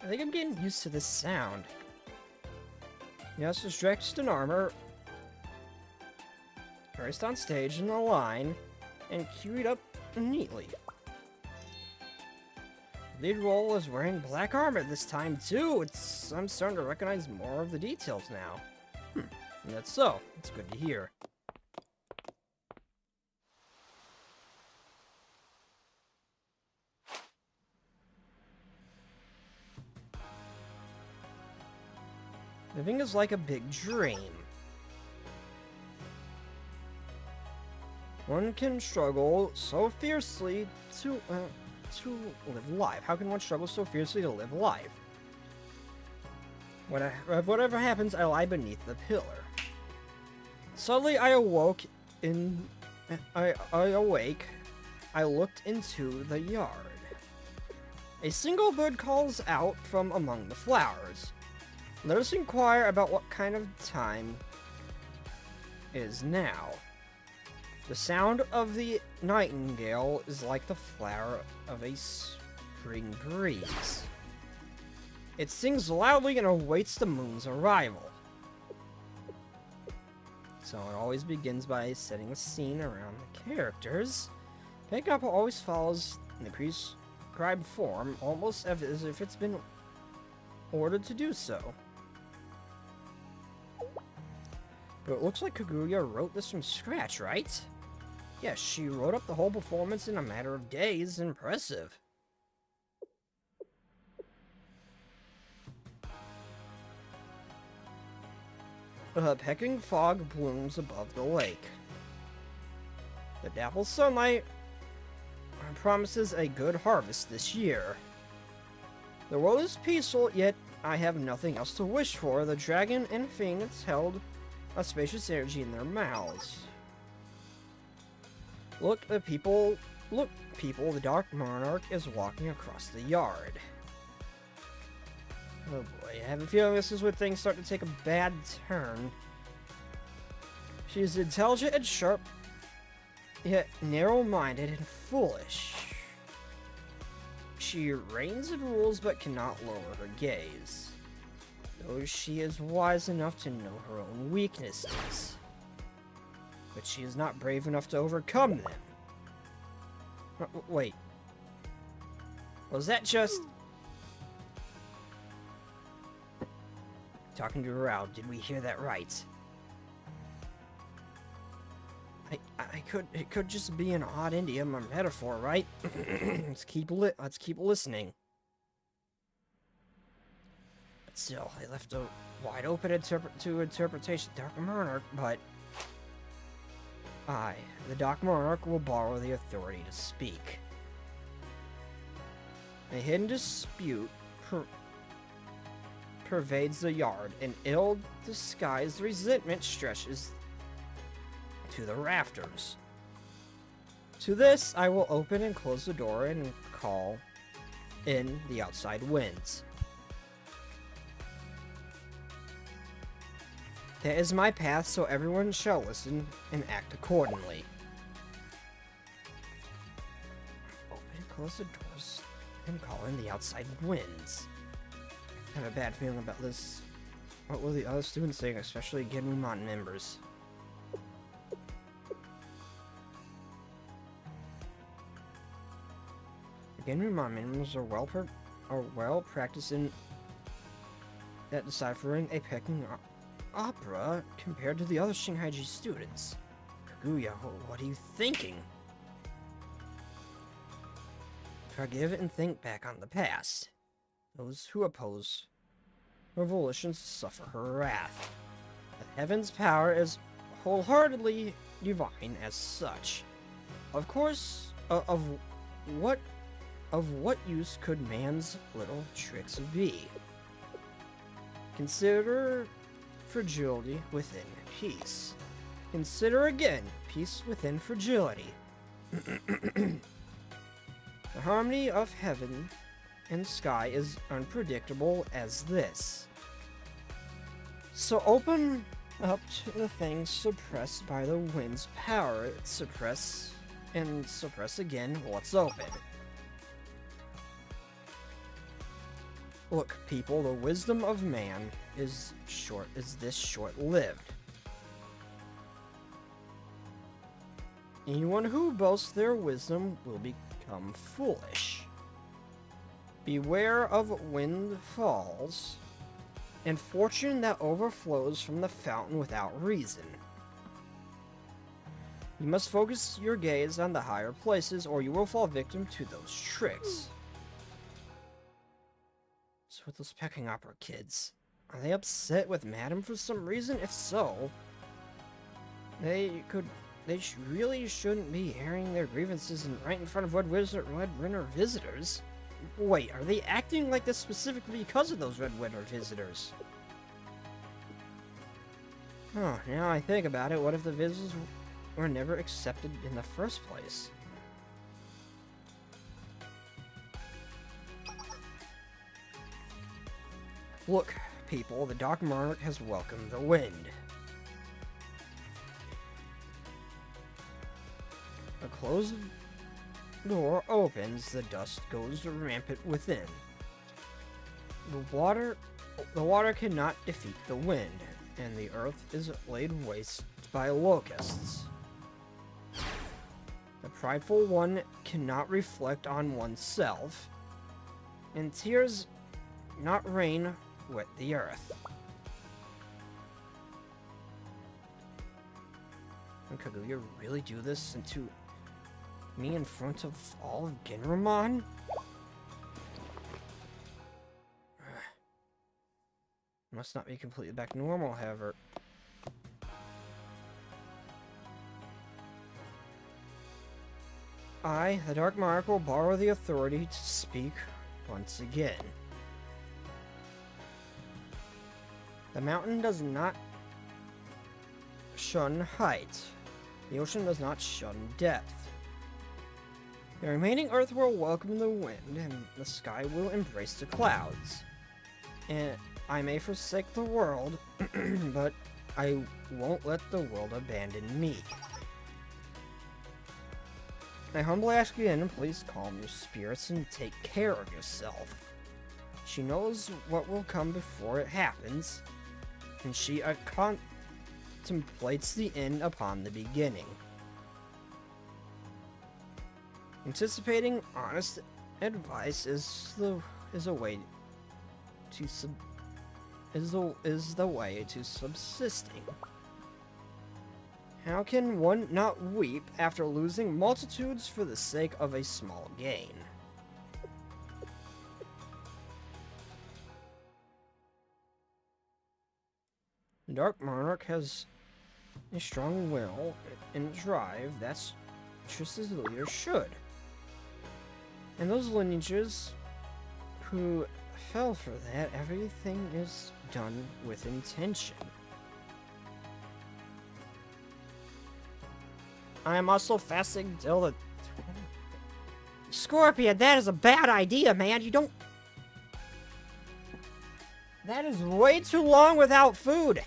think I'm getting used to this sound. Yes, is dressed in armor, raced on stage in a line, and queued up neatly. Lead role is wearing black armor this time too. I'm starting to recognize more of the details now. And that's so. It's good to hear. Living is like a big dream. One can struggle so fiercely to live life. How can one struggle so fiercely to live life? Whatever happens, I lie beneath the pillar. Suddenly, I awoke I awake. I looked into the yard. A single bird calls out from among the flowers. Let us inquire about what kind of time is now. The sound of the nightingale is like the flower of a spring breeze. It sings loudly and awaits the moon's arrival. So it always begins by setting a scene around the characters. Pickup always follows in the prescribed form, almost as if it's been ordered to do so. But it looks like Kaguya wrote this from scratch, right? Yes, she wrote up the whole performance in a matter of days. Impressive. A pecking fog blooms above the lake. The dappled sunlight promises a good harvest this year. The world is peaceful, yet I have nothing else to wish for. The dragon and phoenix held a spacious energy in their mouths. Look, people, the Dark Monarch is walking across the yard. Oh boy, I have a feeling this is where things start to take a bad turn. She is intelligent and sharp, yet narrow-minded and foolish. She reigns and rules but cannot lower her gaze, though she is wise enough to know her own weaknesses. But she is not brave enough to overcome them. Wait. Was that just... Talking to Rao, did we hear that right? I it could just be an odd idiom or metaphor, right? let's keep listening. But still, they left a wide open interpretation, Dark Monarch, but I, the Dark Monarch, will borrow the authority to speak. A hidden dispute pervades the yard, and ill-disguised resentment stretches to the rafters. To this, I will open and close the door and call in the outside winds. That is my path, so everyone shall listen and act accordingly. Open and close the doors and call in the outside winds. I have a bad feeling about this. What will the other students think, especially Genrumon members? The Genrumon members are well practiced in at deciphering a Peking opera compared to the other Shinhaiji students. Kaguya, what are you thinking? Forgive and think back on the past. Those who oppose her volitions suffer her wrath. The heaven's power is wholeheartedly divine as such. Of course, of what use could man's little tricks be? Consider fragility within peace. Consider again peace within fragility. The harmony of heaven and sky is unpredictable as this. So open up to the things suppressed by the wind's power. Suppress and suppress again what's open. Look, people, the wisdom of man is short-lived. Anyone who boasts their wisdom will become foolish. Beware of windfalls and fortune that overflows from the fountain without reason. You must focus your gaze on the higher places, or you will fall victim to those tricks. So with those Peking Opera kids, are they upset with Madam for some reason? If so, they really shouldn't be airing their grievances right in front of Red Winter visitors. Wait, are they acting like this specifically because of those Red Winter visitors? Oh, now I think about it, what if the visitors were never accepted in the first place? Look, people, the Dark Monarch has welcomed the wind. A closed door opens, the dust goes rampant within. The water cannot defeat the wind, and the earth is laid waste by locusts. The prideful one cannot reflect on oneself, and tears not rain wet the earth. Can Kaguya really do this to me in front of all of Genrumon? Must not be completely back to normal, however. I, the Dark Monarch, will borrow the authority to speak once again. The mountain does not shun height. The ocean does not shun depth. The remaining earth will welcome the wind, and the sky will embrace the clouds. And I may forsake the world, but I won't let the world abandon me. I humbly ask you again, please calm your spirits and take care of yourself. She knows what will come before it happens, and she contemplates the end upon the beginning. Anticipating honest advice is the way to subsisting. How can one not weep after losing multitudes for the sake of a small gain? The Dark Monarch has a strong will and drive that's just as the leader should. And those lineages who fell for that, everything is done with intention. I am also fasting till the... Scorpion, that is a bad idea, man. You don't... That is way too long without food.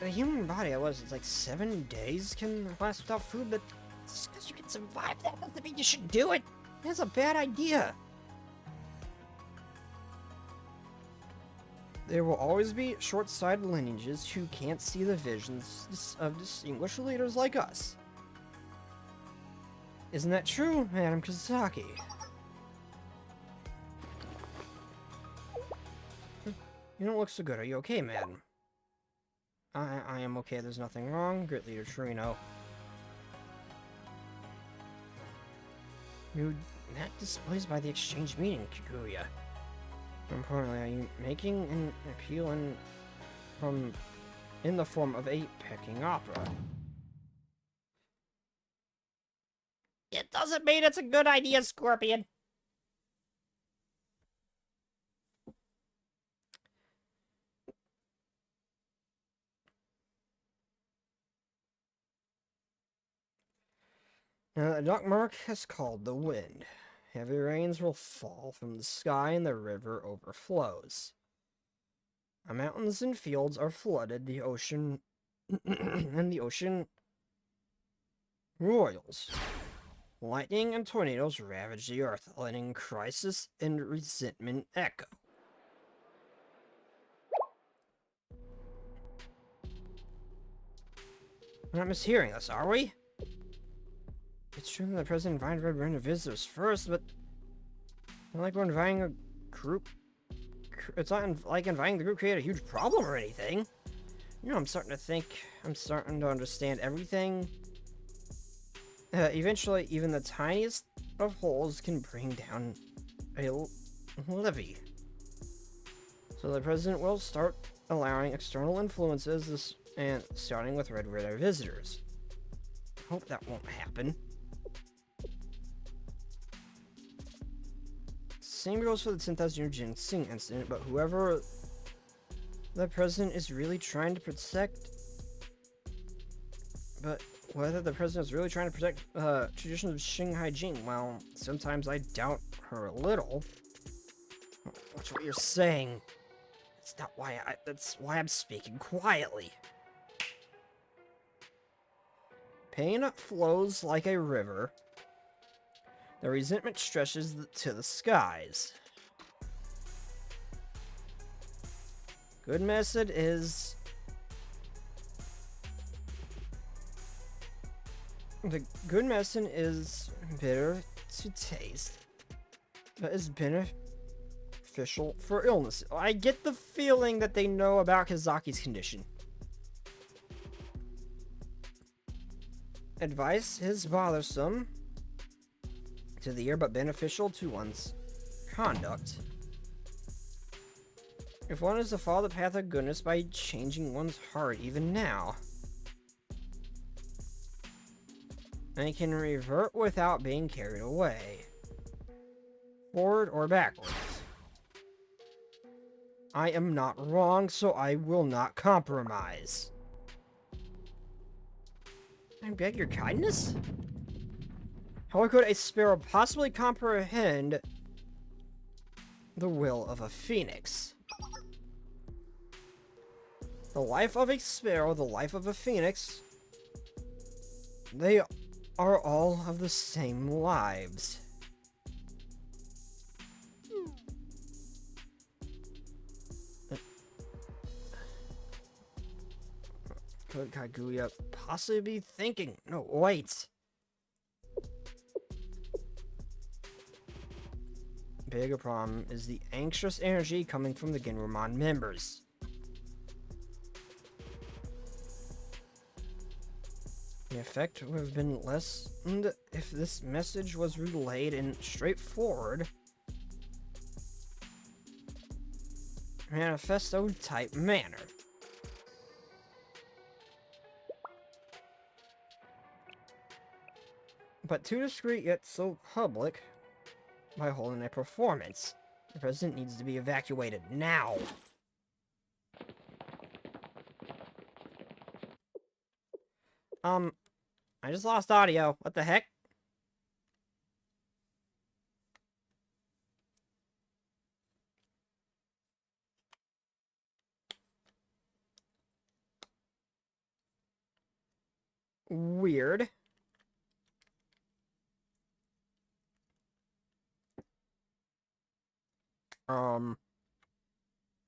The human body, it's like 7 days can last without food, but just because you can survive that doesn't mean you should do it. That's a bad idea. There will always be short-sighted lineages who can't see the visions of distinguished leaders like us. Isn't that true, Madam Kazaki? You don't look so good. Are you okay, madam? I am okay. There's nothing wrong. Great leader Torino. That displays by the exchange meeting, Kikuya. Importantly, are you making an appeal in the form of a pecking opera? It doesn't mean it's a good idea, Scorpion. The Dark Monarch has called the wind. Heavy rains will fall from the sky and the river overflows. The mountains and fields are flooded, the ocean and the ocean roils. Lightning and tornadoes ravage the earth, letting crisis and resentment echo. We're not mishearing this, are we? It's true that the president invited Red Random visitors first, but not like we're inviting a group. It's not like inviting the group created a huge problem or anything. You know, I'm starting to understand everything. Eventually, even the tiniest of holes can bring down a levee. So the president will start allowing external influences, and starting with Red Radar visitors. Hope that won't happen. Same goes for the 10,000 year ginseng incident, but whoever the president is really trying to protect, whether the president is really trying to protect traditions of Shanghai Jing, well, sometimes I doubt her a little. Watch what you're saying. It's not why that's why I'm speaking quietly. Pain flows like a river. The resentment stretches to the skies. Good medicine is... The good medicine is bitter to taste, but is beneficial for illness. I get the feeling that they know about Kazaki's condition. Advice is bothersome to the ear, but beneficial to one's conduct. If one is to follow the path of goodness by changing one's heart even now, and can revert without being carried away, forward or backwards. I am not wrong, so I will not compromise. I beg your kindness? How could a sparrow possibly comprehend the will of a phoenix? The life of a sparrow, the life of a phoenix, they are all of the same lives. could Kaguya possibly be thinking? No, wait. Bigger problem is the anxious energy coming from the Genromon members. The effect would have been lessened if this message was relayed in straightforward, manifesto-type manner. But too discreet yet so public by holding a performance. The president needs to be evacuated now. I just lost audio. What the heck? Weird.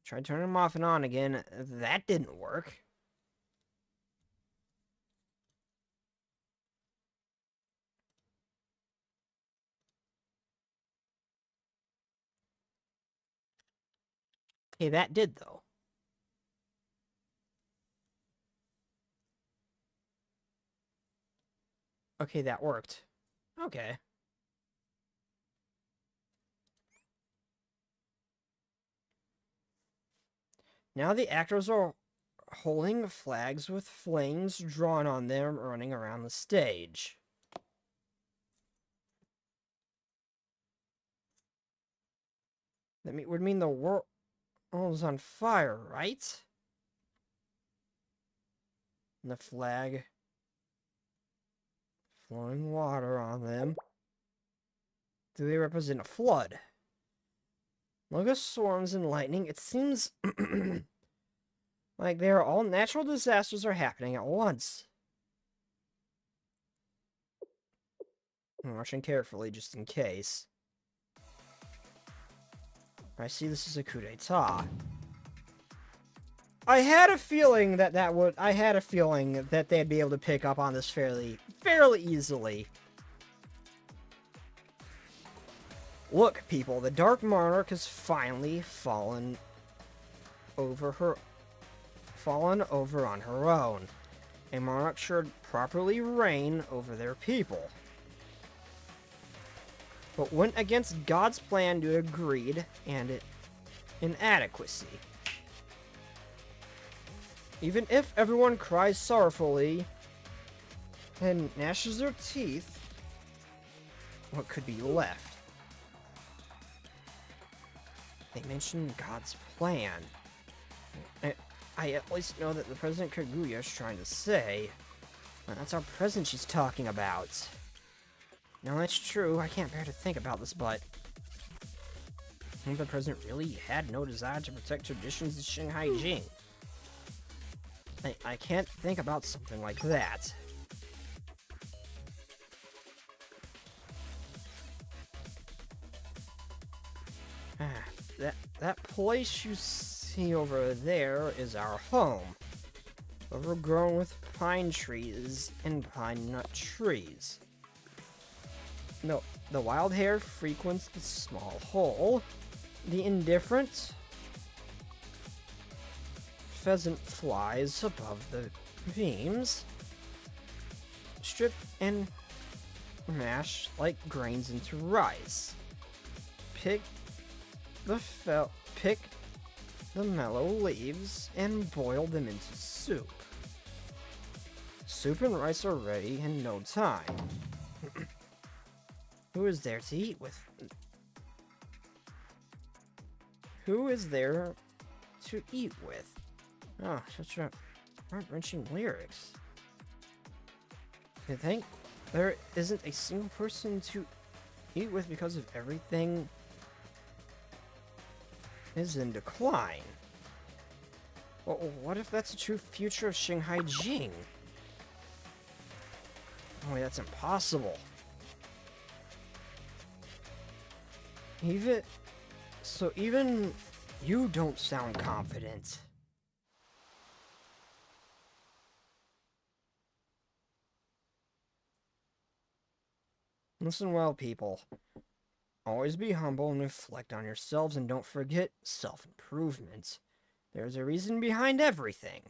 Tried turning them off and on again. That didn't work. Okay, that did, though. Okay, that worked. Okay. Now the actors are holding flags with flames drawn on them running around the stage. That would mean the world is on fire, right? And the flag flowing water on them. Do they represent a flood? Locust storms and lightning, it seems like they are all natural disasters are happening at once. I'm watching carefully just in case. I see this is a coup d'etat. I had a feeling that they'd be able to pick up on this fairly easily. Look, people, the Dark Monarch has finally fallen over on her own. A monarch should properly reign over their people. But went against God's plan to greed and inadequacy. Even if everyone cries sorrowfully and gnashes their teeth, what could be left? They mentioned God's plan. I at least know that the President Kaguya is trying to say. That's our president she's talking about. No, that's true. I can't bear to think about this, but the president really had no desire to protect traditions in Shanghai Jing. I can't think about something like that. That place you see over there is our home. Overgrown with pine trees and pine nut trees. No, the wild hare frequents the small hole. The indifferent pheasant flies above the beams. Strip and mash like grains into rice. Pick the mellow leaves and boil them into soup. Soup and rice are ready in no time. Who is there to eat with? Who is there to eat with? Oh, such heart-wrenching lyrics. You think there isn't a single person to eat with because of everything is in decline? Well, what if that's the true future of Shanghai Jing? Oh, that's impossible. Even you don't sound confident. Listen well, people. Always be humble and reflect on yourselves, and don't forget self-improvement. There's a reason behind everything.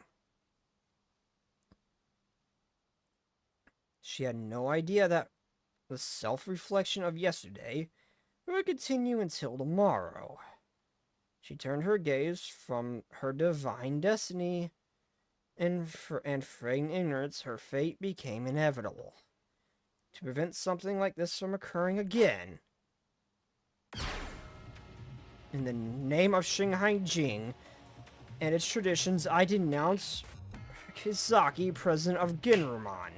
She had no idea that the self-reflection of yesterday would continue until tomorrow. She turned her gaze from her divine destiny, and fraying ignorance, her fate became inevitable. To prevent something like this from occurring again, in the name of Shanghai Jing and its traditions, I denounce Kizaki, president of Genrumon.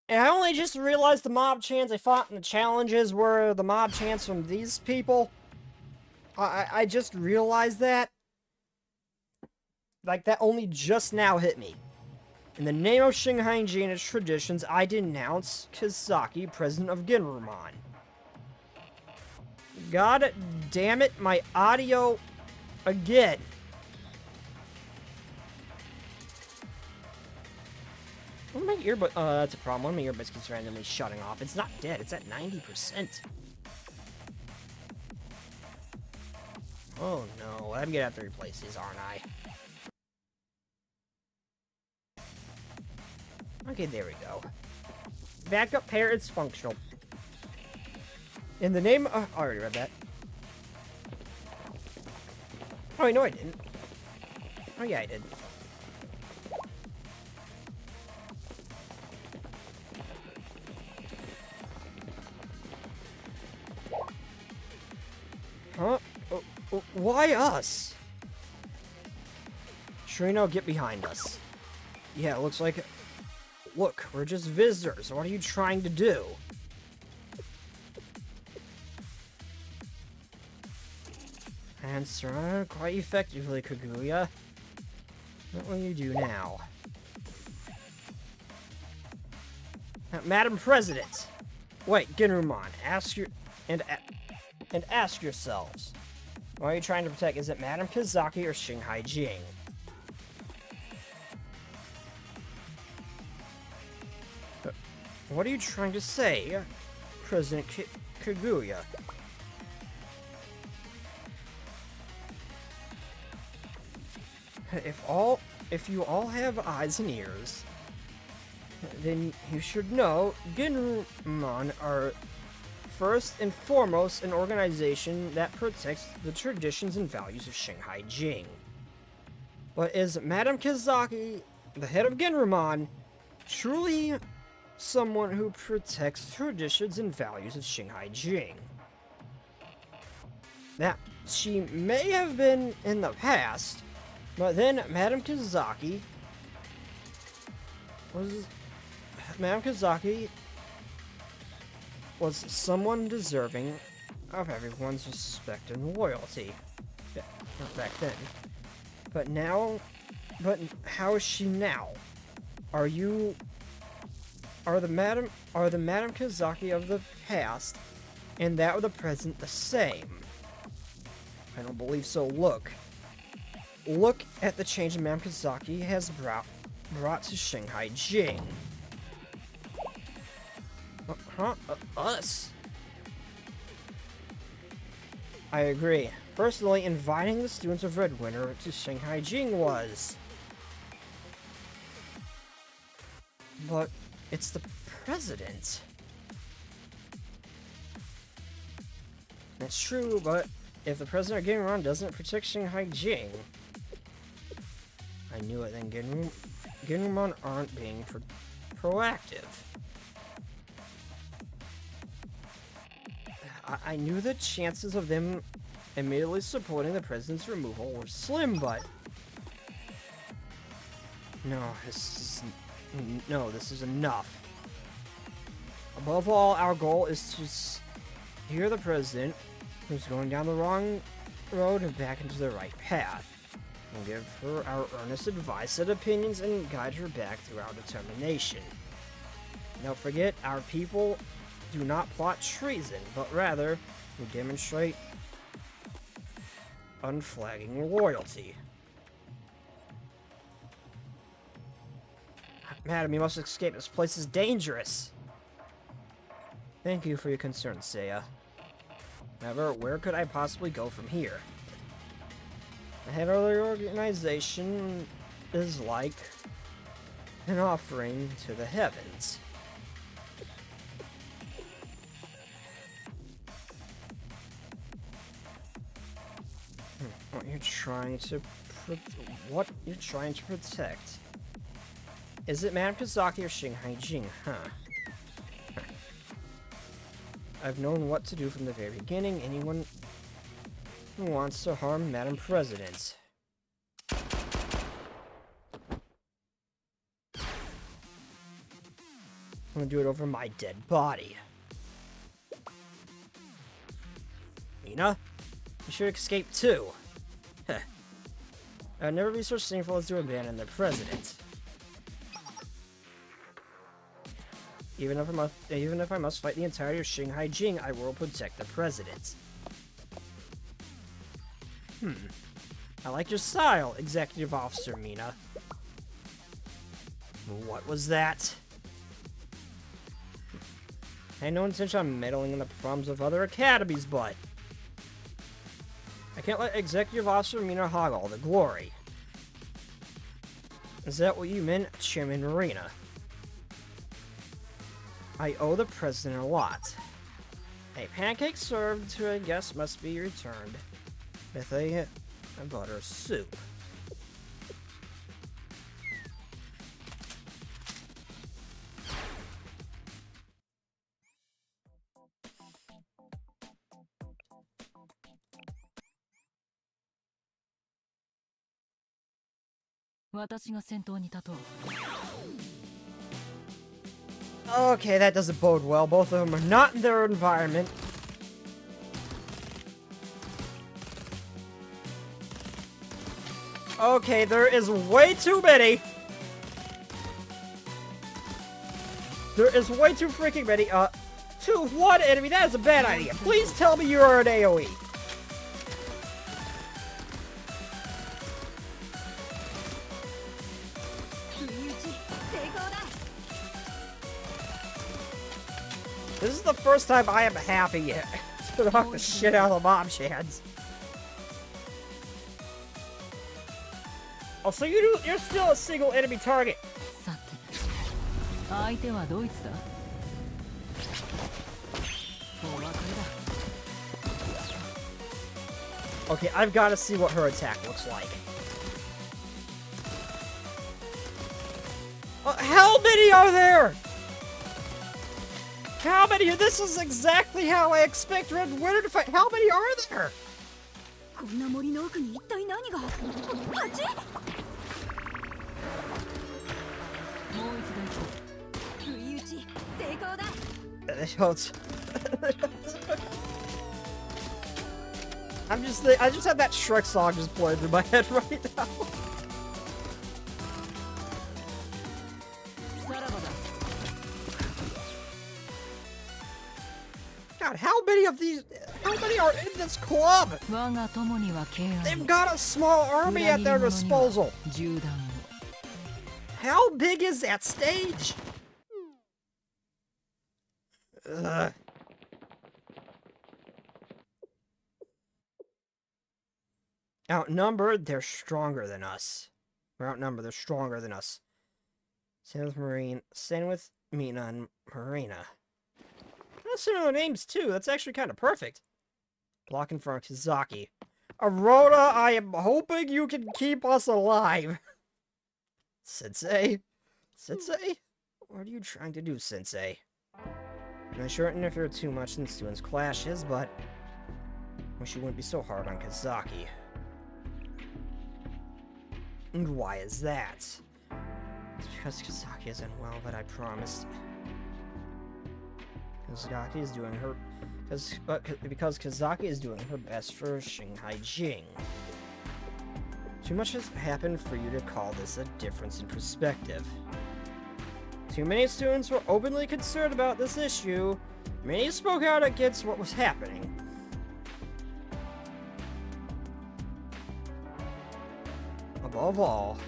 And I only just realized the mob chants I fought in the challenges were the mob chants from these people. I just realized that. Like, that only just now hit me. In the name of Shanghai Jing and its traditions, I denounce Kizaki, president of Genrumon. God damn it, my audio again. One of my earbuds, that's a problem. One of my earbuds keeps randomly shutting off. It's not dead, it's at 90%. Oh no, I'm gonna have to replace these, aren't I? Okay, there we go. Backup pair is functional. In the name of... I already read that. Oh, wait, no I didn't. Oh yeah, I did. Huh? Why us? Shrino, get behind us. Yeah, it looks like... Look, we're just visitors. What are you trying to do? Answer quite effectively, Kaguya. What will you do now? Madam President! Wait, Genrumon, ask yourselves. Why are you trying to protect? Is it Madam Kizaki or Shanghai Jing? What are you trying to say, President Kaguya? If you all have eyes and ears, then you should know Genrumon are first and foremost an organization that protects the traditions and values of Shanghai Jing. But is Madam Kizaki, the head of Genrumon, truly someone who protects traditions and values of Shanghai Jing? Now, she may have been in the past, but then Madam Kizaki was someone deserving of everyone's respect and loyalty. Not back then. But how is she now? Are the Madam Kizaki of the past and that of the present the same? I don't believe so. Look at the change Madam Kizaki has brought to Shanghai Jing. Us? I agree. Personally, inviting the students of Red Winter to Shanghai Jing was... But it's the president. That's true, but if the president of Genrumon doesn't protect Shanghai Jing... I knew it then. Genrumon aren't being proactive. I knew the chances of them immediately supporting the president's removal were slim, but... No, this is enough. Above all, our goal is to steer the president who's going down the wrong road and back into the right path. We'll give her our earnest advice and opinions and guide her back through our determination. Don't forget, our people do not plot treason, but rather, we demonstrate unflagging loyalty. Madam, you must escape. This place is dangerous. Thank you for your concern, Seiya. However, where could I possibly go from here? The head of the organization is like an offering to the heavens. What you're trying to protect? Is it Madame Kazaki or Shanghai Jing, huh? I've known what to do from the very beginning. Anyone who wants to harm Madam President. I'm gonna do it over my dead body. Mina? You should escape too. Heh. I'd never be so shameful as to abandon the president. Even if I must fight the entirety of Shanghai Jing, I will protect the president. I like your style, Executive Officer Mina. What was that? I had no intention on meddling in the problems of other academies, but I can't let Executive Officer Mina hog all the glory. Is that what you meant, Chairman Marina? I owe the president a lot. A pancake served to a guest must be returned with a butter soup. Okay, that doesn't bode well. Both of them are not in their environment. Okay, there is way too many. There is way too freaking many. To one enemy, that is a bad idea. Please tell me you are an AoE. This is the first time I am happy to knock the shit out of the mob chans. Oh, so you're still a single enemy target. Okay, I've got to see what her attack looks like. How many are there? How many? This is exactly how I expect Red Winter to fight. How many are there? I just had that Shrek song just playing through my head right now. God, how many are in this club? They've got a small army at their disposal. How big is that stage? Ugh. Outnumbered, they're stronger than us. We're outnumbered, they're stronger than us. Same with Mina and Marina. That's similar names too. That's actually kind of perfect. Blocking for Kazaki. Arona, I am hoping you can keep us alive. Sensei? Sensei? What are you trying to do, Sensei? I'm not sure it interfered too much in students' clashes, but I wish you wouldn't be so hard on Kazaki. And why is that? It's because Kazaki is unwell, but I promised. Kazaki is doing her... because Kazaki is doing her best for Shanghai Jing. Too much has happened for you to call this a difference in perspective. Too many students were openly concerned about this issue. Many spoke out against what was happening. Above all,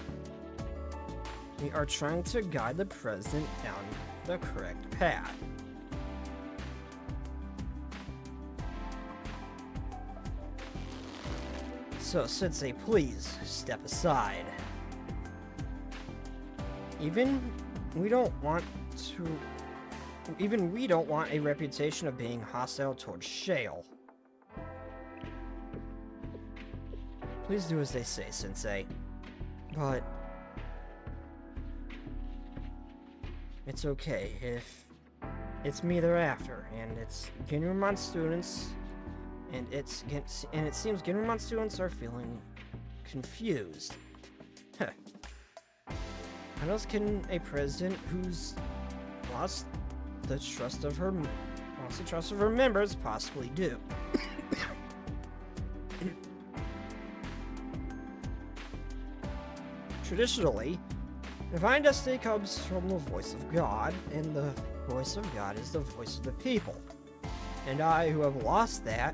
we are trying to guide the president down the correct path. So, Sensei, please step aside. Even we don't want a reputation of being hostile towards Shale. Please do as they say, Sensei. But it's okay if it's me they're after, and it's Ginrumon students, and it seems Ginrumon students are feeling confused. Huh. What else can a president who's lost the trust of her members possibly do? Traditionally, divine destiny comes from the voice of God, and the voice of God is the voice of the people. And I, who have lost that,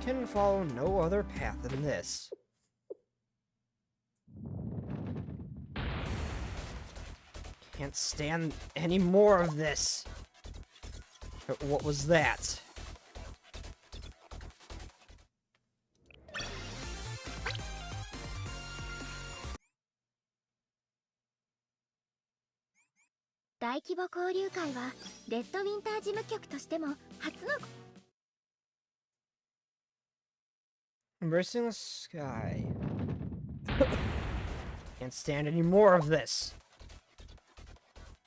can follow no other path than this. Can't stand any more of this. But what was that? Embracing the sky. Can't stand any more of this.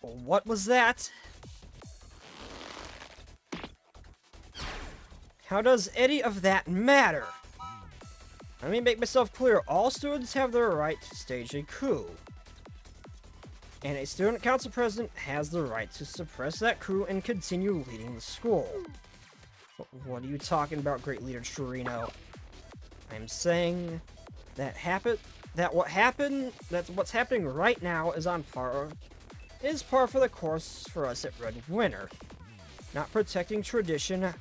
Well, what was that? How does any of that matter? Let me make myself clear. All students have the right to stage a coup. And a student council president has the right to suppress that coup and continue leading the school. What are you talking about, great leader Chirino? I'm saying that what's happening right now is par for the course for us at Red Winter. Not protecting tradition,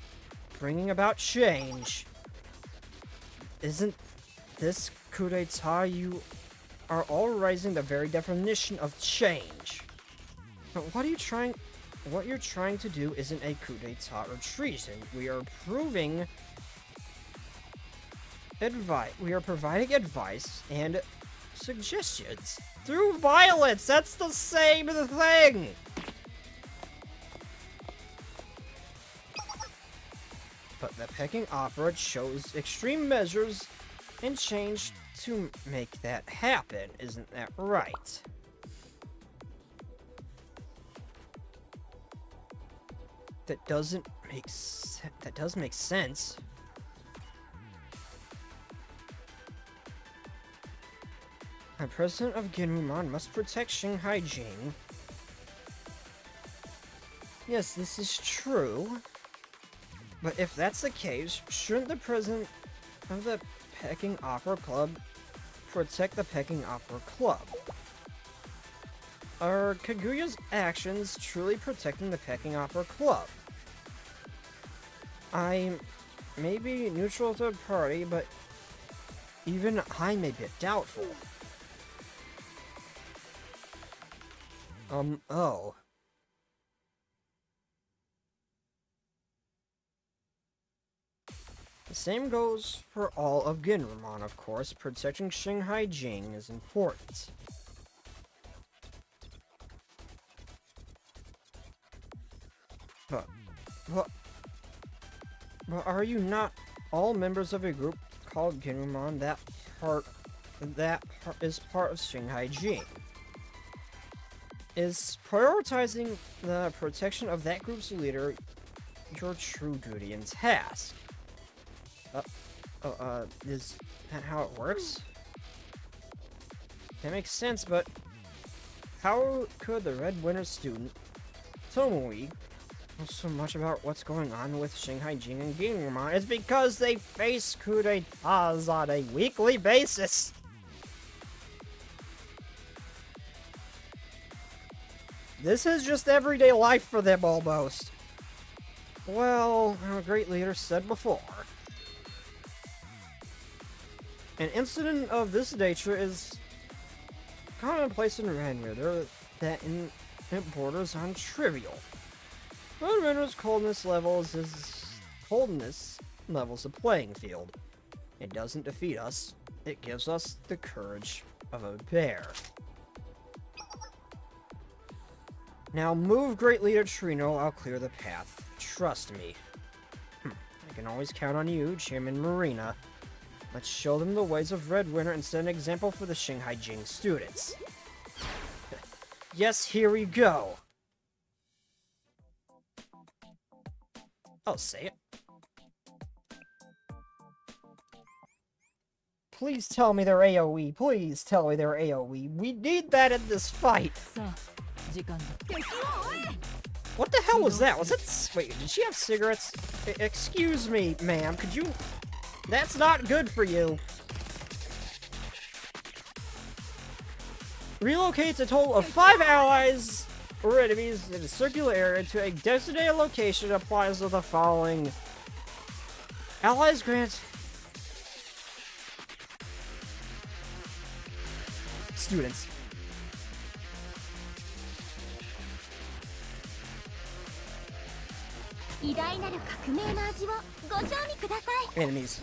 bringing about change. Isn't this coup d'etat? You are all raising the very definition of change. But what you're trying to do isn't a coup d'etat or treason. We are providing advice and suggestions through violence. That's the same thing. But the Peking Opera chose extreme measures and change to make that happen. Isn't that right? That does make sense. The president of Ginrumon must protect Shanghai Jing. Yes, this is true. But if that's the case, shouldn't the president of the Peking Opera Club protect the Peking Opera Club? Are Kaguya's actions truly protecting the Peking Opera Club? I may be neutral to a party, but even I may be doubtful. Oh. The same goes for all of Ginrumon, of course. Protecting Shanghai Jing is important. But are you not all members of a group called Ginrumon? That is part of Shanghai Jing. Is prioritizing the protection of that group's leader your true duty and task? Is that how it works? That makes sense, but how could the Red Winter student, Tomoe, know so much about what's going on with Shanghai Jing and Gingermon. It's because they face coup d'etats on a weekly basis. This is just everyday life for them, almost. Well, our great leader said before, an incident of this nature is commonplace in Renritter that it borders on trivial. Renritter's coldness levels a playing field. It doesn't defeat us. It gives us the courage of a bear. Now move, Great Leader Trino, I'll clear the path. Trust me. I can always count on you, Chairman Marina. Let's show them the ways of Red Winter and set an example for the Shanghai Jing students. Yes, here we go. I'll say it. Please tell me they're AoE. Please tell me they're AoE. We need that in this fight. What the hell was that? Was that... Wait, did she have cigarettes? Excuse me, ma'am. Could you... That's not good for you. Relocates a total of 5 allies or enemies in a circular area to a designated location. Applies to the following. Allies grant... Students. Enemies.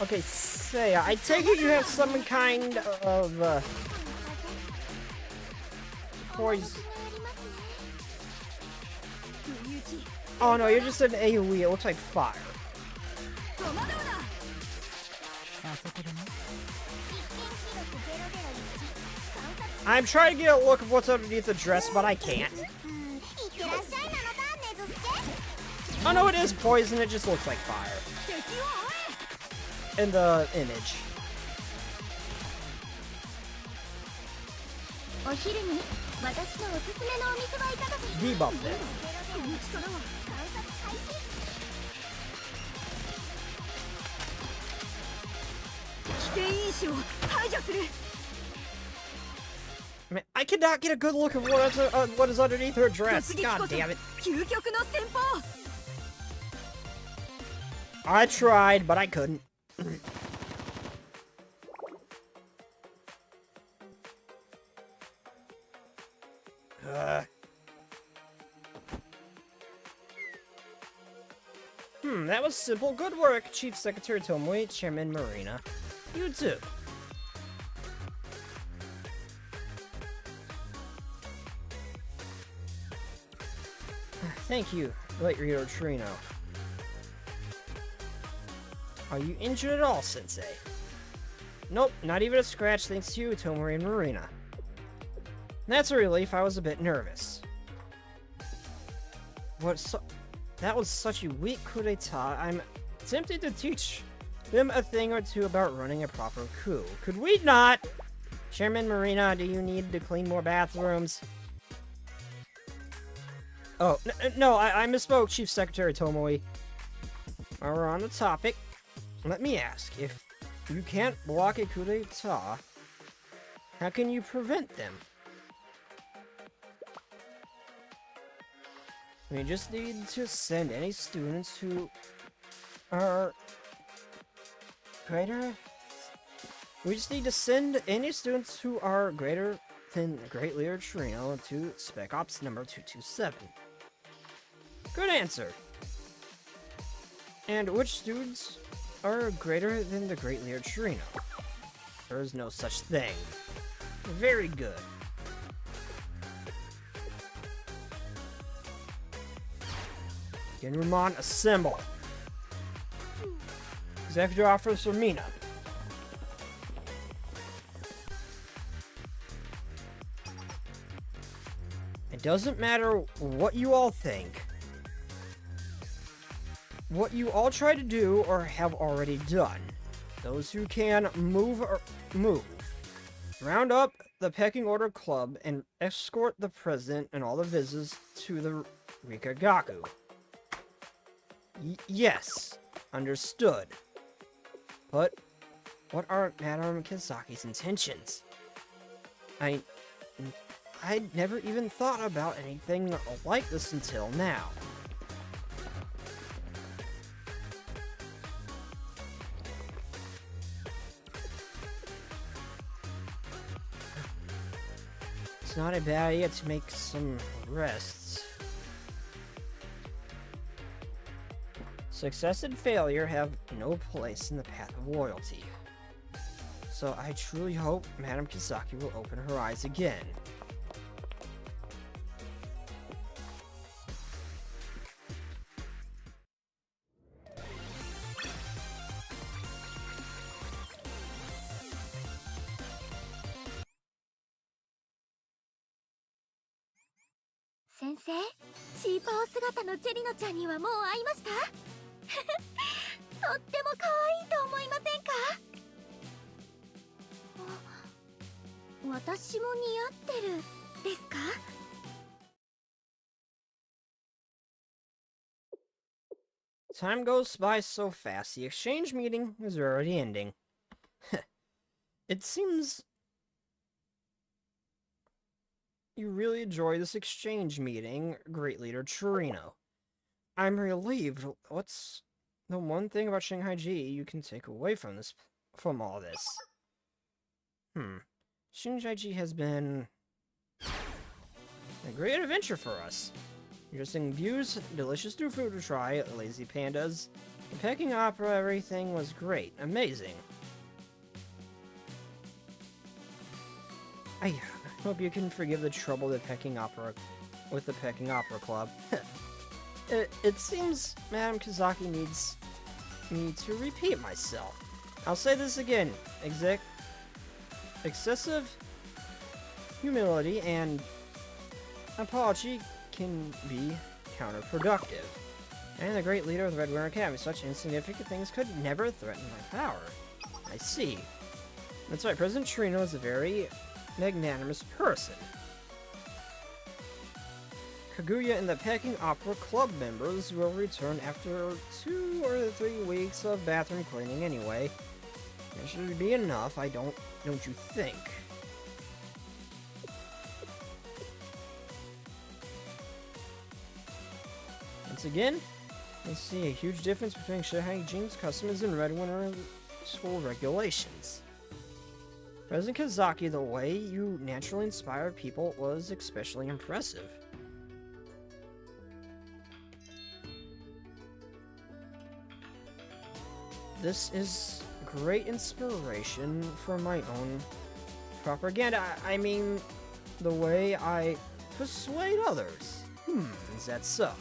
Okay, Seiya, I take it you have some kind of poison. Oh no, you're just an AoE. It looks like fire. I'm trying to get a look of what's underneath the dress, but I can't. Oh no, it is poison. It just looks like fire. In the image. Debuff them. Man, I cannot get a good look of what is underneath her dress. God damn it. I tried, but I couldn't. That was simple. Good work, Chief Secretary Tomoe, Chairman Marina. You too. Thank you, Great Leader Trino. Are you injured at all, Sensei? Nope, not even a scratch thanks to you, Tomoe and Marina. That's a relief. I was a bit nervous. That was such a weak coup d'etat. I'm tempted to teach them a thing or two about running a proper coup. Could we not? Chairman Marina, do you need to clean more bathrooms? Oh, no, I misspoke, Chief Secretary Tomoe. While we're on the topic, let me ask, if you can't block a coup d'etat, how can you prevent them? We just need to send any students who are greater... We just need to send any students who are greater than the Great Leader Trino to Spec Ops number 227. Good answer. And which students are greater than the Great Leader Trino? There is no such thing. Very good. Ginrumon, assemble. Executive Officer Mina. It doesn't matter what you all think. What you all try to do or have already done. Those who can move. Round up the Pecking Order Club and escort the president and all the visitors to the Rikagaku. Yes, understood. But what are Madame Kizaki's intentions? I'd never even thought about anything like this until now. It's not a bad idea to make some rests. Success and failure have no place in the path of loyalty. So I truly hope Madame Kizaki will open her eyes again. Sensei, チーパー姿のチェリノちゃんにはもう会いました？とっても可愛いと思いませんか？私も似合ってるですか？ Time goes by so fast, the exchange meeting is already ending. It seems you really enjoy this exchange meeting, Great Leader Chirino. I'm relieved. What's the one thing about Shanghai G you can take away from all this? Shanghai G has been a great adventure for us. Interesting views, delicious new food to try, lazy pandas, the Peking Opera, everything was great, amazing. I hope you can forgive the trouble with the Peking Opera Club. It seems Madame Kizaki needs me to repeat myself. I'll say this again, excessive humility and apology can be counterproductive. And the great leader of the Red Winter Academy, such insignificant things could never threaten my power. I see. That's right, President Chirino is a very magnanimous person. Kaguya and the Peking Opera Club members will return after 2 or 3 weeks of bathroom cleaning anyway. That should be enough, don't you think? Once again, you see a huge difference between Shanghai Jing's customers and Red Winter School regulations. President Kizaki, the way you naturally inspire people was especially impressive. This is great inspiration for my own propaganda. I mean, the way I persuade others. Is that so?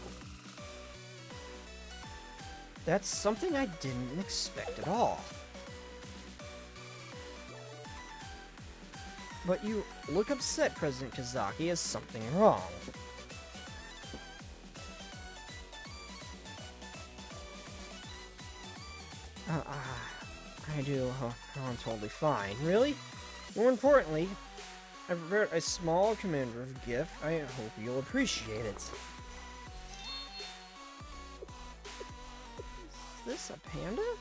That's something I didn't expect at all. But you look upset, President Kizaki. Is something wrong? I do. I'm totally fine. Really? More importantly, I've prepared a small commemorative gift. I hope you'll appreciate it. Is this a panda? Oh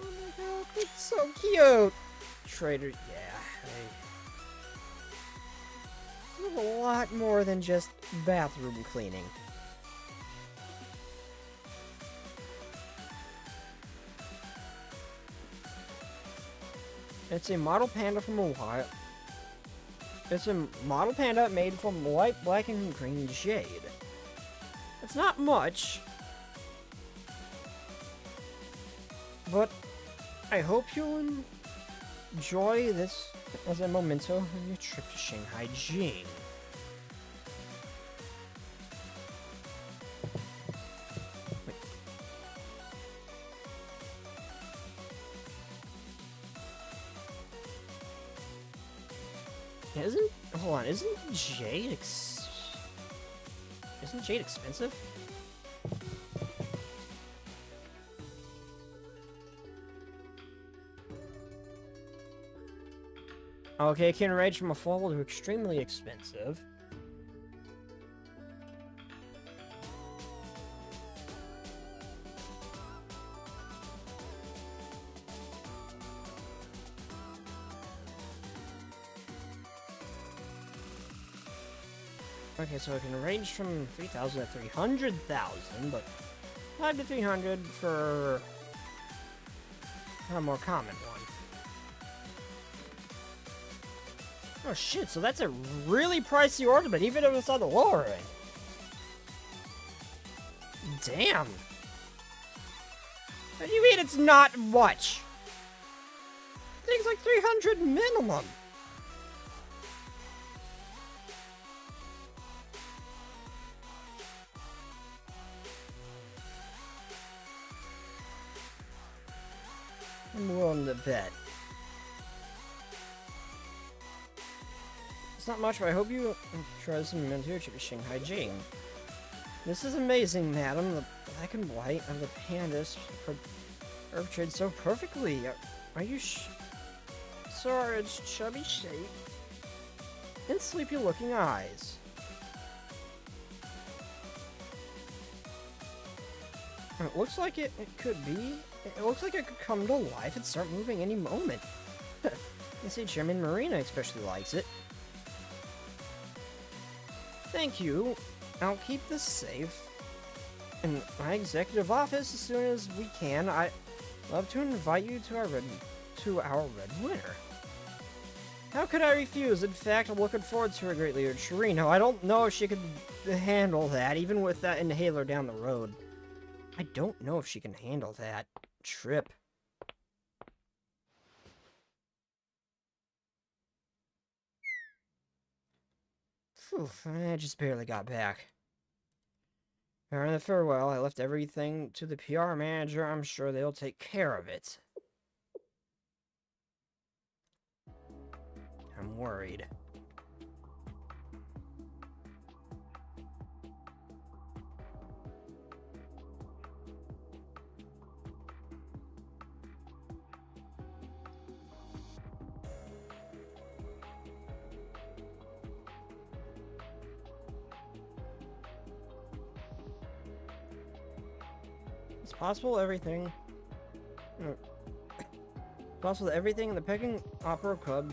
my god, it's so cute! Trader, yeah. There's a lot more than just bathroom cleaning. It's a model panda from Ohio. It's a model panda made from white, black, and green jade. It's not much, but I hope you'll enjoy this as a memento of your trip to Shanghai Jing. Isn't jade expensive? Okay, it can range from affordable to extremely expensive. Okay, so it can range from 3,000 to 300,000, but 5 to 300 for a more common one. Oh shit, so that's a really pricey ornament, even if it's on the lower end. Damn. What do you mean it's not much? I think it's like 300 minimum. I'm willing to bet. It's not much, but I hope you try some mental chip Shanghai Jing. This is amazing, madam. The black and white of the pandas portrayed so perfectly. Are you sorry, its chubby shape and sleepy-looking eyes. It looks like it could be. It looks like it could come to life and start moving any moment. You see, Chairman Marina especially likes it. Thank you. I'll keep this safe in my executive office as soon as we can. I'd love to invite you to our red winter. How could I refuse? In fact, I'm looking forward to her greatly. Chirino, I don't know if she could handle that, even with that inhaler down the road. I don't know if she can handle that trip. Phew, I just barely got back. During the farewell, I left everything to the PR manager. I'm sure they'll take care of it. I'm worried. It's possible everything that everything the Peking Opera Club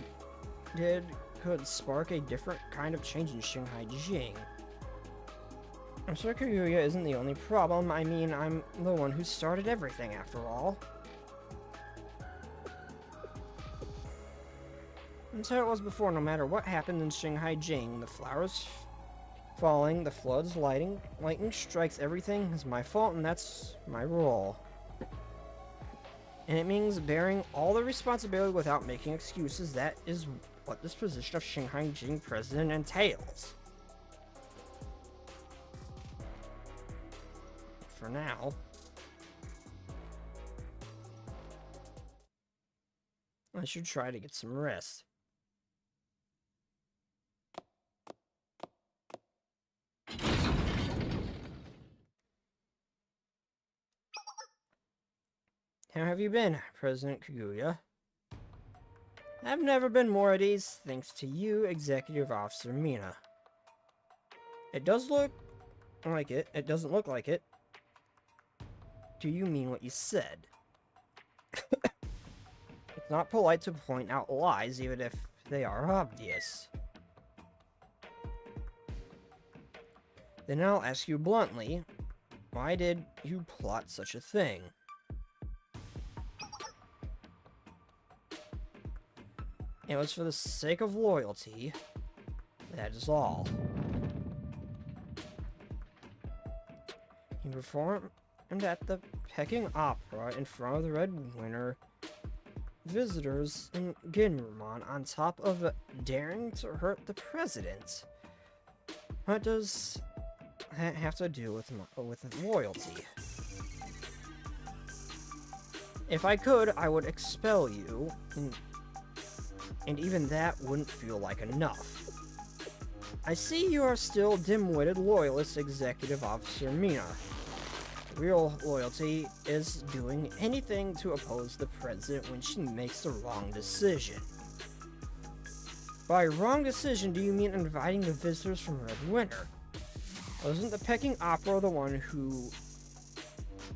did could spark a different kind of change in Shanghai Jing. I'm sure Kaguya isn't the only problem. I mean, I'm the one who started everything, after all. And so it was before, no matter what happened in Shanghai Jing, the flowers falling, the floods, lightning strikes, everything is my fault, and that's my role. And it means bearing all the responsibility without making excuses. That is what this position of Shanghai Jing president entails. For now. I should try to get some rest. How have you been, President Kaguya? I've never been more at ease, thanks to you, Executive Officer Mina. It does look like it. It doesn't look like it. Do you mean what you said? It's not polite to point out lies, even if they are obvious. Then I'll ask you bluntly, why did you plot such a thing? It was for the sake of loyalty. That is all. He performed at the Peking Opera in front of the Red Winter visitors in Ginramon, on top of daring to hurt the president. What does that have to do with loyalty? If I could, I would expel you, and even that wouldn't feel like enough. I see you are still dim-witted loyalist, Executive Officer Mina. Real loyalty is doing anything to oppose the president when she makes the wrong decision. By wrong decision, do you mean inviting the visitors from Red Winter? Wasn't the Peking Opera the one who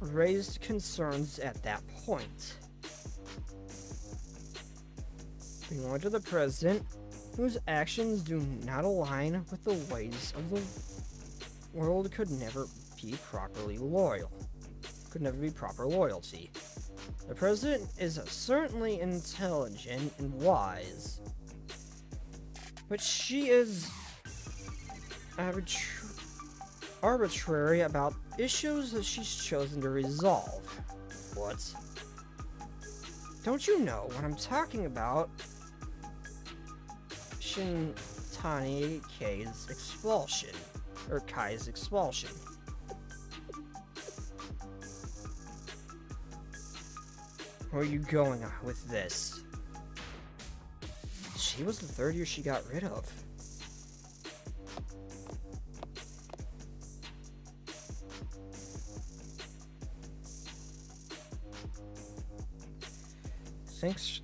raised concerns at that point? Belong to the president, whose actions do not align with the ways of the world could never be properly loyal. Could never be proper loyalty. The president is certainly intelligent and wise, but she is arbitrary about issues that she's chosen to resolve. What? Don't you know what I'm talking about? Shintani Kai's expulsion. Or Kai's expulsion. Where are you going with this? She was the third year she got rid of.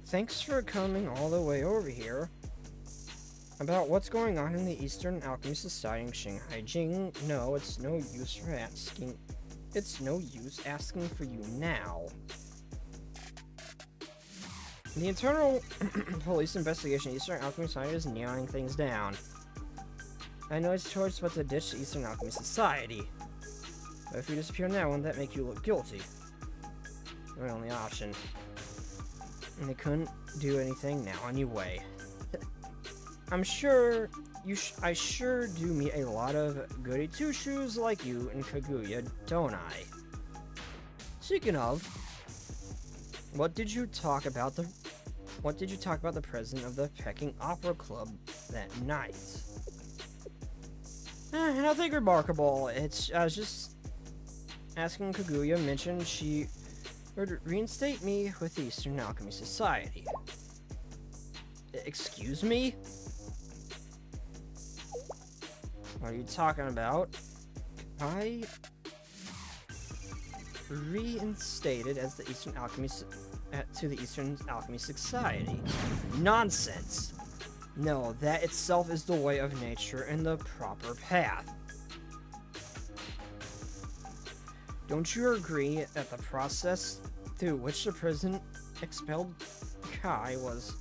Thanks for coming all the way over here. About what's going on in the Eastern Alchemy Society in Shanghai Jing. No, it's no use for asking. It's no use asking for you now. The internal police investigation of Eastern Alchemy Society is narrowing things down. I know it's choice but to ditch the Eastern Alchemy Society. But if you disappear now, won't that make you look guilty? Your only option. And they couldn't do anything now anyway. I'm sure I sure do meet a lot of goody two-shoes like you in Kaguya, don't I? Speaking of, what did you talk about the president of the Peking Opera Club that night? Nothing remarkable. I was just asking. Kaguya mentioned she would reinstate me with the Eastern Alchemy Society. Excuse me? What are you talking about? I reinstated as the Eastern Alchemy to the Eastern Alchemy Society. Nonsense. No, that itself is the way of nature and the proper path. Don't you agree that the process through which the president expelled Kai was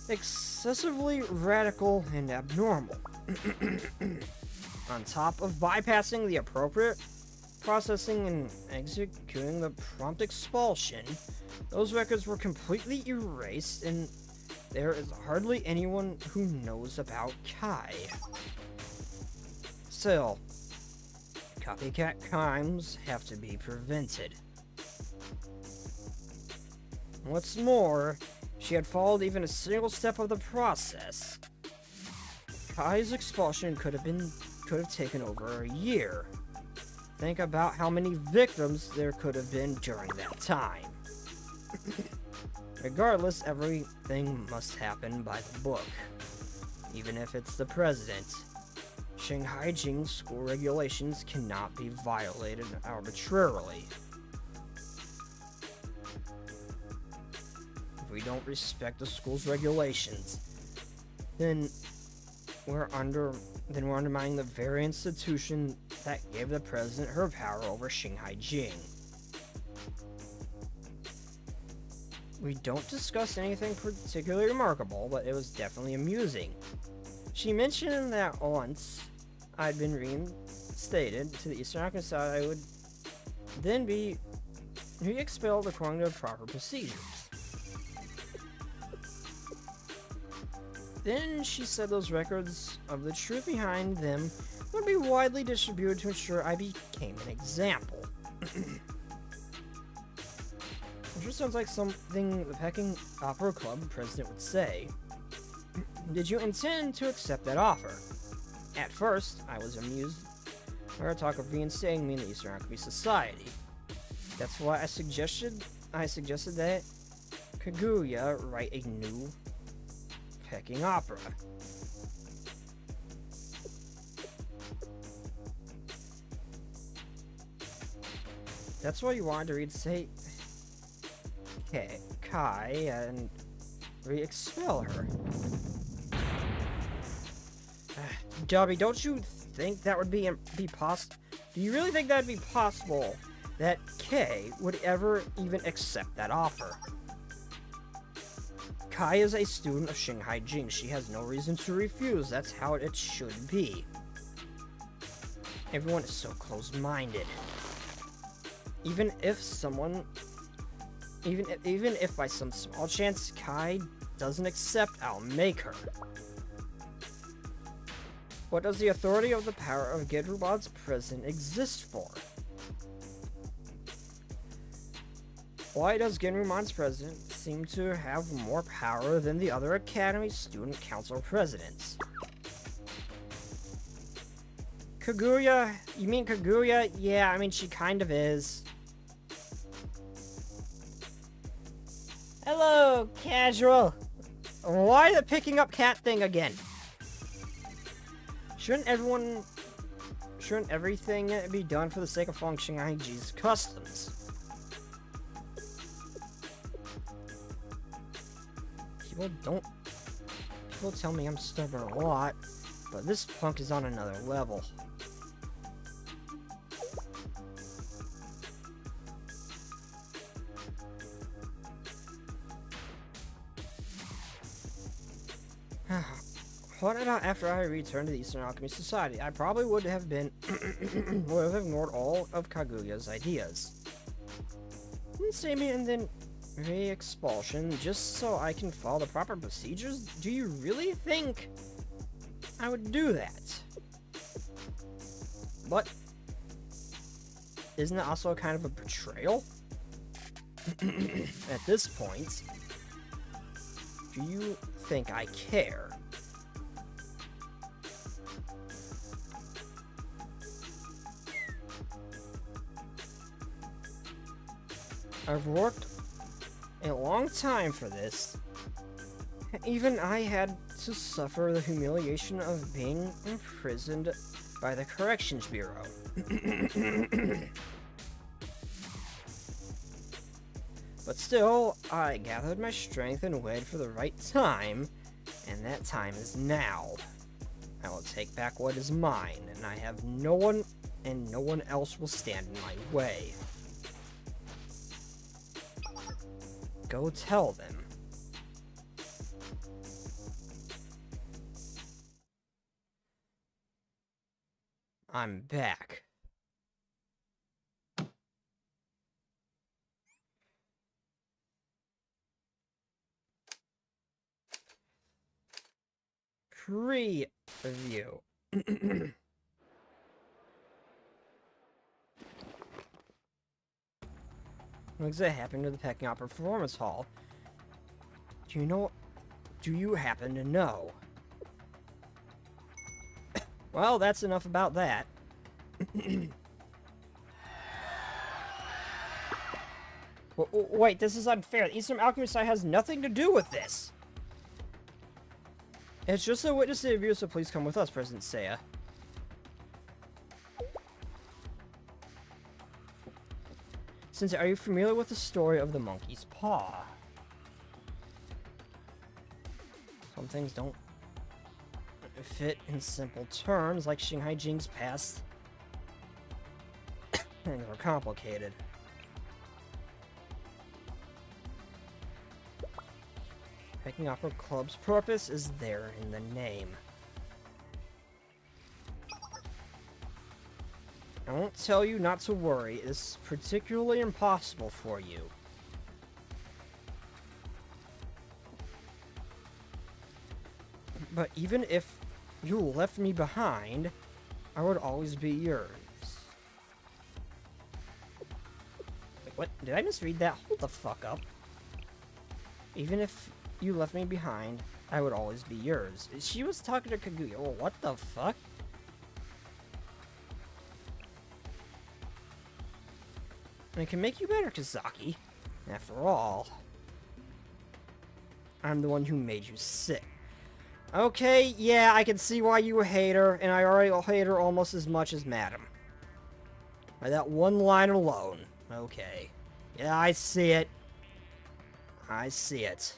excessively radical and abnormal? On top of bypassing the appropriate processing and executing the prompt expulsion, those records were completely erased, and there is hardly anyone who knows about Kai. Still, copycat crimes have to be prevented. What's more, if she had followed even a single step of the process, Kai's expulsion could have taken over a year. Think about how many victims there could have been during that time. Regardless, everything must happen by the book. Even if it's the president. Shanghai Jing school regulations cannot be violated arbitrarily. If we don't respect the school's regulations, then we're undermining the very institution that gave the president her power over Shanghai Jing. We don't discuss anything particularly remarkable, but it was definitely amusing. She mentioned that once I'd been reinstated to the Eastern Alchemy Society, I would then be re-expelled according to proper procedures. Then she said those records of the truth behind them would be widely distributed to ensure I became an example. It sure sounds like something the Peking Opera Club president would say. Did you intend to accept that offer? At first, I was amused by her talk of reinstating me in the Eastern Alchemy Society. That's why I suggested that Kaguya write a new Peking opera. That's why you wanted to reinstate Kai and re-expel her. Dobby, don't you think that would be possible? Do you really think that'd be possible that Kay would ever even accept that offer? Kai is a student of Shanghai Jing. She has no reason to refuse. That's how it should be. Everyone is so close-minded. Even if by some small chance Kai doesn't accept, I'll make her. What does the authority of the power of Gedrubad's president exist for? Why does Genrumon's president seem to have more power than the other Academy Student Council presidents? Kaguya? You mean Kaguya? Yeah, I mean, she kind of is. Hello, casual. Why the picking up cat thing again? Shouldn't everything be done for the sake of following Shanghai Ji's customs? People tell me I'm stubborn a lot, but this punk is on another level. What about after I returned to the Eastern Alchemy Society? I probably would have ignored all of Kaguya's ideas. Instatement and then re-expulsion just so I can follow the proper procedures? Do you really think I would do that? But isn't it also kind of a betrayal? At this point, do you think I care? I've worked a long time for this. Even I had to suffer the humiliation of being imprisoned by the Corrections Bureau. But still, I gathered my strength and waited for the right time, and that time is now. I will take back what is mine, and I have no one else will stand in my way. Go tell them. I'm back. Preview. What's that happened to the Pecking Opera Performance Hall? Do you happen to know? Well, that's enough about that. Wait, this is unfair. The Eastern Alchemy Society has nothing to do with this. It's just a witness interview, so please come with us, President Seiya. Sensei, are you familiar with the story of the monkey's paw? Some things don't fit in simple terms, like Shanghai Jing's past. Things are complicated. Pecking Opera Club's purpose is there in the name. I won't tell you not to worry. It's particularly impossible for you. But even if you left me behind, I would always be yours. Wait, what? Did I misread that? Hold the fuck up. Even if you left me behind, I would always be yours. She was talking to Kaguya. Well, what the fuck? And it can make you better, Kazaki. After all, I'm the one who made you sick. Okay, yeah, I can see why you hate her, and I already hate her almost as much as Madam. By that one line alone. Okay. Yeah, I see it. I see it.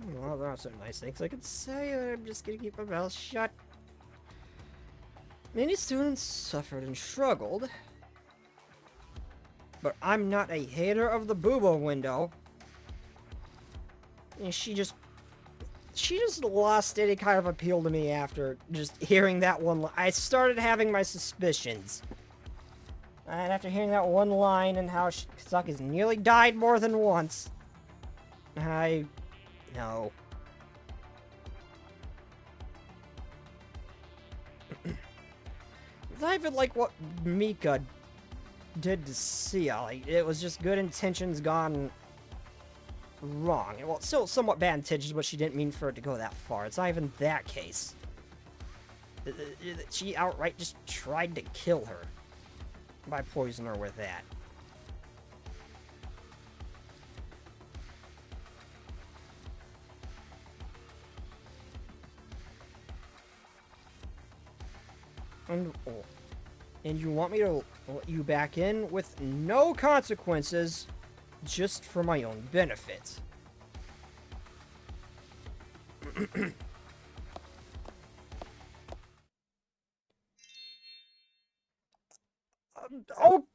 Well, there are some nice things I could say. I'm just gonna keep my mouth shut. Many students suffered and struggled. But I'm not a hater of the boobo window. And she just lost any kind of appeal to me after just hearing that one line. I started having my suspicions. And after hearing that one line and how Sasuke's nearly died more than once, no. Not even like what Mika did to Sia. Like, it was just good intentions gone wrong. Well, it's still somewhat bad intentions, but she didn't mean for it to go that far. It's not even that case. She outright just tried to kill her by poisoning her with that. And you want me to let you back in with no consequences, just for my own benefit. Oh,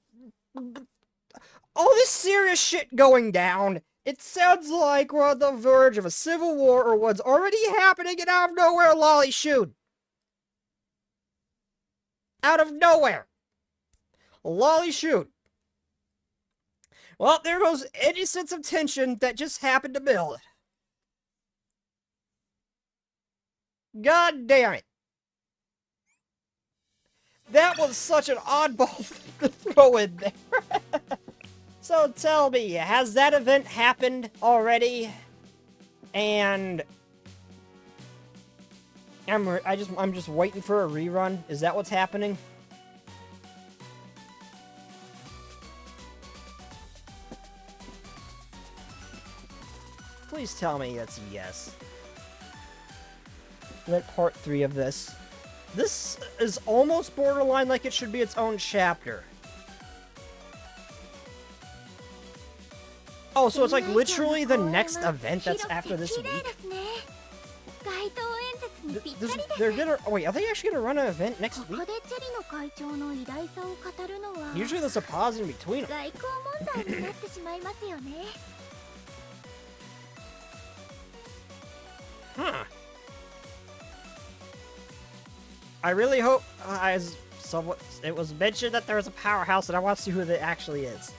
all this serious shit going down. It sounds like we're on the verge of a civil war or what's already happening, and out of nowhere, Loli shoot. Out of nowhere. Loli shoot. Well, there goes any sense of tension that just happened to build. God damn it. That was such an oddball thing to throw in there. So tell me, has that event happened already? And I'm just waiting for a rerun. Is that what's happening? Please tell me it's a yes. Let part 3 of this. This is almost borderline like it should be its own chapter. Oh, so it's like literally the next event that's after this week? They're gonna... Oh, wait, are they actually gonna run an event next week? Usually there's a pause in between them. Huh. I really hope, as somewhat, it was mentioned that there was a powerhouse, and I want to see who it actually is.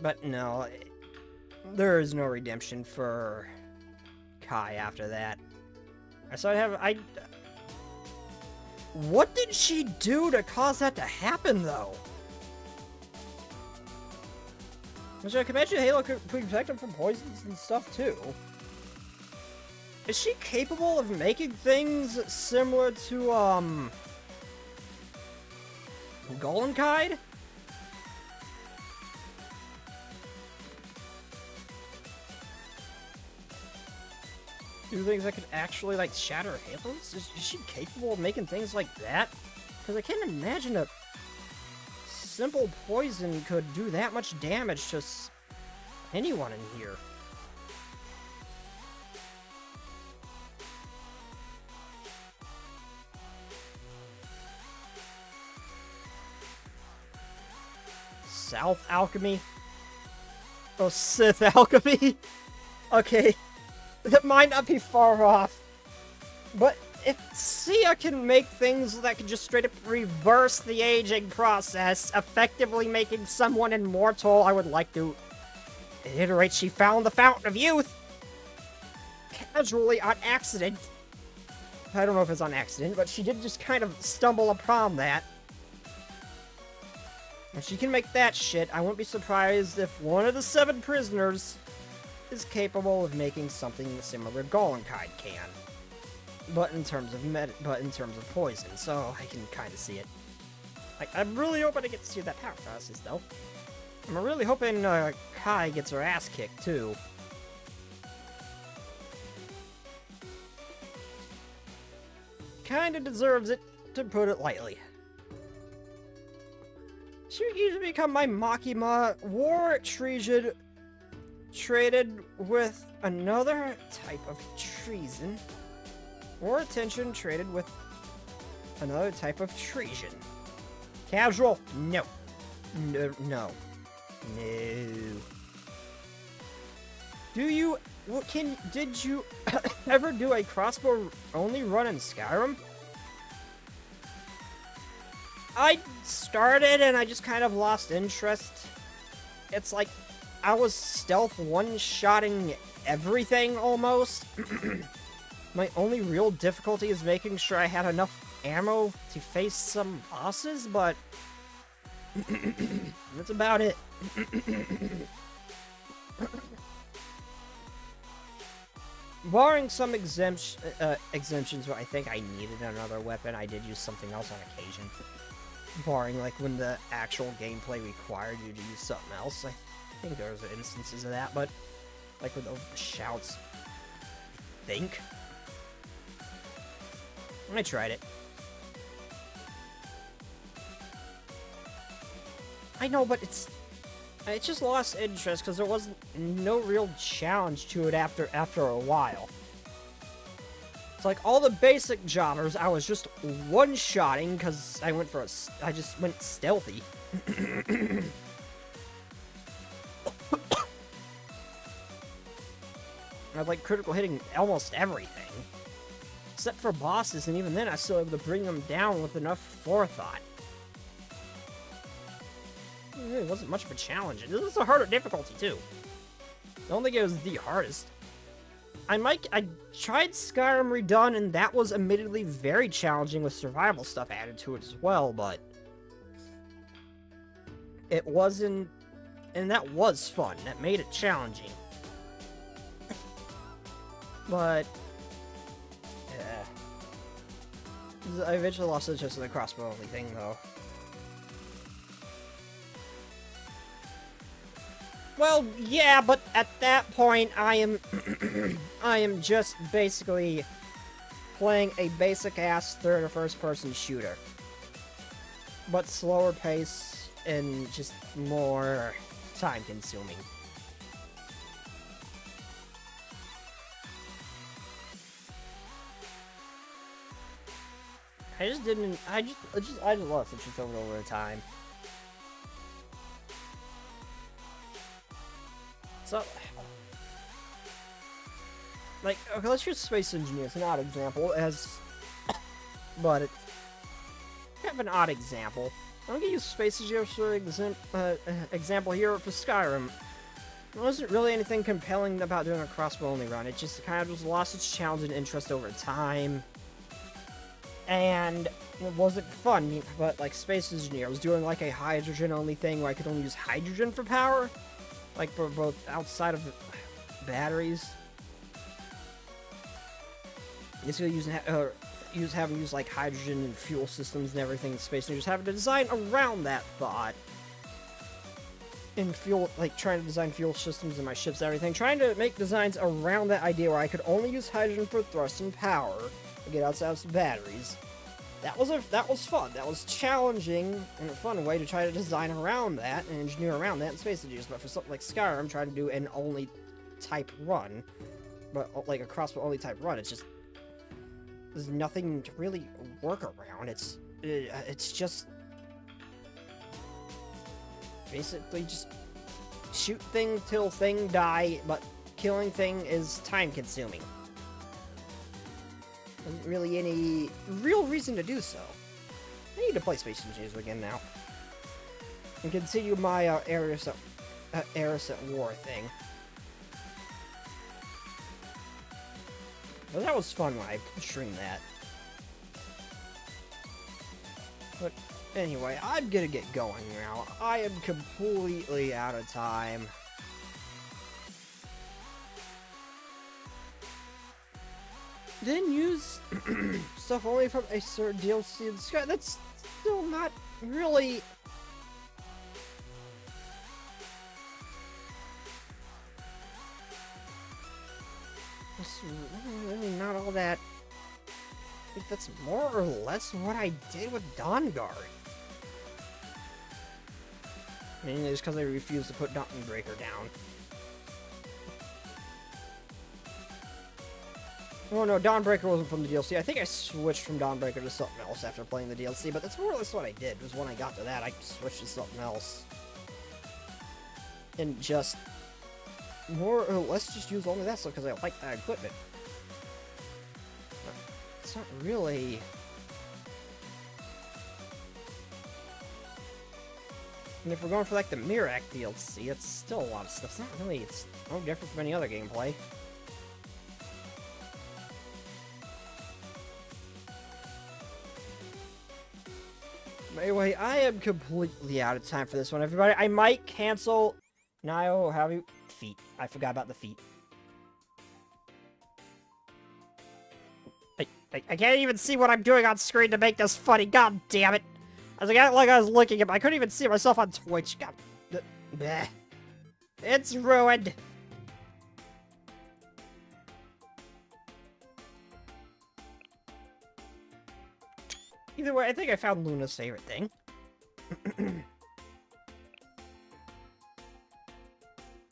But no, there is no redemption for Kai after that. What did she do to cause that to happen, though? Which I can imagine Halo could protect him from poisons and stuff, too. Is she capable of making things similar to, Golem Kide? Do things that could actually, like, shatter halos? Is she capable of making things like that? Because I can't imagine a simple poison could do that much damage to anyone in here. South Alchemy? Oh, Sith Alchemy? Okay. That might not be far off. But if Sia can make things that can just straight up reverse the aging process, effectively making someone immortal, I would like to iterate she found the Fountain of Youth casually on accident. I don't know if it's on accident, but she did just kind of stumble upon that. If she can make that shit, I wouldn't be surprised if one of the 7 prisoners is capable of making something similar Golem Kide can. But in terms of poison, so I can kind of see it. Like, I'm really hoping to get to see that power process, though. I'm really hoping Kai gets her ass kicked, too. Kinda deserves it. to put it lightly. She refused to become my Makima. War treason traded with another type of treason. War attention traded with another type of treason. Casual? No. No. No. No. Did you ever do a crossbow only run in Skyrim? I started and I just kind of lost interest. It's like I was stealth one-shotting everything almost. My only real difficulty is making sure I had enough ammo to face some bosses, but that's about it. Barring some exemptions where I think I needed another weapon, I did use something else on occasion. Barring, like, when the actual gameplay required you to use something else. I think there was instances of that, but, like, with the shouts, I think. I tried it. I know, but it just lost interest because there was no real challenge to it after a while. It's like all the basic jobbers, I was just one-shotting because I just went stealthy. I'd like critical hitting almost everything. Except for bosses, and even then I still able to bring them down with enough forethought. It really wasn't much of a challenge. This is a harder difficulty, too. I don't think it was the hardest. I tried Skyrim Redone, and that was admittedly very challenging with survival stuff added to it as well, but it wasn't, and that was fun. That made it challenging. But yeah. I eventually lost interest in the crossbow only thing, though. Well, yeah, but at that point, I am just basically playing a basic-ass third or first-person shooter. But slower pace and just more time-consuming. I just lost interest over time. So, like, okay, let's use Space Engineer as an odd example, but it's kind of an odd example. I'm gonna use Space Engineer for example here for Skyrim. There wasn't really anything compelling about doing a crossbow-only run. It just kind of just lost its challenge and interest over time. And it wasn't fun, but like Space Engineer, I was doing like a hydrogen-only thing where I could only use hydrogen for power. Like, for both outside of batteries. Basically having to use, like, hydrogen and fuel systems and everything in space, and just having to design around that thought. And trying to design fuel systems in my ships and everything. Trying to make designs around that idea where I could only use hydrogen for thrust and power to get outside of batteries. That was fun. That was challenging in a fun way to try to design around that and engineer around that in Space Engineers. But for something like Skyrim, trying to do an only type run, but like a crossbow only type run, it's just there's nothing to really work around. It's just basically just shoot thing till thing die, but killing thing is time consuming. Wasn't really any real reason to do so. I need to play Space Engineers again now. And continue my Eris at War thing. Well, that was fun when I streamed that. But anyway, I'm gonna get going now. I am completely out of time. Didn't use stuff only from a certain DLC in the sky. That's still not really. That's really not all that think that's more or less what I did with Dawn Guard. Mainly just because I refused to put Dawnbreaker down. Oh no, Dawnbreaker wasn't from the DLC. I think I switched from Dawnbreaker to something else after playing the DLC, but that's more or less what I did, was when I got to that, I switched to something else. And just, more or less just use only that stuff because I like that equipment. But it's not really... And if we're going for like the Mirak DLC, it's still a lot of stuff. It's not really, it's no different from any other gameplay. Anyway, I am completely out of time for this one, everybody. I might cancel... Nio, have you... Feet. I forgot about the feet. I can't even see what I'm doing on screen to make this funny. God damn it. I was like I was looking at... I couldn't even see myself on Twitch. God... Bleh. It's ruined. Either way, I think I found Luna's favorite thing.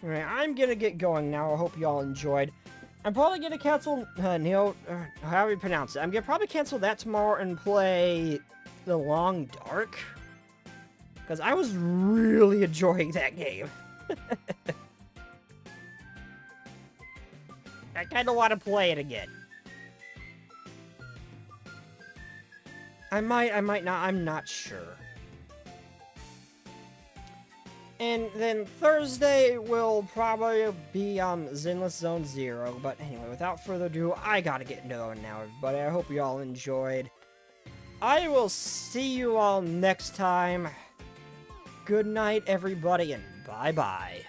Alright, I'm gonna get going now. I hope you all enjoyed. I'm probably gonna cancel Neo, or however you pronounce it. I'm gonna probably cancel that tomorrow and play The Long Dark. Because I was really enjoying that game. I kinda want to play it again. I might not, I'm not sure. And then Thursday will probably be Zenless Zone 0, but anyway, without further ado, I gotta get going now, everybody. I hope you all enjoyed. I will see you all next time. Good night, everybody, and bye-bye. Bye.